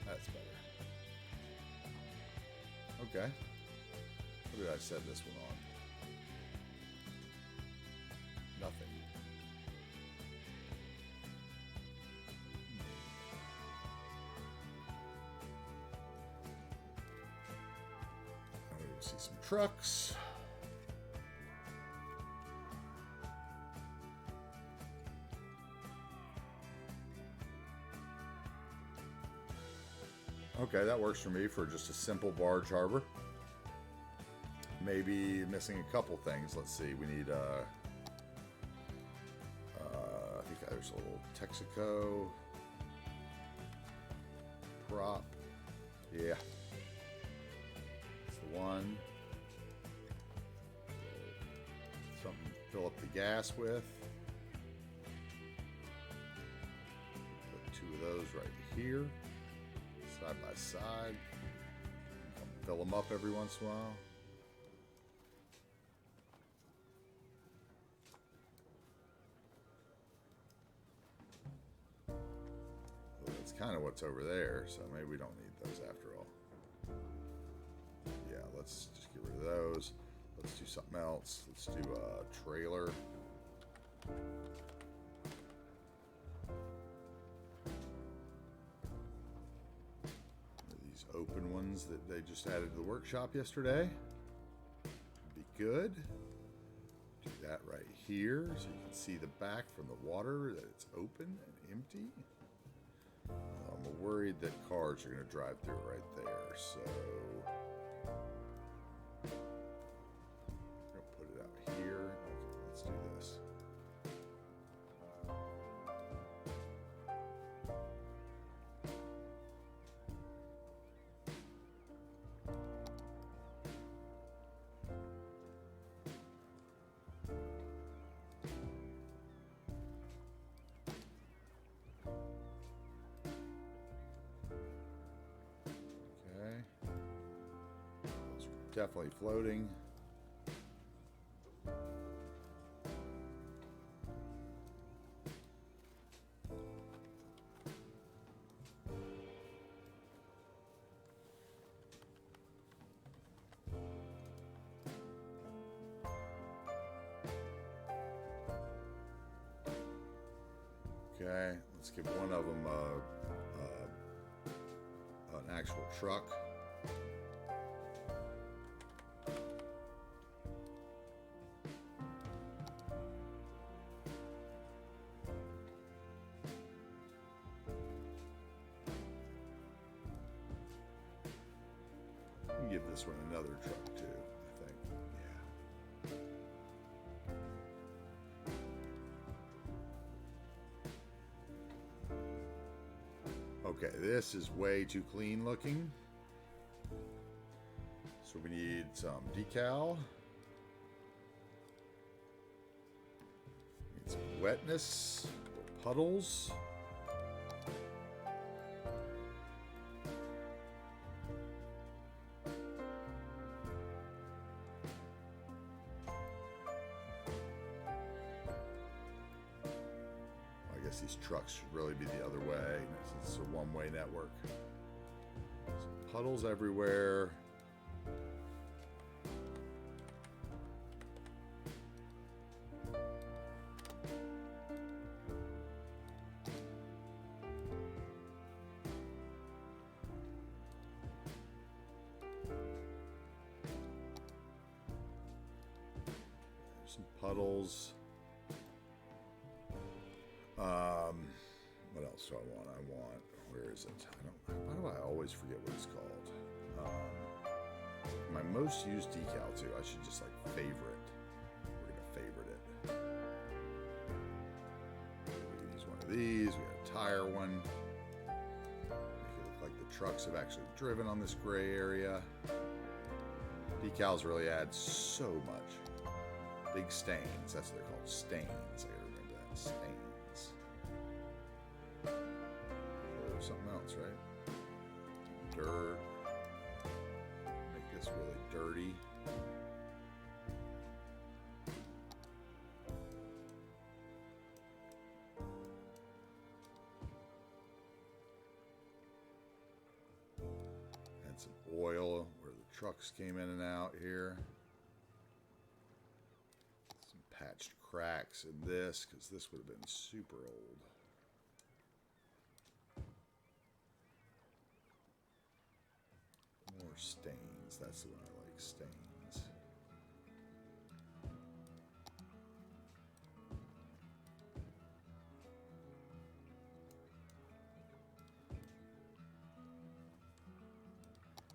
That's better. Okay. What did I set this one on? Nothing. See some trucks. Okay, that works for me for just a simple barge harbor. Maybe missing a couple things. Let's see. We need I think there's a little Texaco prop. Yeah, it's the one. Something to fill up the gas with. Put two of those right here, side by side. Fill them up every once in a while. Well, that's kind of what's over there, so maybe we don't need those after all. Yeah, let's just get rid of those. Let's do something else. Let's do a trailer. These open ones that they just added to the workshop yesterday. Be good. Do that right here so you can see the back from the water that it's open and empty. I'm worried that cars are going to drive through it right there, so I'm going to put it out here. Okay, let's do this. Definitely floating. Okay, let's give one of them an actual truck. Give this one another truck too, I think. Yeah. Okay, this is way too clean looking. So we need some decal. Need some wetness, puddles. These trucks should really be the other way. It's a one-way network. Some puddles everywhere. There's some puddles. What else do I want? Where is it? Why do I always forget what it's called? My most used decal too. I should just like favorite. We're gonna favorite it. We can use one of these. We got a tire one. Make it look like the trucks have actually driven on this gray area. Decals really add so much. Big stains. That's what they're called. Stains. I gotta remember that. Stains. Something else, right? Dirt. Make this really dirty. And some oil where the trucks came in and out here. Some patched cracks in this because this would have been super old. More stains. That's the one I like. Stains.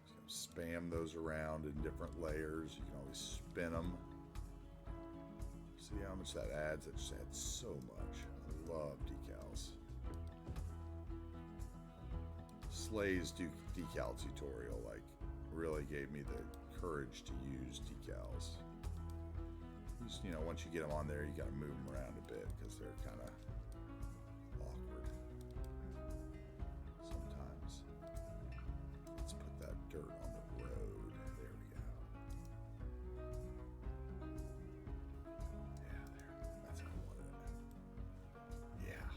So spam those around in different layers. You can always spin them. See how much that adds? It just adds so much. I love decals. Slay's decal tutorial like really gave me the courage to use decals. Just, you know, once you get them on there, you got to move them around a bit because they're kind of awkward sometimes. Let's put that dirt on the road. There we go. Yeah, there. That's how I wanted it. Yeah.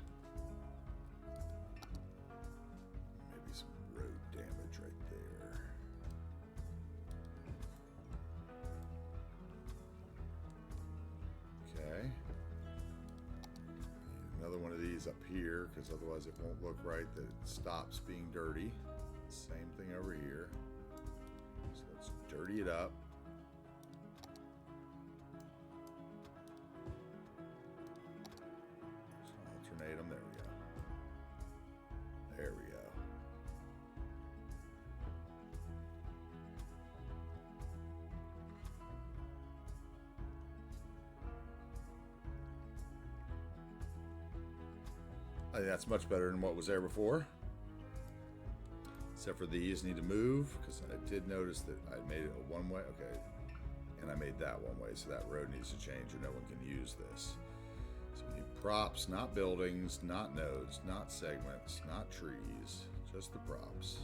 Maybe some road damage right there. Okay. Another one of these up here because otherwise it won't look right that it stops being dirty. Same thing over here. So let's dirty it up. Just alternate them. There we go. There we go. I think that's much better than what was there before. Except for these need to move, because I did notice that I made it a one-way. Okay. And I made that one way, so that road needs to change or no one can use this. So we need props, not buildings, not nodes, not segments, not trees, just the props.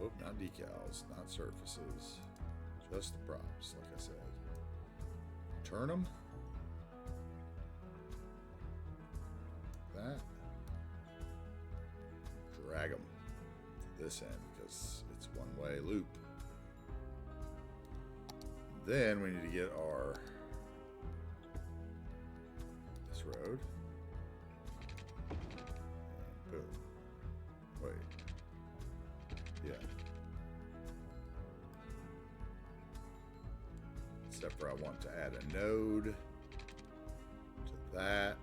Oh, not decals, not surfaces, just the props, like I said. Turn them. That. Drag them to this end because it's one-way loop. Then we need to get our this road. And boom. Wait. Yeah. Except for I want to add a node to that.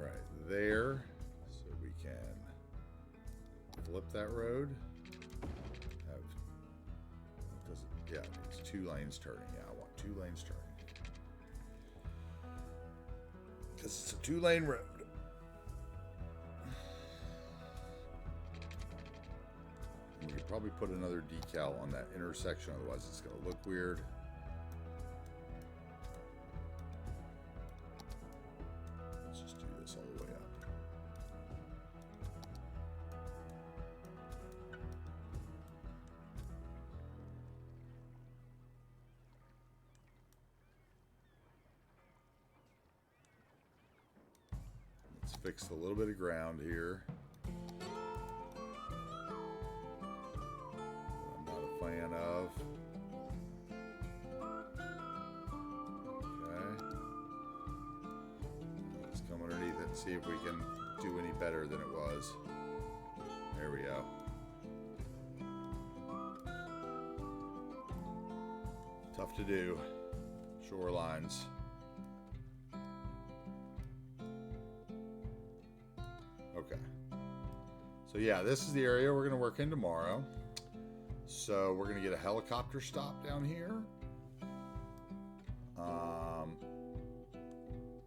Right there, so we can flip that road. Have, does it, yeah, it's 2 lanes turning. Yeah, I want 2 lanes turning because it's a 2-lane road. We could probably put another decal on that intersection, otherwise it's going to look weird. All the way up. Let's fix a little bit of ground here. I'm not a fan of. Underneath it and see if we can do any better than it was. There we go. Tough to do. Shorelines. Okay. So yeah, this is the area we're going to work in tomorrow. So we're going to get a helicopter stop down here.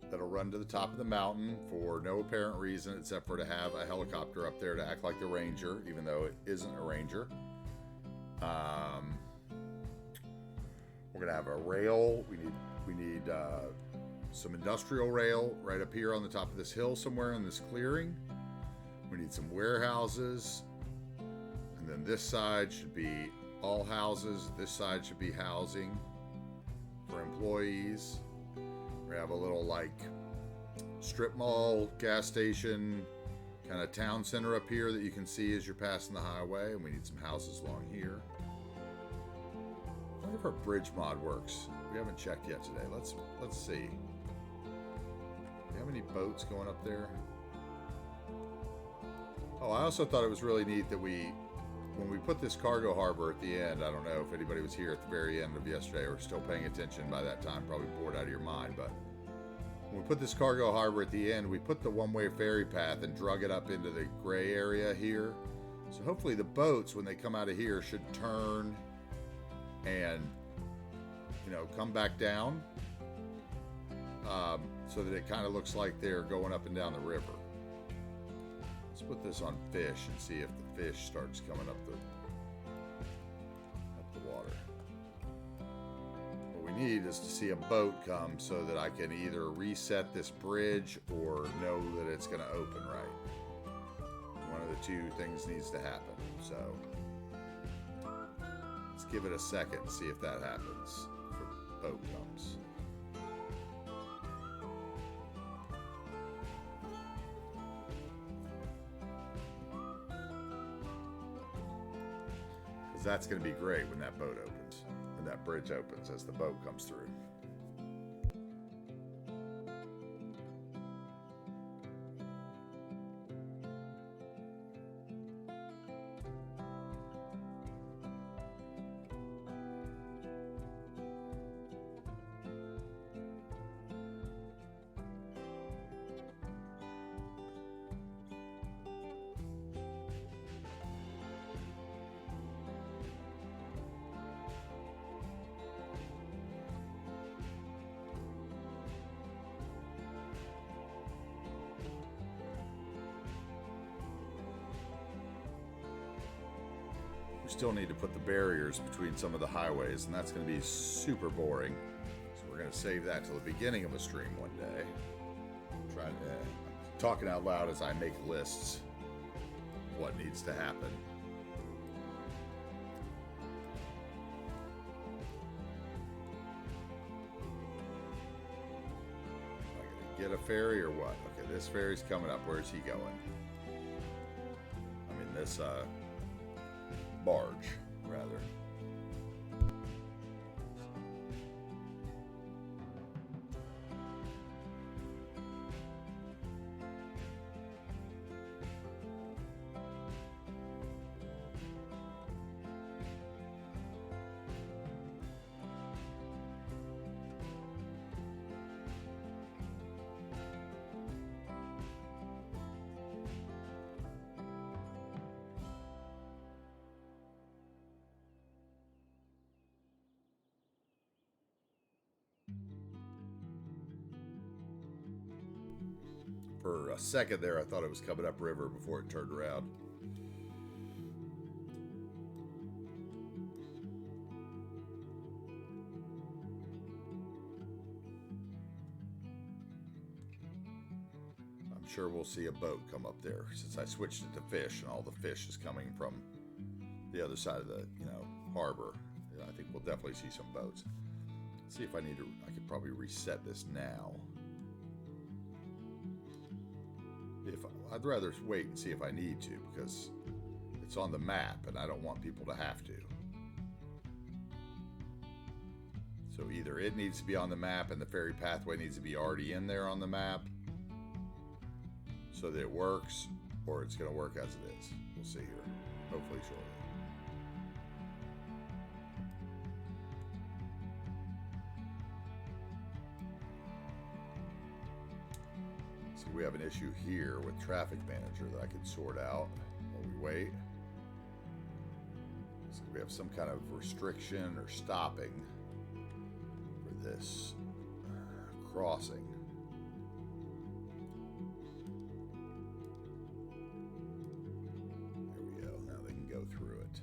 That'll run to the top of the mountain for no apparent reason except for to have a helicopter up there to act like the ranger, even though it isn't a ranger. We're gonna have a rail. We need some industrial rail right up here on the top of this hill somewhere in this clearing. We need some warehouses, and then this side should be all houses. This side should be housing for employees. We have a little like strip mall, gas station, kind of town center up here that you can see as you're passing the highway, and we need some houses along here. I wonder if our bridge mod works. We haven't checked yet today. Let's see. Do you have any boats going up there? Oh, I also thought it was really neat that when we put this cargo harbor at the end, I don't know if anybody was here at the very end of yesterday or still paying attention by that time, probably bored out of your mind, but when we put this cargo harbor at the end, we put the one-way ferry path and drug it up into the gray area here. So hopefully the boats, when they come out of here, should turn and, you know, come back down. so that it kind of looks like they're going up and down the river. Let's put this on fish and see if the fish starts coming up the water. What we need is to see a boat come so that I can either reset this bridge or know that it's going to open right. One of the two things needs to happen. So let's give it a second and see if that happens. If a boat comes. Because that's going to be great when that boat opens, when that bridge opens as the boat comes through. Still need to put the barriers between some of the highways, and that's going to be super boring. So we're going to save that till the beginning of a stream one day. I'm talking out loud as I make lists of what needs to happen. Am I going to get a ferry or what? Okay, this ferry's coming up. Where's he going? I mean, this barge, rather. For a second there, I thought it was coming up river before it turned around. I'm sure we'll see a boat come up there since I switched it to fish, and all the fish is coming from the other side of the, harbor. Yeah, I think we'll definitely see some boats. Let's see if I could probably reset this now. I'd rather wait and see if I need to, because it's on the map and I don't want people to have to. So either it needs to be on the map and the ferry pathway needs to be already in there on the map so that it works, or it's going to work as it is. We'll see here, hopefully shortly. We have an issue here with traffic manager that I can sort out while we wait. So we have some kind of restriction or stopping for this crossing. There we go. Now they can go through it.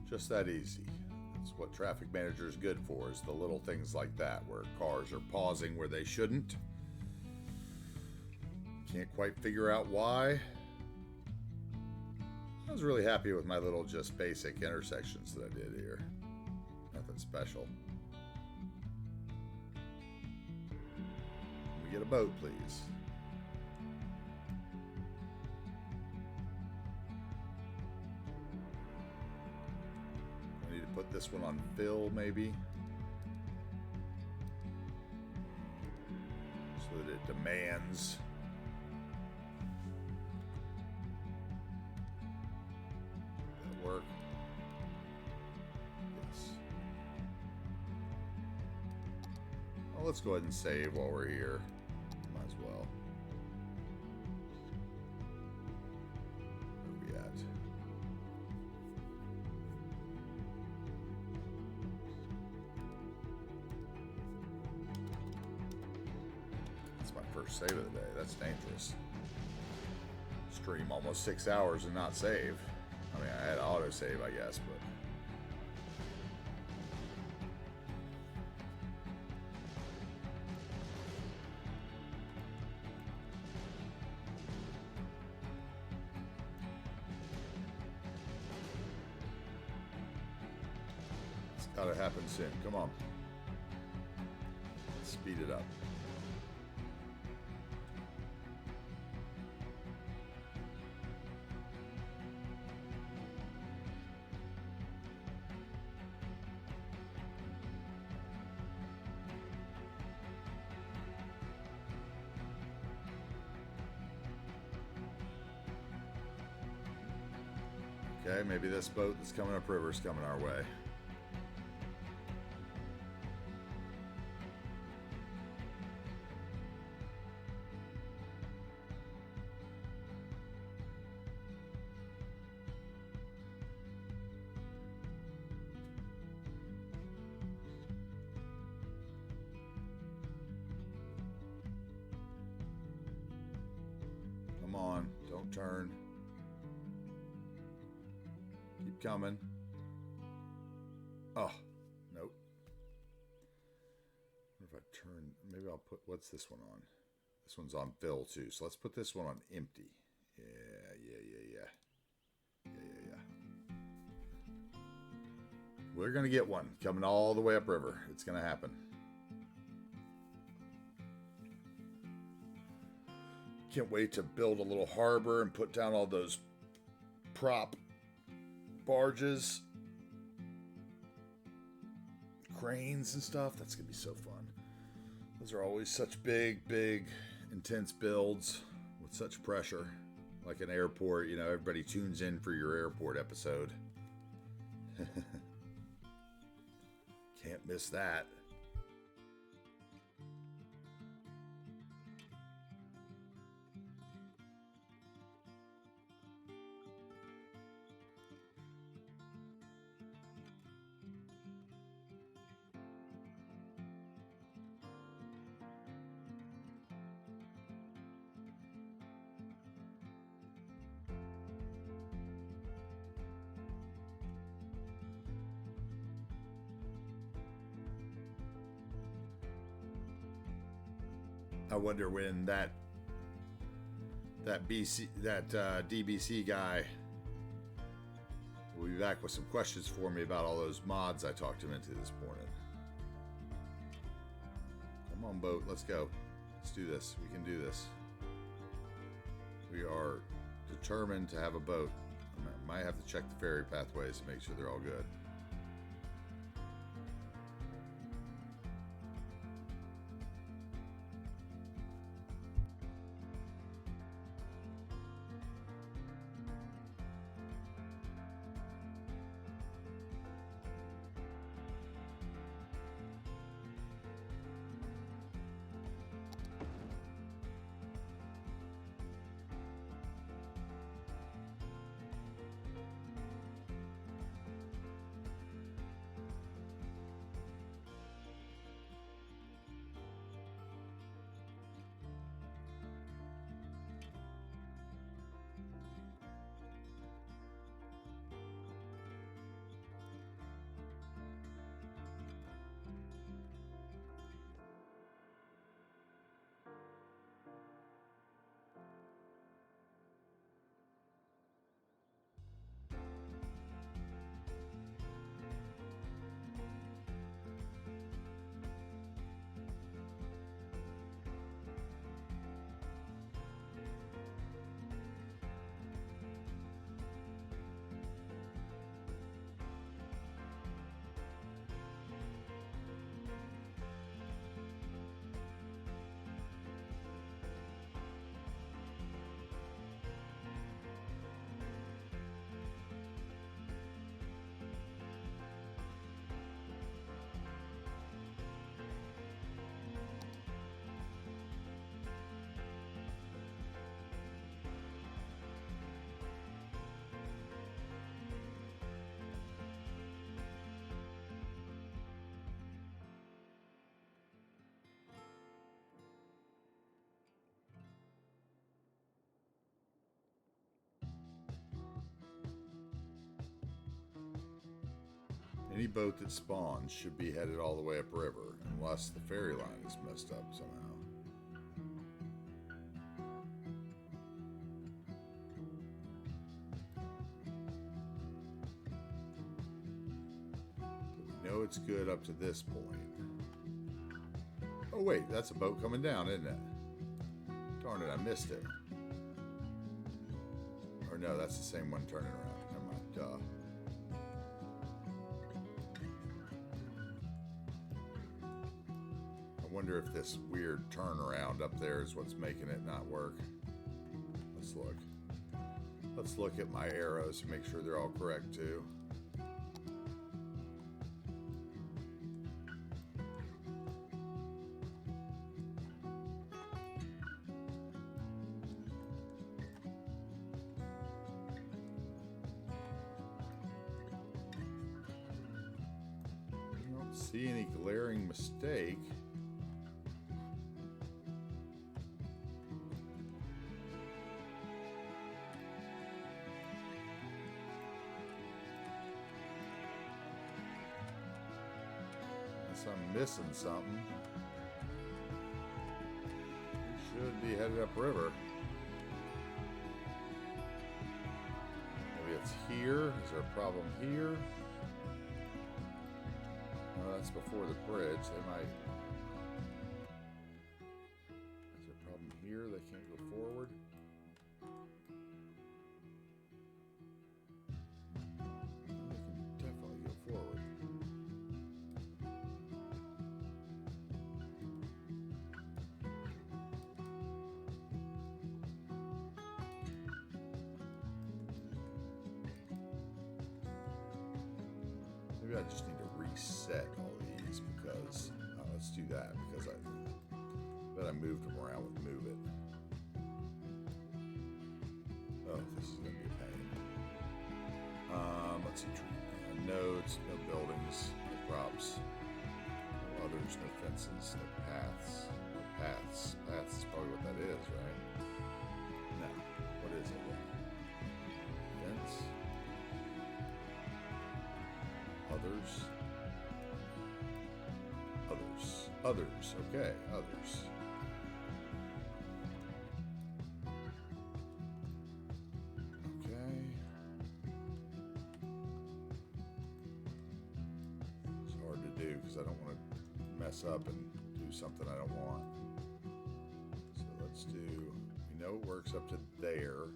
Just that easy. What traffic manager is good for, is the little things like that where cars are pausing where they shouldn't. Can't quite figure out why. I was really happy with my little just basic intersections that I did here. Nothing special. Can we get a boat, please? Put this one on fill, maybe, so that it demands. That work? Yes. Well, let's go ahead and save while we're here. Might as well. Where are we at? first save of the day. That's dangerous. Stream almost 6 hours and not save. I mean, I had auto save, I guess, but. It's gotta happen soon. Come on. Speed it up. Okay, maybe this boat that's coming upriver is coming our way. Come on, don't turn. Keep coming. Oh, nope. What if I turn? Maybe I'll put, what's this one on? This one's on fill too. So let's put this one on empty. Yeah. We're going to get one coming all the way upriver. It's going to happen. Can't wait to build a little harbor and put down all those prop barges, cranes and stuff. That's gonna be so fun. Those are always such big, intense builds with such pressure. Like an airport, you know, everybody tunes in for your airport episode. Can't miss that. I wonder when that DBC guy will be back with some questions for me about all those mods I talked him into this morning. Come on, boat, let's go. Let's do this. We can do this. We are determined to have a boat. I might have to check the ferry pathways to make sure they're all good. Any boat that spawns should be headed all the way upriver, unless the ferry line is messed up somehow. We know it's good up to this point. Oh wait, that's a boat coming down, isn't it? Darn it, I missed it. Or no, that's the same one turning around. Never mind, duh. I wonder if this weird turnaround up there is what's making it not work. Let's look. Let's look at my arrows and make sure they're all correct too. I don't see any glaring mistake. I'm missing something. We should be headed upriver. Maybe it's here. Is there a problem here? No, that's before the bridge. They might. Is there a problem here? They can't go forward. They can definitely go forward. Maybe I just need to reset all these because let's do that because I moved them around with move it. Oh, this is gonna be a pain. Let's see, nodes, no buildings, no props, no others, no fences, no paths, no paths. Paths is probably what that is, right? No, what is it then? Fence. Others, okay, others. Okay. It's hard to do because I don't want to mess up and do something I don't want. So let's do, we know it works up to there.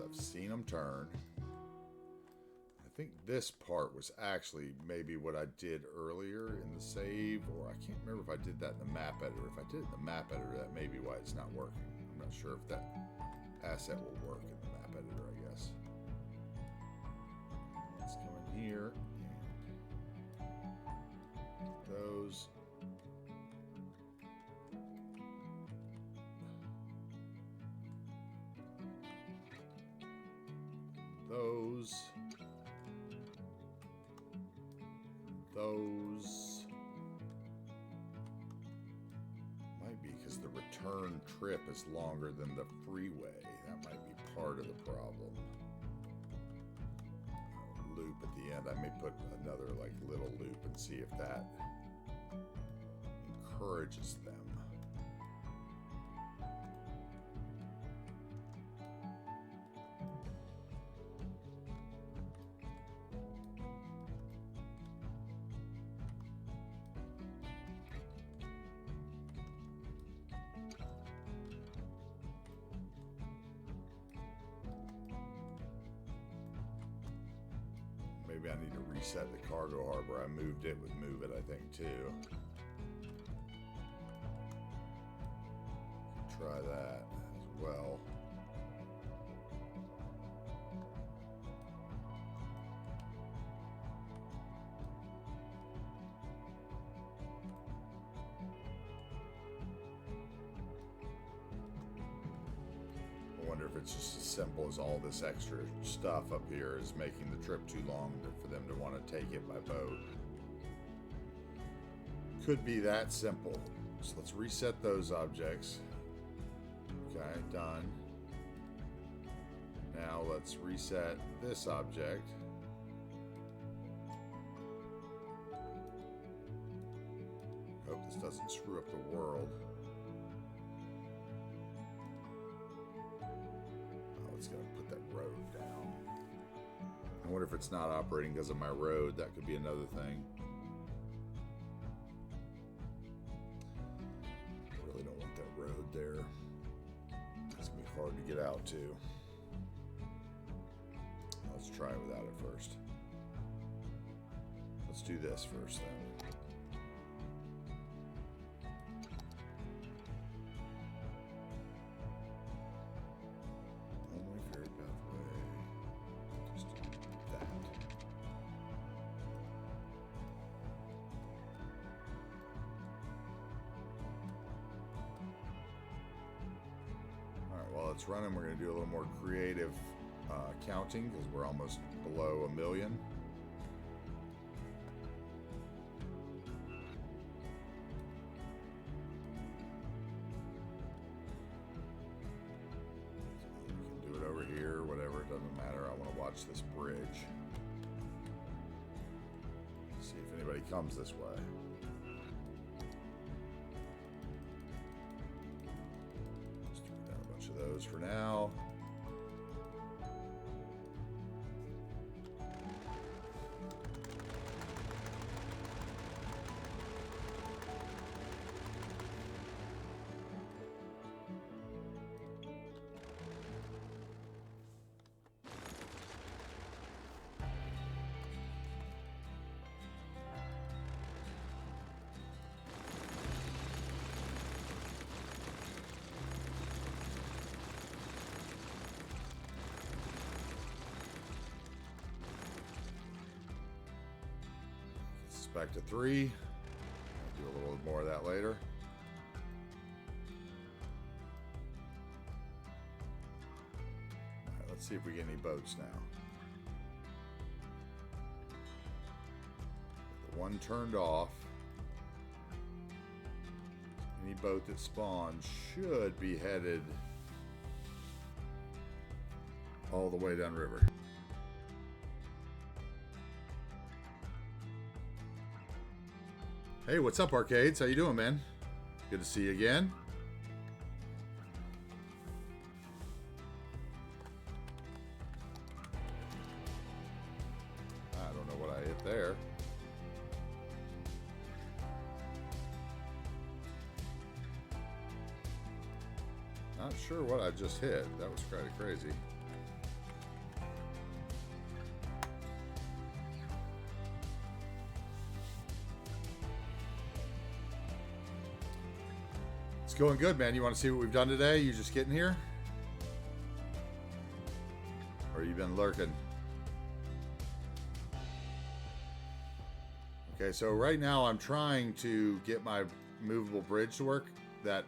I've seen them turn. I think this part was actually maybe what I did earlier in the save, or I can't remember if I did that in the map editor. If I did it in the map editor, that may be why it's not working. I'm not sure if that asset will work in the map editor, I guess. Let's come in here. Those. Those might be because the return trip is longer than the freeway. That might be part of the problem. Loop at the end. I may put another like little loop and see if that encourages them. Maybe I need to reset the cargo harbor. I moved it with move it, I think, too. Try that as well. I wonder if it's just as simple as all this extra stuff up here is making the trip too long for them to want to take it by boat. Could be that simple. So let's reset those objects. Okay, done. Now let's reset this object. this doesn't screw up the world. Oh, it's gonna put that road down. I wonder if it's not operating because of my road. That could be another thing. I really don't want that road there. It's gonna be hard to get out to. Let's try it without it first. Let's do this first then. Only ferry pathway. Just do that. Alright, while it's running, we're going to do a little more creative counting because we're almost below 1 million. This bridge. See if anybody comes this way. Just throw down a bunch of those for now. Back to 3. I'll do a little more of that later. All right, let's see if we get any boats now. The one turned off. Any boat that spawns should be headed all the way downriver. Hey, what's up, Arcades? How you doing, man? Good to see you again. I don't know what I hit there. Not sure what I just hit. That was kind of crazy. Going good, man. You want to see what we've done today? You just getting here? Or you been lurking? Okay, so right now I'm trying to get my movable bridge to work. That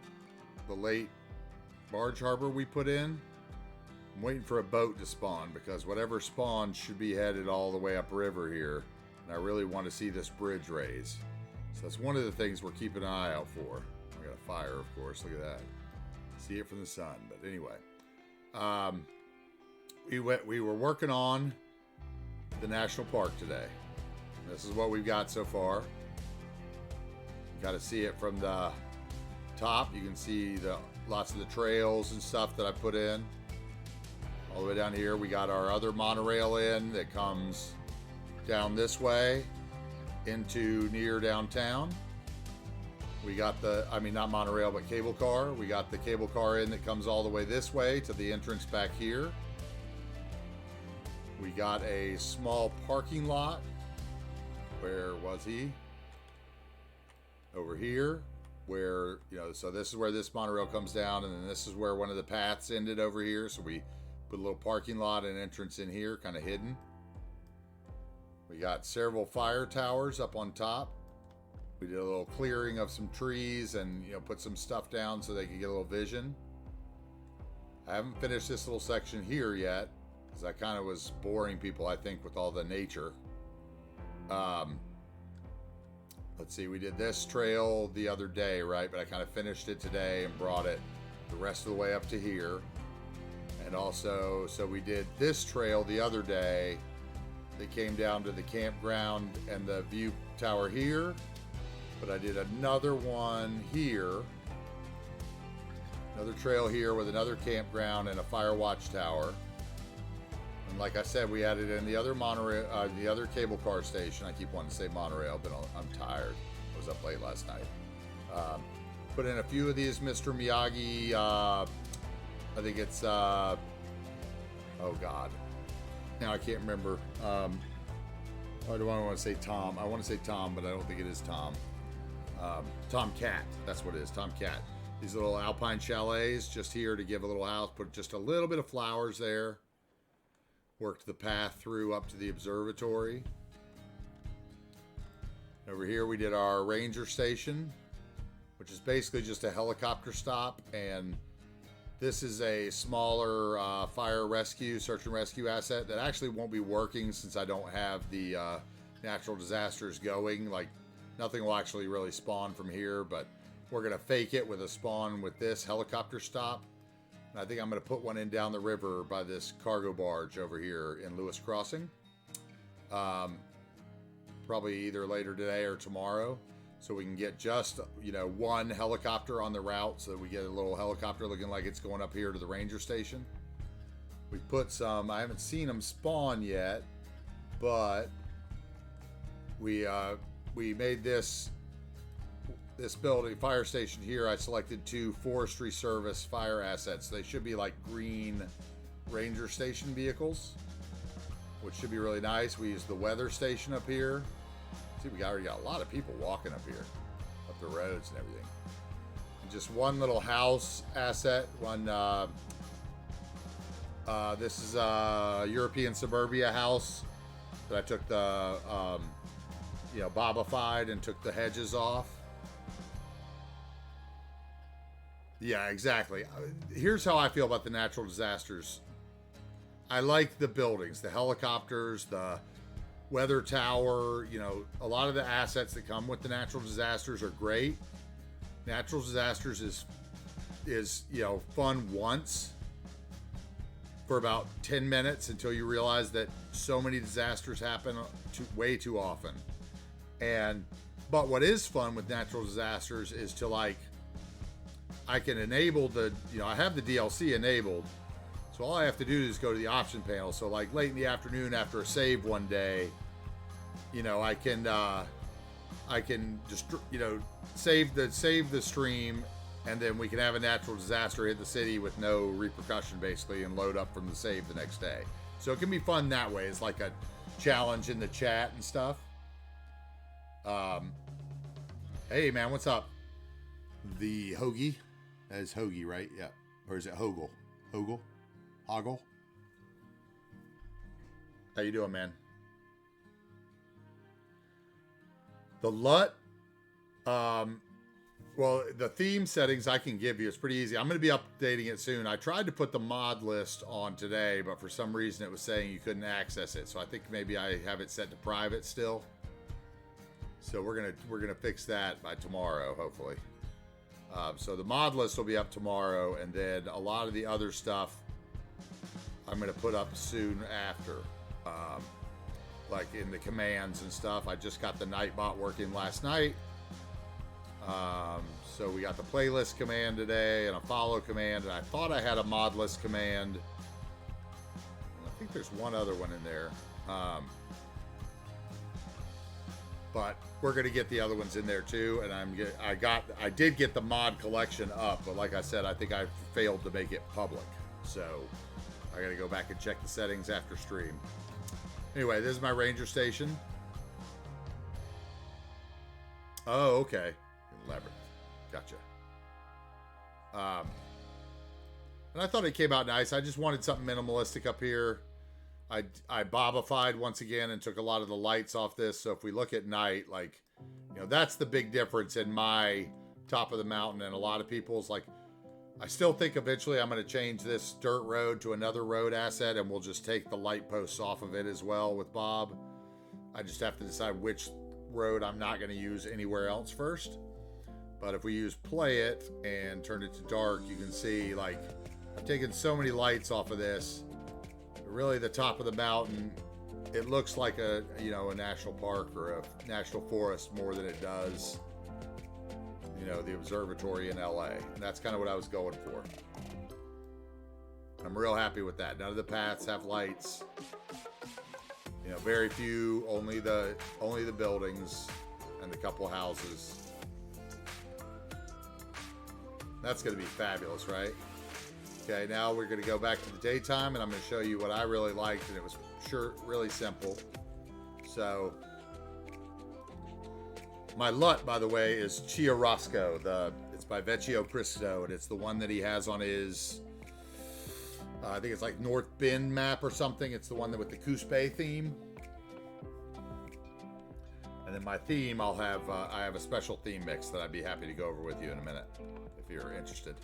the late barge harbor we put in. I'm waiting for a boat to spawn because whatever spawns should be headed all the way upriver here. And I really want to see this bridge raise. So that's one of the things we're keeping an eye out for. I got a fire, of course. Look at that. See it from the sun. But anyway, we were working on the national park today. This is what we've got so far. You got to see it from the top. You can see lots of the trails and stuff that I put in. All the way down here, we got our other monorail in that comes down this way into near downtown. We got not monorail, but cable car. We got the cable car in that comes all the way this way to the entrance back here. We got a small parking lot. Where was he? Over here. Where, so this is where this monorail comes down, and then this is where one of the paths ended over here. So we put a little parking lot and entrance in here, kind of hidden. We got several fire towers up on top. We did a little clearing of some trees and, put some stuff down so they could get a little vision. I haven't finished this little section here yet because I kind of was boring people, I think, with all the nature. Let's see, we did this trail the other day, right? But I kind of finished it today and brought it the rest of the way up to here. And also, so we did this trail the other day that came down to the campground and the view tower here. But I did another one here, another trail here with another campground and a fire watch tower. And like I said, we added in the other monorail, the other cable car station. I keep wanting to say monorail, but I'm tired. I was up late last night. Put in a few of these Mr. Miyagi. I think it's oh God, now I can't remember. I don't want to say Tom. I want to say Tom, but I don't think it is Tom. Tom Cat. That's what it is. Tom Cat. These little alpine chalets just here to give a little house. Put just a little bit of flowers there. Worked the path through up to the observatory. Over here we did our ranger station, which is basically just a helicopter stop. And this is a smaller fire rescue, search and rescue asset that actually won't be working since I don't have the natural disasters going. Like, nothing will actually really spawn from here, but we're going to fake it with a spawn with this helicopter stop. And I think I'm going to put one in down the river by this cargo barge over here in Lewis Crossing. Probably either later today or tomorrow. So we can get just, one helicopter on the route so that we get a little helicopter looking like it's going up here to the ranger station. We put some, I haven't seen them spawn yet, but we made this building, fire station here. I selected 2 Forestry Service fire assets. They should be like green ranger station vehicles, which should be really nice. We used the weather station up here. See, we already got a lot of people walking up here, up the roads and everything. And just one little house asset. This is a European suburbia house that I took the, bobified and took the hedges off. Yeah, exactly. Here's how I feel about the natural disasters. I like the buildings, the helicopters, the weather tower, a lot of the assets that come with the natural disasters are great. Natural disasters is fun once for about 10 minutes until you realize that so many disasters happen way too often. But what is fun with natural disasters is to I can enable I have the DLC enabled. So all I have to do is go to the option panel. So late in the afternoon after a save one day, I can just save the stream, and then we can have a natural disaster hit the city with no repercussion basically, and load up from the save the next day. So it can be fun that way. It's like a challenge in the chat and stuff. Hey man, what's up? The Hoagie. That is Hoagie, right? Yeah. Or is it Hogel? Hogel? Hoggle? How you doing, man? The LUT, well, the theme settings I can give you. It's pretty easy. I'm going to be updating it soon. I tried to put the mod list on today, but for some reason it was saying you couldn't access it. So I think maybe I have it set to private still. So we're gonna fix that by tomorrow, hopefully. So the mod list will be up tomorrow, and then a lot of the other stuff I'm going to put up soon after, like in the commands and stuff. I just got the Nightbot working last night. So we got the playlist command today and a follow command, and I thought I had a mod list command. And I think there's one other one in there. But we're going to get the other ones in there too, and I did get the mod collection up, but like I said, I think I failed to make it public. So I got to go back and check the settings after stream. Anyway, this is my ranger station. Oh, okay. Labyrinth. Gotcha. And I thought it came out nice. I just wanted something minimalistic up here. I bobified once again and took a lot of the lights off this. So if we look at night, that's the big difference in my top of the mountain and a lot of people's. I still think eventually I'm going to change this dirt road to another road asset, and we'll just take the light posts off of it as well with Bob. I just have to decide which road I'm not going to use anywhere else first. But if we use play it and turn it to dark, you can see I've taken so many lights off of this. Really, the top of the mountain, it looks like a national park or a national forest more than it does you know, the observatory in LA. And that's kind of what I was going for. I'm real happy with that. None of the paths have lights. You know, very few, only the buildings and the couple houses. That's going to be fabulous, right? Okay, now we're going to go back to the daytime, and I'm going to show you what I really liked, and it was really simple. So, my LUT, by the way, is Chiarosco. It's by Vecchio Cristo, and it's the one that he has on his, I think it's like North Bend map or something. It's the one that with the Coos theme. And then my theme, I have a special theme mix that I'd be happy to go over with you in a minute, if you're interested.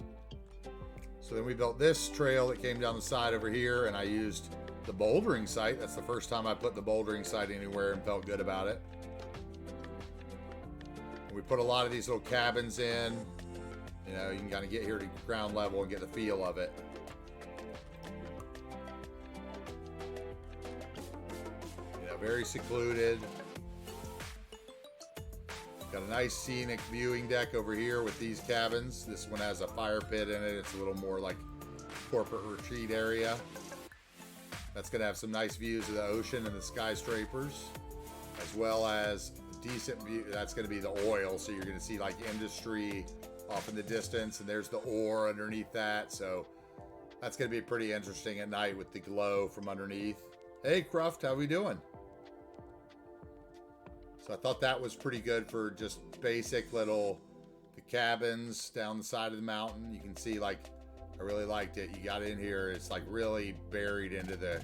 So then we built this trail that came down the side over here, and I used the bouldering site. That's the first time I put the bouldering site anywhere and felt good about it. We put a lot of these little cabins in. You know, you can kind of get here to ground level and get the feel of it. You know, very secluded. Got a nice scenic viewing deck over here with these cabins. This one has a fire pit in it. It's a little more like corporate retreat area. That's going to have some nice views of the ocean and the skyscrapers, as well as decent view. That's going to be the oil, so you're going to see like industry off in the distance, and there's the ore underneath that. So that's going to be pretty interesting at night with the glow from underneath. Hey Cruft, how we doing? So I thought that was pretty good for just basic little, the cabins down the side of the mountain. You can see, like, I really liked it. You got in here, it's like really buried into the,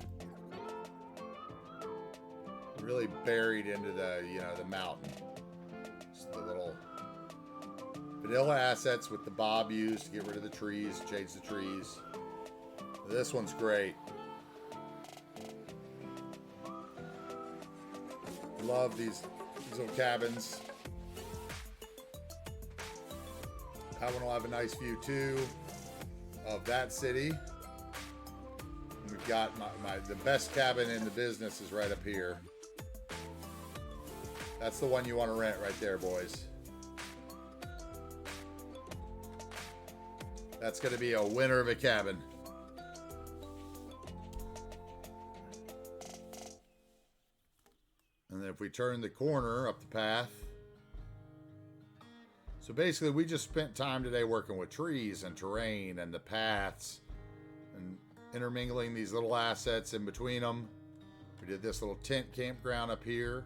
you know, the mountain. Just the little vanilla assets with the bob used to get rid of the trees, change the trees. This one's great. Love these little cabins. That one will have a nice view too of that city. And we've got the best cabin in the business is right up here. That's the one you want to rent right there, boys. That's going to be a winner of a cabin. And then if we turn the corner up the path. So basically we just spent time today working with trees and terrain and the paths and intermingling these little assets in between them. We did this little tent campground up here.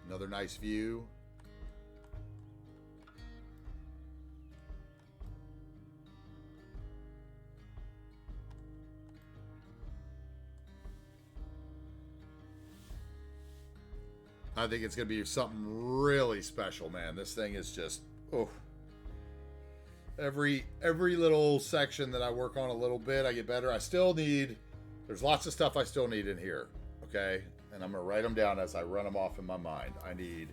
Another nice view. I think it's going to be something really special, man. This thing is just, oh. Every little section that I work on a little bit, I get better. I still need, there's lots of stuff I still need in here, okay? And I'm going to write them down as I run them off in my mind. I need,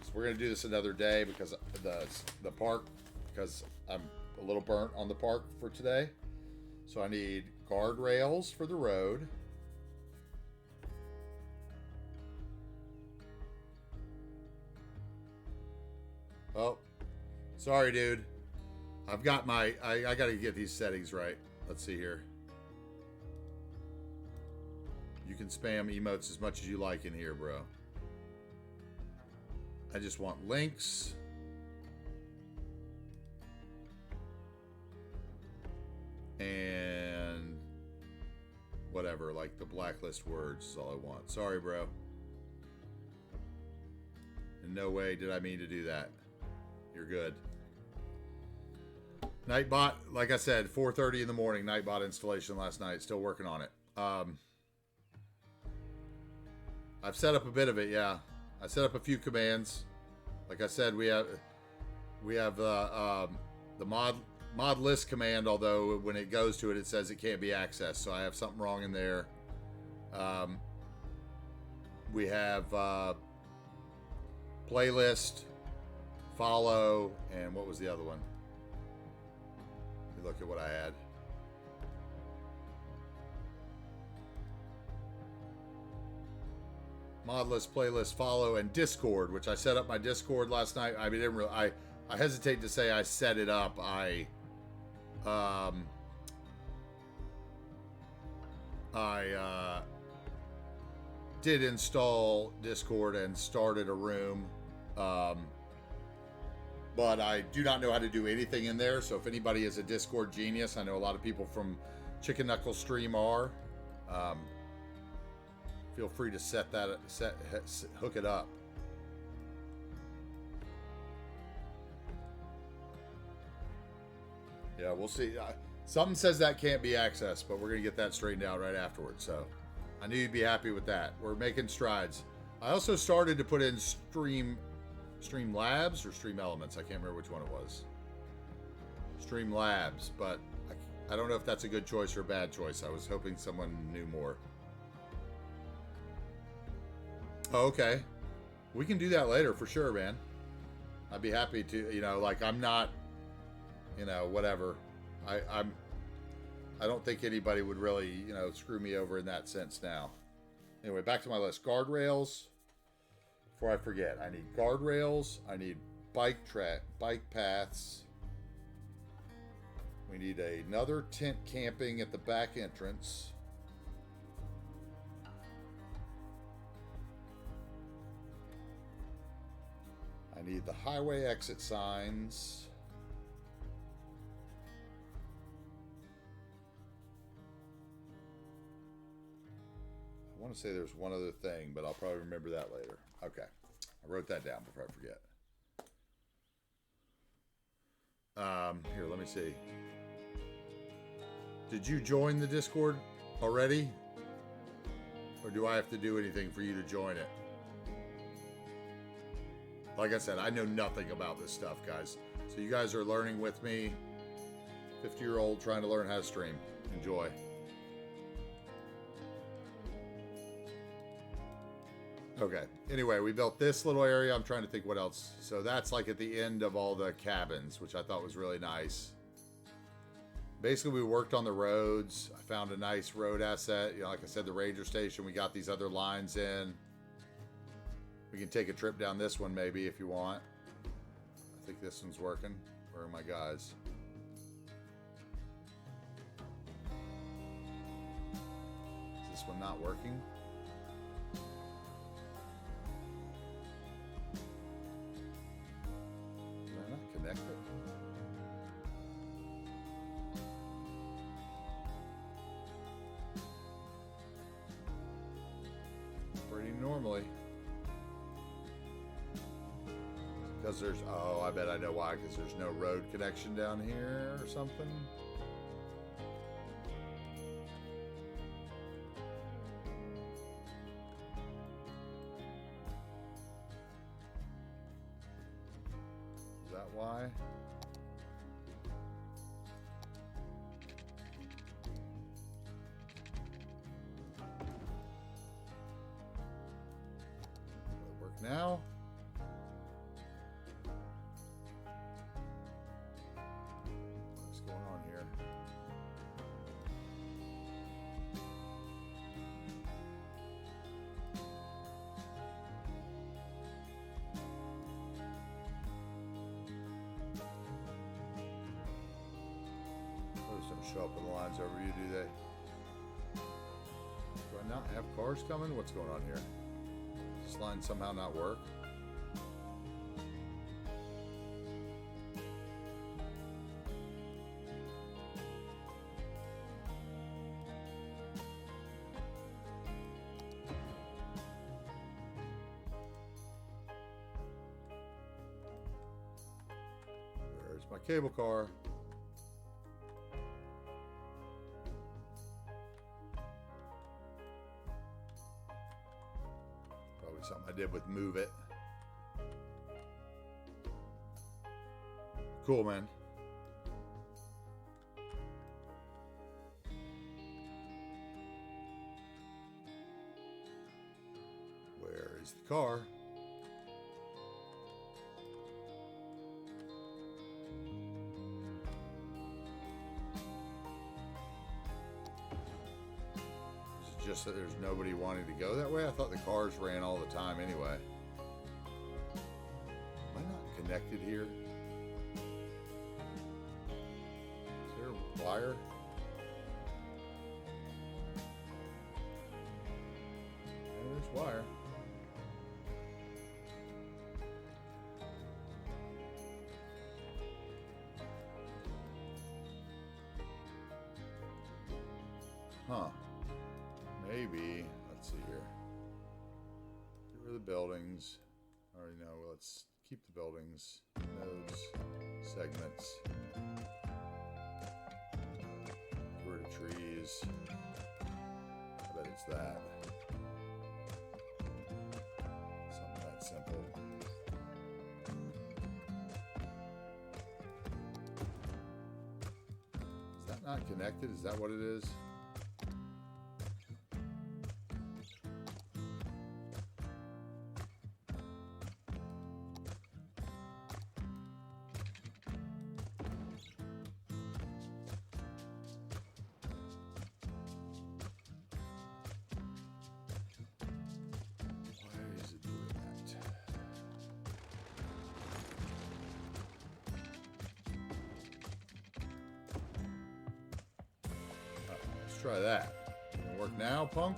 so we're going to do this another day because the park, because I'm a little burnt on the park for today. So I need guardrails for the road. Oh, sorry, dude. I've got my, I got to get these settings right. Let's see here. You can spam emotes as much as you like in here, bro. I just want links. And whatever, like the blacklist words is all I want. Sorry, bro. In no way did I mean to do that. You're good. Nightbot, like I said, 4:30 in the morning, Nightbot installation last night. Still working on it. I've set up a bit of it, yeah. I set up a few commands. Like I said, we have the mod list command, although when it goes to it, it says it can't be accessed. So I have something wrong in there. We have playlist, follow, and what was the other one? Let me look at what I had. mod list, playlist, follow, and Discord, which I set up my Discord last night. I mean, I hesitate to say I set it up. I did install Discord and started a room, but I do not know how to do anything in there. So if anybody is a Discord genius, I know a lot of people from Chicken Knuckle Stream are. Feel free to hook it up. Yeah, we'll see. Something says that can't be accessed, but we're going to get that straightened out right afterwards. So I knew you'd be happy with that. We're making strides. I also started to put in Stream Labs or Stream Elements. I can't remember which one it was. Stream Labs, but I don't know if that's a good choice or a bad choice. I was hoping someone knew more. Oh, okay. We can do that later for sure, man. I'd be happy to, like I'm not, whatever. I don't think anybody would really, screw me over in that sense now. Anyway, back to my list. Guardrails. Before I forget, I need guardrails. I need bike paths. We need another tent camping at the back entrance. I need the highway exit signs. I want to say there's one other thing, but I'll probably remember that later. Okay. I wrote that down before I forget. Here, let me see. Did you join the Discord already? Or do I have to do anything for you to join it? Like I said, I know nothing about this stuff, guys. So you guys are learning with me. 50-year-old trying to learn how to stream. Enjoy. Okay. Anyway, we built this little area. I'm trying to think what else. So that's like at the end of all the cabins, which I thought was really nice. Basically, we worked on the roads. I found a nice road asset. Like I said, the ranger station. We got these other lines in. We can take a trip down this one maybe if you want. I think this one's working. Where are my guys? Is this one not working? Did I not connect it? Pretty normally. Because there's, oh, I bet I know why, because there's no road connection down here or something. Is that why? Will it work now? Show up in the lines over you, do they? Do I not have cars coming? What's going on here? Does this line somehow not work? Where's my cable car? Something I did with Move It. Cool, man. Where is the car? just that there's nobody wanting to go that way? I thought the cars ran all the time anyway. Am I not connected here? Is there a wire? Yeah, there's wire. Huh. Maybe. Let's see here. Get rid of the buildings. I already know. Let's keep the buildings. Nodes. Segments. Get rid of trees. I bet it's that. Something that simple. Is that not connected? Is that what it is? Try that. Gonna work now, punk?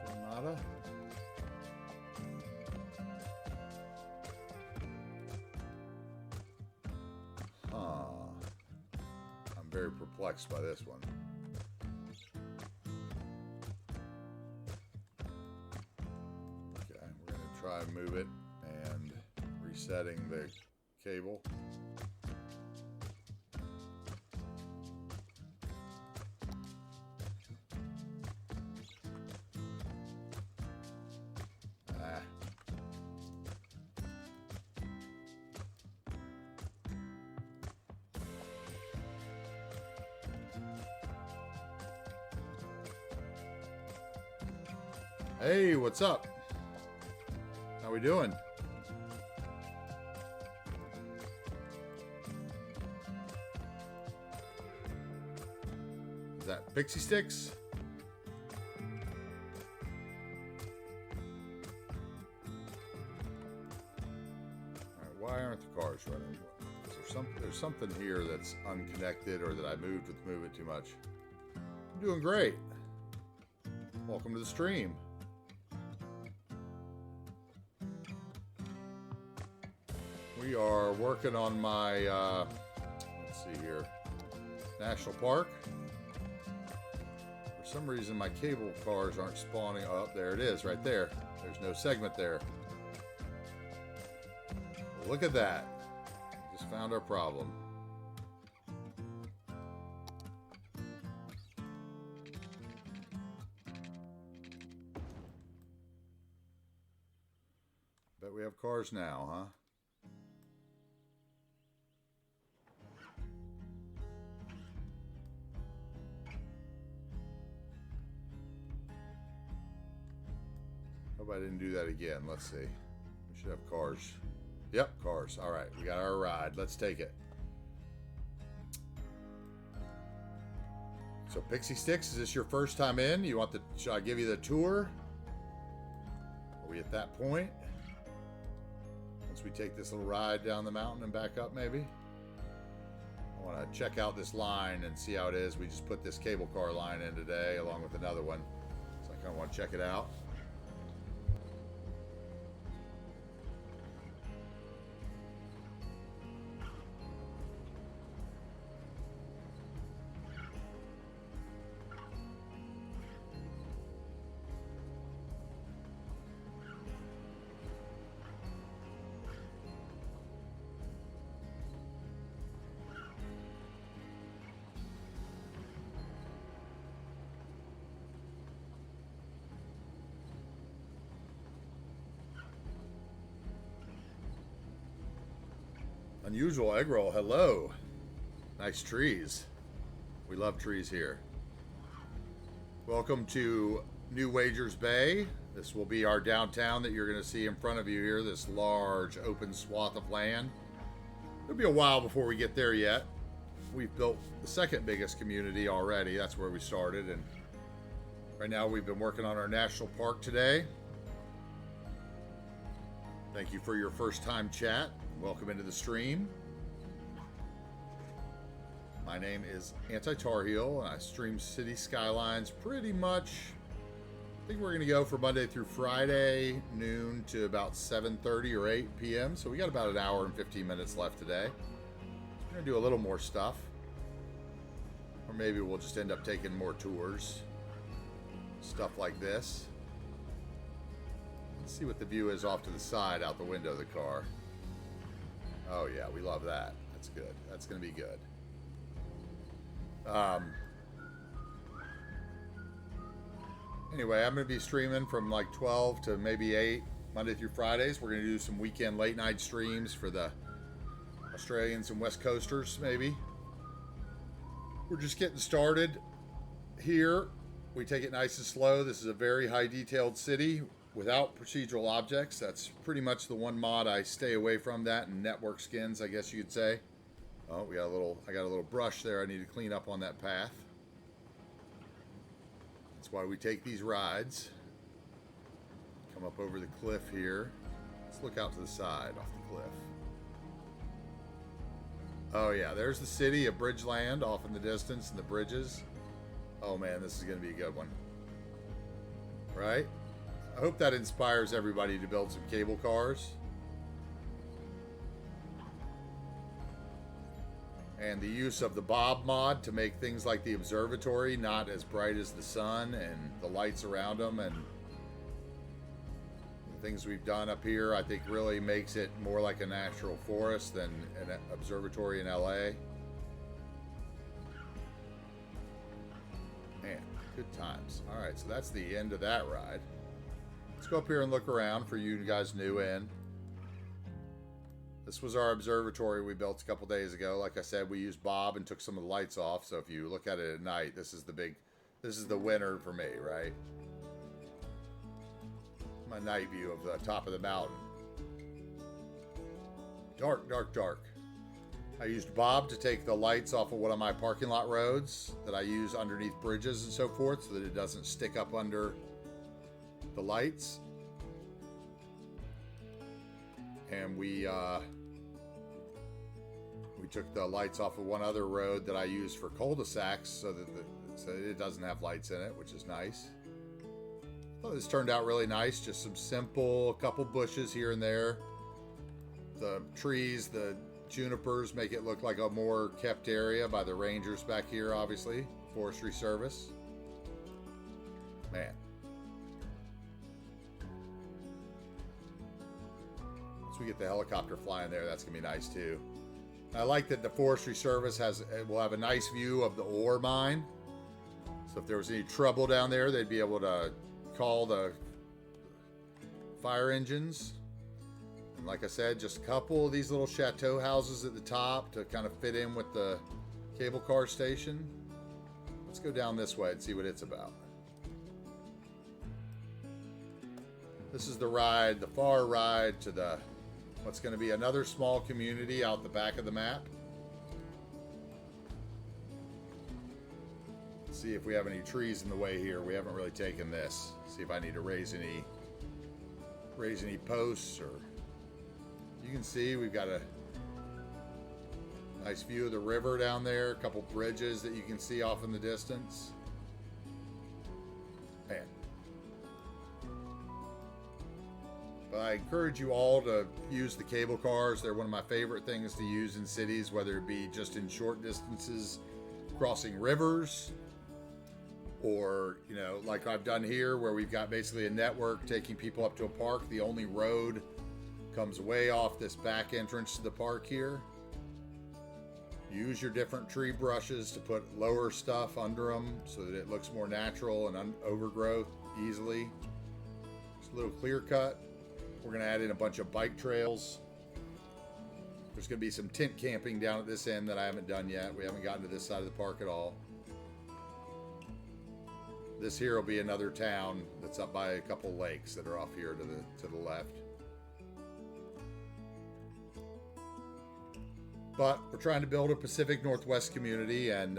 Still nada? Huh. Very perplexed by this one. Okay, we're going to try and move it and resetting the cable. Hey, what's up? How we doing? Is that Pixie Sticks? Alright, why aren't the cars running? There's something here that's unconnected or that I moved with Move It too much. I'm doing great. Welcome to the stream. We are working on my, let's see here, National Park. For some reason, my cable cars aren't spawning. Oh, there it is, right there. There's no segment there. Well, look at that. Just found our problem. Bet we have cars now, huh? Hope I didn't do that again. Let's see. We should have cars. Yep, cars. All right, we got our ride. Let's take it. So Pixie Sticks, is this your first time in? You want the? Should I give you the tour? Are we at that point? Once we take this little ride down the mountain and back up, maybe. I want to check out this line and see how it is. We just put this cable car line in today, along with another one. So I kind of want to check it out. Unusual egg roll. Hello. Nice trees. We love trees here. Welcome to New Wagers Bay. This will be our downtown that you're going to see in front of you here, this large open swath of land. It'll be a while before we get there yet. We've built the second biggest community already. That's where we started, and right now we've been working on our national park today. Thank you for your first time chat. Welcome into the stream. My name is AntiTarheel, and I stream City Skylines pretty much. I think we're going to go for Monday through Friday, noon to about 7:30 or 8 p.m. So we got about an hour and 15 minutes left today. We're going to do a little more stuff. Or maybe we'll just end up taking more tours. Stuff like this. Let's see what the view is off to the side out the window of the car. Oh yeah, we love that. That's good. That's going to be good. Anyway, I'm going to be streaming from like 12 to maybe 8 Monday through Fridays. We're going to do some weekend late night streams for the Australians and West Coasters, maybe. We're just getting started here. We take it nice and slow. This is a very high detailed city without procedural objects. That's pretty much the one mod I stay away from, that and network skins, I guess you could say. Oh, I got a little brush there I need to clean up on that path. That's why we take these rides. Come up over the cliff here. Let's look out to the side off the cliff. Oh yeah, there's the city of Bridgeland off in the distance and the bridges. Oh man, this is going to be a good one. Right? I hope that inspires everybody to build some cable cars. And the use of the Bob mod to make things like the observatory not as bright as the sun, and the lights around them, and the things we've done up here, I think really makes it more like a natural forest than an observatory in LA. Man, good times. All right, so that's the end of that ride. Let's go up here and look around for you guys new in. This was our observatory we built a couple days ago. Like I said, we used Bob and took some of the lights off. So if you look at it at night, this is the winner for me, right? My night view of the top of the mountain. Dark, dark, dark. I used Bob to take the lights off of one of my parking lot roads that I use underneath bridges and so forth, so that it doesn't stick up under the lights. And we took the lights off of one other road that I use for cul-de-sacs so that it doesn't have lights in it, which is nice. I thought this turned out really nice. Just some simple, a couple bushes here and there. The trees, the junipers make it look like a more kept area by the rangers back here, obviously. Forestry Service. Man. Once we get the helicopter flying there, that's going to be nice too. I like that the Forestry Service will have a nice view of the ore mine. So if there was any trouble down there, they'd be able to call the fire engines. And like I said, just a couple of these little chateau houses at the top to kind of fit in with the cable car station. Let's go down this way and see what it's about. This is the ride, the far ride to the what's going to be another small community out the back of the map. Let's see if we have any trees in the way here. We haven't really taken this. See if I need to raise any posts, or you can see we've got a nice view of the river down there, a couple bridges that you can see off in the distance. Man. But I encourage you all to use the cable cars. They're one of my favorite things to use in cities, whether it be just in short distances, crossing rivers, or, you know, like I've done here, where we've got basically a network taking people up to a park. The only road comes way off this back entrance to the park here. Use your different tree brushes to put lower stuff under them so that it looks more natural and overgrowth easily. Just a little clear cut. We're going to add in a bunch of bike trails. There's going to be some tent camping down at this end that I haven't done yet. We haven't gotten to this side of the park at all. This here will be another town that's up by a couple lakes that are off here to the left. But we're trying to build a Pacific Northwest community, and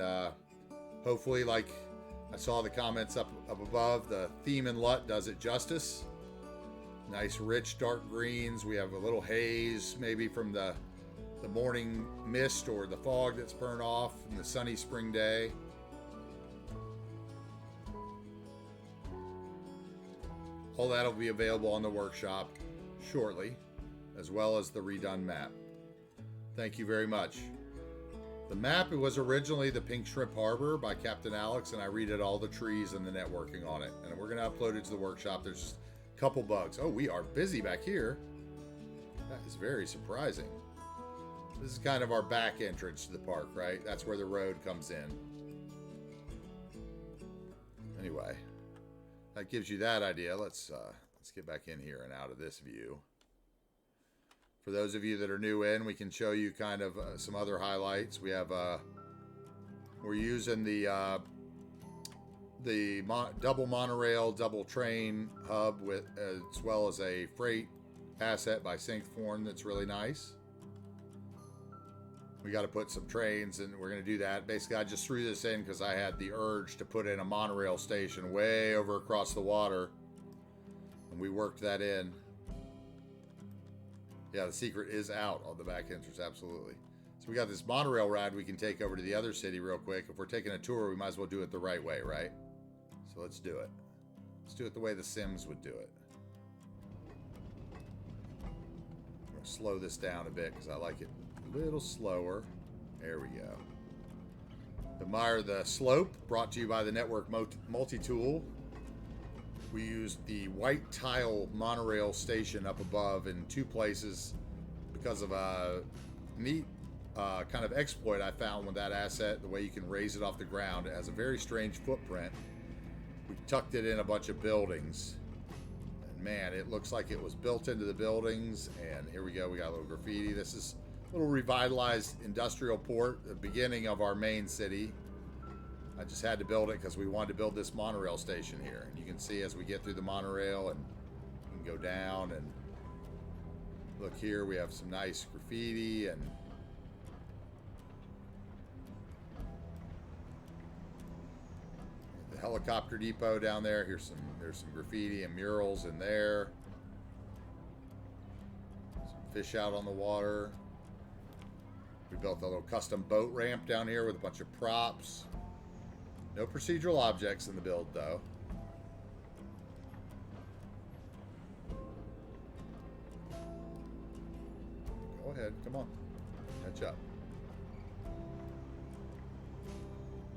hopefully, like I saw the comments up above, the theme and LUT does it justice. Nice rich dark greens. We have a little haze maybe from the morning mist or the fog that's burned off from the sunny spring day. All that will be available on the workshop shortly, as well as the redone map. Thank you very much. The map, it was originally the Pink Shrimp Harbor by Captain Alex, and I redid all the trees and the networking on it. And we're going to upload it to the workshop. There's just a couple bugs. Oh, we are busy back here. That is very surprising. This is kind of our back entrance to the park, right? That's where the road comes in. Anyway, that gives you that idea. Let's get back in here and out of this view. For those of you that are new in, we can show you kind of some other highlights. We have we're using the double monorail, double train hub with as well as a freight asset by Syncform that's really nice. We got to put some trains, and we're going to do that. Basically, I just threw this in because I had the urge to put in a monorail station way over across the water, and we worked that in. Yeah, the secret is out on the back entrance, absolutely. So we got this monorail ride we can take over to the other city real quick. If we're taking a tour, we might as well do it the right way, right? So let's do it. Let's do it the way the Sims would do it. I'm going to slow this down a bit because I like it a little slower. There we go. Admire the slope, brought to you by the Network Multi-Tool. We used the white tile monorail station up above in two places because of a neat kind of exploit I found with that asset, the way you can raise it off the ground. It has a very strange footprint. We tucked it in a bunch of buildings. And man, it looks like it was built into the buildings. And here we go, we got a little graffiti. This is a little revitalized industrial port, the beginning of our main city. I just had to build it because we wanted to build this monorail station here. And you can see as we get through the monorail, and you can go down and look here, we have some nice graffiti and the helicopter depot down there. There's some graffiti and murals in there. Some fish out on the water. We built a little custom boat ramp down here with a bunch of props. No procedural objects in the build, though. Go ahead, come on. Catch up.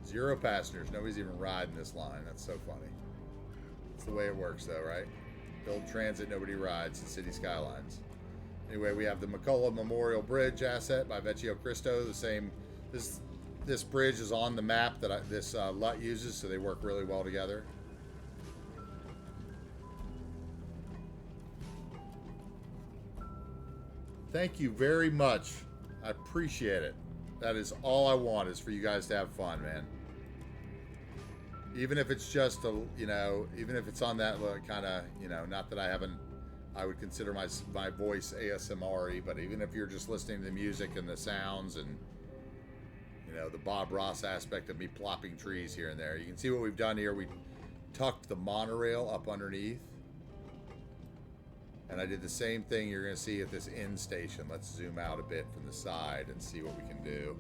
0 passengers. Nobody's even riding this line. That's so funny. That's the way it works, though, right? Build transit, nobody rides. The city Skylines. Anyway, we have the McCullough Memorial Bridge asset by Vecchio Cristo. The same. This bridge is on the map that this LUT uses, so they work really well together. Thank you very much. I appreciate it. That is all I want, is for you guys to have fun, man. Even if it's just even if it's on that kind of, not that I would consider my voice ASMR-y, but even if you're just listening to the music and the sounds and the Bob Ross aspect of me plopping trees here and there. You can see what we've done here. We tucked the monorail up underneath. And I did the same thing you're going to see at this end station. Let's zoom out a bit from the side and see what we can do.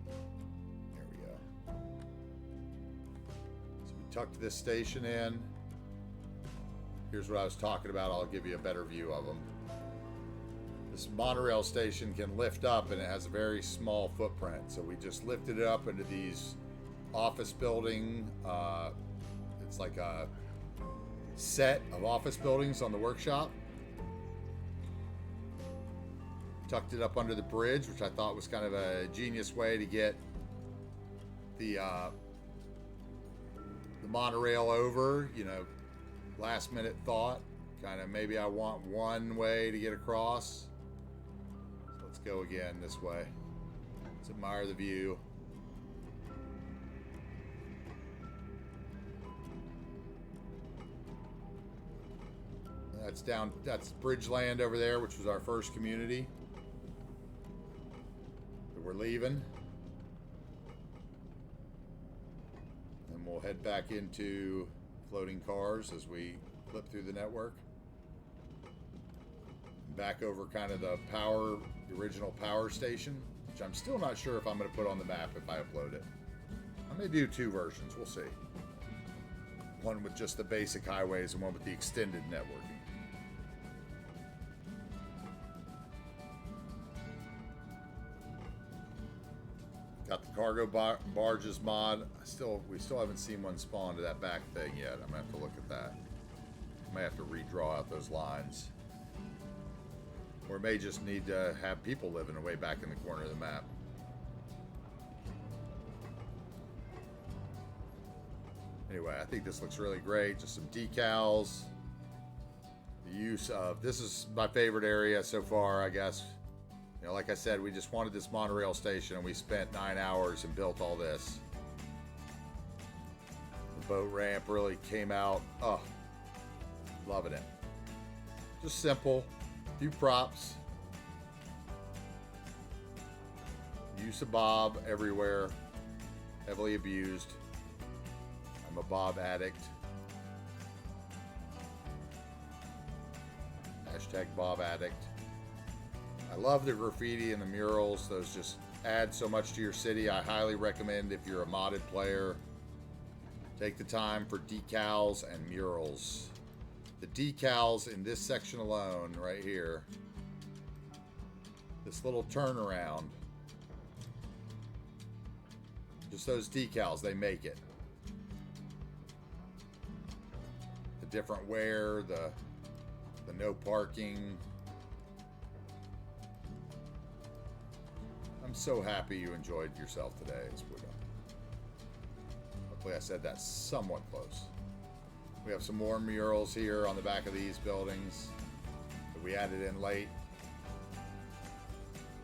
There we go. So we tucked this station in. Here's what I was talking about. I'll give you a better view of them. This monorail station can lift up, and it has a very small footprint. So we just lifted it up into these office building. It's like a set of office buildings on the workshop. Tucked it up under the bridge, which I thought was kind of a genius way to get the monorail over. Last minute thought. Kind of maybe I want one way to get across. Let's go again this way. Let's admire the view. That's Bridgeland over there, which was our first community that we're leaving. And we'll head back into floating cars as we flip through the network. Back over kind of the original power station, which I'm still not sure if I'm going to put on the map if I upload it. I may do 2 versions, we'll see. One with just the basic highways and one with the extended networking. Got the cargo barges mod. We still haven't seen one spawn to that back thing yet. I'm going to have to look at that. I may have to redraw out those lines. Or may just need to have people living way back in the corner of the map. Anyway, I think this looks really great. Just some decals. The use of, this is my favorite area so far, I guess. You know, like I said, we just wanted this monorail station and we spent 9 hours and built all this. The boat ramp really came out. Oh, loving it. Just simple. Few props. Use of bob everywhere. Heavily abused. I'm a bob addict. Hashtag bob addict. I love the graffiti and the murals. Those just add so much to your city. I highly recommend, if you're a modded player, take the time for decals and murals. The decals in this section alone, right here, this little turnaround, just those decals, they make it. The different wear, the no parking. I'm so happy you enjoyed yourself today as we're done. Hopefully I said that somewhat close. We have some more murals here on the back of these buildings that we added in late.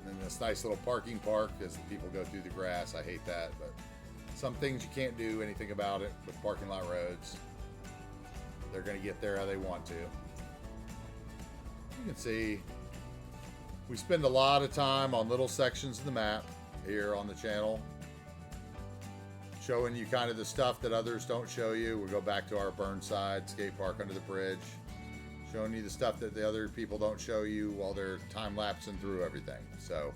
And then this nice little parking park as the people go through the grass. I hate that, but some things you can't do anything about it with parking lot roads. They're going to get there how they want to. You can see we spend a lot of time on little sections of the map here on the channel, showing you kind of the stuff that others don't show you. We'll go back to our Burnside skate park under the bridge, showing you the stuff that the other people don't show you while they're time-lapsing through everything. So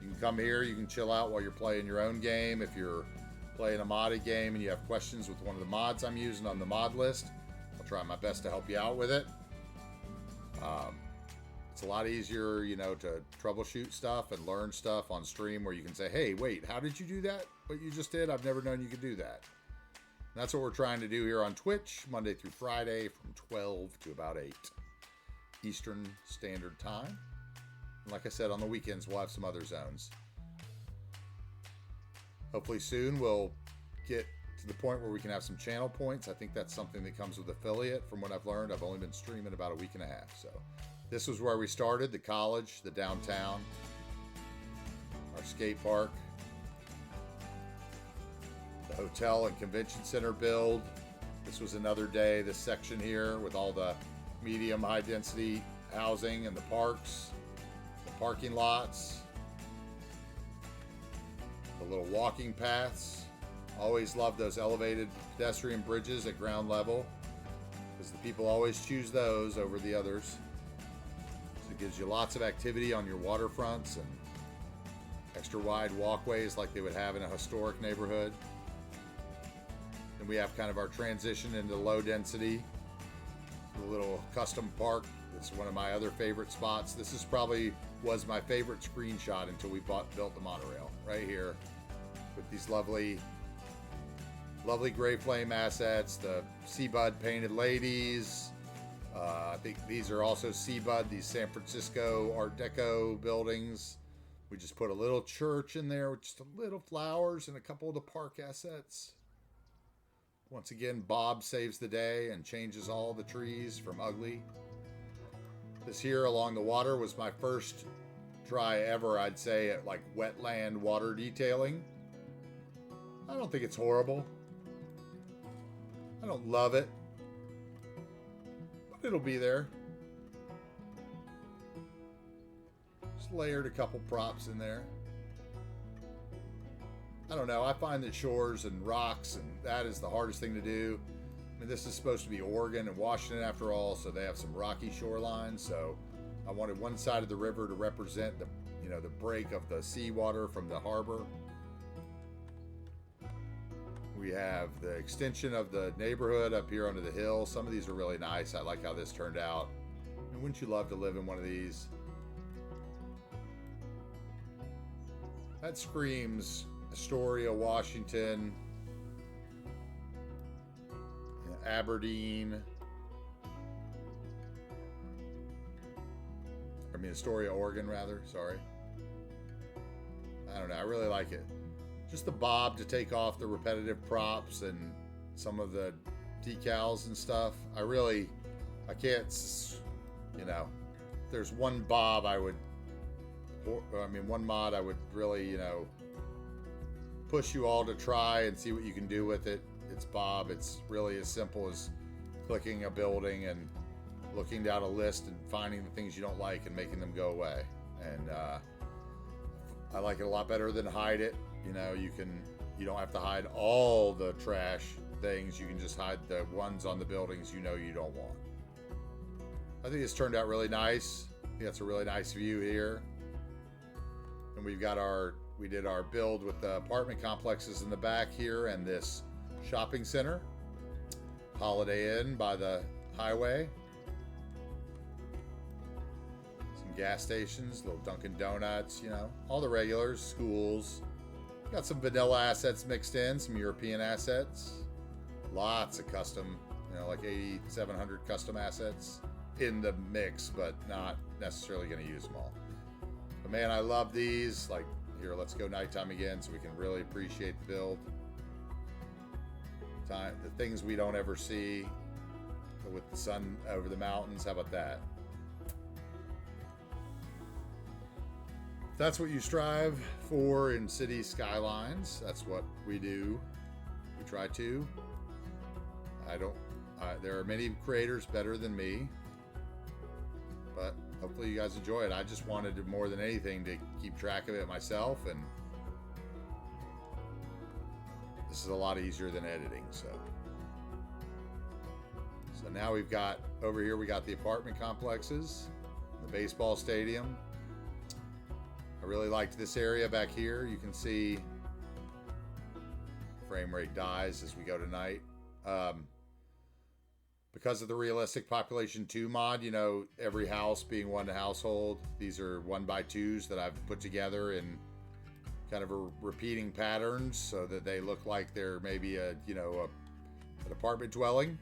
you can come here, you can chill out while you're playing your own game. If you're playing a modded game and you have questions with one of the mods I'm using on the mod list, I'll try my best to help you out with it. It's a lot easier, you know, to troubleshoot stuff and learn stuff on stream where you can say, hey, wait, how did you do that? What you just did? I've never known you could do that. And that's what we're trying to do here on Twitch, Monday through Friday from 12 to about 8 Eastern Standard Time. And like I said, on the weekends, we'll have some other zones. Hopefully soon we'll get to the point where we can have some channel points. I think that's something that comes with affiliate from what I've learned. I've only been streaming about a week and a half, so this was where we started, the college, the downtown, our skate park, the hotel and convention center build. This was another day, this section here with all the medium high density housing and the parks, the parking lots, the little walking paths. Always love those elevated pedestrian bridges at ground level because the people always choose those over the others. It gives you lots of activity on your waterfronts and extra wide walkways like they would have in a historic neighborhood. Then we have kind of our transition into low density, the little custom park. It's one of my other favorite spots. This is probably was my favorite screenshot until we built the monorail right here with these lovely gray flame assets, the Seabud painted ladies. I think these are also Seabud, these San Francisco Art Deco buildings. We just put a little church in there with just a little flowers and a couple of the park assets. Once again, Bob saves the day and changes all the trees from ugly. This here along the water was my first try ever, I'd say, at like wetland water detailing. I don't think it's horrible. I don't love it, but it'll be there. Just layered a couple props in there. I don't know. I find that shores and rocks, and that is the hardest thing to do. I mean, this is supposed to be Oregon and Washington after all, so they have some rocky shorelines. So I wanted one side of the river to represent the, the break of the seawater from the harbor. We have the extension of the neighborhood up here onto the hill. Some of these are really nice. I like how this turned out. And wouldn't you love to live in one of these? That screams Astoria, Washington, Aberdeen. Astoria, Oregon, rather. Sorry. I don't know. I really like it. Just the bob to take off the repetitive props and some of the decals and stuff. I can't, there's one bob one mod I would really, push you all to try and see what you can do with it. It's bob. It's really as simple as clicking a building and looking down a list and finding the things you don't like and making them go away. And I like it a lot better than hide it. You don't have to hide all the trash things. You can just hide the ones on the buildings you don't want. I think it's turned out really nice. I think that's a really nice view here. And we did our build with the apartment complexes in the back here and this shopping center. Holiday Inn by the highway. Some gas stations, little Dunkin' Donuts, all the regulars, schools. Got some vanilla assets mixed in, some European assets. Lots of custom, like 8,700 custom assets in the mix, but not necessarily going to use them all. But man, I love these. Like, here, let's go nighttime again so we can really appreciate the build. The things we don't ever see with the sun over the mountains. How about that? If that's what you strive for in city skylines, that's what we do. We try to. There are many creators better than me, but hopefully you guys enjoy it. I just wanted to, more than anything, to keep track of it myself, and this is a lot easier than editing. So now we've got, over here we got the apartment complexes, the baseball stadium. I really liked this area back here. You can see frame rate dies as we go tonight. Because of the realistic population 2 mod, every house being one household, these are 1x2s that I've put together in kind of a repeating patterns so that they look like they're maybe an apartment dwelling,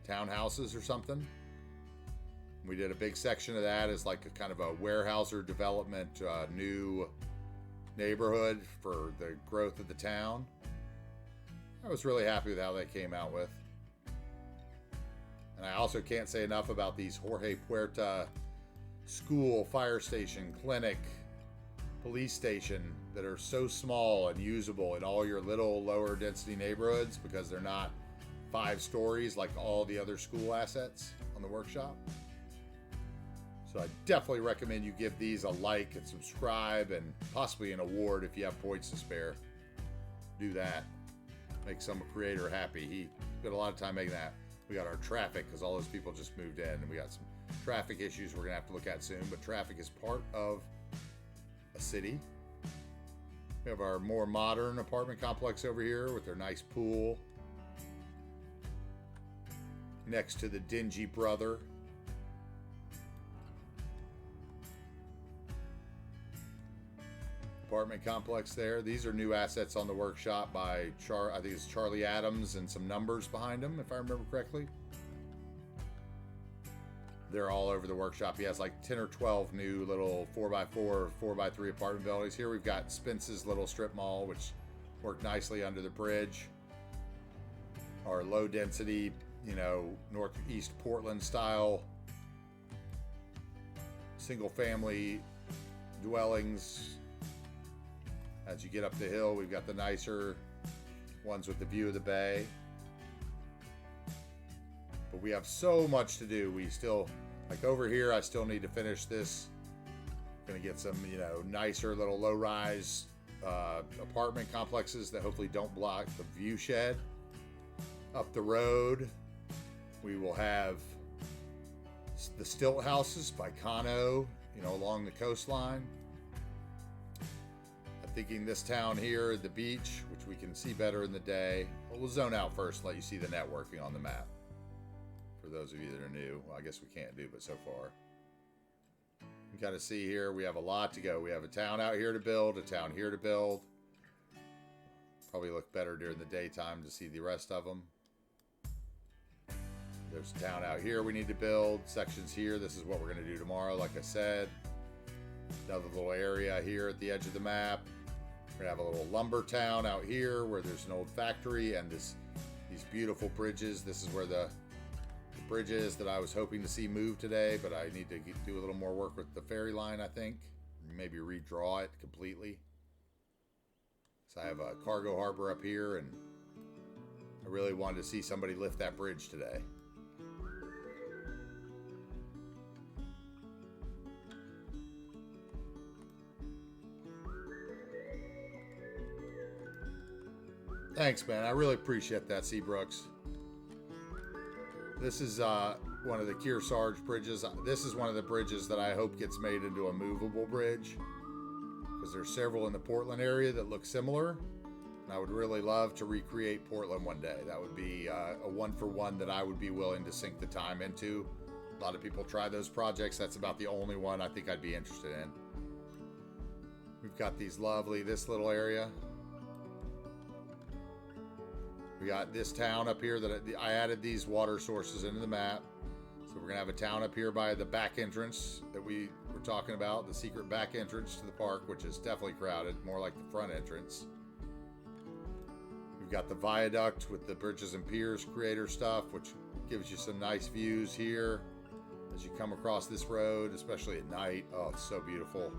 townhouses or something. We did a big section of that as like a kind of a warehouse or development, new neighborhood for the growth of the town. I was really happy with how they came out with. And I also can't say enough about these Jorge Puerta school, fire station, clinic, police station that are so small and usable in all your little lower density neighborhoods because they're not 5 stories like all the other school assets on the workshop. So I definitely recommend you give these a like and subscribe, and possibly an award if you have points to spare. Do that. Make some creator happy. He spent a lot of time making that. We got our traffic because all those people just moved in, and we got some traffic issues we're gonna have to look at soon, but traffic is part of a city. We have our more modern apartment complex over here with their nice pool next to the dingy brother. Apartment complex there. These are new assets on the workshop by I think it's Charlie Adams, and some numbers behind them, if I remember correctly. They're all over the workshop. He has like 10 or 12 new little 4x4, 4x3 apartment buildings. Here we've got Spence's little strip mall, which worked nicely under the bridge. Our low density, Northeast Portland style single family dwellings. As you get up the hill, we've got the nicer ones with the view of the bay. But we have so much to do. We still, like over here, I still need to finish this Gonna get some, you know, nicer little low-rise apartment complexes that hopefully don't block the view shed. Up the road, we will have the stilt houses by Kano, you know, along the coastline. I'm thinking this town here, the beach, which we can see better in the day. We'll zone out first and let you see the networking on the map. For those of you that are new, well, I guess we can't do, but so far. You can kind of see here, we have a lot to go. We have a town out here to build, a town here to build. Probably look better during the daytime to see the rest of them. There's a town out here we need to build. Sections here, this is what we're going to do tomorrow, like I said. Another little area here at the edge of the map. We're going to have a little lumber town out here where there's an old factory and these beautiful bridges. This is where the bridge is that I was hoping to see move today, but I need to do a little more work with the ferry line, I think. Maybe redraw it completely. So I have a cargo harbor up here, and I really wanted to see somebody lift that bridge today. Thanks, man. I really appreciate that, Seabrooks. This is one of the Kearsarge bridges. This is one of the bridges that I hope gets made into a movable bridge, because there's several in the Portland area that look similar. And I would really love to recreate Portland one day. That would be a one-for-one that I would be willing to sink the time into. A lot of people try those projects. That's about the only one I think I'd be interested in. We've got these lovely, this little area. We got this town up here that I added these water sources into the map. So we're gonna have a town up here by the back entrance that we were talking about, the secret back entrance to the park, which is definitely crowded, more like the front entrance. We've got the viaduct with the bridges and piers creator stuff, which gives you some nice views here as you come across this road, especially at night. Oh, it's so beautiful.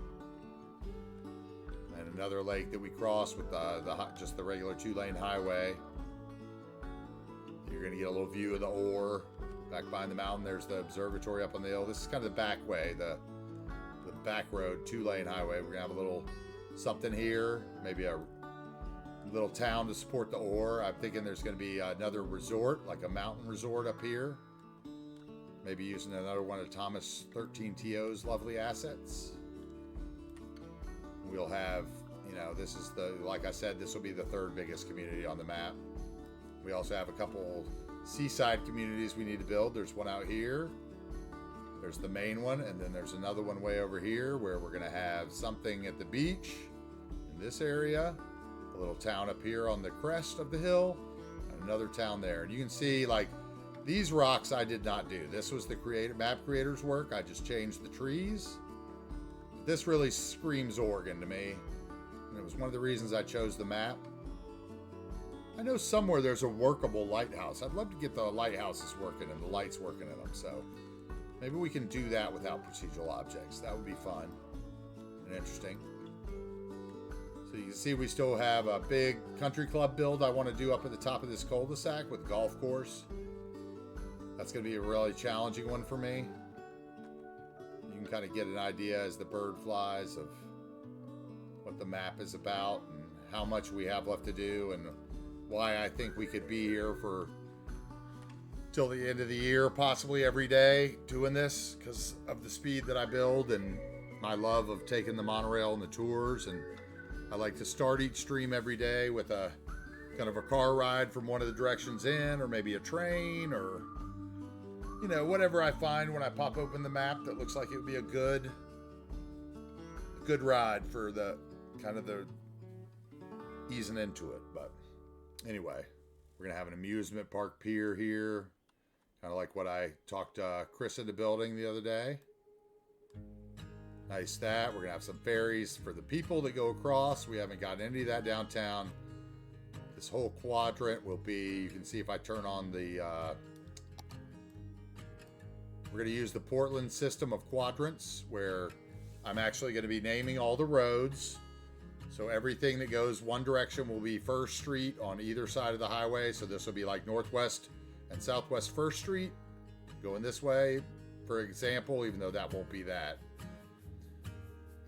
And another lake that we cross with just the regular 2-lane highway. You're going to get a little view of the ore back behind the mountain. There's the observatory up on the hill. This is kind of the back way, the back road, 2-lane highway. We're going to have a little something here, maybe a little town to support the ore. I'm thinking there's going to be another resort, like a mountain resort up here. Maybe using another one of Thomas 13TO's lovely assets. We'll have, you know, this is like I said, this will be the 3rd biggest community on the map. We also have a couple seaside communities we need to build. There's one out here. There's the main one, and then there's another one way over here where we're going to have something at the beach in this area, a little town up here on the crest of the hill, and another town there. And you can see, like, these rocks I did not do. This was the map creator's work. I just changed the trees. This really screams Oregon to me, and it was one of the reasons I chose the map. I know somewhere there's a workable lighthouse. I'd love to get the lighthouses working and the lights working in them. So maybe we can do that without procedural objects. That would be fun and interesting. So you can see we still have a big country club build I want to do up at the top of this cul-de-sac with golf course. That's going to be a really challenging one for me. You can kind of get an idea as the bird flies of what the map is about and how much we have left to do, and why I think we could be here for till the end of the year, possibly every day doing this, because of the speed that I build and my love of taking the monorail and the tours. And I like to start each stream every day with a kind of a car ride from one of the directions in, or maybe a train, or, you know, whatever I find when I pop open the map that looks like it would be a good ride for the kind of the easing into it. But anyway, we're going to have an amusement park pier here, kind of like what I talked Chris into building the other day. Nice that. We're going to have some ferries for the people that go across. We haven't gotten any of that downtown. This whole quadrant will be, you can see if I turn on the, we're going to use the Portland system of quadrants, where I'm actually going to be naming all the roads. So everything that goes one direction will be First Street on either side of the highway. So this will be like Northwest and Southwest First Street going this way, for example, even though that won't be that.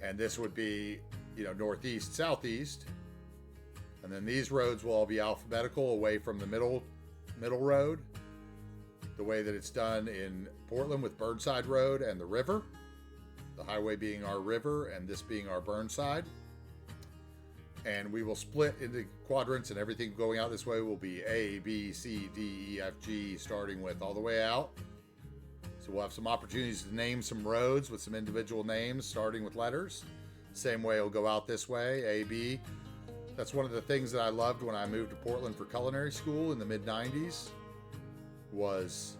And this would be, northeast, southeast. And then these roads will all be alphabetical away from the middle road, the way that it's done in Portland with Burnside Road and the river, the highway being our river and this being our Burnside. And we will split into quadrants, and everything going out this way will be A, B, C, D, E, F, G, starting with all the way out. So we'll have some opportunities to name some roads with some individual names starting with letters. Same way it'll go out this way, A, B. That's one of the things that I loved when I moved to Portland for culinary school in the mid-90s was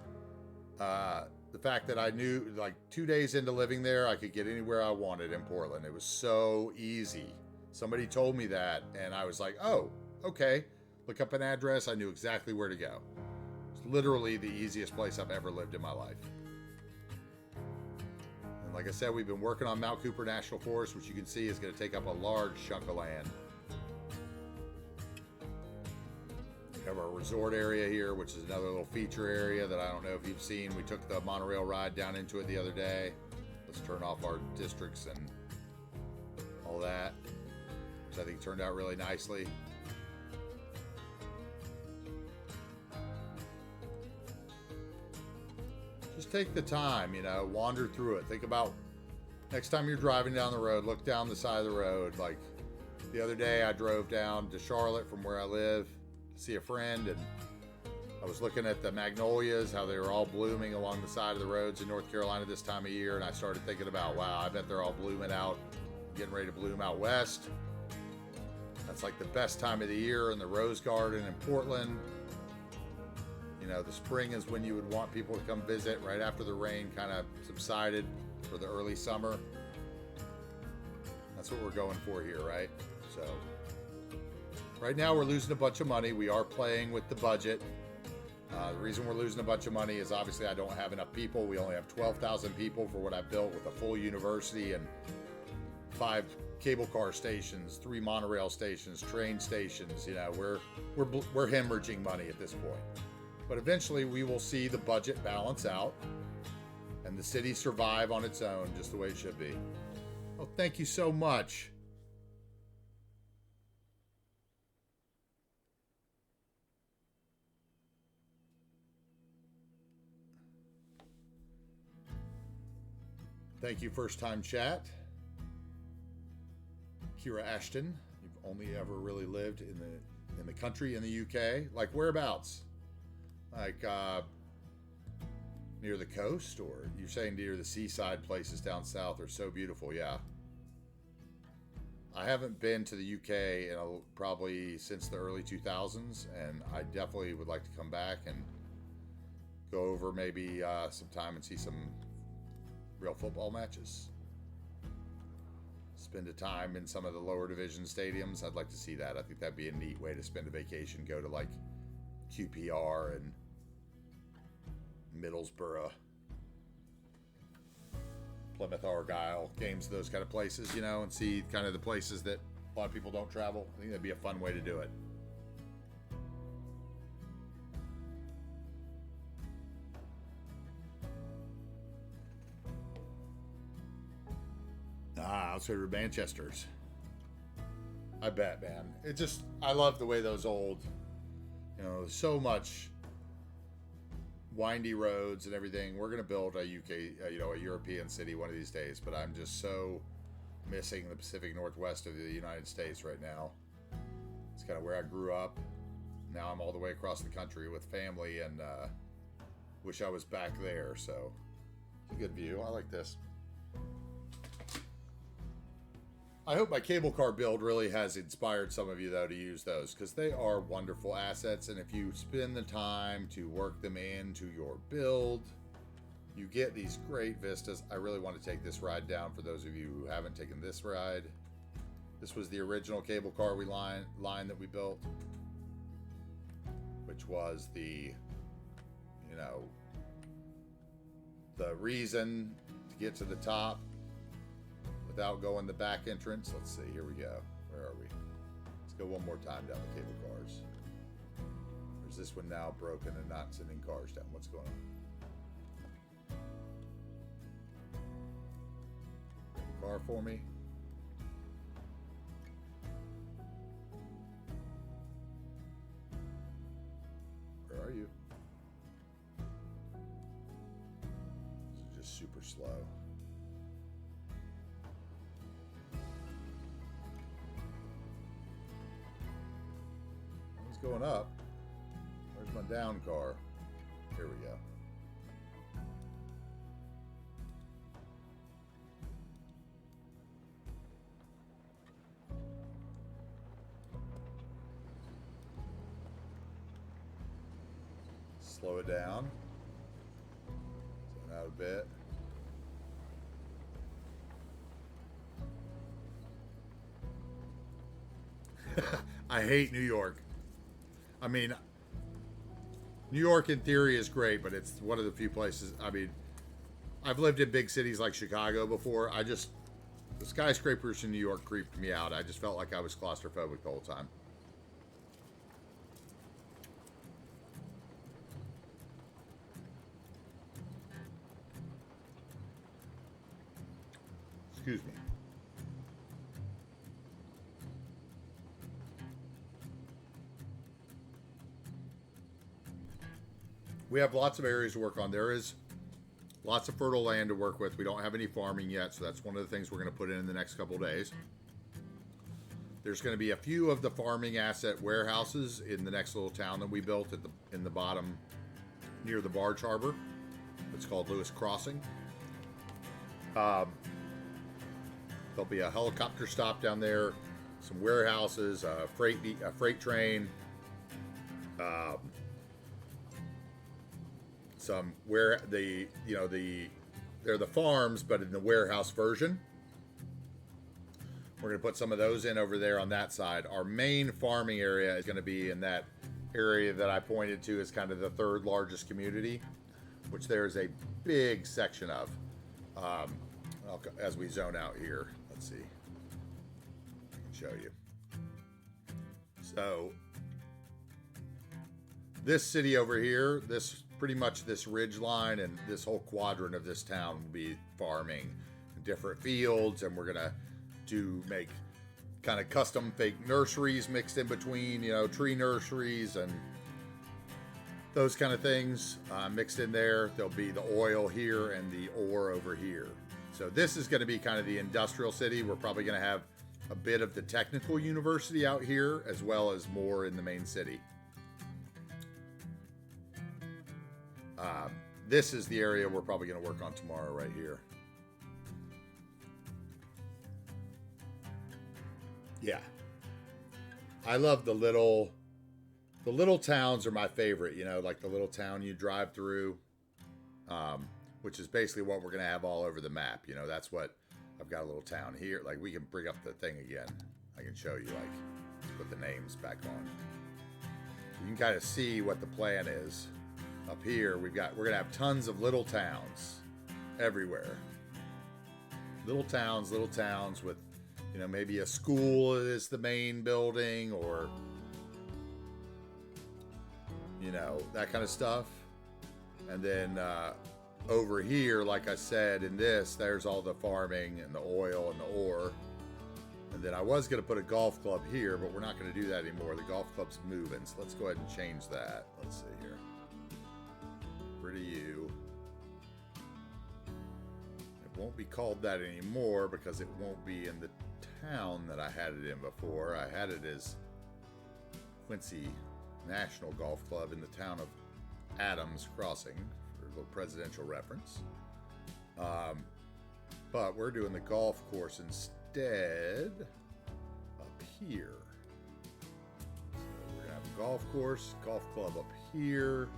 the fact that I knew, like 2 days into living there, I could get anywhere I wanted in Portland. It was so easy. Somebody told me that, and I was like, oh, okay. Look up an address. I knew exactly where to go. It's literally the easiest place I've ever lived in my life. And like I said, we've been working on Mount Cooper National Forest, which you can see is going to take up a large chunk of land. We have our resort area here, which is another little feature area that I don't know if you've seen. We took the monorail ride down into it the other day. Let's turn off our districts and all that. I think turned out really nicely. Just take the time, wander through it. Think about next time you're driving down the road, look down the side of the road. Like the other day, I drove down to Charlotte from where I live to see a friend, and I was looking at the magnolias, how they were all blooming along the side of the roads in North Carolina this time of year, and I started thinking about, wow, I bet they're all blooming out, getting ready to bloom out west. That's like the best time of the year in the Rose Garden in Portland. The spring is when you would want people to come visit right after the rain kind of subsided for the early summer. That's what we're going for here, right? So right now we're losing a bunch of money. We are playing with the budget. The reason we're losing a bunch of money is obviously I don't have enough people. We only have 12,000 people for what I built with a full university and 5 cable car stations, 3 monorail stations, train stations. We're hemorrhaging money at this point. But eventually we will see the budget balance out and the city survive on its own just the way it should be. Well, thank you so much. Thank you, first time chat. Kira Ashton, you've only ever really lived in the country in the UK. Like whereabouts? Like near the coast, or you're saying near the seaside places down south are so beautiful? Yeah. I haven't been to the UK probably since the early 2000s, and I definitely would like to come back and go over maybe sometime and see some real football matches. Spend a time in some of the lower division stadiums. I'd like to see that. I think that'd be a neat way to spend a vacation. Go to like QPR and Middlesbrough, Plymouth Argyle, games, those kind of places, and see kind of the places that a lot of people don't travel. I think that'd be a fun way to do it. Outside of Manchester's. I bet, man. I love the way those old, so much windy roads and everything. We're going to build a UK, a European city one of these days, but I'm just so missing the Pacific Northwest of the United States right now. It's kind of where I grew up. Now I'm all the way across the country with family, and wish I was back there. So it's a good view. I like this. I hope my cable car build really has inspired some of you, though, to use those, because they are wonderful assets, and if you spend the time to work them into your build, you get these great vistas. I really want to take this ride down for those of you who haven't taken this ride. This was the original cable car line that we built, which was the reason to get to the top without going the back entrance. Let's see, here we go. Where are we? Let's go one more time down the cable cars. Or is this one now broken and not sending cars down? What's going on? Car for me. super slow. It's going up. Where's my down car? Here we go. Slow it down. Zone out a bit. I hate New York. I mean, New York in theory is great, but it's one of the few places. I mean, I've lived in big cities like Chicago before. The skyscrapers in New York creeped me out. I just felt like I was claustrophobic the whole time. Excuse me. We have lots of areas to work on. There is lots of fertile land to work with. We don't have any farming yet, so that's one of the things we're going to put in the next couple of days. There's going to be a few of the farming asset warehouses in the next little town that we built in the bottom near the barge harbor. It's called Lewis Crossing. There'll be a helicopter stop down there, some warehouses, a freight train, some where they're the farms, but in the warehouse version. We're going to put some of those in over there on that side. Our main farming area is going to be in that area that I pointed to as kind of the third largest community, which there is a big section of. As we zone out here, let's see. I can show you. So this city over here, this pretty much this ridge line and this whole quadrant of this town will be farming different fields, and we're gonna make kind of custom fake nurseries mixed in between, tree nurseries and those kind of things mixed in there. There'll be the oil here and the ore over here. So this is going to be kind of the industrial city. We're probably going to have a bit of the technical university out here as well as more in the main city. This is the area we're probably going to work on tomorrow right here. Yeah. I love the little towns are my favorite, like the little town you drive through, which is basically what we're going to have all over the map. That's what I've got, a little town here. Like, we can bring up the thing again. I can show you, put the names back on. You can kind of see what the plan is. Up here, we're going to have tons of little towns everywhere. Little towns with, maybe a school is the main building, or, that kind of stuff. And then over here, like I said, in this, there's all the farming and the oil and the ore. And then I was going to put a golf club here, but we're not going to do that anymore. The golf club's moving, so let's go ahead and change that. Let's see here. Pretty you. It won't be called that anymore because it won't be in the town that I had it in before. I had it as Quincy National Golf Club in the town of Adams Crossing, for a little presidential reference. But we're doing the golf course instead up here. So we're going to have a golf course, golf club up here.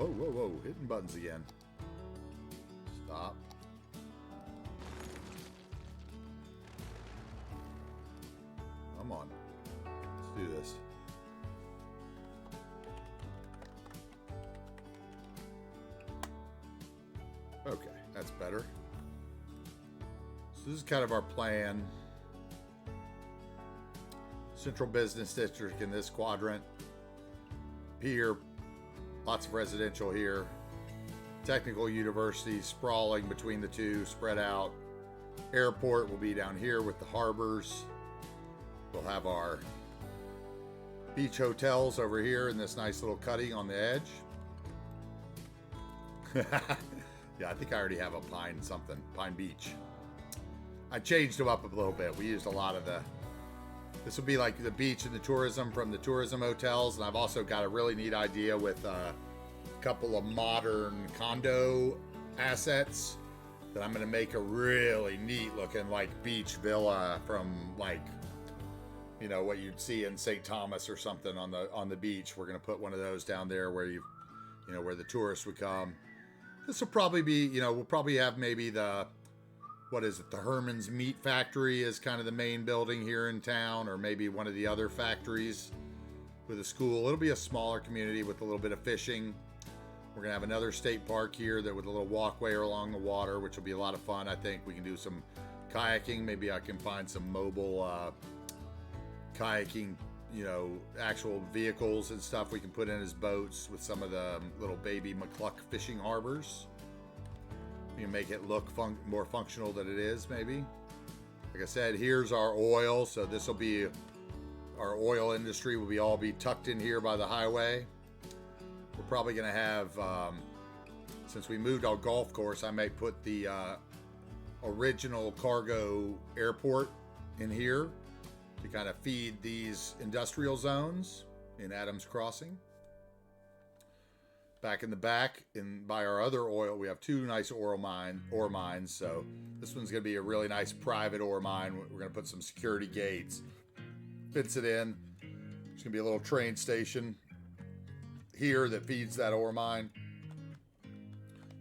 Oh, whoa, hitting buttons again. Stop. Come on. Let's do this. Okay, that's better. So this is kind of our plan. Central business district in this quadrant. Here, lots of residential here. Technical university sprawling between the two, spread out. airport will be down here with the harbors. We'll have our beach hotels over here in this nice little cutting on the edge. Yeah, I think I already have a Pine Beach. I changed them up a little bit. We used a lot of this will be like the beach and the tourism from the tourism hotels. And I've also got a really neat idea with a couple of modern condo assets that I'm going to make a really neat looking like beach villa from like, you know, what you'd see in St. Thomas or something on the beach. We're going to put one of those down there where where the tourists would come. This will probably be, we'll probably have maybe the Herman's Meat Factory is kind of the main building here in town, or maybe one of the other factories with a school. It'll be a smaller community with a little bit of fishing. We're going to have another state park here with a little walkway along the water, which will be a lot of fun. I think we can do some kayaking. Maybe I can find some mobile kayaking, actual vehicles and stuff we can put in as boats with some of the little baby McCluck fishing harbors. You can make it look more functional than it is, maybe. Like I said, here's our oil. So this will be our oil industry will all be tucked in here by the highway. We're probably going to have, since we moved our golf course, I may put the original cargo airport in here to kind of feed these industrial zones in Adams Crossing. Back in the back, by our other oil, we have two nice ore mines. So this one's going to be a really nice private ore mine. We're going to put some security gates, fence it in. There's going to be a little train station here that feeds that ore mine.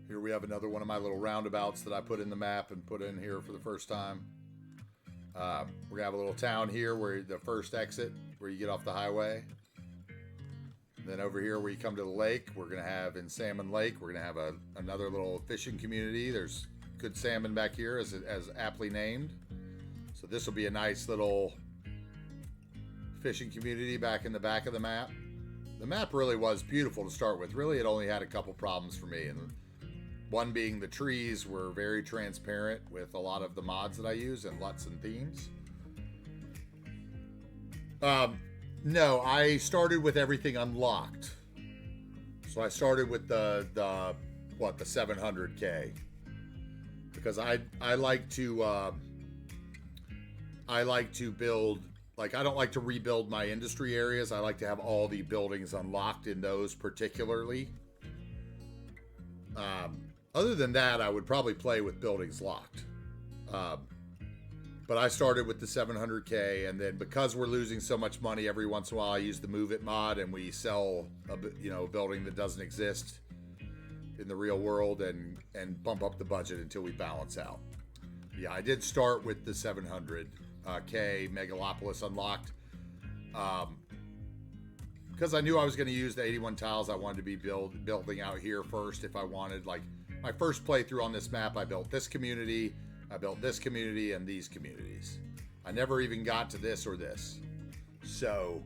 Here we have another one of my little roundabouts that I put in the map and put in here for the first time. We're going to have a little town here where the first exit, where you get off the highway. Then over here where you come to the lake, we're going to have in Salmon Lake, we're going to have another little fishing community. There's good salmon back here as aptly named. So this will be a nice little fishing community back in the back of the map. The map really was beautiful to start with. Really, it only had a couple problems for me. And one being the trees were very transparent with a lot of the mods that I use and LUTs and themes. No, I started with everything unlocked. So I started with the 700K, because I like to build, like, I don't like to rebuild my industry areas. I like to have all the buildings unlocked in those particularly. Other than that, I would probably play with buildings locked. But I started with the 700K, and then because we're losing so much money every once in a while, I use the Move It mod, and we sell a building that doesn't exist in the real world and bump up the budget until we balance out. Yeah, I did start with the 700K Megalopolis unlocked because I knew I was going to use the 81 tiles. I wanted to be building out here first if I wanted. Like my first playthrough on this map, I built this community. I built this community and these communities. I never even got to this or this. So,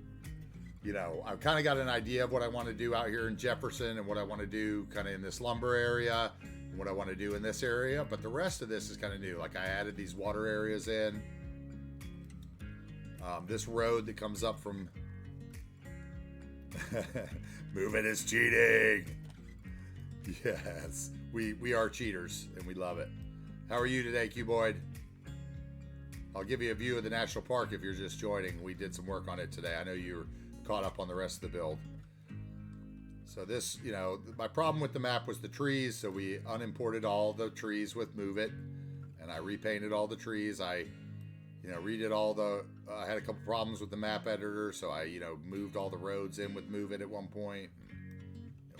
I've kind of got an idea of what I want to do out here in Jefferson and what I want to do kind of in this lumber area and what I want to do in this area. But the rest of this is kind of new. Like I added these water areas in. This road that comes up from... Moving is cheating. Yes, we are cheaters and we love it. How are you today, Cuboid? I'll give you a view of the national park if you're just joining. We did some work on it today. I know you're caught up on the rest of the build. So this, my problem with the map was the trees. So we unimported all the trees with Move It, and I repainted all the trees. I, redid all the, I had a couple problems with the map editor. So I, moved all the roads in with Move It at one point.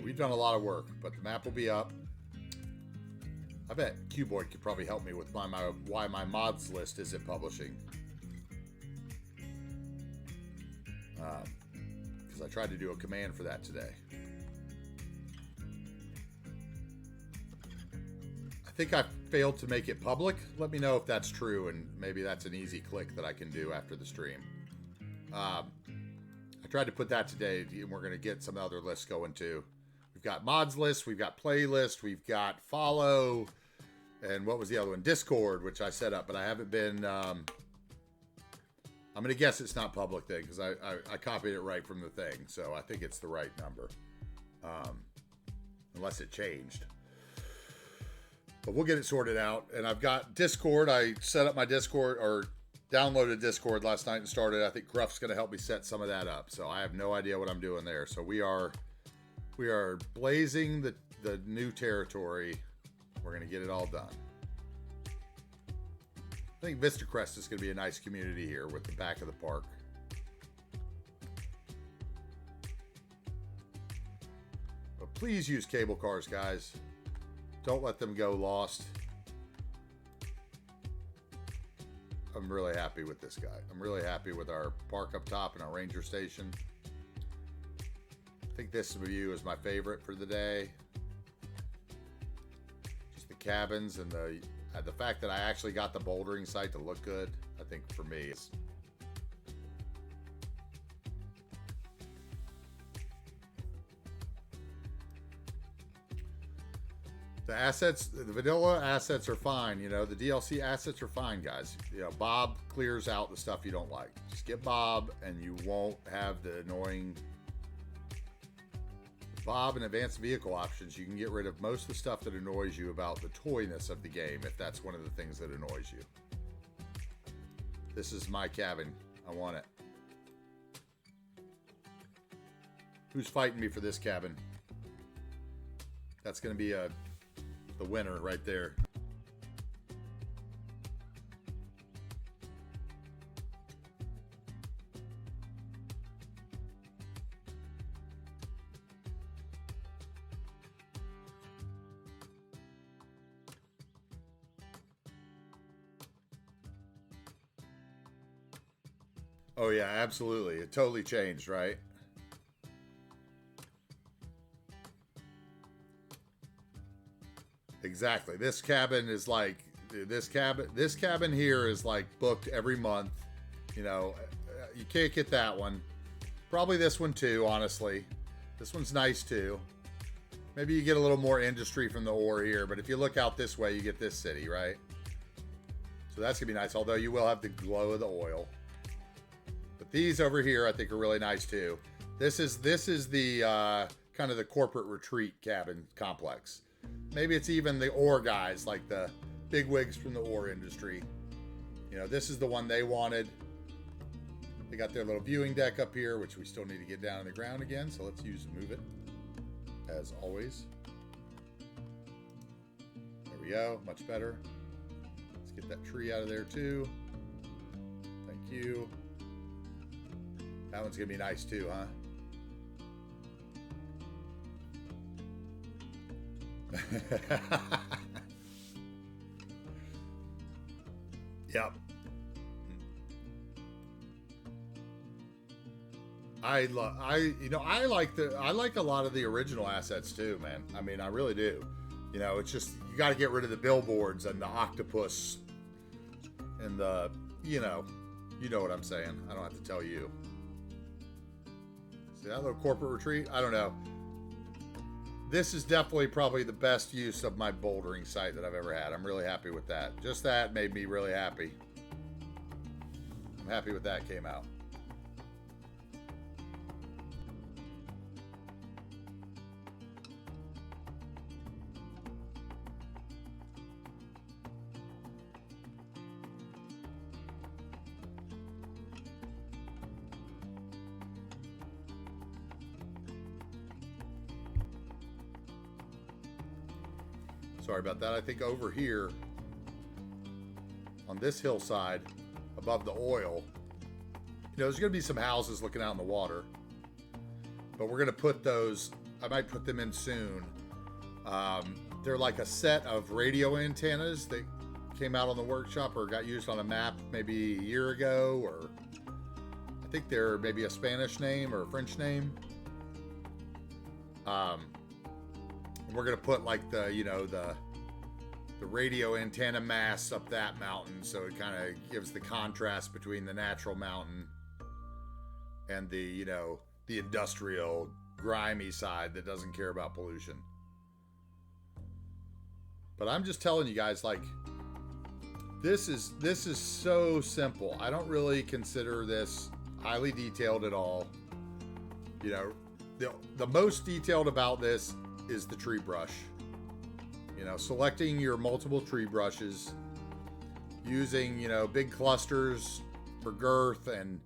We've done a lot of work, but the map will be up. I bet Cuboid could probably help me with why my mods list isn't publishing. Because I tried to do a command for that today. I think I failed to make it public. Let me know if that's true, and maybe that's an easy click that I can do after the stream. I tried to put that today, and we're going to get some other lists going too. We've got mods lists, we've got playlist, we've got follow. And what was the other one? Discord, which I set up, but I haven't been. I'm going to guess it's not public thing because I copied it right from the thing. So I think it's the right number. Unless it changed. But we'll get it sorted out. And I've got Discord. I set up my Discord or downloaded Discord last night and started. I think Gruff's going to help me set some of that up. So I have no idea what I'm doing there. So we are blazing the new territory. We're going to get it all done. I think Vista Crest is going to be a nice community here with the back of the park. But please use cable cars, guys. Don't let them go lost. I'm really happy with this guy. I'm really happy with our park up top and our ranger station. I think this view is my favorite for the day. Just the cabins and the fact that I actually got the bouldering site to look good. I think for me, it's the assets, the vanilla assets are fine. You know, the DLC assets are fine, guys. You know, Bob clears out the stuff you don't like. Just get Bob and you won't have the annoying Bob and advanced vehicle options. You can get rid of most of the stuff that annoys you about the toyness of the game if that's one of the things that annoys you. This is my cabin. I want it. Who's fighting me for this cabin? That's going to be the winner right there. Oh yeah, absolutely. It totally changed, right? Exactly. This cabin is like this cabin here is like booked every month. You know, you can't get that one. Probably this one too, honestly. This one's nice too. Maybe you get a little more industry from the ore here, but if you look out this way, you get this city, right? So that's gonna be nice, although you will have the glow of the oil. But these over here I think are really nice too. This is the kind of the corporate retreat cabin complex. Maybe it's even the ore guys, like the bigwigs from the ore industry. You know, this is the one they wanted. They got their little viewing deck up here, which we still need to get down on the ground again. So let's move it, as always. There we go, much better. Let's get that tree out of there too. Thank you. That one's gonna be nice too, huh? Yep. I like a lot of the original assets too, man. I mean, I really do. You know, it's just you got to get rid of the billboards and the octopus and the, you know what I'm saying. I don't have to tell you. See that little corporate retreat? I don't know. This is definitely probably the best use of my bouldering site that I've ever had. I'm really happy with that. Just that made me really happy. I'm happy with that came out. Sorry about that. I think over here on this hillside above the oil, you know, there's going to be some houses looking out in the water, but we're going to put those, I might put them in soon. They're like a set of radio antennas that came out on the workshop or got used on a map maybe a year ago, or I think they're maybe a Spanish name or a French name. We're gonna put like the radio antenna masts up that mountain, so it kind of gives the contrast between the natural mountain and the the industrial grimy side that doesn't care about pollution. But I'm just telling you guys, like, this is so simple. I don't really consider this highly detailed at all. You know, the most detailed about this is the tree brush. You know, selecting your multiple tree brushes, using, you know, big clusters for girth, and,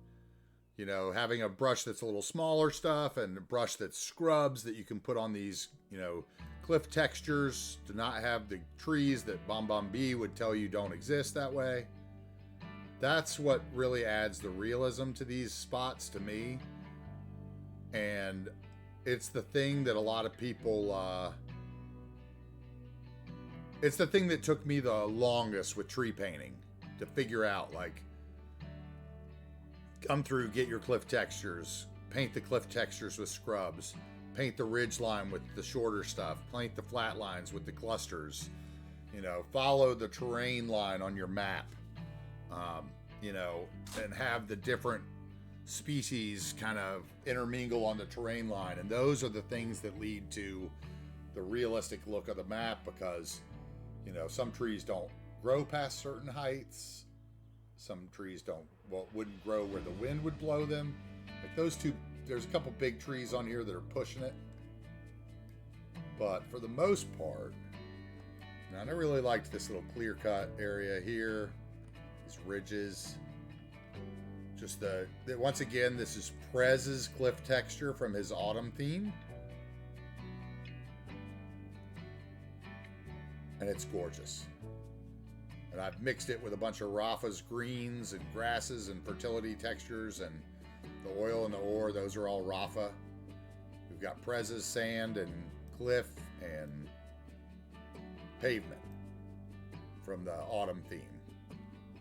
you know, having a brush that's a little smaller stuff, and a brush that's scrubs that you can put on these, you know, cliff textures to not have the trees that BombBomB would tell you don't exist that way. That's what really adds the realism to these spots to me. And it's the thing that a lot of people, it's the thing that took me the longest with tree painting to figure out, like, come through, get your cliff textures, paint the cliff textures with scrubs, paint the ridge line with the shorter stuff, paint the flat lines with the clusters, you know, follow the terrain line on your map, you know, and have the different species kind of intermingle on the terrain line. And those are the things that lead to the realistic look of the map, because, you know, some trees don't grow past certain heights. Some trees wouldn't grow where the wind would blow them. Like those two, there's a couple big trees on here that are pushing it. But for the most part, and I really liked this little clear cut area here, these ridges. Just once again, this is Prez's cliff texture from his autumn theme. And it's gorgeous. And I've mixed it with a bunch of Rafa's greens and grasses and fertility textures, and the oil and the ore, those are all Rafa. We've got Prez's sand and cliff and pavement from the autumn theme,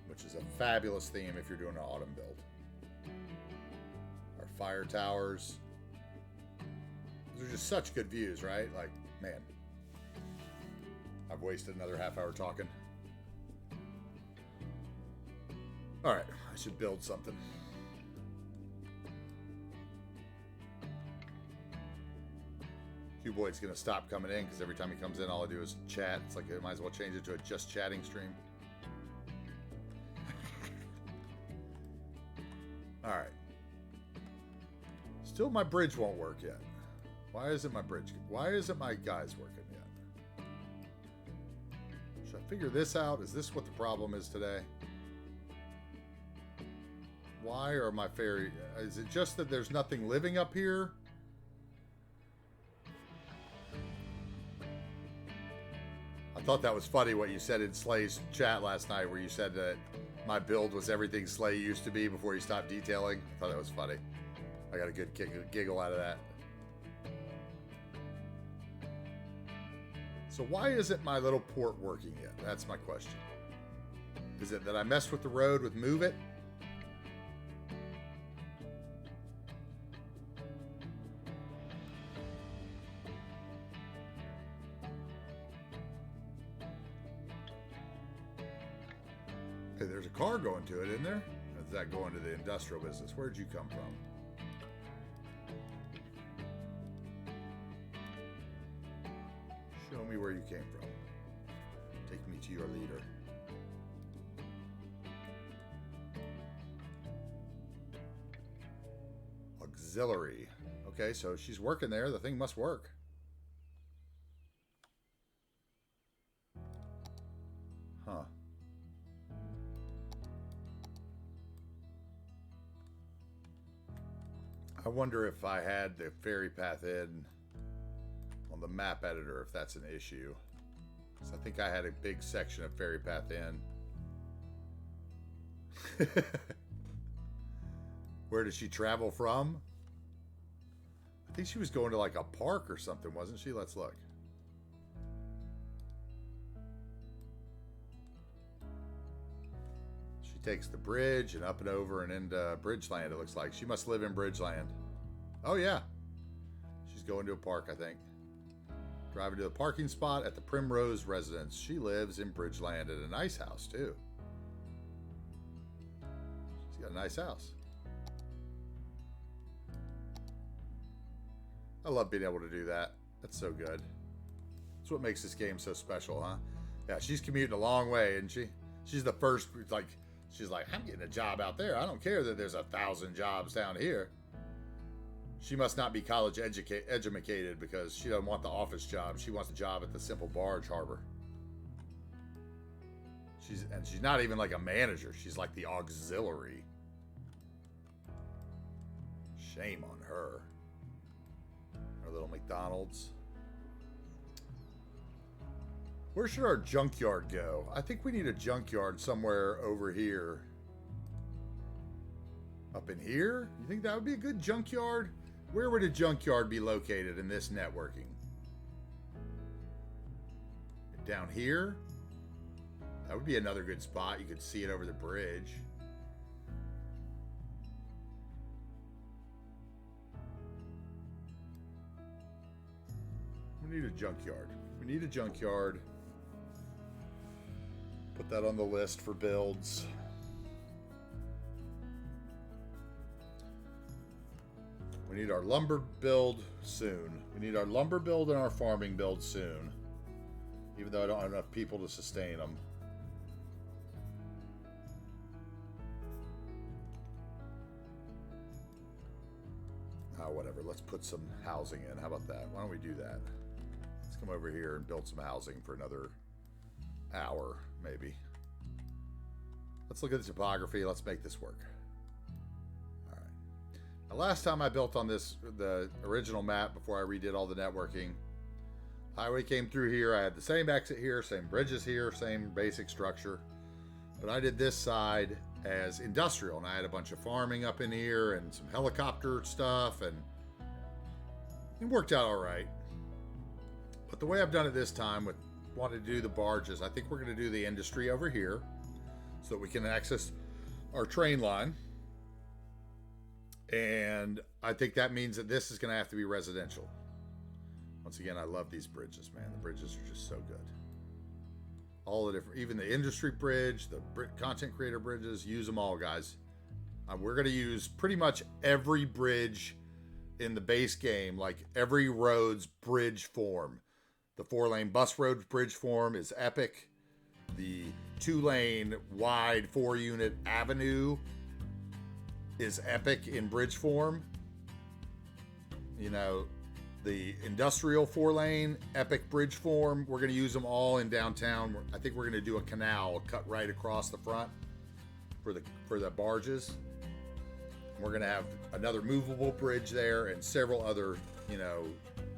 which is a fabulous theme if you're doing an autumn build. Our fire towers. Those are just such good views, right? Like, man, I've wasted another half hour talking. All right, I should build something. Q-Boyd's gonna stop coming in because every time he comes in, all I do is chat. It's like I might as well change it to a just chatting stream. All right. Still, my bridge won't work yet. Why isn't my bridge? Why isn't my guys working yet? Should I figure this out? Is this what the problem is today? Why are my ferry? Is it just that there's nothing living up here? I thought that was funny what you said in Slay's chat last night, where you said that my build was everything Slay used to be before he stopped detailing. I thought that was funny. I got a good giggle out of that. So why isn't my little port working yet? That's my question. Is it that I messed with the road with Move It? Hey, there's a car going to it, isn't there? Or is that going to the industrial business? Where'd you come from? Show me where you came from. Take me to your leader. Auxiliary. Okay, so she's working there. The thing must work. Huh. I wonder if I had the ferry path in on the map editor, if that's an issue. So I think I had a big section of ferry path in. Where did she travel from? I think she was going to like a park or something, wasn't she? Let's look. She takes the bridge and up and over and into Bridgeland, it looks like. She must live in Bridgeland. Oh, yeah. She's going to a park, I think. Driving to the parking spot at the Primrose Residence. She lives in Bridgeland at a nice house, too. She's got a nice house. I love being able to do that. That's so good. That's what makes this game so special, huh? Yeah, she's commuting a long way, and she's the first. Like, she's like, I'm getting a job out there. I don't care that there's 1,000 jobs down here. She must not be college educated because she doesn't want the office job. She wants a job at the Simple Barge Harbor. She's not even like a manager. She's like the auxiliary. Shame on her. Our little McDonald's. Where should our junkyard go? I think we need a junkyard somewhere over here. Up in here? You think that would be a good junkyard? Where would a junkyard be located in this networking? Down here? That would be another good spot. You could see it over the bridge. We need a junkyard. We need a junkyard. Put that on the list for builds. We need our lumber build soon. We need our lumber build and our farming build soon. Even though I don't have enough people to sustain them. Oh, whatever. Let's put some housing in. How about that? Why don't we do that? Let's come over here and build some housing for another hour, maybe. Let's look at the topography. Let's make this work. All right. Now, last time I built on the original map before I redid all the networking, highway came through here. I had the same exit here, same bridges here, same basic structure. But I did this side as industrial, and I had a bunch of farming up in here and some helicopter stuff, and it worked out all right. But the way I've done it this time with wanting to do the barges, I think we're going to do the industry over here so that we can access our train line. And I think that means that this is going to have to be residential. Once again, I love these bridges, man. The bridges are just so good. All the different, even the industry bridge, the content creator bridges, use them all, guys. We're going to use pretty much every bridge in the base game, like every road's bridge form. The 4-lane bus road bridge form is epic. The 2-lane wide 4-unit avenue is epic in bridge form. You know, the industrial 4-lane epic bridge form, we're going to use them all in downtown. I think we're going to do a canal cut right across the front for the barges. We're going to have another movable bridge there and several other, you know,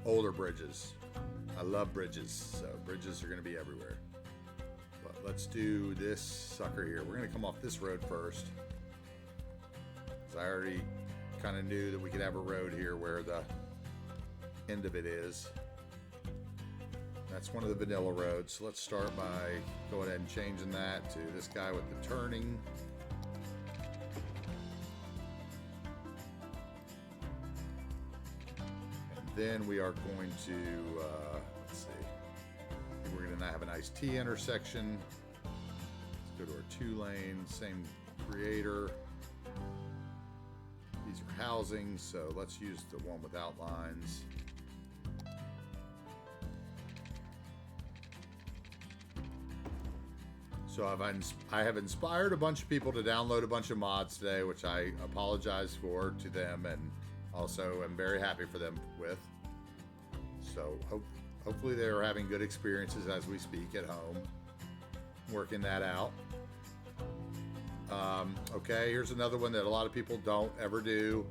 older bridges. I love bridges, so bridges are going to be everywhere. But let's do this sucker here. We're going to come off this road first, because I already kind of knew that we could have a road here where the end of it is. That's one of the vanilla roads. So let's start by going ahead and changing that to this guy with the turning. And then we are going to, let's see, we're going to have a nice T intersection. Let's go to our 2-lane, same creator. These are housing, so let's use the one without lines. So I have inspired a bunch of people to download a bunch of mods today, which I apologize for to them, and also am very happy for them with. So hopefully they're having good experiences as we speak at home, working that out. Okay, here's another one that a lot of people don't ever do.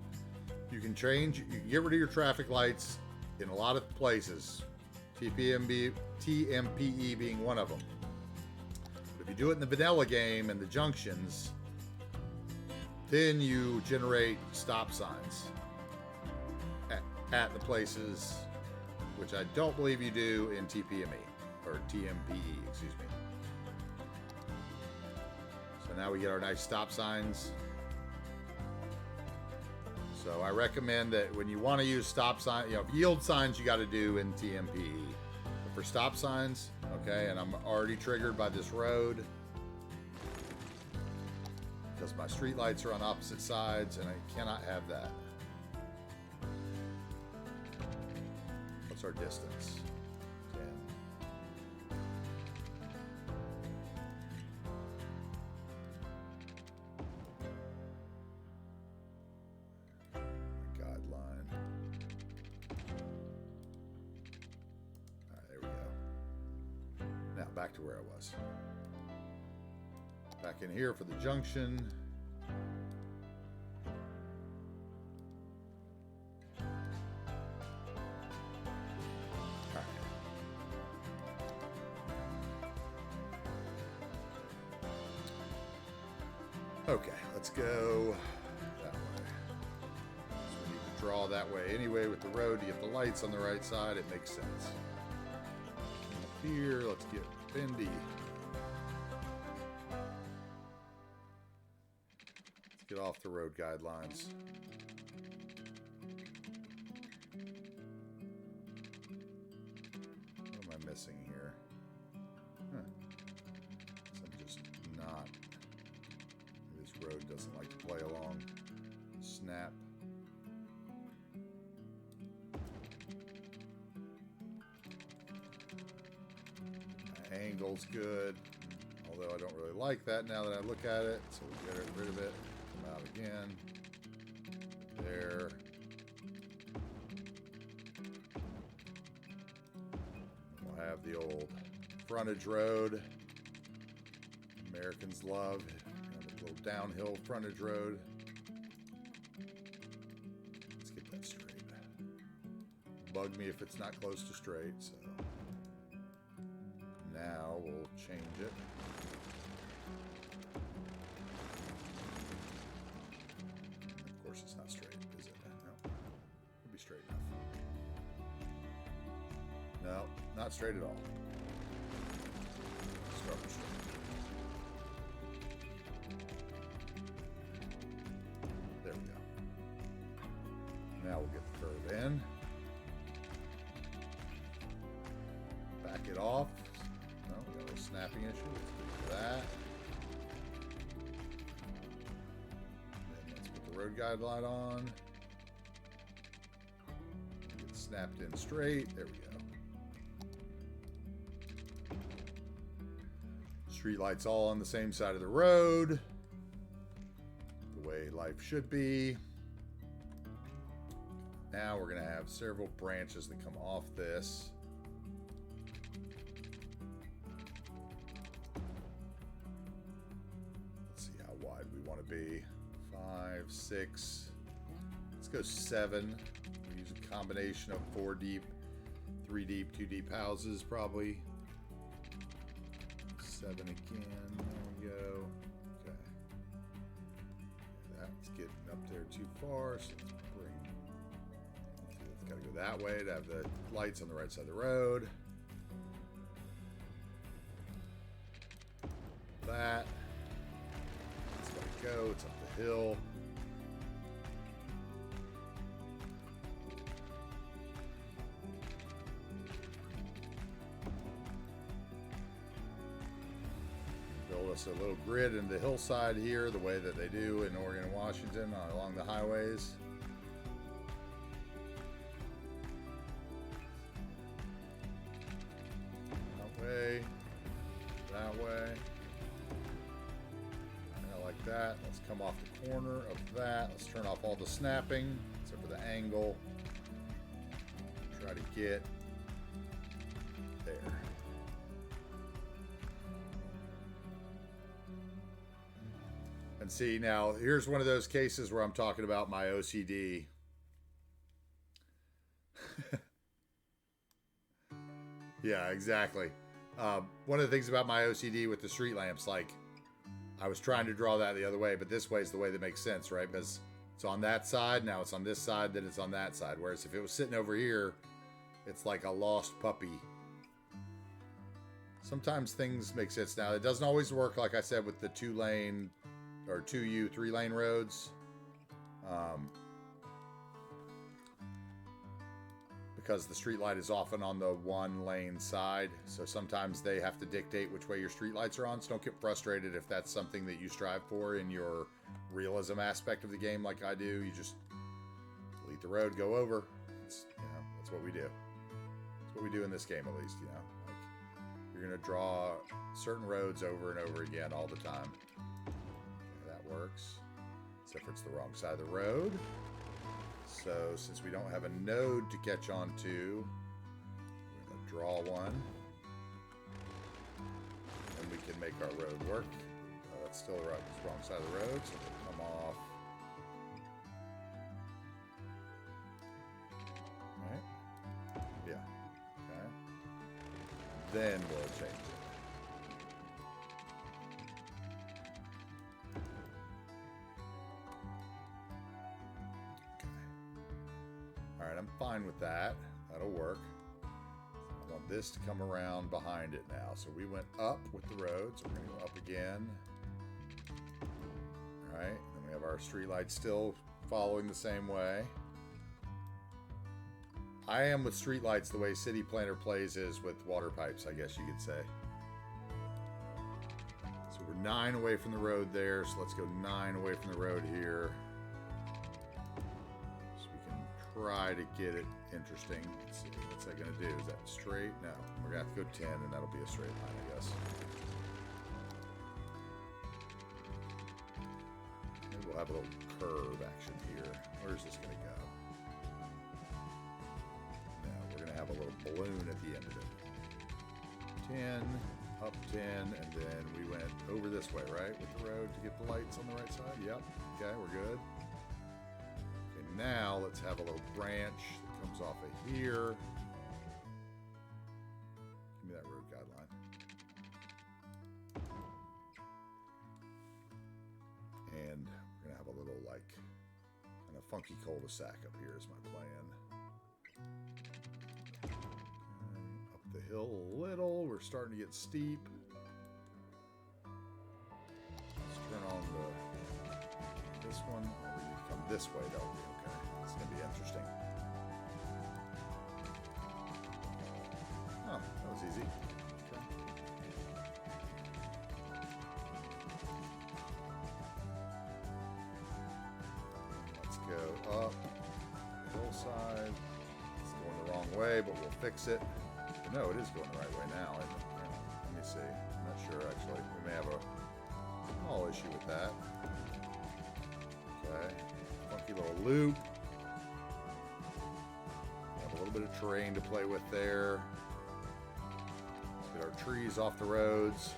You can get rid of your traffic lights in a lot of places, TMPE being one of them. If you do it in the vanilla game and the junctions, then you generate stop signs at the places, which I don't believe you do in TMPE, excuse me. So now we get our nice stop signs. So I recommend that when you want to use stop sign, yield signs you got to do in TMPE. For stop signs, okay, and I'm already triggered by this road because my street lights are on opposite sides and I cannot have that. What's our distance? 10. back to where I was. Back in here for the junction. Okay, let's go that way. So we need to draw that way anyway with the road to get the lights on the right side. It makes sense. Up here, let's get bendy. Let's get off the road guidelines. What am I missing here? Huh. So I'm just not... Road doesn't like to play along. Snap. Angle's good, although I don't really like that now that I look at it, so we'll get rid of it. Come out again. There. We'll have the old frontage road Americans love. Little downhill frontage road. Let's get that straight. Bug me if it's not close to straight, so now we'll change it. Of course it's not straight, is it? No. It'll be straight enough. No, not straight at all. Start with straight. Now we'll get the curve in. Back it off. No, we got a snapping issue. Let's do that. Then let's put the road guide light on. Get it snapped in straight. There we go. Street lights all on the same side of the road. The way life should be. Now we're going to have several branches that come off this. Let's see how wide we want to be. 5, 6. Let's go 7. We use a combination of 4 deep, 3 deep, 2 deep houses probably. 7 again. There we go. Okay. That's getting up there too far, so let's bring... Got to go that way to have the lights on the right side of the road. That. It's got to go. It's up the hill. Build us a little grid in the hillside here, the way that they do in Oregon and Washington along the highways. That way. I like that. Let's come off the corner of that. Let's turn off all the snapping, except for the angle. Try to get there. And see, now here's one of those cases where I'm talking about my OCD. Yeah, exactly. One of the things about my OCD with the street lamps, like I was trying to draw that the other way, but this way is the way that makes sense, right? Because it's on that side, now it's on this side, then it's on that side. Whereas if it was sitting over here, it's like a lost puppy. Sometimes things make sense. Now, it doesn't always work, like I said, with the 2-lane or 2U 3-lane roads. Because the street light is often on the 1-lane side. So sometimes they have to dictate which way your street lights are on. So don't get frustrated if that's something that you strive for in your realism aspect of the game like I do. You just delete the road, go over. It's, that's what we do. That's what we do in this game, at least, Like, you're going to draw certain roads over and over again all the time. Okay, that works. Except for it's the wrong side of the road. So since we don't have a node to catch on to, we're going to draw one. we can make our road work. That's still the wrong side of the road, so we'll come off. Right? Yeah. Okay. Then we'll change it. Alright, I'm fine with that. That'll work. I want this to come around behind it now. So we went up with the road, so we're going to go up again. Alright, then we have our street lights still following the same way. I am with street lights the way City Planner plays is with water pipes, I guess you could say. So we're 9 away from the road there, so let's go 9 away from the road here. Try to get it interesting. Let's see, what's that going to do? Is that straight? No. We're going to have to go 10, and that'll be a straight line, I guess. Maybe we'll have a little curve action here. Where's this going to go? No, we're going to have a little balloon at the end of it. 10, up 10, and then we went over this way, right? With the road to get the lights on the right side? Yep. Okay, we're good. Now let's have a little branch that comes off of here. Give me that road guideline. And we're gonna have a little like kind of funky cul-de-sac up here is my plan. Up the hill a little. We're starting to get steep. Let's turn on this one. We need to come this way, don't we? It's going to be interesting. Oh, that was easy. Okay. Let's go up the hillside. It's going the wrong way, but we'll fix it. No, it is going the right way now, isn't it? Let me see. I'm not sure, actually. We may have a small issue with that. Okay. Funky little loop. A little bit of terrain to play with there. Let's get our trees off the roads.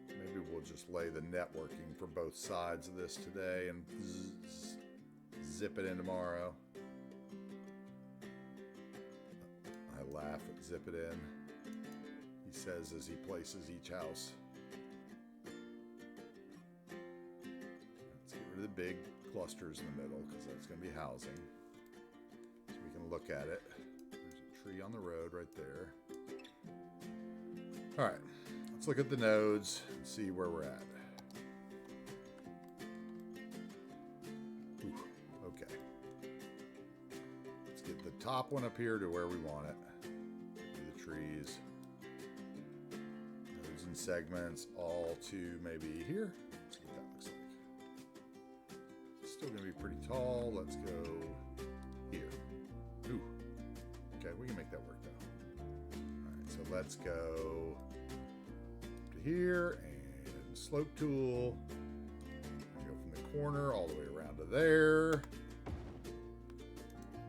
Maybe we'll just lay the networking for both sides of this today and zip it in tomorrow. I laugh at zip it in. He says as he places each house. The big clusters in the middle because that's going to be housing, so we can look at it. There's a tree on the road right there. All right, let's look at the nodes and see where we're at. Ooh, okay, let's get the top one up here to where we want it. The trees, nodes and segments all to maybe here. Let's see what that looks like. Still gonna be pretty tall. Let's go here. Ooh. Okay, we can make that work though. Alright, so let's go to here and slope tool. Go from the corner all the way around to there.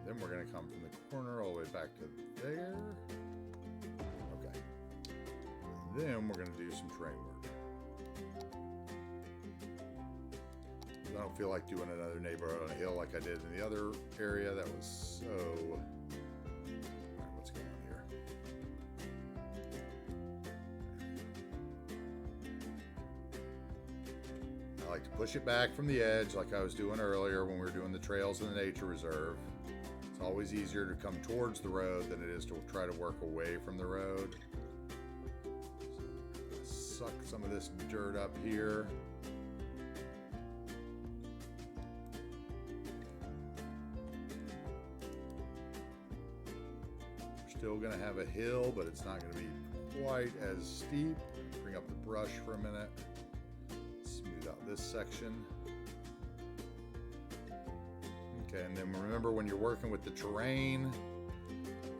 Then we're gonna come from the corner all the way back to there. Okay. And then we're gonna do some terrain work. I don't feel like doing another neighborhood on a hill like I did in the other area. That was so... All right, what's going on here? I like to push it back from the edge like I was doing earlier when we were doing the trails in the nature reserve. It's always easier to come towards the road than it is to try to work away from the road. So, suck some of this dirt up here. Still going to have a hill, but it's not going to be quite as steep. Bring up the brush for a minute. Smooth out this section. Okay, and then remember when you're working with the terrain,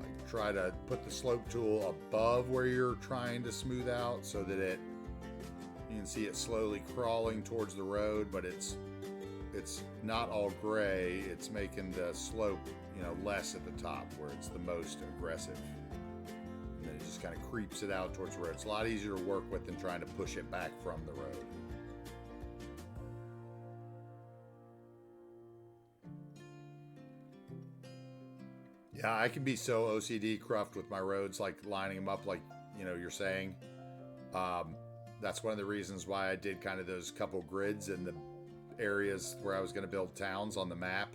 like try to put the slope tool above where you're trying to smooth out so that you can see it slowly crawling towards the road, but it's it's not all gray. It's making the slope, you know, less at the top where it's the most aggressive. And then it just kind of creeps it out towards the road. It's a lot easier to work with than trying to push it back from the road. Yeah, I can be so OCD cruft with my roads, like lining them up like, you know, you're saying. That's one of the reasons why I did kind of those couple grids in the areas where I was going to build towns on the map.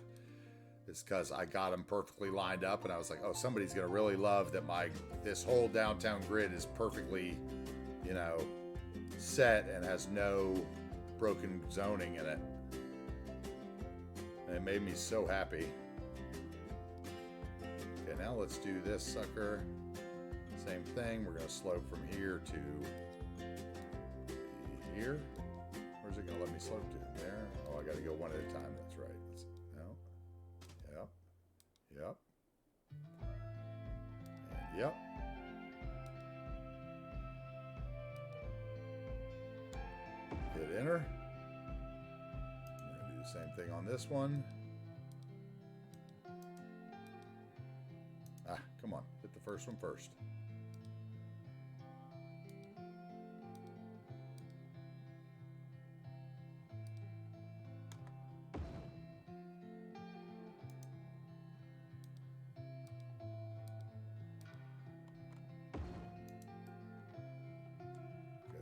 It's because I got them perfectly lined up, and I was like, oh, somebody's going to really love that this whole downtown grid is perfectly, you know, set and has no broken zoning in it. And it made me so happy. Okay, now let's do this sucker. Same thing. We're going to slope from here to here. Where's it going to let me slope to? There. Oh, I got to go one at a time. That's right. No. Yep. Yep. And yep. Hit enter. I'm going to do the same thing on this one. Ah, come on. Hit the first one first.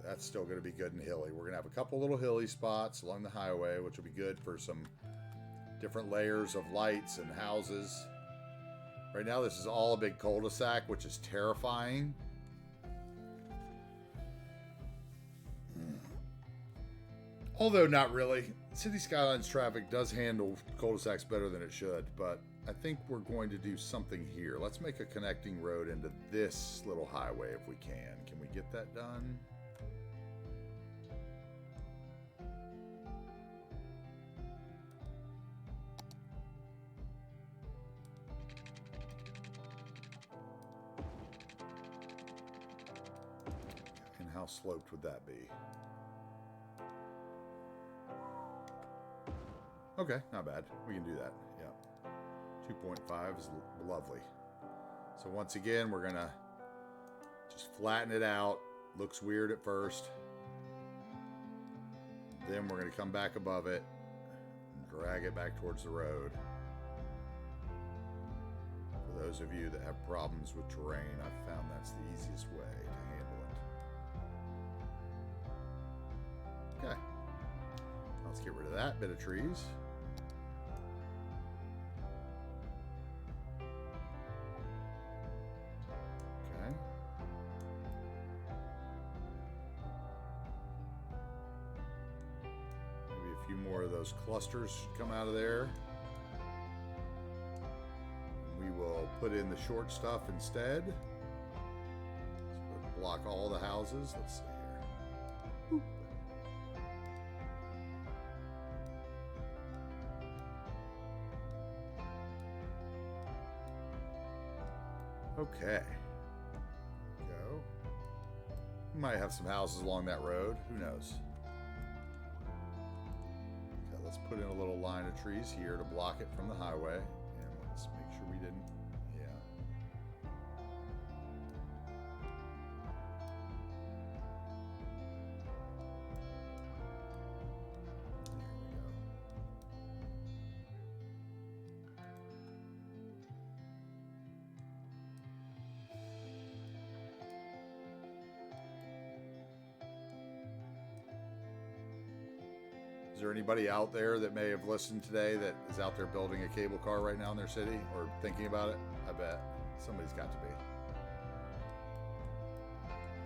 That's still going to be good and hilly. We're going to have a couple little hilly spots along the highway, which will be good for some different layers of lights and houses. Right now, this is all a big cul-de-sac, which is terrifying. Although not really. City Skylines traffic does handle cul-de-sacs better than it should, but I think we're going to do something here. Let's make a connecting road into this little highway if we can. Can we get that done? How sloped would that be? Okay, not bad. We can do that. Yeah. 2.5 is lovely. So once again, we're gonna just flatten it out. Looks weird at first. Then we're gonna come back above it and drag it back towards the road. For those of you that have problems with terrain, I've found that's the easiest way to handle it. Okay, let's get rid of that bit of trees. Okay. Maybe a few more of those clusters should come out of there. We will put in the short stuff instead. So we'll block all the houses. Let's see here. Boop. Okay. Go. We might have some houses along that road. Who knows? Okay, let's put in a little line of trees here to block it from the highway. And let's make sure we didn't. Yeah. There we go. Is there anybody out there that may have listened today that is out there building a cable car right now in their city or thinking about it? I bet somebody's got to be.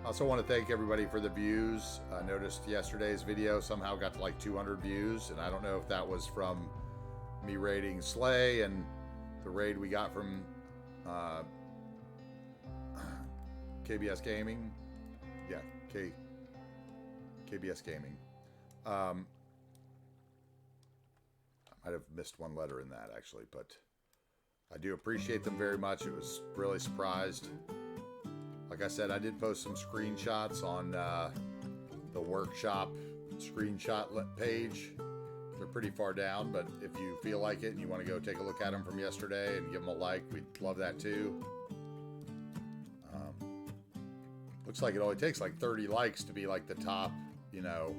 I also want to thank everybody for the views. I noticed yesterday's video somehow got to like 200 views, and I don't know if that was from me raiding Slay and the raid we got from KBS Gaming. Yeah, KBS Gaming. I might have missed one letter in that actually, but I do appreciate them very much. It was really surprised. Like I said, I did post some screenshots on the workshop screenshot page. They're pretty far down, but if you feel like it and you want to go take a look at them from yesterday and give them a like, we'd love that too. Looks like it only takes like 30 likes to be like the top, you know,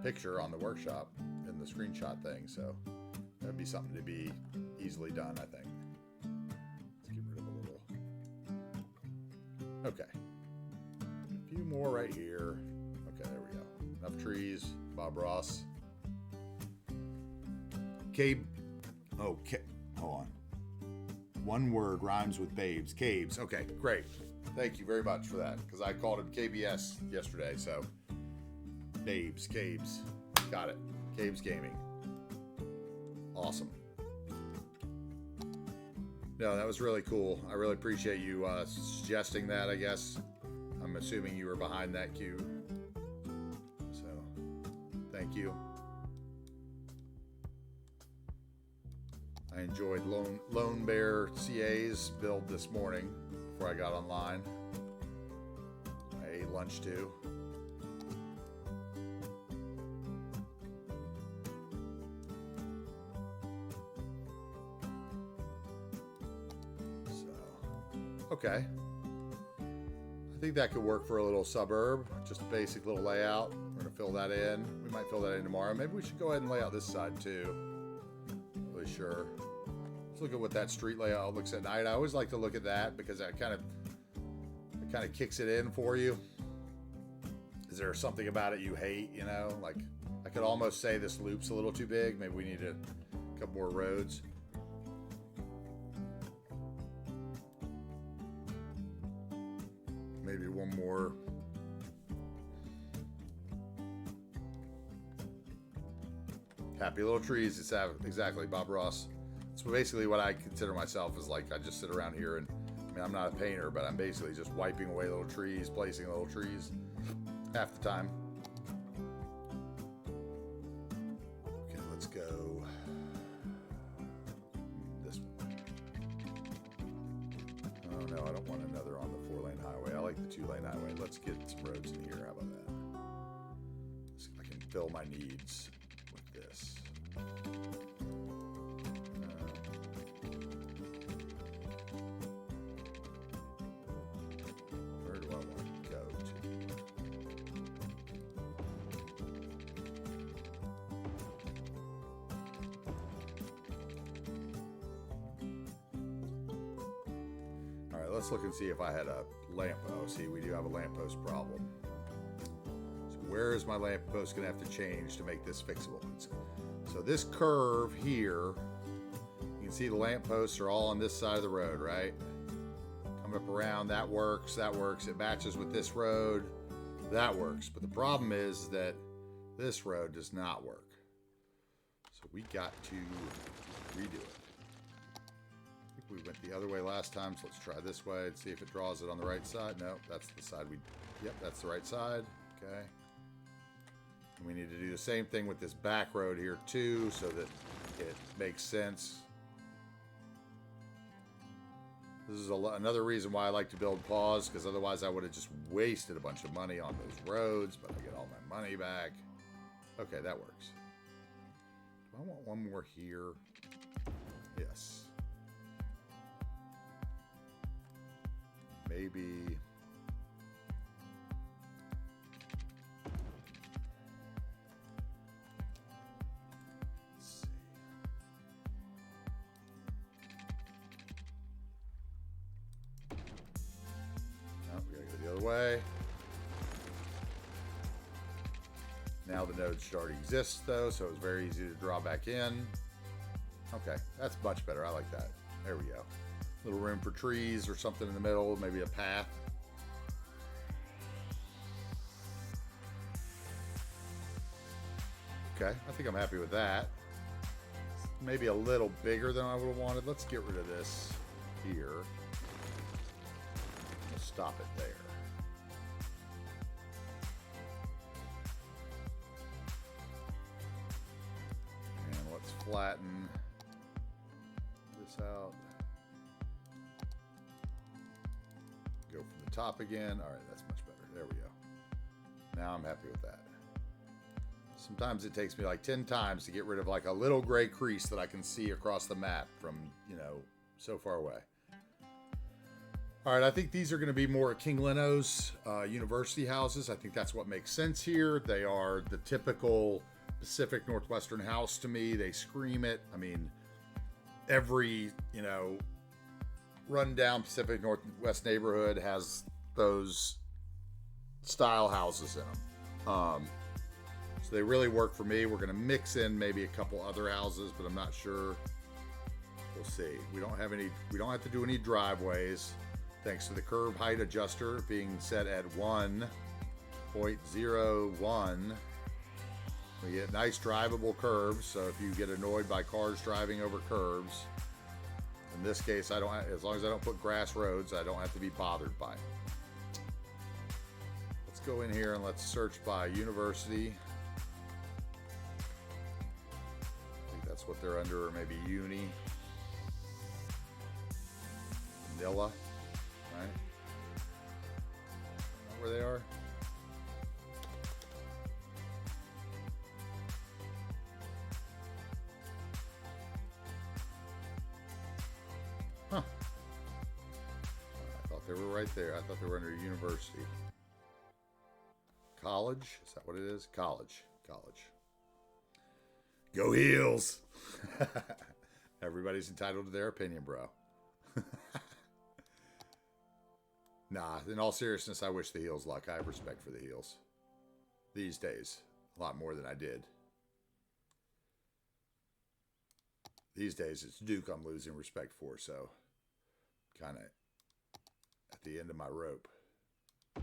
picture on the workshop in the screenshot thing. So that'd be something to be easily done, I think. Let's get rid of a little. Okay. A few more right here. Okay, there we go. Enough trees. Bob Ross. Cabe. Oh, hold on. One word rhymes with babes. Cabes. Okay, great. Thank you very much for that, because I called him KBS yesterday, so babes, Cabes. Got it. Cabes Gaming. Awesome. No, that was really cool. I really appreciate you suggesting that, I guess. I'm assuming you were behind that cue. So, thank you. I enjoyed Lone Bear CA's build this morning before I got online. I ate lunch too. So, okay. I think that could work for a little suburb. Just a basic little layout. We're gonna fill that in. We might fill that in tomorrow. Maybe we should go ahead and lay out this side too. Not really sure. Let's look at what that street layout looks at night. I always like to look at that because that kind of kicks it in for you. Is there something about it you hate, you know? Like, I could almost say this loop's a little too big. Maybe we need a couple more roads. Maybe one more. Happy little trees. It's exactly Bob Ross. It's basically what I consider myself as, like, I just sit around here and, I mean, I'm not a painter, but I'm basically just wiping away little trees, placing little trees half the time. Okay, let's go this one. Oh no, I don't want another on the 4-lane highway. I like the 2-lane highway. Let's get some roads in here. How about that? Let's see if I can fill my needs with this. Where do I want to go to? All right, let's look and see if I had a lamp. Oh, see, we do have a lamppost problem. So where is my lamppost going to have to change to make this fixable? So this curve here, you can see the lampposts are all on this side of the road, right? Come up around, that works, that works. It matches with this road, that works. But the problem is that this road does not work. So we got to redo it. I think we went the other way last time, so let's try this way and see if it draws it on the right side. No, that's the side yep, that's the right side, okay. And we need to do the same thing with this back road here too, so that it makes sense. This is another reason why I like to build pause, because otherwise I would have just wasted a bunch of money on those roads, but I get all my money back. Okay, that works. Do I want one more here? Yes. Maybe. Let's see. Oh, we gotta go the other way. Now the node should already exist though, so it's very easy to draw back in. Okay, that's much better. I like that. There we go. Little room for trees or something in the middle, maybe a path. Okay, I think I'm happy with that. Maybe a little bigger than I would have wanted. Let's get rid of this here. We'll stop it there. And let's flatten this out. Go from the top again. All right, that's much better. There we go. Now I'm happy with that. Sometimes it takes me like 10 times to get rid of like a little gray crease that I can see across the map from, you know, so far away. All right, I think these are going to be more King Leno's university houses. I think that's what makes sense here. They are the typical Pacific Northwestern house to me. They scream it. I mean, every, you know, rundown Pacific Northwest neighborhood has those style houses in them. So they really work for me. We're going to mix in maybe a couple other houses, but I'm not sure. We'll see. We don't have to do any driveways, thanks to the curb height adjuster being set at 1.01. We get nice drivable curves, so if you get annoyed by cars driving over curves, in this case, as long as I don't put grass roads, I don't have to be bothered by it. Let's go in here and let's search by university. I think that's what they're under, or maybe uni. Manila, right? Is that where they are? Huh. I thought they were right there. I thought they were under university. College? Is that what it is? College. Go Heels! Everybody's entitled to their opinion, bro. Nah, in all seriousness, I wish the Heels luck. I have respect for the Heels. These days. A lot more than I did. These days, it's Duke I'm losing respect for, so kind of at the end of my rope. All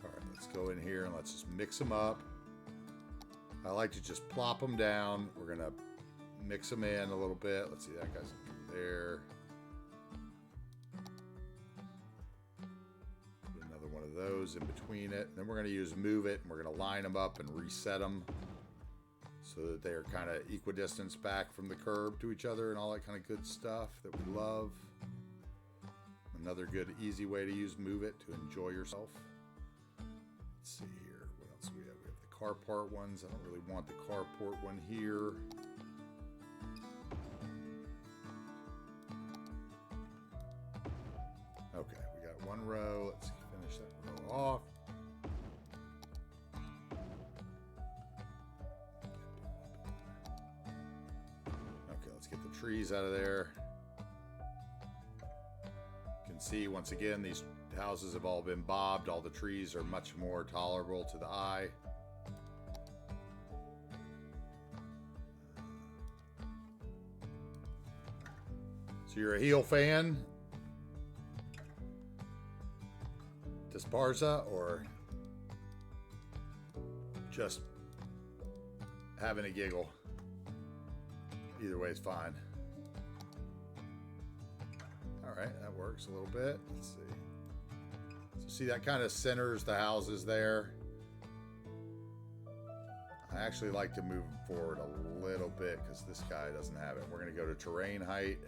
right, let's go in here and let's just mix them up. I like to just plop them down. We're going to mix them in a little bit. Let's see, that guy's there. Put another one of those in between it. Then we're going to use Move It, and we're going to line them up and reset them so that they are kind of equidistant back from the curb to each other and all that kind of good stuff that we love. Another good, easy way to use Move It to enjoy yourself. Let's see here. What else do we have? We have the carport ones. I don't really want the carport one here. Okay, we got one row. Let's finish that row off. Okay, let's get the trees out of there. You can see, once again, these houses have all been bobbed. All the trees are much more tolerable to the eye. So you're a heel fan, Disparza, or just having a giggle? Either way is fine. All right, that works a little bit. Let's see. So see, that kind of centers the houses there. I actually like to move them forward a little bit because this guy doesn't have it. We're going to go to terrain height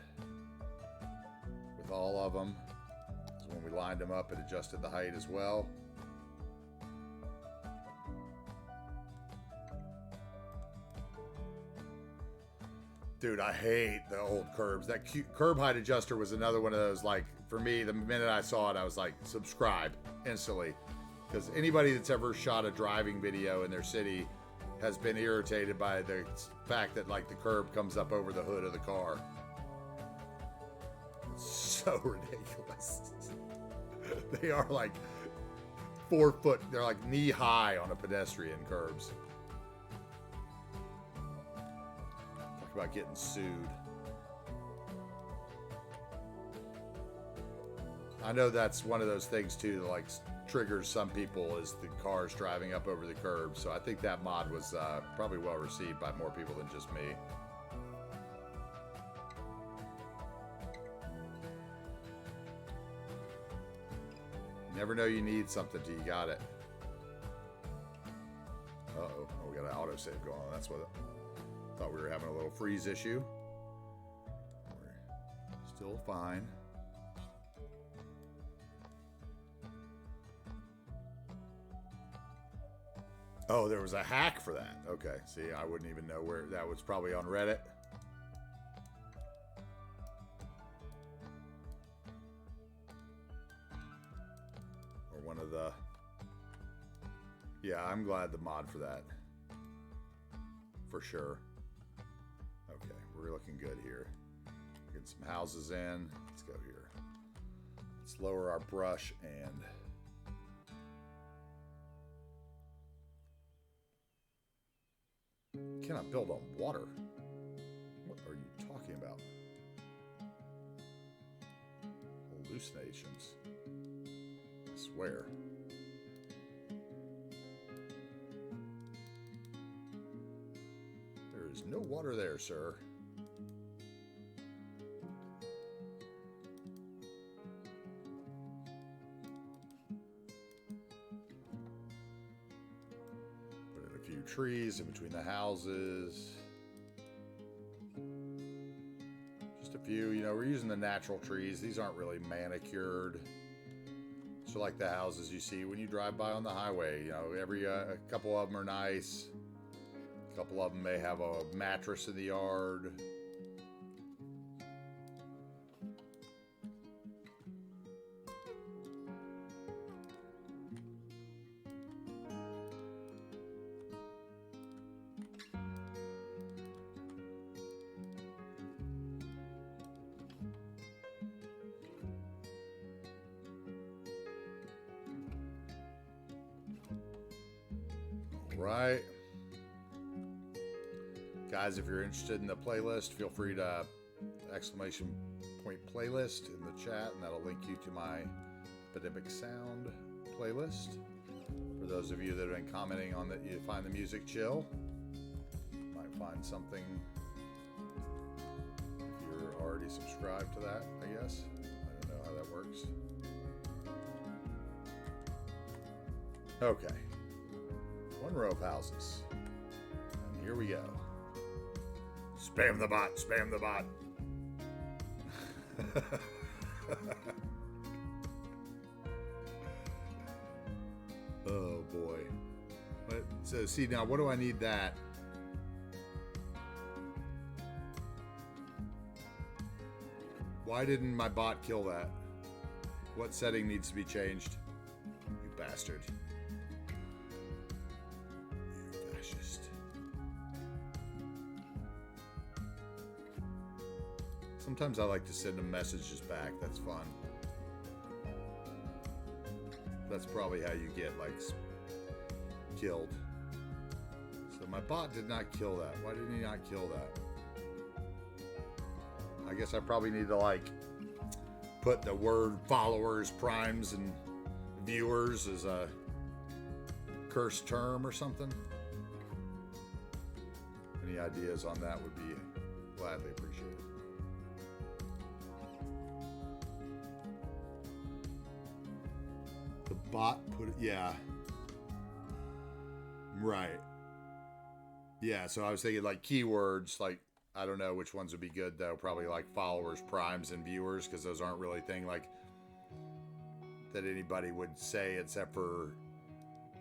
with all of them. So when we lined them up, it adjusted the height as well. Dude, I hate the old curbs. That curb height adjuster was another one of those, like, for me, the minute I saw it, I was like, subscribe instantly. Because anybody that's ever shot a driving video in their city has been irritated by the fact that, like, the curb comes up over the hood of the car. It's so ridiculous. They are like 4 foot, they're like knee high on a pedestrian curbs. Talk about getting sued. I know that's one of those things too that like triggers some people, is the cars driving up over the curb. So I think that mod was probably well received by more people than just me. Never know you need something till you got it. Uh-oh. Oh, we got an autosave going on. That's what I thought we were having a little freeze issue. We're still fine. Oh, there was a hack for that. Okay, see, I wouldn't even know where that was. Probably on Reddit. Or one of the... Yeah, I'm glad the mod for that. For sure. Okay, we're looking good here. Get some houses in. Let's go here. Let's lower our brush and... Cannot build on water. What are you talking about? Hallucinations. I swear. There is no water there, sir. Few trees in between the houses. Just a few, you know, we're using the natural trees. These aren't really manicured. So like the houses you see when you drive by on the highway, you know, every a couple of them are nice. A couple of them may have a mattress in the yard. Right, guys, if you're interested in the playlist, feel free to exclamation point playlist in the chat, and that'll link you to my epidemic sound playlist. For those of you that have been commenting on that, you find the music chill, might find something if you're already subscribed to that, I guess. I don't know how that works. Okay. One row of houses. And here we go. Spam the bot, spam the bot. Oh boy. So see now, what do I need that? Why didn't my bot kill that? What setting needs to be changed? You bastard. Sometimes I like to send them messages back. That's fun. That's probably how you get, like, killed. So my bot did not kill that. Why didn't he not kill that? I guess I probably need to, like, put the word followers, primes, and viewers as a cursed term or something. Any ideas on that would be gladly appreciated. The bot put it, yeah. Right. Yeah, so I was thinking like keywords, like, I don't know which ones would be good though. Probably like followers, primes, and viewers, because those aren't really a thing like that anybody would say except for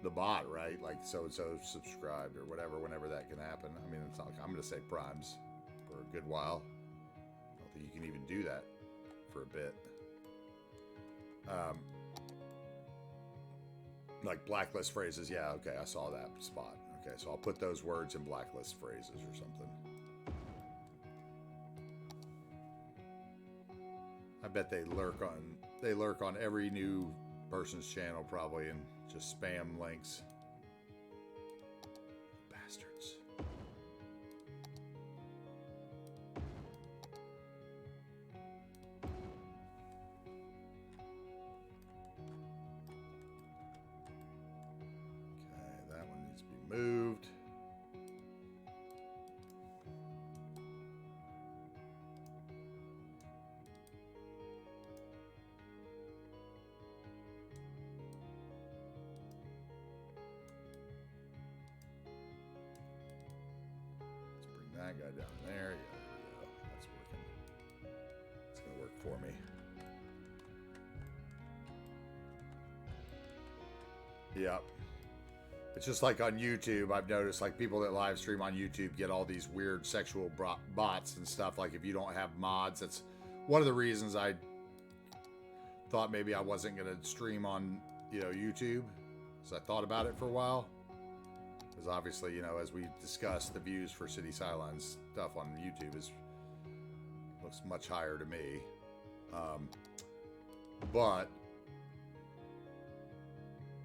the bot, right? Like so-and-so subscribed or whatever, whenever that can happen. I mean, it's not like I'm going to say primes for a good while. I don't think you can even do that for a bit. Like blacklist phrases, yeah, okay, I saw that spot. Okay, so I'll put those words in blacklist phrases or something. I bet they lurk on every new person's channel probably and just spam links. Bastards. Moved. Let's bring that guy down there. Yeah, there we go. That's working. It's going to work for me. Yep. It's just like on YouTube, I've noticed like people that live stream on YouTube get all these weird sexual bots and stuff. Like if you don't have mods, that's one of the reasons I thought maybe I wasn't going to stream on, you know, YouTube. Because I thought about it for a while. Because obviously, you know, as we discussed, the views for City Skylines stuff on YouTube looks much higher to me. But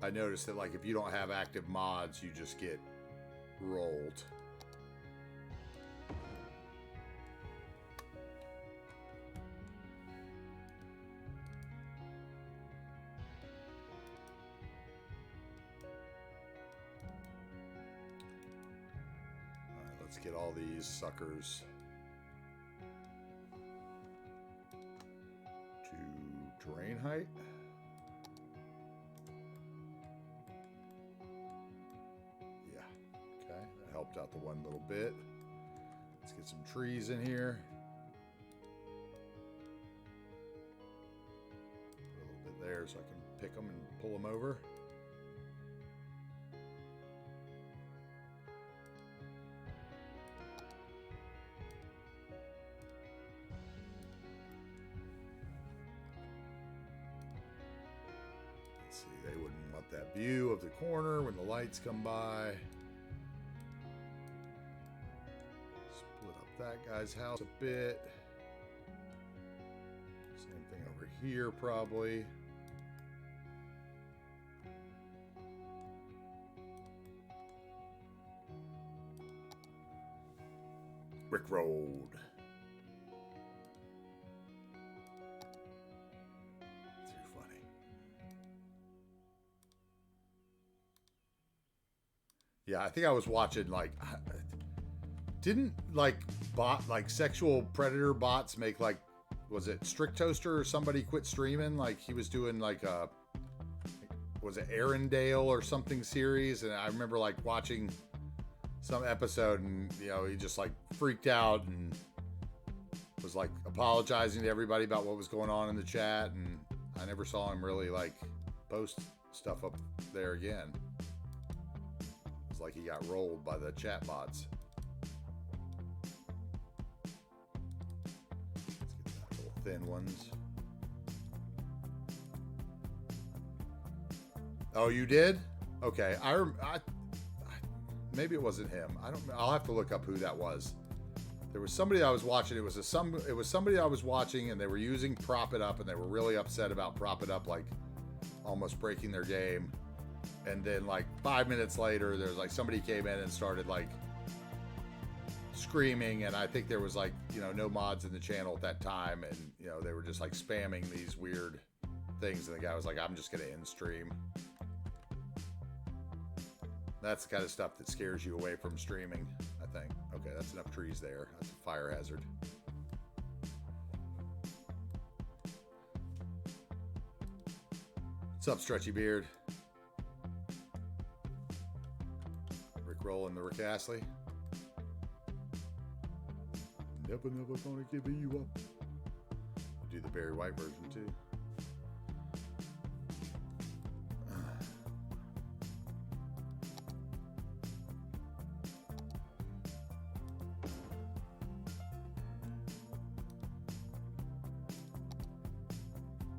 I noticed that, like, if you don't have active mods, you just get rolled. All right, let's get all these suckers to terrain height. Helped out the one little bit. Let's get some trees in here. Put a little bit there so I can pick them and pull them over. Let's see, they wouldn't want that view of the corner when the lights come by. That guy's house a bit. Same thing over here, probably. Brick Road. Too funny. Yeah, I think I was watching like. Didn't like sexual predator bots make like, was it Strict Toaster or somebody quit streaming? Like he was doing like a, was it Arendelle or something series? And I remember like watching some episode and, you know, he just like freaked out and was like apologizing to everybody about what was going on in the chat. And I never saw him really like post stuff up there again. It was like he got rolled by the chat bots. Thin ones. Oh, you did? Okay, I maybe it wasn't him. I don't. I'll have to look up who that was. There was somebody I was watching. It was somebody I was watching, and they were using Prop It Up, and they were really upset about Prop It Up, like almost breaking their game. And then like 5 minutes later, there's like somebody came in and started like screaming, and I think there was like, you know, no mods in the channel at that time, and you know they were just like spamming these weird things, and the guy was like, I'm just gonna end stream. That's the kind of stuff that scares you away from streaming, I think. Okay, that's enough trees there. That's a fire hazard. What's up, Stretchy Beard? Rick Roll the Rick Astley. Never gonna give you up. Do the Barry White version too.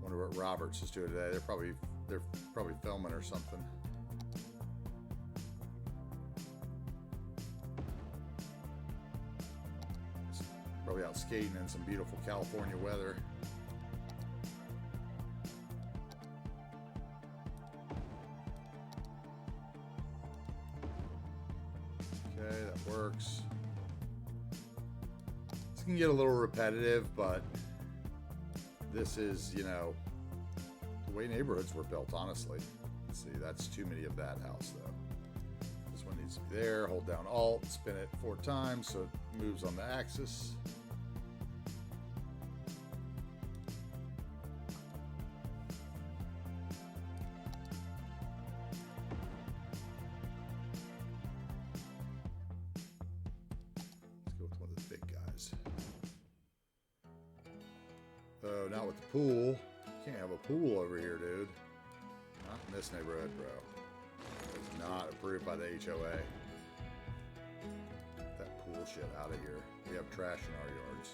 Wonder what Roberts is doing today. They're probably filming or something. Probably out skating in some beautiful California weather. Okay, that works. This can get a little repetitive, but this is, you know, the way neighborhoods were built, honestly. Let's see, that's too many of that house, though. This one needs to be there. Hold down Alt, spin it 4 times so it moves on the axis. Oh, not with the pool. You can't have a pool over here, dude. Not in this neighborhood, bro. There's not approved by the HOA. Get that pool shit out of here. We have trash in our yards.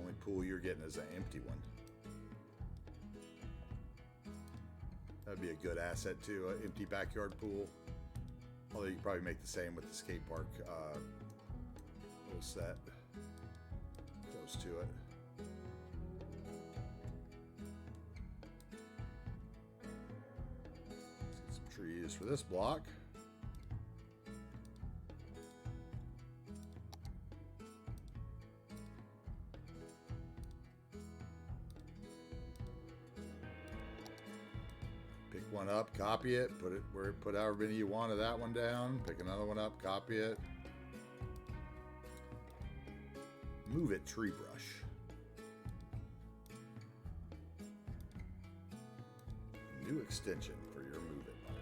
Only pool you're getting is an empty one. That'd be a good asset too, an empty backyard pool. Although you could probably make the same with the skate park little set close to it. Let's get some trees for this block. Pick one up, copy it, put however many you want of that one down, pick another one up, copy it. Move it, tree brush. New extension for your Move It mod.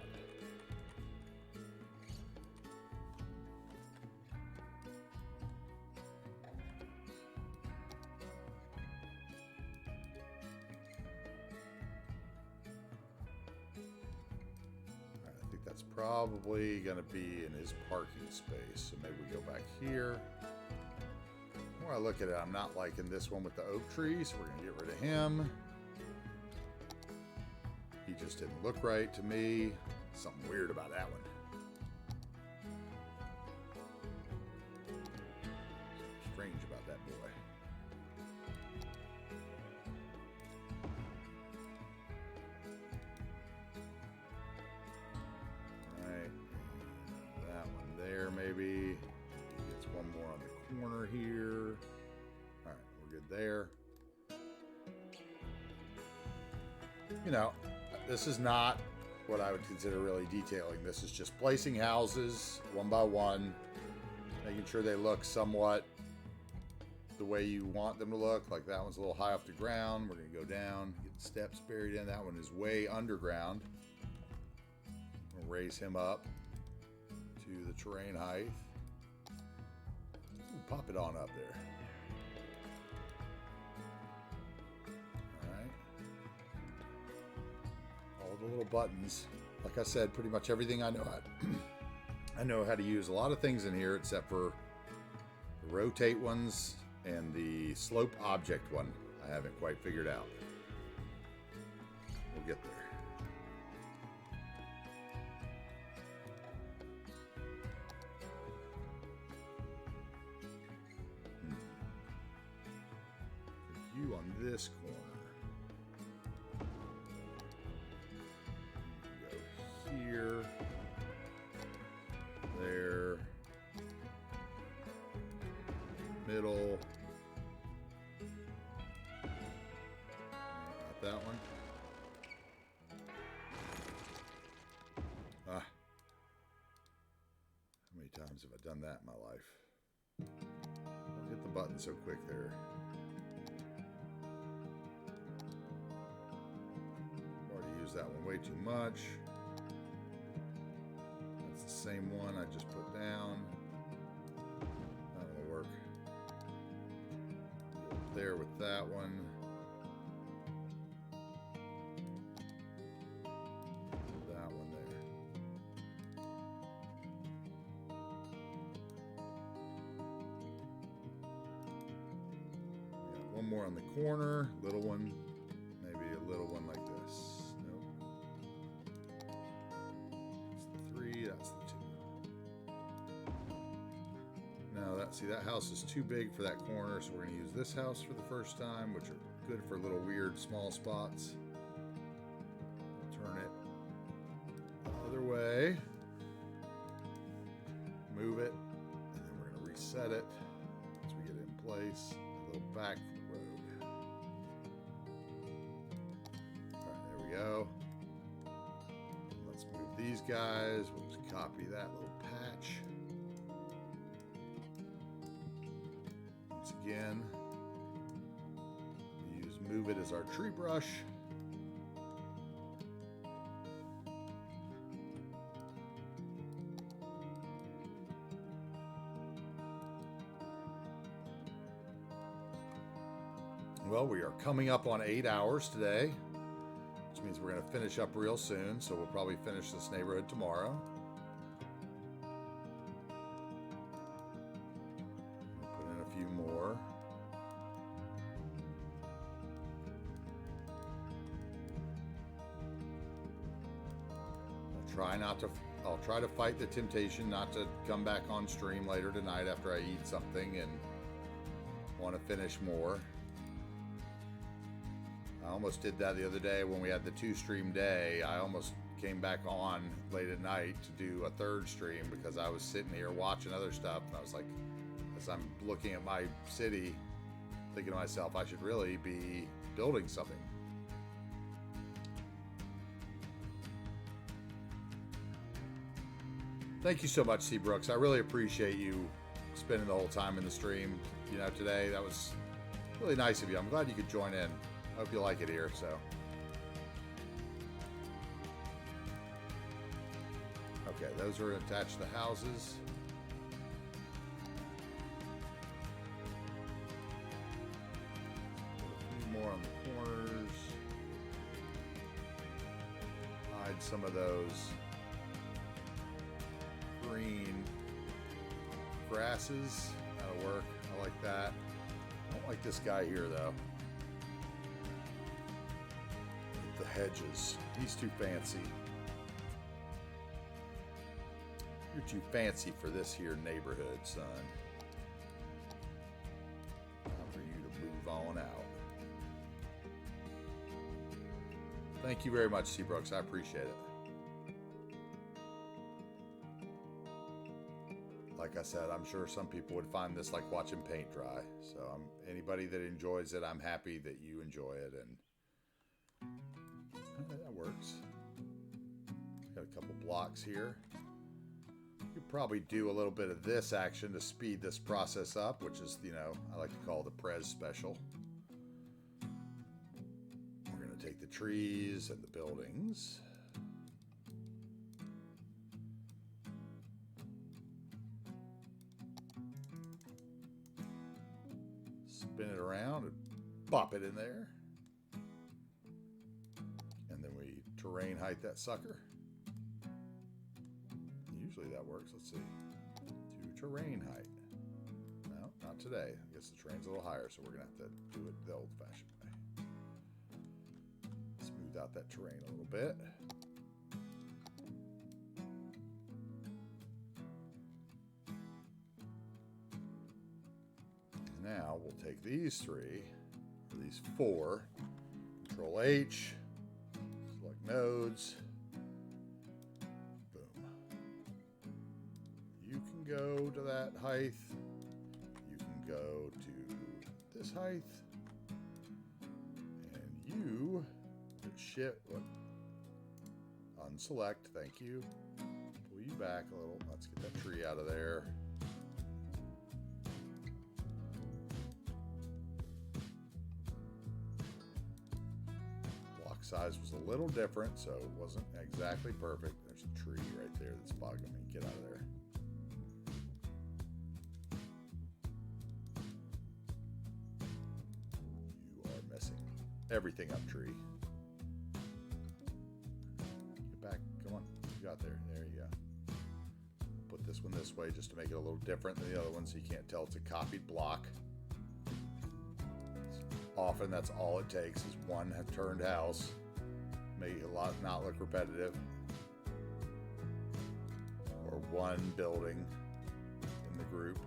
I think that's probably going to be in his parking space. So maybe we go back here. The more I look at it, I'm not liking this one with the oak tree, so we're going to get rid of him. He just didn't look right to me. Something weird about that one. Something strange about that boy. Alright. That one there, maybe. He gets one more on the corner here. Alright, we're good there. You know, this is not what I would consider really detailing. This is just placing houses one by one, making sure they look somewhat the way you want them to look. Like that one's a little high off the ground. We're going to go down, get the steps buried in. That one is way underground. We'll raise him up to the terrain height. Ooh, pop it on up there. The little buttons, like I said, pretty much everything I know I know how to use a lot of things in here except for the rotate ones and the slope object one I haven't quite figured out. We'll get there. You on this corner. Here, there, middle, got that one. How many times have I done that in my life? Don't hit the button so quick there. Already used that one way too much. Same one I just put down. That'll work. Go up there with that one. That one there. We got one more on the corner, little one, maybe a little one like this. Nope. That's the 3, that's the 2. See, that house is too big for that corner, so we're going to use this house for the first time, which are good for little weird small spots. Turn it the other way. Move it, and then we're going to reset it once we get it in place. A little back from the road. Alright, there we go. Let's move these guys. We'll just copy that little patch. Again, we use Move It as our tree brush. Well, we are coming up on 8 hours today. we're going to finish up real soon, so we'll probably finish this neighborhood tomorrow. Put in a few more. I'll try to fight the temptation not to come back on stream later tonight after I eat something and want to finish more. I almost did that the other day when we had the 2-stream day. I almost came back on late at night to do a 3rd stream because I was sitting here watching other stuff, and I was like, as I'm looking at my city, thinking to myself, I should really be building something. Thank you so much, C. Brooks. I really appreciate you spending the whole time in the stream, today. That was really nice of you. I'm glad you could join in. I hope you like it here, so. Okay, those are attached to the houses. A few more on the corners. Hide some of those green grasses. That'll work. I like that. I don't like this guy here though. The hedges. He's too fancy. You're too fancy for this here neighborhood, son. Time for you to move on out. Thank you very much, C. Brooks. I appreciate it. Like I said, I'm sure some people would find this like watching paint dry. So anybody that enjoys it, I'm happy that you enjoy it, and that works. Got a couple blocks here. You could probably do a little bit of this action to speed this process up, which is, I like to call the Prez special. We're going to take the trees and the buildings. Spin it around and pop it in there. And then we terrain height that sucker. Usually that works. Let's see. To terrain height. No, not today. I guess the terrain's a little higher, so we're going to have to do it the old-fashioned way. Smooth out that terrain a little bit. Now we'll take these 3, or these 4, Control H, select nodes, boom. You can go to that height, you can go to this height, and you unselect, thank you, pull you back a little, let's get that tree out of there. Size was a little different, so it wasn't exactly perfect. There's a tree right there that's bothering me. Get out of there. You are messing everything up, tree. Get back. Come on. You got there. There you go. Put this one this way just to make it a little different than the other one so you can't tell it's a copied block. Often that's all it takes is one turned house. Make a lot not look repetitive. Or one building in the group.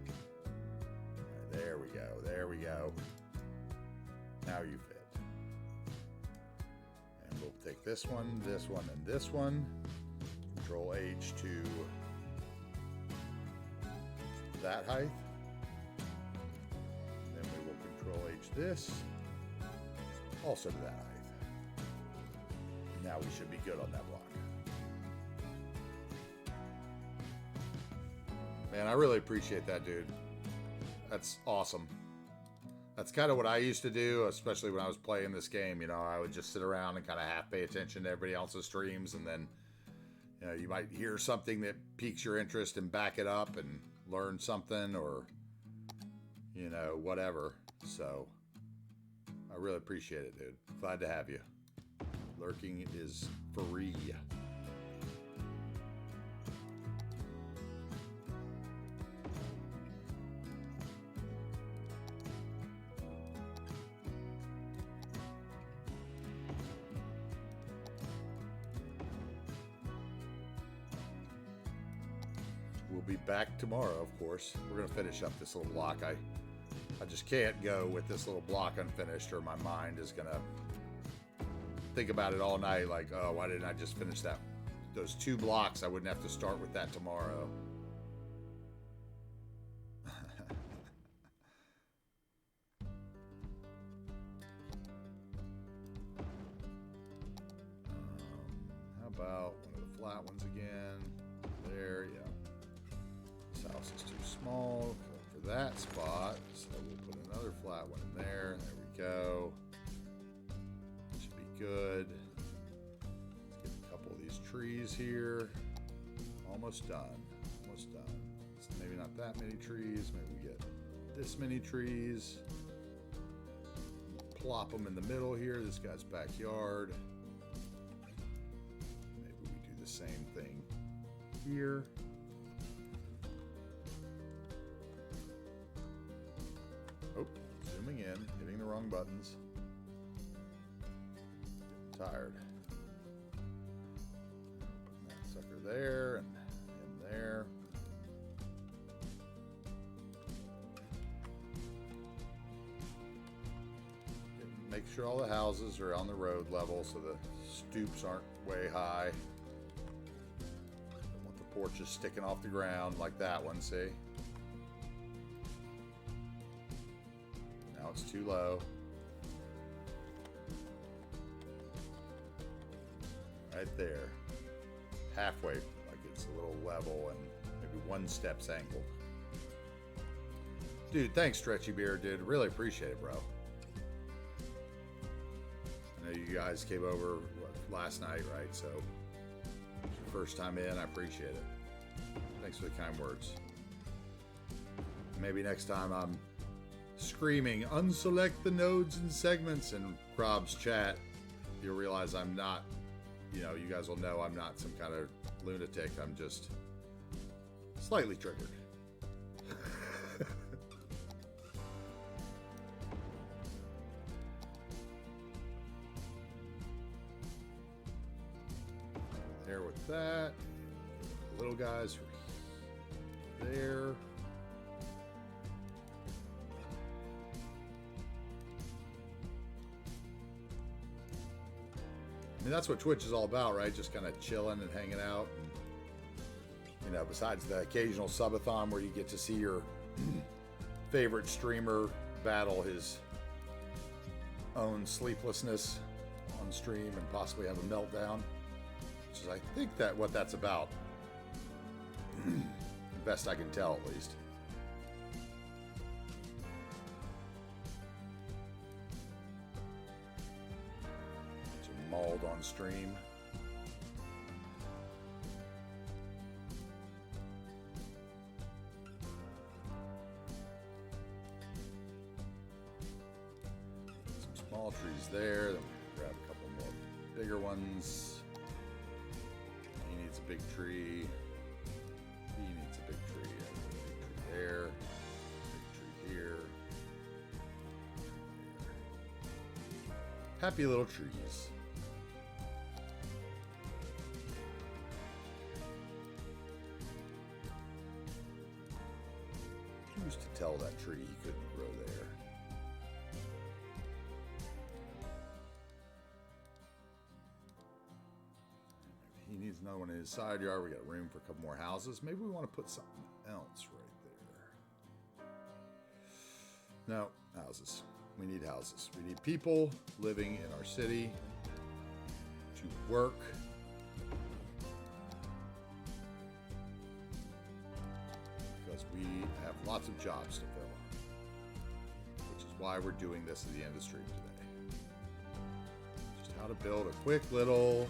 Right, there we go. There we go. Now you fit. And we'll take this one, and this one. Control H to that height. Then we will Control H this. Also to that height. Now we should be good on that block. Man, I really appreciate that, dude. That's awesome. That's kind of what I used to do, especially when I was playing this game. I would just sit around and kind of half pay attention to everybody else's streams, and then you might hear something that piques your interest and back it up and learn something, or whatever. So I really appreciate it, dude. Glad to have you. Lurking is free. We'll be back tomorrow, of course. We're going to finish up this little block. I just can't go with this little block unfinished, or my mind is going to think about it all night, like, oh, why didn't I just finish that? Those 2 blocks, I wouldn't have to start with that tomorrow. How about one of the flat ones again? There, yeah. This house is too small for that spot, so we'll put another flat one in there. There we go. Should be good. Let's get a couple of these trees here. Almost done. Almost done. So maybe not that many trees. Maybe we get this many trees. Plop them in the middle here. This guy's backyard. Maybe we do the same thing here. Oh, zooming in, hitting the wrong buttons. Getting tired. Putting that sucker there and in there. Make sure all the houses are on the road level so the stoops aren't way high. Don't want the porches sticking off the ground like that one, see? Now it's too low. Right there. Halfway, like it's a little level and maybe 1 step's angled. Dude, thanks, Stretchy Beard, dude. Really appreciate it, bro. I know you guys came over last night, right? So it's your first time in. I appreciate it. Thanks for the kind words. Maybe next time I'm screaming, unselect the nodes and segments in Rob's chat, you'll realize I'm not, you know, you guys will know I'm not some kind of lunatic. I'm just slightly triggered. There with that. The little guys there. I mean, that's what Twitch is all about, right? Just kind of chilling and hanging out. And, you know, besides the occasional subathon where you get to see your favorite streamer battle his own sleeplessness on stream and possibly have a meltdown. Which is, I think, that what that's about. Best I can tell, at least. Some mauled on stream. Some small trees there. Then we'll grab a couple more bigger ones. He needs a big tree. He needs a big tree. Big tree there. Big tree here. Happy little trees. Who's to tell that tree he couldn't grow there? He needs another one in his side yard. We got room for a couple more houses. Maybe we want to put something else right there. No, houses. We need houses. We need people living in our city to work. Because we have lots of jobs to fill. Which is why we're doing this in the industry today. Just how to build a quick little...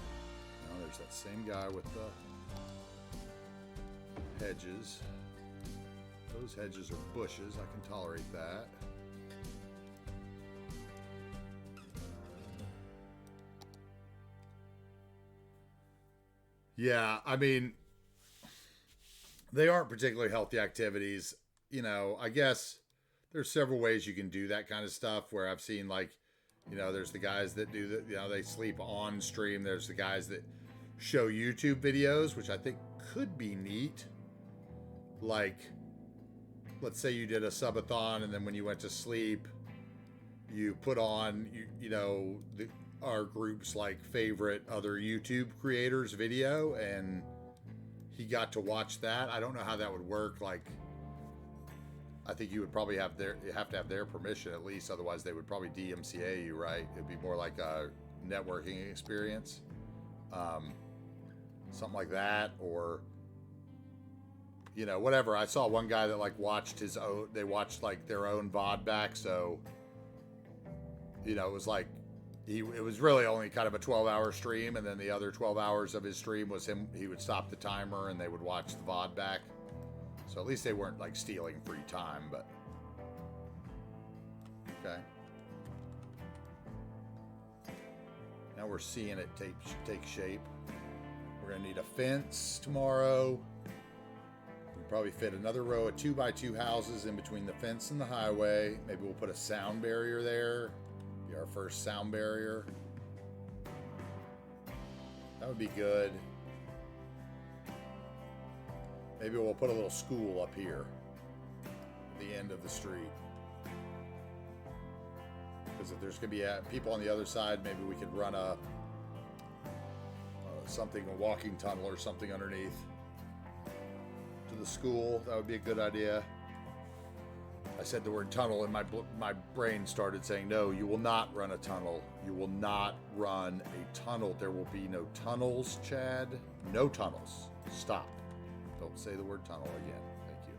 There's that same guy with the hedges. Those hedges are bushes. I can tolerate that. Yeah, I mean, they aren't particularly healthy activities. You know, I guess there's several ways you can do that kind of stuff where I've seen like, you know, there's the guys that do the, you know, they sleep on stream. There's the guys that show YouTube videos, which I think could be neat. Like, let's say you did a subathon and then when you went to sleep, you put on, you know, our group's like favorite other YouTube creators video and he got to watch that. I don't know how that would work. Like, I think you would probably have to have their permission at least. Otherwise, they would probably DMCA you, right? It'd be more like a networking experience, something like that, or you know, whatever. I saw one guy that like watched his own. They watched like their own VOD back, so you know, it was like it was really only kind of a 12-hour stream, and then the other 12 hours of his stream was him. He would stop the timer, and they would watch the VOD back. So at least they weren't like stealing free time, but okay. Now we're seeing it take shape. We're gonna need a fence tomorrow. We'll probably fit another row of 2x2 houses in between the fence and the highway. Maybe we'll put a sound barrier there. Be our first sound barrier. That would be good. Maybe we'll put a little school up here at the end of the street. Because if there's going to be people on the other side, maybe we could run a walking tunnel or something underneath to the school. That would be a good idea. I said the word tunnel and my brain started saying, no, you will not run a tunnel. You will not run a tunnel. There will be no tunnels, Chad. No tunnels. Stop. Don't say the word tunnel again. Thank you.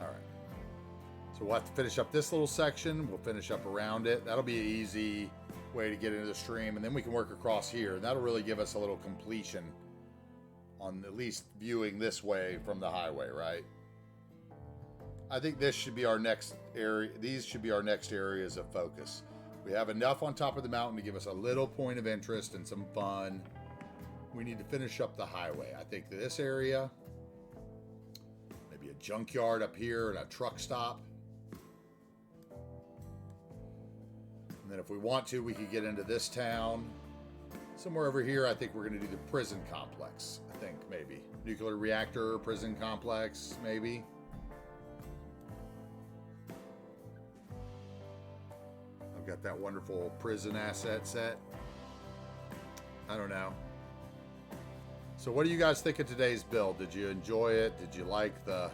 All right. So we'll have to finish up this little section. We'll finish up around it. That'll be an easy way to get into the stream. And then we can work across here. And that'll really give us a little completion on at least viewing this way from the highway, right? I think this should be our next area. These should be our next areas of focus. We have enough on top of the mountain to give us a little point of interest and some fun. We need to finish up the highway. I think this area, maybe a junkyard up here and a truck stop. And then if we want to, we could get into this town. Somewhere over here, I think we're going to do the prison complex. I think maybe. Nuclear reactor, prison complex, maybe. I've got that wonderful prison asset set. I don't know. So what do you guys think of today's build? Did you enjoy it? Did you like the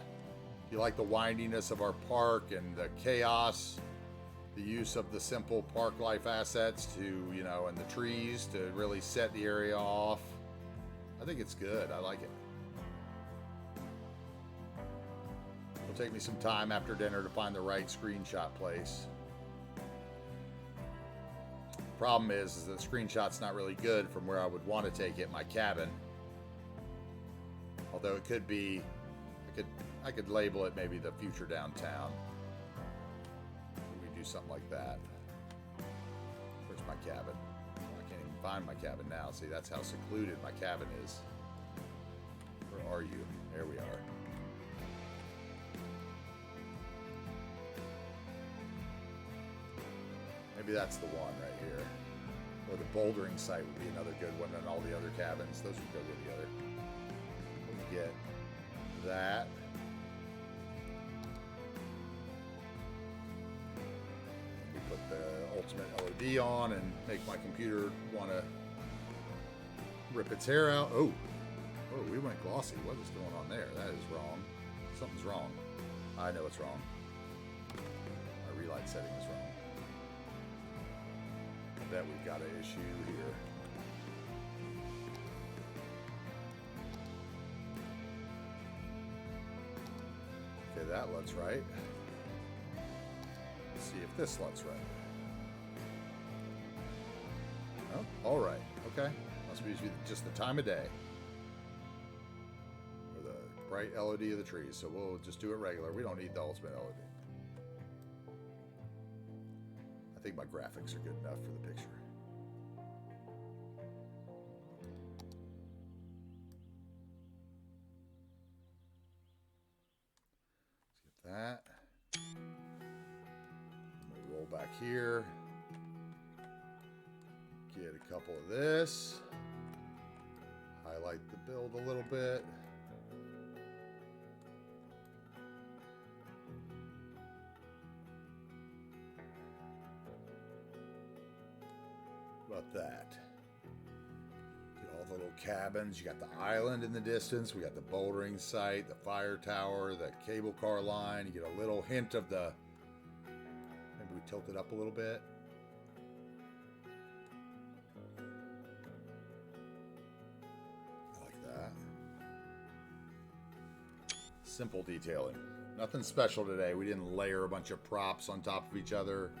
windiness of our park and the chaos, the use of the simple park life assets to, you know, and the trees to really set the area off? I think it's good. I like it. It'll take me some time after dinner to find the right screenshot place. Problem is that the screenshot's not really good from where I would want to take it, my cabin. Although it could be, I could label it maybe the future downtown. We do something like that. Where's my cabin? I can't even find my cabin now. See, that's how secluded my cabin is. Where are you? There we are. Maybe that's the one right here. Or the bouldering site would be another good one, and all the other cabins. Those would go good together. Get that. We put the ultimate LED on and make my computer want to rip its hair out. Oh, we went glossy. What is going on there? That is wrong. Something's wrong. I know it's wrong. My relight setting is wrong. I bet we've got an issue here. Okay, that looks right. Let's see if this looks right. Oh, all right. Okay. Must be just the time of day. Or the bright LED of the trees. So we'll just do it regular. We don't need the ultimate LED. I think my graphics are good enough for the picture. that. We roll back here. Get a couple of this. Highlight the build a little bit. About that. Get all the little cabins. You got the island in the distance. We got the bouldering site, the fire tower, the cable car line. You get a little hint of the, maybe we tilt it up a little bit. I like that. Simple detailing. Nothing special today. We didn't layer a bunch of props on top of each other.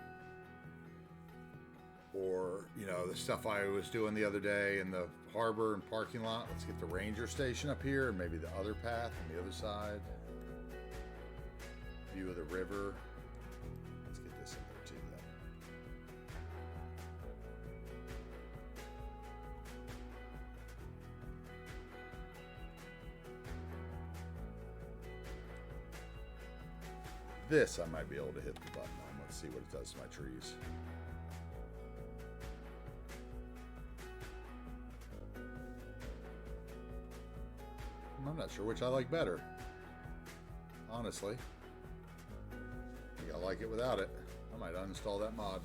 Or, you know, the stuff I was doing the other day in the harbor and parking lot. Let's get the ranger station up here and maybe the other path on the other side. View of the river. Let's get this in there too, though. This I might be able to hit the button on. Let's see what it does to my trees. I'm not sure which I like better. Honestly. I think I like it without it. I might uninstall that mod.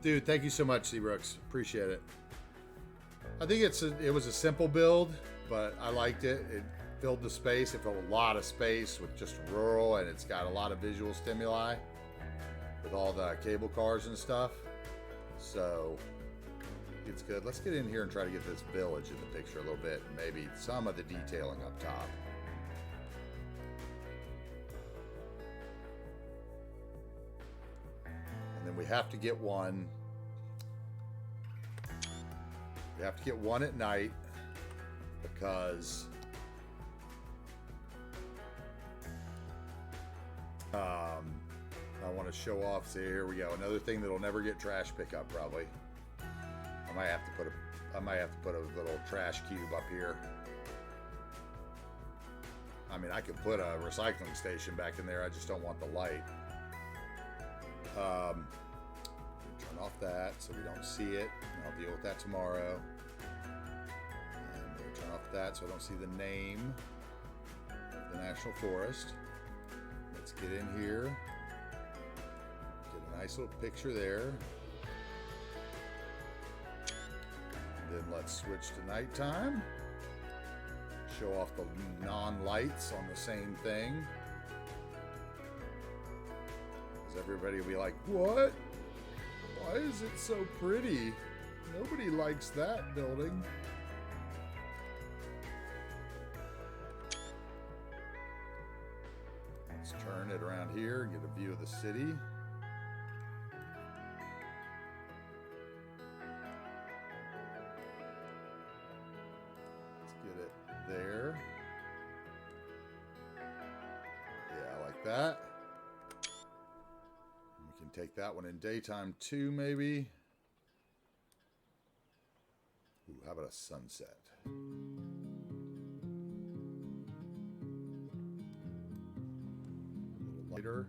Dude, thank you so much, Seabrooks. Appreciate it. I think it was a simple build, but I liked it. It filled the space. It filled a lot of space with just rural, and it's got a lot of visual stimuli with all the cable cars and stuff. So it's good. Let's get in here and try to get this village in the picture a little bit, and maybe some of the detailing up top. And then we have to get one. We have to get one at night because I want to show off. See, here we go. Another thing that'll never get trash pickup probably. I might have to put a little trash cube up here. I mean, I could put a recycling station back in there. I just don't want the light. Turn off that so we don't see it. I'll deal with that tomorrow. And we'll turn off that so I don't see the name of the National Forest. Let's get in here. Get a nice little picture there. Then let's switch to nighttime. Show off the non-lights on the same thing. Because everybody will be like, what? Why is it so pretty? Nobody likes that building. Let's turn it around here and get a view of the city. There. Yeah, I like that. We can take that one in daytime too, maybe. Ooh, how about a sunset? A little lighter.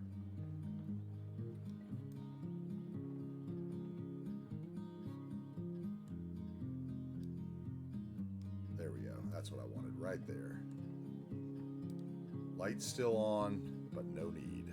There we go. That's what I wanted right there. Light's still on, but no need.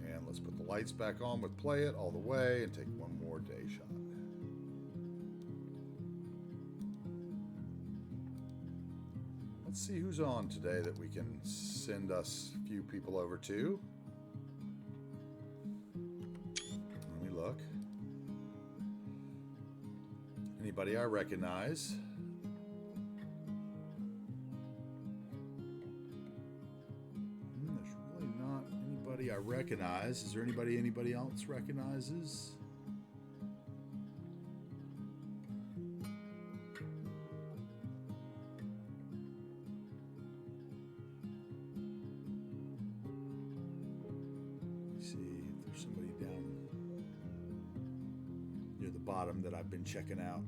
And let's put the lights back on with play it all the way and take one more day shot. Let's see who's on today that we can send us a few people over to. Let me look. Anybody I recognize? There's really not anybody I recognize. Is there anybody else recognizes? near the bottom that I've been checking out.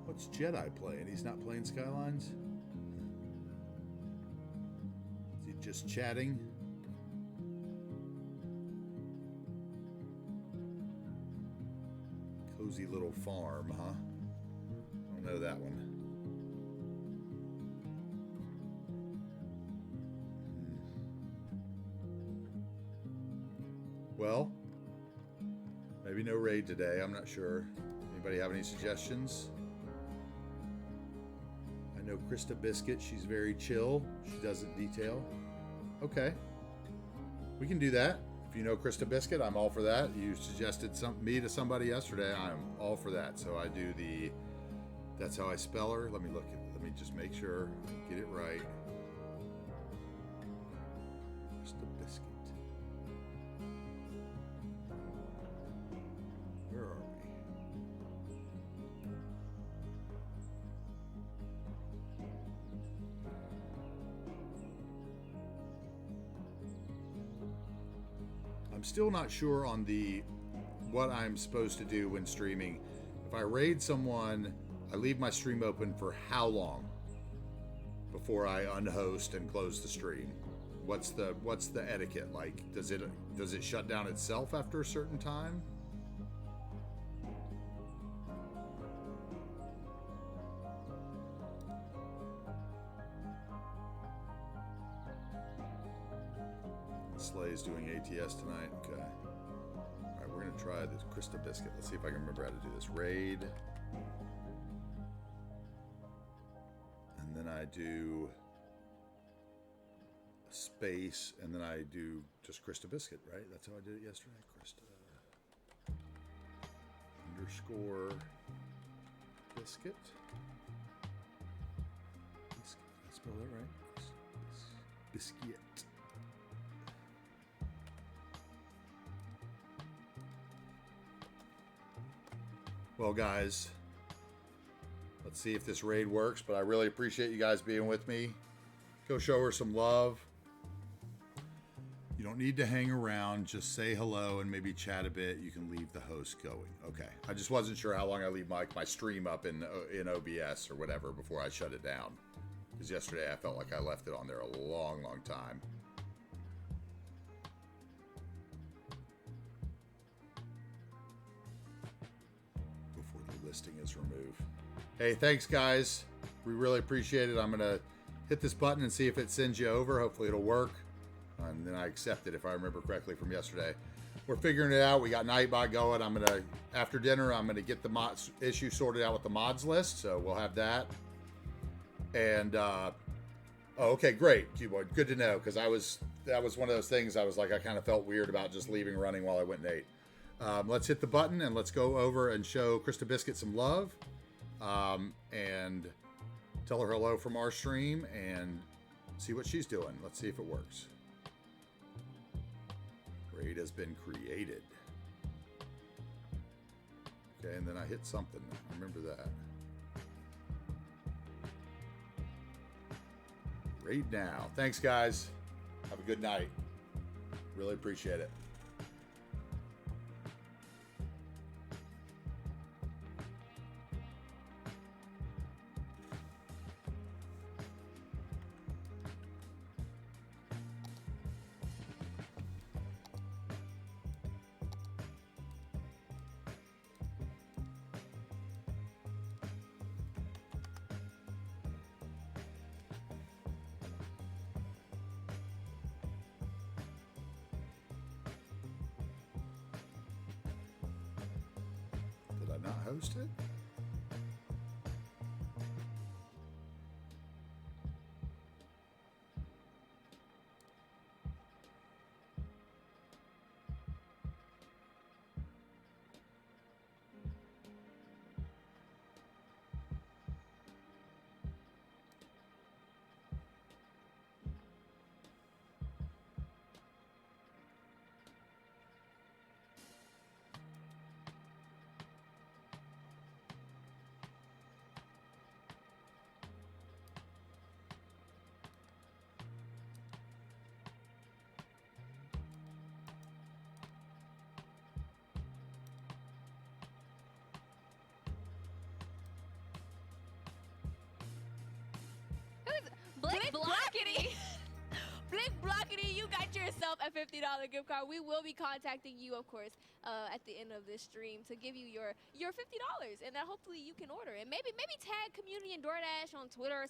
What's Jedi playing? He's not playing Skylines? Is he just chatting? Cozy little farm, huh? I don't know that one. Well, maybe no raid today. I'm not sure. Anybody have any suggestions? I know Krista Biscuit. She's very chill. She doesn't detail. Okay. We can do that. If you know Krista Biscuit, I'm all for that. You suggested me to somebody yesterday. I'm all for that. So I do the, that's how I spell her. Let me just make sure I get it right. Krista Biscuit. Where are we? I'm still not sure on what I'm supposed to do when streaming. If I raid someone, I leave my stream open for how long before I unhost and close the stream? What's the etiquette like? Does it shut down itself after a certain time? Slay's doing ATS tonight. Okay. All right, we're gonna try this Krista Biscuit. Let's see if I can remember how to do this. Raid. And then I do a space, and then I do just Krista Biscuit, right? That's how I did it yesterday. Krista _ Biscuit. Did I spell that right? Biscuit. Well, guys, let's see if this raid works, but I really appreciate you guys being with me. Go show her some love. You don't need to hang around. Just say hello and maybe chat a bit. You can leave the host going. Okay. I just wasn't sure how long I leave my stream up in OBS or whatever before I shut it down. Because yesterday I felt like I left it on there a long, long time. Listing is removed. Hey, thanks guys. We really appreciate it. I'm gonna hit this button and see if it sends you over. Hopefully it'll work. And then I accept it if I remember correctly from yesterday. We're figuring it out. We got Nightbot going. After dinner, I'm gonna get the mods issue sorted out with the mods list. So we'll have that. And oh, okay, great. Good to know, because that was one of those things I was like, I kind of felt weird about just leaving running while I went and ate. Let's hit the button and let's go over and show Krista Biscuit some love, and tell her hello from our stream and see what she's doing. Let's see if it works. Raid has been created. Okay, and then I hit something. Remember that. Raid now. Thanks, guys. Have a good night. Really appreciate it. Not host it? blockity. Blick blockity, you got yourself a $50 gift card. We will be contacting you, of course, at the end of this stream to give you your $50, and that hopefully you can order. And maybe tag Community and DoorDash on Twitter or something.